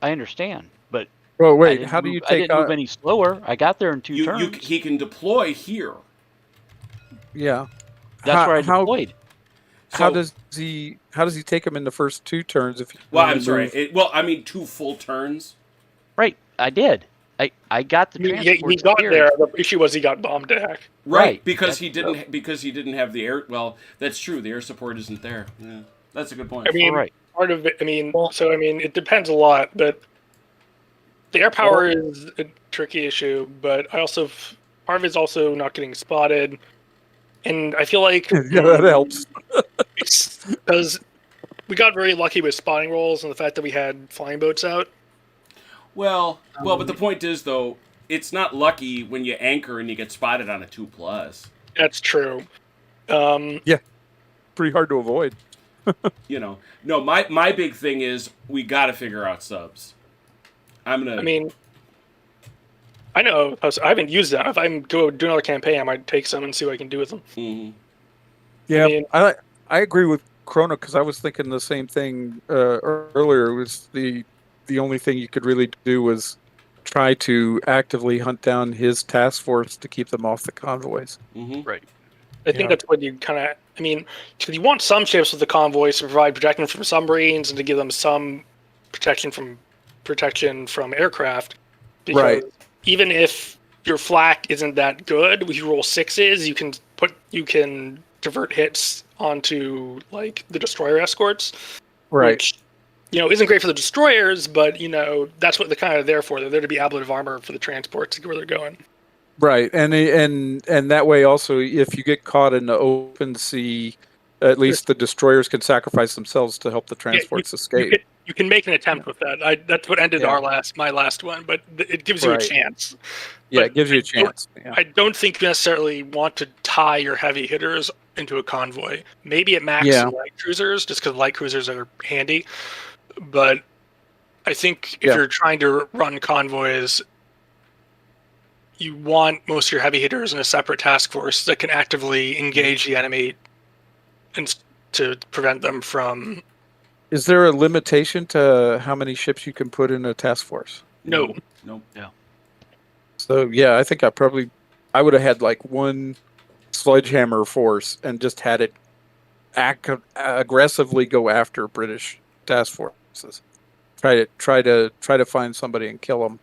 Speaker 3: I understand, but
Speaker 5: Well,
Speaker 3: I
Speaker 5: wait.
Speaker 3: didn't
Speaker 5: How do
Speaker 3: move,
Speaker 5: you
Speaker 3: I
Speaker 5: take
Speaker 3: didn't move
Speaker 5: out?
Speaker 3: any slower. I got there in two turns.
Speaker 1: He can deploy here.
Speaker 5: Yeah.
Speaker 3: That's where I
Speaker 5: How
Speaker 3: deployed.
Speaker 5: how
Speaker 1: So,
Speaker 5: does he take him in the first 2 turns if he can
Speaker 1: well,
Speaker 5: only
Speaker 1: I'm sorry.
Speaker 5: move-
Speaker 1: 2 full turns.
Speaker 3: Right. I did. I got the
Speaker 2: He
Speaker 3: transport
Speaker 2: got
Speaker 3: scared.
Speaker 2: there. The issue was he got bombed back.
Speaker 1: Right,
Speaker 3: Right,
Speaker 1: because
Speaker 3: that's-
Speaker 1: he didn't have the air. Well, that's true. The air support isn't there. Yeah, that's a good point.
Speaker 2: I mean,
Speaker 3: Right.
Speaker 2: part of it. It depends a lot, but the air power is a tricky issue. But part of it's also not getting spotted, and I feel like
Speaker 5: Yeah, that helps.
Speaker 2: it's because we got very lucky with spotting rolls and the fact that we had flying boats out.
Speaker 1: Well, but the point is though, it's not lucky when you anchor and you get spotted on a 2+.
Speaker 2: That's true.
Speaker 5: Pretty hard to avoid.
Speaker 1: No, my big thing is we got to figure out subs.
Speaker 2: I mean, I know I haven't used them. If I go do another campaign, I might take some and see what I can do with them.
Speaker 1: Mhm.
Speaker 5: Yeah,
Speaker 2: mean-
Speaker 5: I agree with Chrono because I was thinking the same thing earlier. It was the only thing you could really do was try to actively hunt down his task force to keep them off the convoys.
Speaker 1: Mhm.
Speaker 3: Right.
Speaker 2: I think that's what you kind of. Because you want some ships with the convoys to provide protection from submarines and to give them some protection from aircraft. Because
Speaker 5: Right.
Speaker 2: even if your flak isn't that good, if you roll 6s, you can divert hits onto like the destroyer escorts.
Speaker 5: Right.
Speaker 2: Which, isn't great for the destroyers, but that's what they're kind of there for. They're there to be ablative armor for the transports to get where they're going.
Speaker 5: Right, and that way also, if you get caught in the open sea, at least the destroyers can sacrifice themselves to help the transports escape.
Speaker 2: You can make an attempt with that. That's what ended
Speaker 5: Yeah.
Speaker 2: my last one, but it gives you a
Speaker 5: Right.
Speaker 2: chance.
Speaker 5: Yeah,
Speaker 2: But
Speaker 5: it gives you
Speaker 2: I
Speaker 5: a chance. Yeah.
Speaker 2: I don't think you necessarily want to tie your heavy hitters into a convoy. Maybe at max
Speaker 5: Yeah.
Speaker 2: light cruisers, just because light cruisers are handy. But I think if
Speaker 5: Yeah.
Speaker 2: you're trying to run convoys, you want most of your heavy hitters in a separate task force that can actively engage the enemy and to prevent them from.
Speaker 5: Is there a limitation to how many ships you can put in a task force?
Speaker 2: No.
Speaker 1: Nope.
Speaker 5: So yeah, I think I would have had like one sledgehammer force and just had it aggressively go after British task forces. Try to find somebody and kill them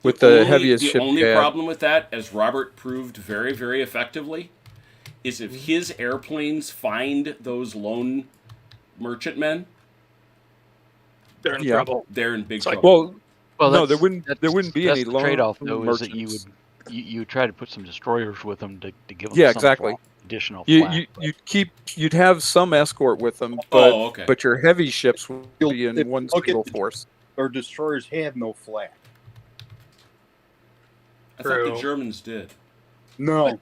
Speaker 5: with the heaviest ship.
Speaker 1: The only
Speaker 5: you had.
Speaker 1: problem with that, as Robert proved very, very effectively, is if his airplanes find those lone merchantmen,
Speaker 2: They're in
Speaker 5: Yeah.
Speaker 2: trouble.
Speaker 1: they're in big
Speaker 2: It's like-
Speaker 1: trouble.
Speaker 5: Well, no,
Speaker 3: that's-
Speaker 5: there wouldn't be
Speaker 3: that's
Speaker 5: any
Speaker 3: the
Speaker 5: lone
Speaker 3: trade-off though. Is that you
Speaker 5: merchants.
Speaker 3: would try to put some destroyers with them to give them
Speaker 5: Yeah,
Speaker 3: some
Speaker 5: exactly.
Speaker 3: additional
Speaker 5: You
Speaker 3: flak.
Speaker 5: you'd have some escort with them, but
Speaker 1: Okay.
Speaker 5: but your heavy ships would be
Speaker 4: If
Speaker 5: in one
Speaker 4: you look at
Speaker 5: single
Speaker 4: the-
Speaker 5: force.
Speaker 4: Our destroyers have no flag.
Speaker 1: I thought the
Speaker 2: True.
Speaker 1: Germans did.
Speaker 4: No,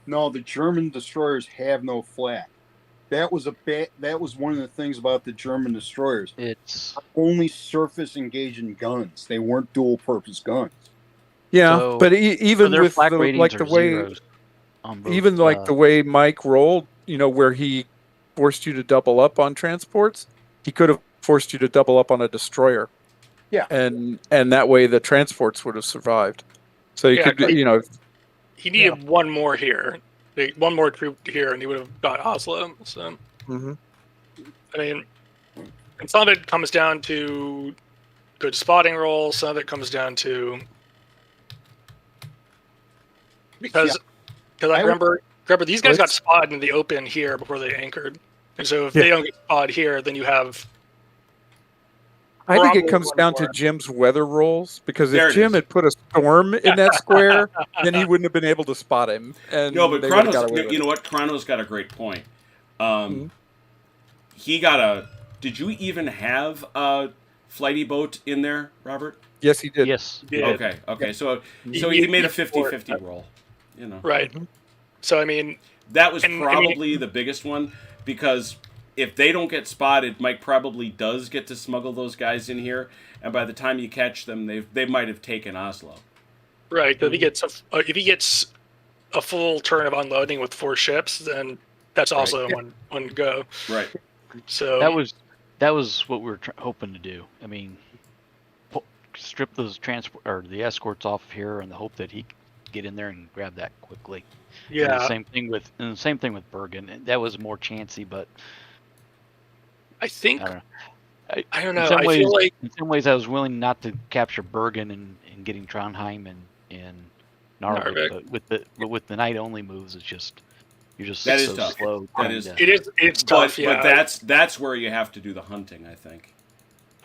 Speaker 4: the German destroyers have no flag. That was one of the things about the German destroyers.
Speaker 3: It's
Speaker 4: Only surface engaging guns. They weren't dual purpose guns.
Speaker 5: Yeah,
Speaker 3: So-
Speaker 5: but
Speaker 3: so
Speaker 5: even
Speaker 3: their
Speaker 5: with
Speaker 3: flak
Speaker 5: the
Speaker 3: ratings
Speaker 5: like the
Speaker 3: are
Speaker 5: way
Speaker 3: zeros on both,
Speaker 5: even like the way Mike rolled, where he forced you to double up on transports, he could have forced you to double up on a destroyer.
Speaker 4: Yeah.
Speaker 5: And that way the transports would have survived. So you
Speaker 2: Yeah,
Speaker 5: could,
Speaker 2: He needed one more here. One more troop here, and he would have got Oslo. So,
Speaker 5: mhm.
Speaker 2: and some of it comes down to good spotting rolls. Some of it comes down to because I remember these guys got spotted in the open here before they anchored, and so if they don't get spotted here, then you have.
Speaker 5: I think it
Speaker 2: Probably
Speaker 5: comes
Speaker 2: one
Speaker 5: down
Speaker 2: more.
Speaker 5: to Jim's weather rolls, because
Speaker 1: There
Speaker 5: if
Speaker 1: it
Speaker 5: Jim
Speaker 1: is.
Speaker 5: had put a storm in that square, then he wouldn't have been able to spot him. And
Speaker 1: No, but
Speaker 5: they would have got
Speaker 1: Chrono's,
Speaker 5: away with
Speaker 1: you
Speaker 5: it.
Speaker 1: know what? Chrono's got a great point.
Speaker 5: Mhm.
Speaker 1: He got a. Did you even have a flighty boat in there, Robert?
Speaker 5: Yes, he did.
Speaker 3: yes,
Speaker 2: Yeah.
Speaker 1: Okay. So
Speaker 2: You-
Speaker 1: he made a
Speaker 2: you-
Speaker 1: 50-50 roll.
Speaker 2: Right. So
Speaker 1: That was
Speaker 2: And,
Speaker 1: probably the biggest one, because if they don't get spotted, Mike probably does get to smuggle those guys in here, and by the time you catch them, they might have taken Oslo.
Speaker 2: right. 'Cause if he gets a full turn of unloading with 4 ships, then that's also one go.
Speaker 1: Right.
Speaker 2: So
Speaker 3: that was what we were hoping to do. I mean, strip those transport or the escorts off of here, and the hope that he could get in there and grab that quickly. And
Speaker 2: yeah,
Speaker 3: the same thing with Bergen. That was more chancy, but
Speaker 2: I think
Speaker 3: I don't know.
Speaker 2: I don't know.
Speaker 3: In some
Speaker 2: I
Speaker 3: ways,
Speaker 2: feel like
Speaker 3: in some ways, I was willing not to capture Bergen and getting Trondheim and Narvik,
Speaker 2: Narvik.
Speaker 3: but with the night only moves, it's just you're just
Speaker 1: That is
Speaker 3: so
Speaker 1: tough.
Speaker 3: slow.
Speaker 1: That
Speaker 3: trying
Speaker 1: is-
Speaker 3: to-
Speaker 2: it's tough. Yeah,
Speaker 1: But that's where you have to do the hunting, I think.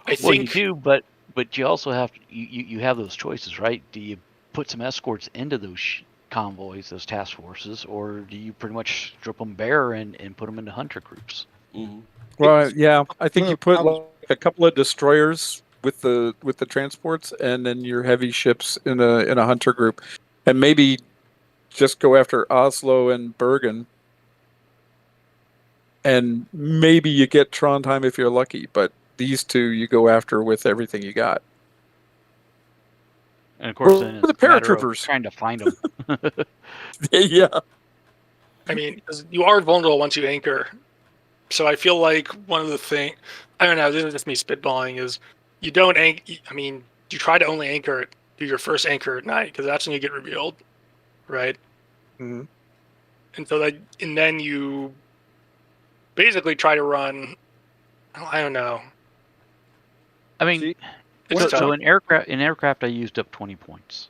Speaker 2: I
Speaker 3: Well, you
Speaker 2: think
Speaker 3: do, but you also have to, you have those choices, right? Do you put some escorts into those convoys, those task forces, or do you pretty much strip them bare and put them into hunter groups?
Speaker 1: Mm-hmm.
Speaker 5: Well, yeah, I think you put
Speaker 4: I was-
Speaker 5: like a couple of destroyers with the transports, and then your heavy ships in a hunter group, and maybe just go after Oslo and Bergen, and maybe you get Trondheim if you're lucky. But these two you go after with everything you got.
Speaker 3: And of course,
Speaker 5: Or
Speaker 3: then
Speaker 5: the
Speaker 3: it's a matter of
Speaker 5: paratroopers.
Speaker 3: trying to find them.
Speaker 5: Yeah,
Speaker 2: I mean, 'cause you are vulnerable once you anchor. So I feel like one of the things, I don't know, this is just me spitballing, is you don't anchor. I mean, you try to only do your first anchor at night, because that's when you get revealed, right?
Speaker 5: Mhm.
Speaker 2: And so and then you basically try to run. I don't know.
Speaker 3: I mean,
Speaker 4: See,
Speaker 2: It's
Speaker 3: so
Speaker 2: tough.
Speaker 3: in aircraft, I used up 20 points.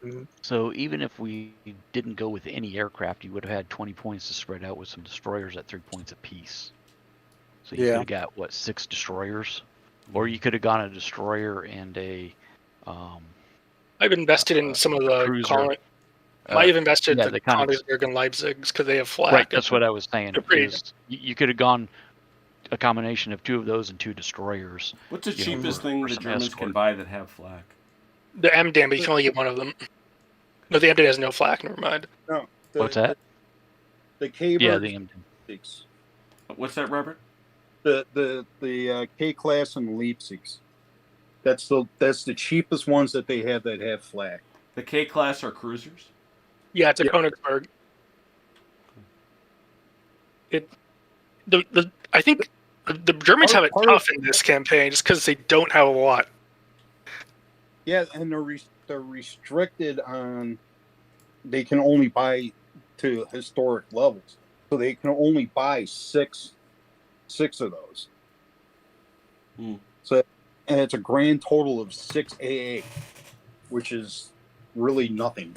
Speaker 5: Mhm.
Speaker 3: So even if we didn't go with any aircraft, you would have had 20 points to spread out with some destroyers at 3 points apiece. So you
Speaker 5: Yeah.
Speaker 3: could have got, what, 6 destroyers? Or you could have gone a destroyer and a
Speaker 2: I've invested in some of the
Speaker 3: cruiser.
Speaker 2: Might have invested
Speaker 3: yeah,
Speaker 2: the
Speaker 3: the kind of-
Speaker 2: Königsberg and Leipzigs because they have flak.
Speaker 3: right, that's what I was saying.
Speaker 2: they're pretty-
Speaker 3: Is you could have gone a combination of 2 of those and 2 destroyers.
Speaker 1: What's the
Speaker 3: You know,
Speaker 1: cheapest
Speaker 3: for-
Speaker 1: thing
Speaker 3: for
Speaker 1: the
Speaker 3: some
Speaker 1: Germans
Speaker 3: escort.
Speaker 1: can buy that have flak?
Speaker 2: The M-DAM, but you can only get one of them. No, the M-DAM has no flak. Never mind.
Speaker 4: No,
Speaker 3: What's that?
Speaker 4: The K
Speaker 3: Yeah, the
Speaker 4: Leipzigs.
Speaker 1: What's that, Robert?
Speaker 4: The K class and Leipzigs. That's the cheapest ones that they have flak.
Speaker 1: The K class are cruisers.
Speaker 2: Yeah, it's a
Speaker 4: Yeah.
Speaker 2: Königsberg. I think the Germans have it
Speaker 4: Part of-
Speaker 2: tough in this campaign just because they don't have a lot.
Speaker 4: Yeah, and they're restricted on. They can only buy to historic levels, so they can only buy six of those.
Speaker 1: Hmm.
Speaker 4: So, and it's a grand total of 6 AA, which is really nothing.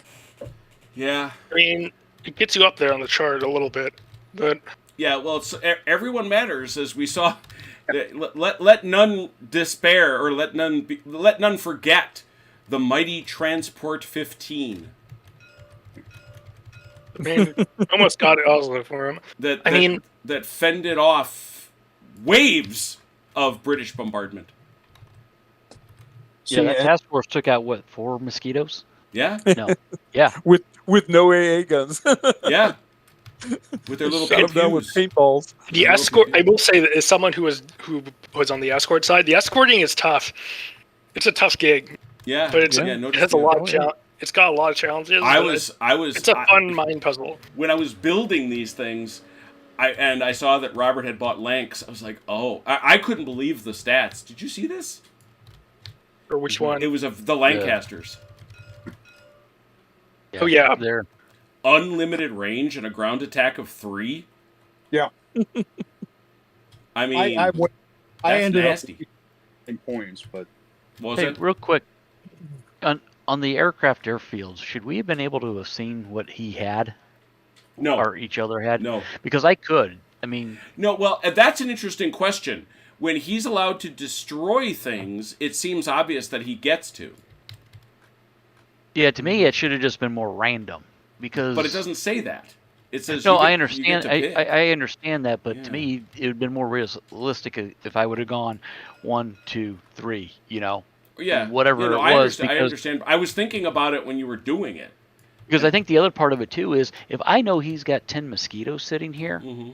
Speaker 1: Yeah.
Speaker 2: I mean, it gets you up there on the chart a little bit, but
Speaker 1: Yeah, well, everyone matters, as we saw. Let none despair, or let none forget the mighty Transport 15.
Speaker 2: I mean, almost got it Oslo for him.
Speaker 1: That fended off waves of British bombardment.
Speaker 3: Yeah, that
Speaker 4: See,
Speaker 3: task force took out, what, 4 mosquitoes?
Speaker 1: Yeah,
Speaker 3: No. Yeah.
Speaker 5: with no AA guns.
Speaker 1: yeah. With their little
Speaker 5: Shot 'em down with
Speaker 1: pew-pews.
Speaker 5: paintballs.
Speaker 2: The
Speaker 1: Little
Speaker 2: escort,
Speaker 1: bit.
Speaker 2: I will say that as someone who was on the escort side, the escorting is tough. It's a tough gig,
Speaker 1: Yeah,
Speaker 2: but it's
Speaker 1: yeah, no
Speaker 2: it has a
Speaker 1: dispute.
Speaker 2: lot of it's got a lot of challenges.
Speaker 1: I
Speaker 2: but
Speaker 1: was.
Speaker 2: It's a fun mind puzzle.
Speaker 1: When I was building these things, I saw that Robert had bought Lanks. I was like, oh, I couldn't believe the stats. Did you see this?
Speaker 2: Or which one?
Speaker 1: It was of the Lancasters.
Speaker 2: Oh, yeah.
Speaker 3: They're
Speaker 1: Unlimited range and a ground attack of 3.
Speaker 4: Yeah.
Speaker 1: I mean,
Speaker 4: I
Speaker 1: that's
Speaker 4: ended
Speaker 1: nasty.
Speaker 4: up in points, but
Speaker 1: What was
Speaker 3: hey,
Speaker 1: it?
Speaker 3: real quick, on the aircraft airfields, should we have been able to have seen what he had
Speaker 1: No,
Speaker 3: or each other had?
Speaker 1: no,
Speaker 3: Because I could. I mean,
Speaker 1: no. Well, that's an interesting question. When he's allowed to destroy things, it seems obvious that he gets to.
Speaker 3: yeah, to me, it should have just been more random. Because
Speaker 1: But it doesn't say that. It says
Speaker 3: no,
Speaker 1: you get,
Speaker 3: I
Speaker 1: You
Speaker 3: understand.
Speaker 1: get to pick.
Speaker 3: I understand that, but
Speaker 1: Yeah.
Speaker 3: to me, it would have been more realistic if I would have gone 1, 2, 3. You know,
Speaker 1: yeah,
Speaker 3: whatever
Speaker 1: you know,
Speaker 3: it
Speaker 1: I
Speaker 3: was,
Speaker 1: understand, I
Speaker 3: because-
Speaker 1: understand. I was thinking about it when you were doing it.
Speaker 3: because I think the other part of it too is if I know he's got 10 mosquitoes sitting here,
Speaker 1: Mm-hmm.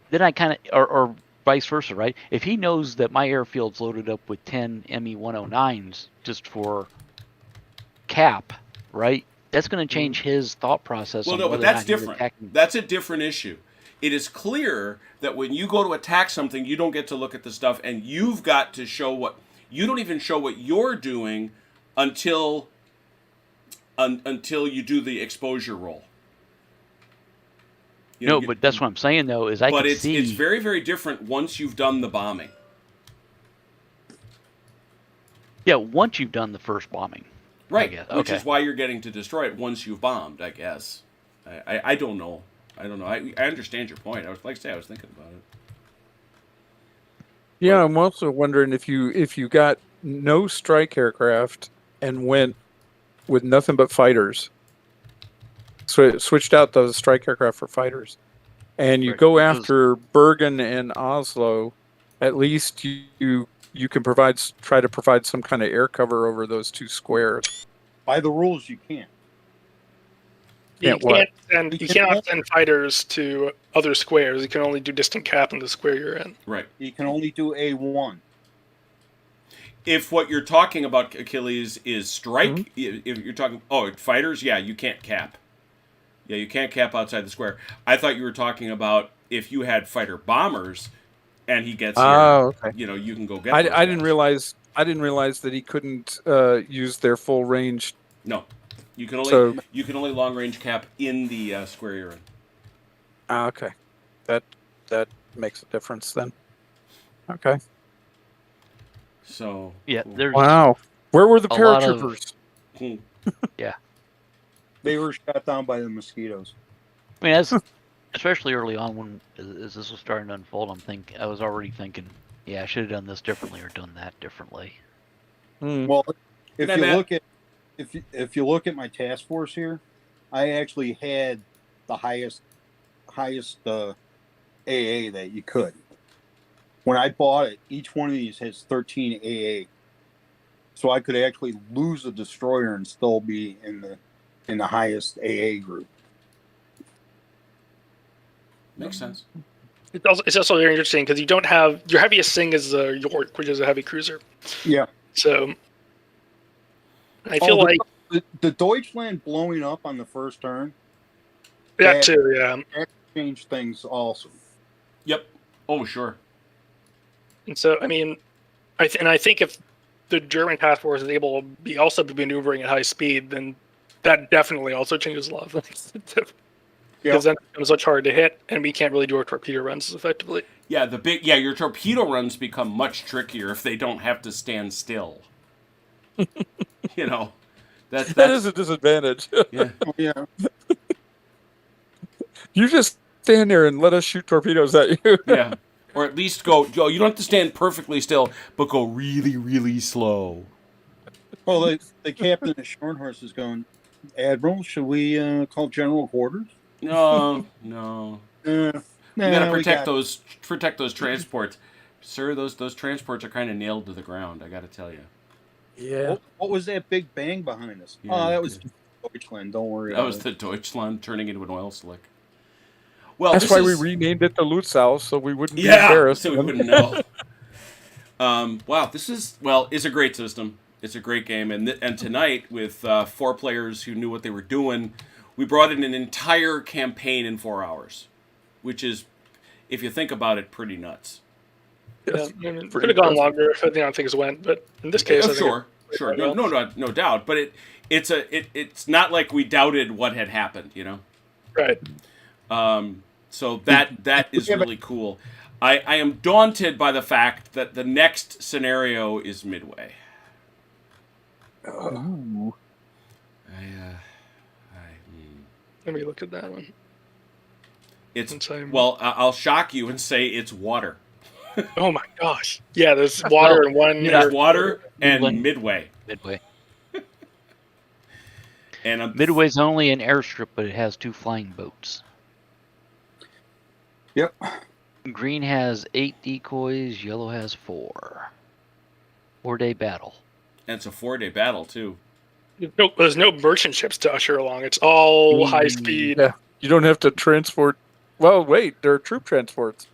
Speaker 3: then I kind of or vice versa, right? If he knows that my airfield's loaded up with 10 ME-109s just for cap, right? that's going to change his thought process.
Speaker 1: Well,
Speaker 3: on
Speaker 1: no, but
Speaker 3: whether or
Speaker 1: that's
Speaker 3: not he's
Speaker 1: different.
Speaker 3: attacking.
Speaker 1: That's a different issue. It is clear that when you go to attack something, you don't get to look at the stuff, and you've got to show what you don't even show what you're doing until you do the exposure roll.
Speaker 3: No, but that's what I'm saying though. Is I
Speaker 1: but
Speaker 3: can see
Speaker 1: it's very, very different once you've done the bombing.
Speaker 3: Yeah, once you've done the first bombing.
Speaker 1: Right,
Speaker 3: guess.
Speaker 1: which
Speaker 3: Okay.
Speaker 1: is why you're getting to destroy it once you've bombed, I guess. I don't know. I don't know. I understand your point. I was thinking about it.
Speaker 5: Yeah, I'm also wondering if you got no strike aircraft and went with nothing but fighters, so switched out those strike aircraft for fighters, and you
Speaker 3: Right,
Speaker 5: go
Speaker 3: because-
Speaker 5: after Bergen and Oslo, at least you can try to provide some kind of air cover over those two squares.
Speaker 4: By the rules, you can't.
Speaker 2: You
Speaker 5: what?
Speaker 2: cannot send fighters to other squares. You can only do distant cap in the square you're in.
Speaker 1: Right.
Speaker 4: You can only do A1.
Speaker 1: If what you're talking about, Achilles, is strike, if you're talking, fighters, yeah, you can't cap. Yeah, you can't cap outside the square. I thought you were talking about if you had fighter bombers, and he gets here,
Speaker 5: Okay.
Speaker 1: you can go get.
Speaker 5: I
Speaker 1: those
Speaker 5: didn't
Speaker 1: guys.
Speaker 5: realize that he couldn't use their full range.
Speaker 1: No, you can only
Speaker 5: So-
Speaker 1: long range cap in the square you're in.
Speaker 5: Okay, that makes a difference then. Okay.
Speaker 1: So
Speaker 3: Yeah,
Speaker 1: cool.
Speaker 3: there's
Speaker 5: Wow. Where were the
Speaker 3: a lot of-
Speaker 5: paratroopers?
Speaker 1: Hmm.
Speaker 4: They were shot down by the mosquitoes.
Speaker 3: I mean, especially early on when as this was starting to unfold, I was already thinking, yeah, I should have done this differently or done that differently.
Speaker 4: Well, if
Speaker 1: And
Speaker 4: you
Speaker 1: that-
Speaker 4: look at if you look at my task force here, I actually had the highest AA that you could. When I bought it, each one of these has 13 AA, so I could actually lose a destroyer and still be in the highest AA group.
Speaker 1: Makes sense.
Speaker 2: It's also very interesting because you don't have your heaviest thing is the York, which is a heavy cruiser.
Speaker 4: Yeah.
Speaker 2: So I feel like
Speaker 4: the Deutschland blowing up on the first turn
Speaker 2: that
Speaker 4: Yeah.
Speaker 2: too. Yeah.
Speaker 4: changed things also.
Speaker 1: Yep. Oh, sure.
Speaker 2: And so I mean, I think if the German task force is able to be maneuvering at high speed, then that definitely also changes a lot of things. Because then it becomes much harder to hit, and we can't really do our torpedo runs as effectively.
Speaker 1: Yeah, your torpedo runs become much trickier if they don't have to stand still. That
Speaker 5: is a disadvantage.
Speaker 1: yeah.
Speaker 4: Oh, yeah.
Speaker 5: You just stand there and let us shoot torpedoes at you.
Speaker 1: Yeah. Or at least go. You don't have to stand perfectly still, but go really, really slow.
Speaker 4: Well, the captain of Schornhorst is going, Admiral, should we call general quarters?
Speaker 1: No.
Speaker 4: We
Speaker 1: You gotta protect those transports, sir. Those transports are kind of nailed to the ground. I gotta tell you.
Speaker 5: Yeah.
Speaker 4: What was that big bang behind us?
Speaker 1: Yeah.
Speaker 4: That was Deutschland. Don't worry.
Speaker 1: That was the Deutschland turning into an oil slick. Well,
Speaker 5: That's
Speaker 1: this
Speaker 5: why
Speaker 1: is-
Speaker 5: we renamed it the Lutzow, so we wouldn't be
Speaker 1: Yeah,
Speaker 5: embarrassed.
Speaker 1: so we wouldn't know. Wow, it's a great system. It's a great game, and tonight with 4 players who knew what they were doing, we brought in an entire campaign in 4 hours, which is, if you think about it, pretty nuts.
Speaker 2: Yeah, I mean, it could have gone longer if how things went, but in this case, I think
Speaker 1: Sure,
Speaker 2: went well.
Speaker 1: no doubt. But it's not like we doubted what had happened,
Speaker 2: right.
Speaker 1: So that is really cool. I am daunted by the fact that the next scenario is Midway.
Speaker 5: Ooh.
Speaker 2: Let me look at that one.
Speaker 1: I'll shock you and say it's water.
Speaker 2: Oh my gosh! Yeah, there's water in one.
Speaker 1: There's water and
Speaker 3: Midway.
Speaker 1: Midway. And
Speaker 3: Midway's only an airstrip, but it has 2 flying boats.
Speaker 4: Yep.
Speaker 3: Green has 8 decoys. Yellow has 4. 4-day battle.
Speaker 1: And it's a 4-day battle too.
Speaker 2: There's no merchant ships to usher along. It's all high speed.
Speaker 5: Yeah. You don't have to transport. Well, wait. There are troop transports.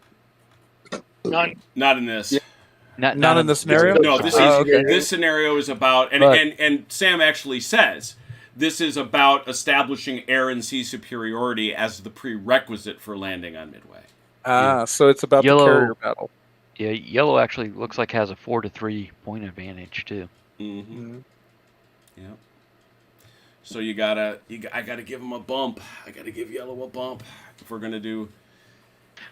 Speaker 2: None.
Speaker 1: Not in this.
Speaker 4: Yeah.
Speaker 5: Not in the scenario.
Speaker 1: No, this
Speaker 5: okay.
Speaker 1: this scenario is about and Sam actually says This is about establishing air and sea superiority as the prerequisite for landing on Midway.
Speaker 5: So it's about
Speaker 3: Yellow-
Speaker 5: the carrier battle.
Speaker 3: Yeah, yellow actually looks like has a 4 to 3 point advantage too.
Speaker 1: Mm-hmm.
Speaker 5: Mhm.
Speaker 1: Yeah. So I gotta give him a bump. I gotta give yellow a bump if we're gonna do.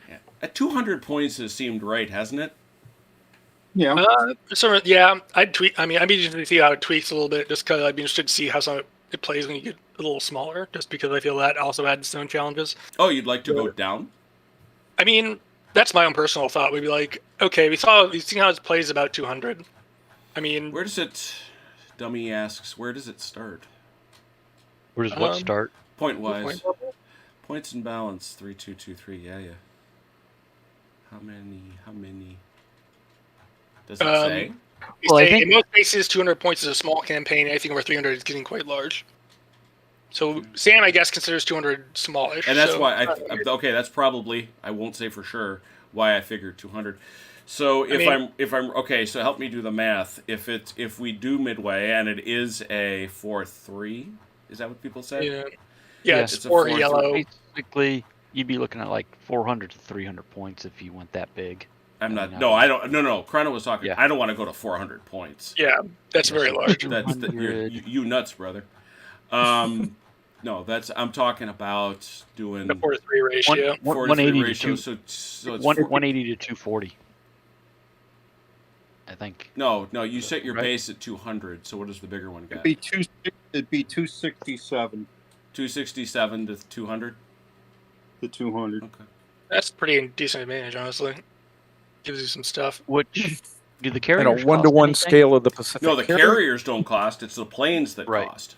Speaker 1: Yeah. At 200 points has seemed right, hasn't it?
Speaker 4: Yeah.
Speaker 2: I'd tweak. I mean, I'd be interested to see how it tweaks a little bit, just because I'd be interested to see how it plays when you get a little smaller, just because I feel that also adds its own challenges.
Speaker 1: Oh, you'd like to go down?
Speaker 2: I mean, that's my own personal thought. We'd be like, okay, we've seen how it plays about 200. I mean,
Speaker 1: Where does it? Dummy asks, where does it start?
Speaker 3: Where does what start?
Speaker 1: Point wise.
Speaker 2: point level?
Speaker 1: Points and balance 3, 2, 2, 3. Yeah. How many? Does it say?
Speaker 3: Well, I
Speaker 2: say,
Speaker 3: think-
Speaker 2: in most cases, 200 points is a small campaign. Anything over 300 is getting quite large. So Sam, I guess, considers 200 smallish.
Speaker 1: And that's
Speaker 2: so,
Speaker 1: why okay, that's probably, I won't say for sure why I figured 200. So if I'm okay, so help me do the math. If we do Midway and it is a 4-3, is that what people say?
Speaker 2: Yeah,
Speaker 1: it's
Speaker 2: it's
Speaker 1: a
Speaker 2: 4
Speaker 1: 4
Speaker 2: yellow.
Speaker 3: Basically, you'd be looking at like 400 to 300 points if you went that big.
Speaker 1: I'm not.
Speaker 3: I mean,
Speaker 1: No, I don't. No. Chrono was talking.
Speaker 3: Yeah.
Speaker 1: I don't want to go to 400 points.
Speaker 2: Yeah, that's very
Speaker 3: so
Speaker 2: large.
Speaker 1: That's you nuts, brother. No, I'm talking about doing
Speaker 2: The 4-3 ratio.
Speaker 1: 4-3
Speaker 3: 180
Speaker 1: ratio.
Speaker 3: to 2,
Speaker 1: So it's
Speaker 3: 180 to 240. I think.
Speaker 1: No, you set your
Speaker 3: Right.
Speaker 1: base at 200. So what does the bigger one
Speaker 4: It'd
Speaker 1: got?
Speaker 4: be 267
Speaker 1: 267 to 200.
Speaker 4: to 200.
Speaker 1: Okay.
Speaker 2: That's pretty decent advantage, honestly. Gives you some stuff.
Speaker 3: Which do the
Speaker 5: And
Speaker 3: carriers
Speaker 5: a 1-to-1
Speaker 3: cost anything?
Speaker 5: scale of the Pacific.
Speaker 1: No, the
Speaker 5: Carrier.
Speaker 1: carriers don't cost. It's the planes that
Speaker 3: Right.
Speaker 1: cost.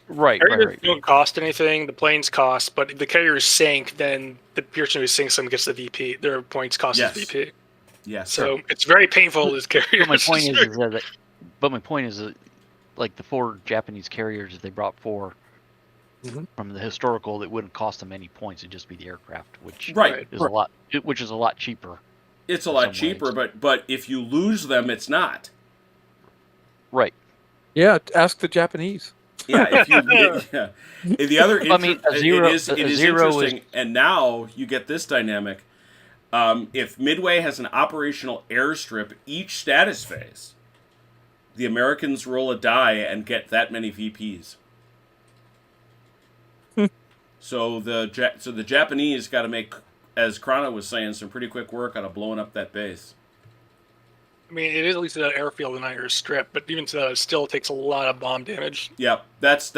Speaker 3: Right.
Speaker 2: Carriers don't cost anything. The planes cost, but if the carriers sink, then the person who sinks them gets the VP. Their points cost
Speaker 1: Yes.
Speaker 2: is VP.
Speaker 1: Yes.
Speaker 2: So it's very painful as carriers.
Speaker 3: But my point is that, like the 4 Japanese carriers that they brought
Speaker 5: Mhm.
Speaker 3: from the historical, it wouldn't cost them any points. It'd just be the aircraft, which
Speaker 1: Right.
Speaker 3: is a lot cheaper.
Speaker 1: It's a
Speaker 3: in
Speaker 1: lot
Speaker 3: some
Speaker 1: cheaper,
Speaker 3: ways.
Speaker 1: but if you lose them, it's not.
Speaker 3: Right.
Speaker 5: Yeah, ask the Japanese.
Speaker 1: Yeah, if you yeah. And the other
Speaker 3: I mean, a zero-
Speaker 1: it is
Speaker 3: a zero is-
Speaker 1: interesting, and now you get this dynamic. If Midway has an operational airstrip each status phase, the Americans roll a die and get that many VPs. So the Japanese got to make, as Chrono was saying, some pretty quick work out of blowing up that base.
Speaker 2: I mean, it is at least an airfield and not your strip, but even so, it still takes a lot of bomb damage.
Speaker 1: Yep, that's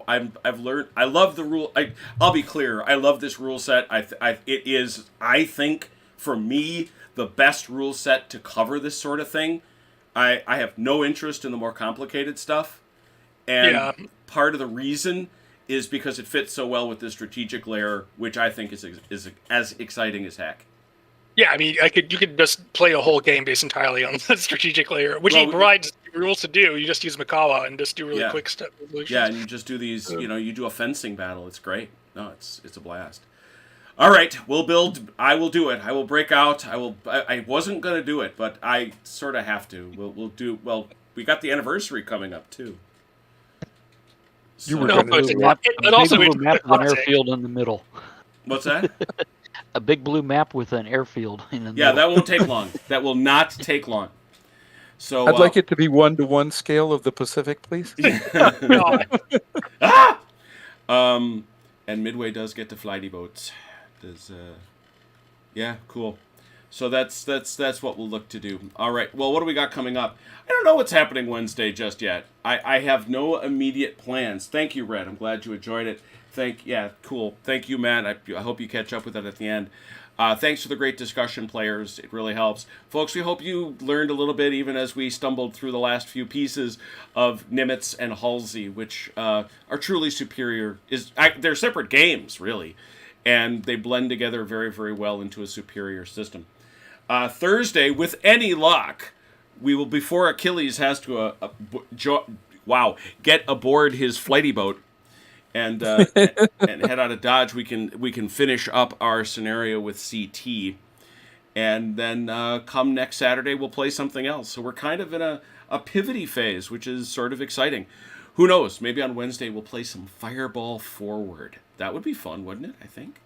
Speaker 1: I've learned. I love the rule. I'll be clear. I love this rule set. It is, I think, for me, the best rule set to cover this sort of thing. I have no interest in the more complicated stuff, and
Speaker 2: Yeah.
Speaker 1: part of the reason is because it fits so well with the strategic layer, which I think is as exciting as heck.
Speaker 2: Yeah, I mean, you could just play a whole game based entirely on the strategic layer, which
Speaker 1: Well,
Speaker 2: he provides rules to do. You just use Mikawa and just do really
Speaker 1: Yeah.
Speaker 2: quick stuff.
Speaker 1: Yeah, and you just do these, you do a fencing battle. It's great. No, it's a blast. All right, we'll build. I will do it. I will break out. I wasn't going to do it, but I sort of have to. We'll do. Well, we got the anniversary coming up, too.
Speaker 5: You were
Speaker 2: No,
Speaker 5: gonna
Speaker 2: but
Speaker 5: do
Speaker 2: it,
Speaker 5: that.
Speaker 2: it also
Speaker 3: big
Speaker 2: makes
Speaker 3: blue map with an
Speaker 2: context.
Speaker 3: airfield in the middle.
Speaker 1: What's that?
Speaker 3: A big blue map with an airfield in the
Speaker 1: Yeah,
Speaker 3: middle.
Speaker 1: that won't take long. That will not take long. So
Speaker 5: I'd like it to be 1-to-1 scale of the Pacific, please.
Speaker 2: God.
Speaker 1: Ah! And Midway does get to flighty boats. Yeah, cool. So that's what we'll look to do. All right. Well, what do we got coming up? I don't know what's happening Wednesday just yet. I have no immediate plans. Thank you, Red. I'm glad you enjoyed it. Yeah, cool. Thank you, Matt. I hope you catch up with it at the end. Thanks for the great discussion, players. It really helps. Folks, we hope you learned a little bit even as we stumbled through the last few pieces of Nimitz and Halsey, which are truly superior. They're separate games, really, and they blend together very, very well into a superior system. Thursday, with any luck, we will, before Achilles has to get aboard his flighty boat and head out of Dodge, we can finish up our scenario with CT, and then come next Saturday we'll play something else. So we're kind of in a pivoty phase, which is sort of exciting. Who knows? Maybe on Wednesday we'll play some Fireball Forward. That would be fun, wouldn't it? I think.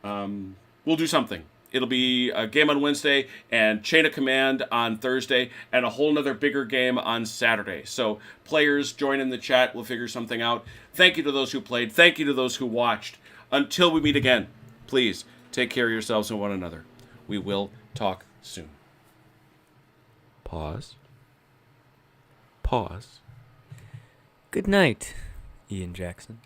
Speaker 1: We'll do something. It'll be a game on Wednesday and Chain of Command on Thursday and a whole nother bigger game on Saturday. So players, join in the chat. We'll figure something out. Thank you to those who played. Thank you to those who watched. Until we meet again, please take care of yourselves and one another. We will talk soon. Pause. Pause.
Speaker 7: Good night, Ian Jackson.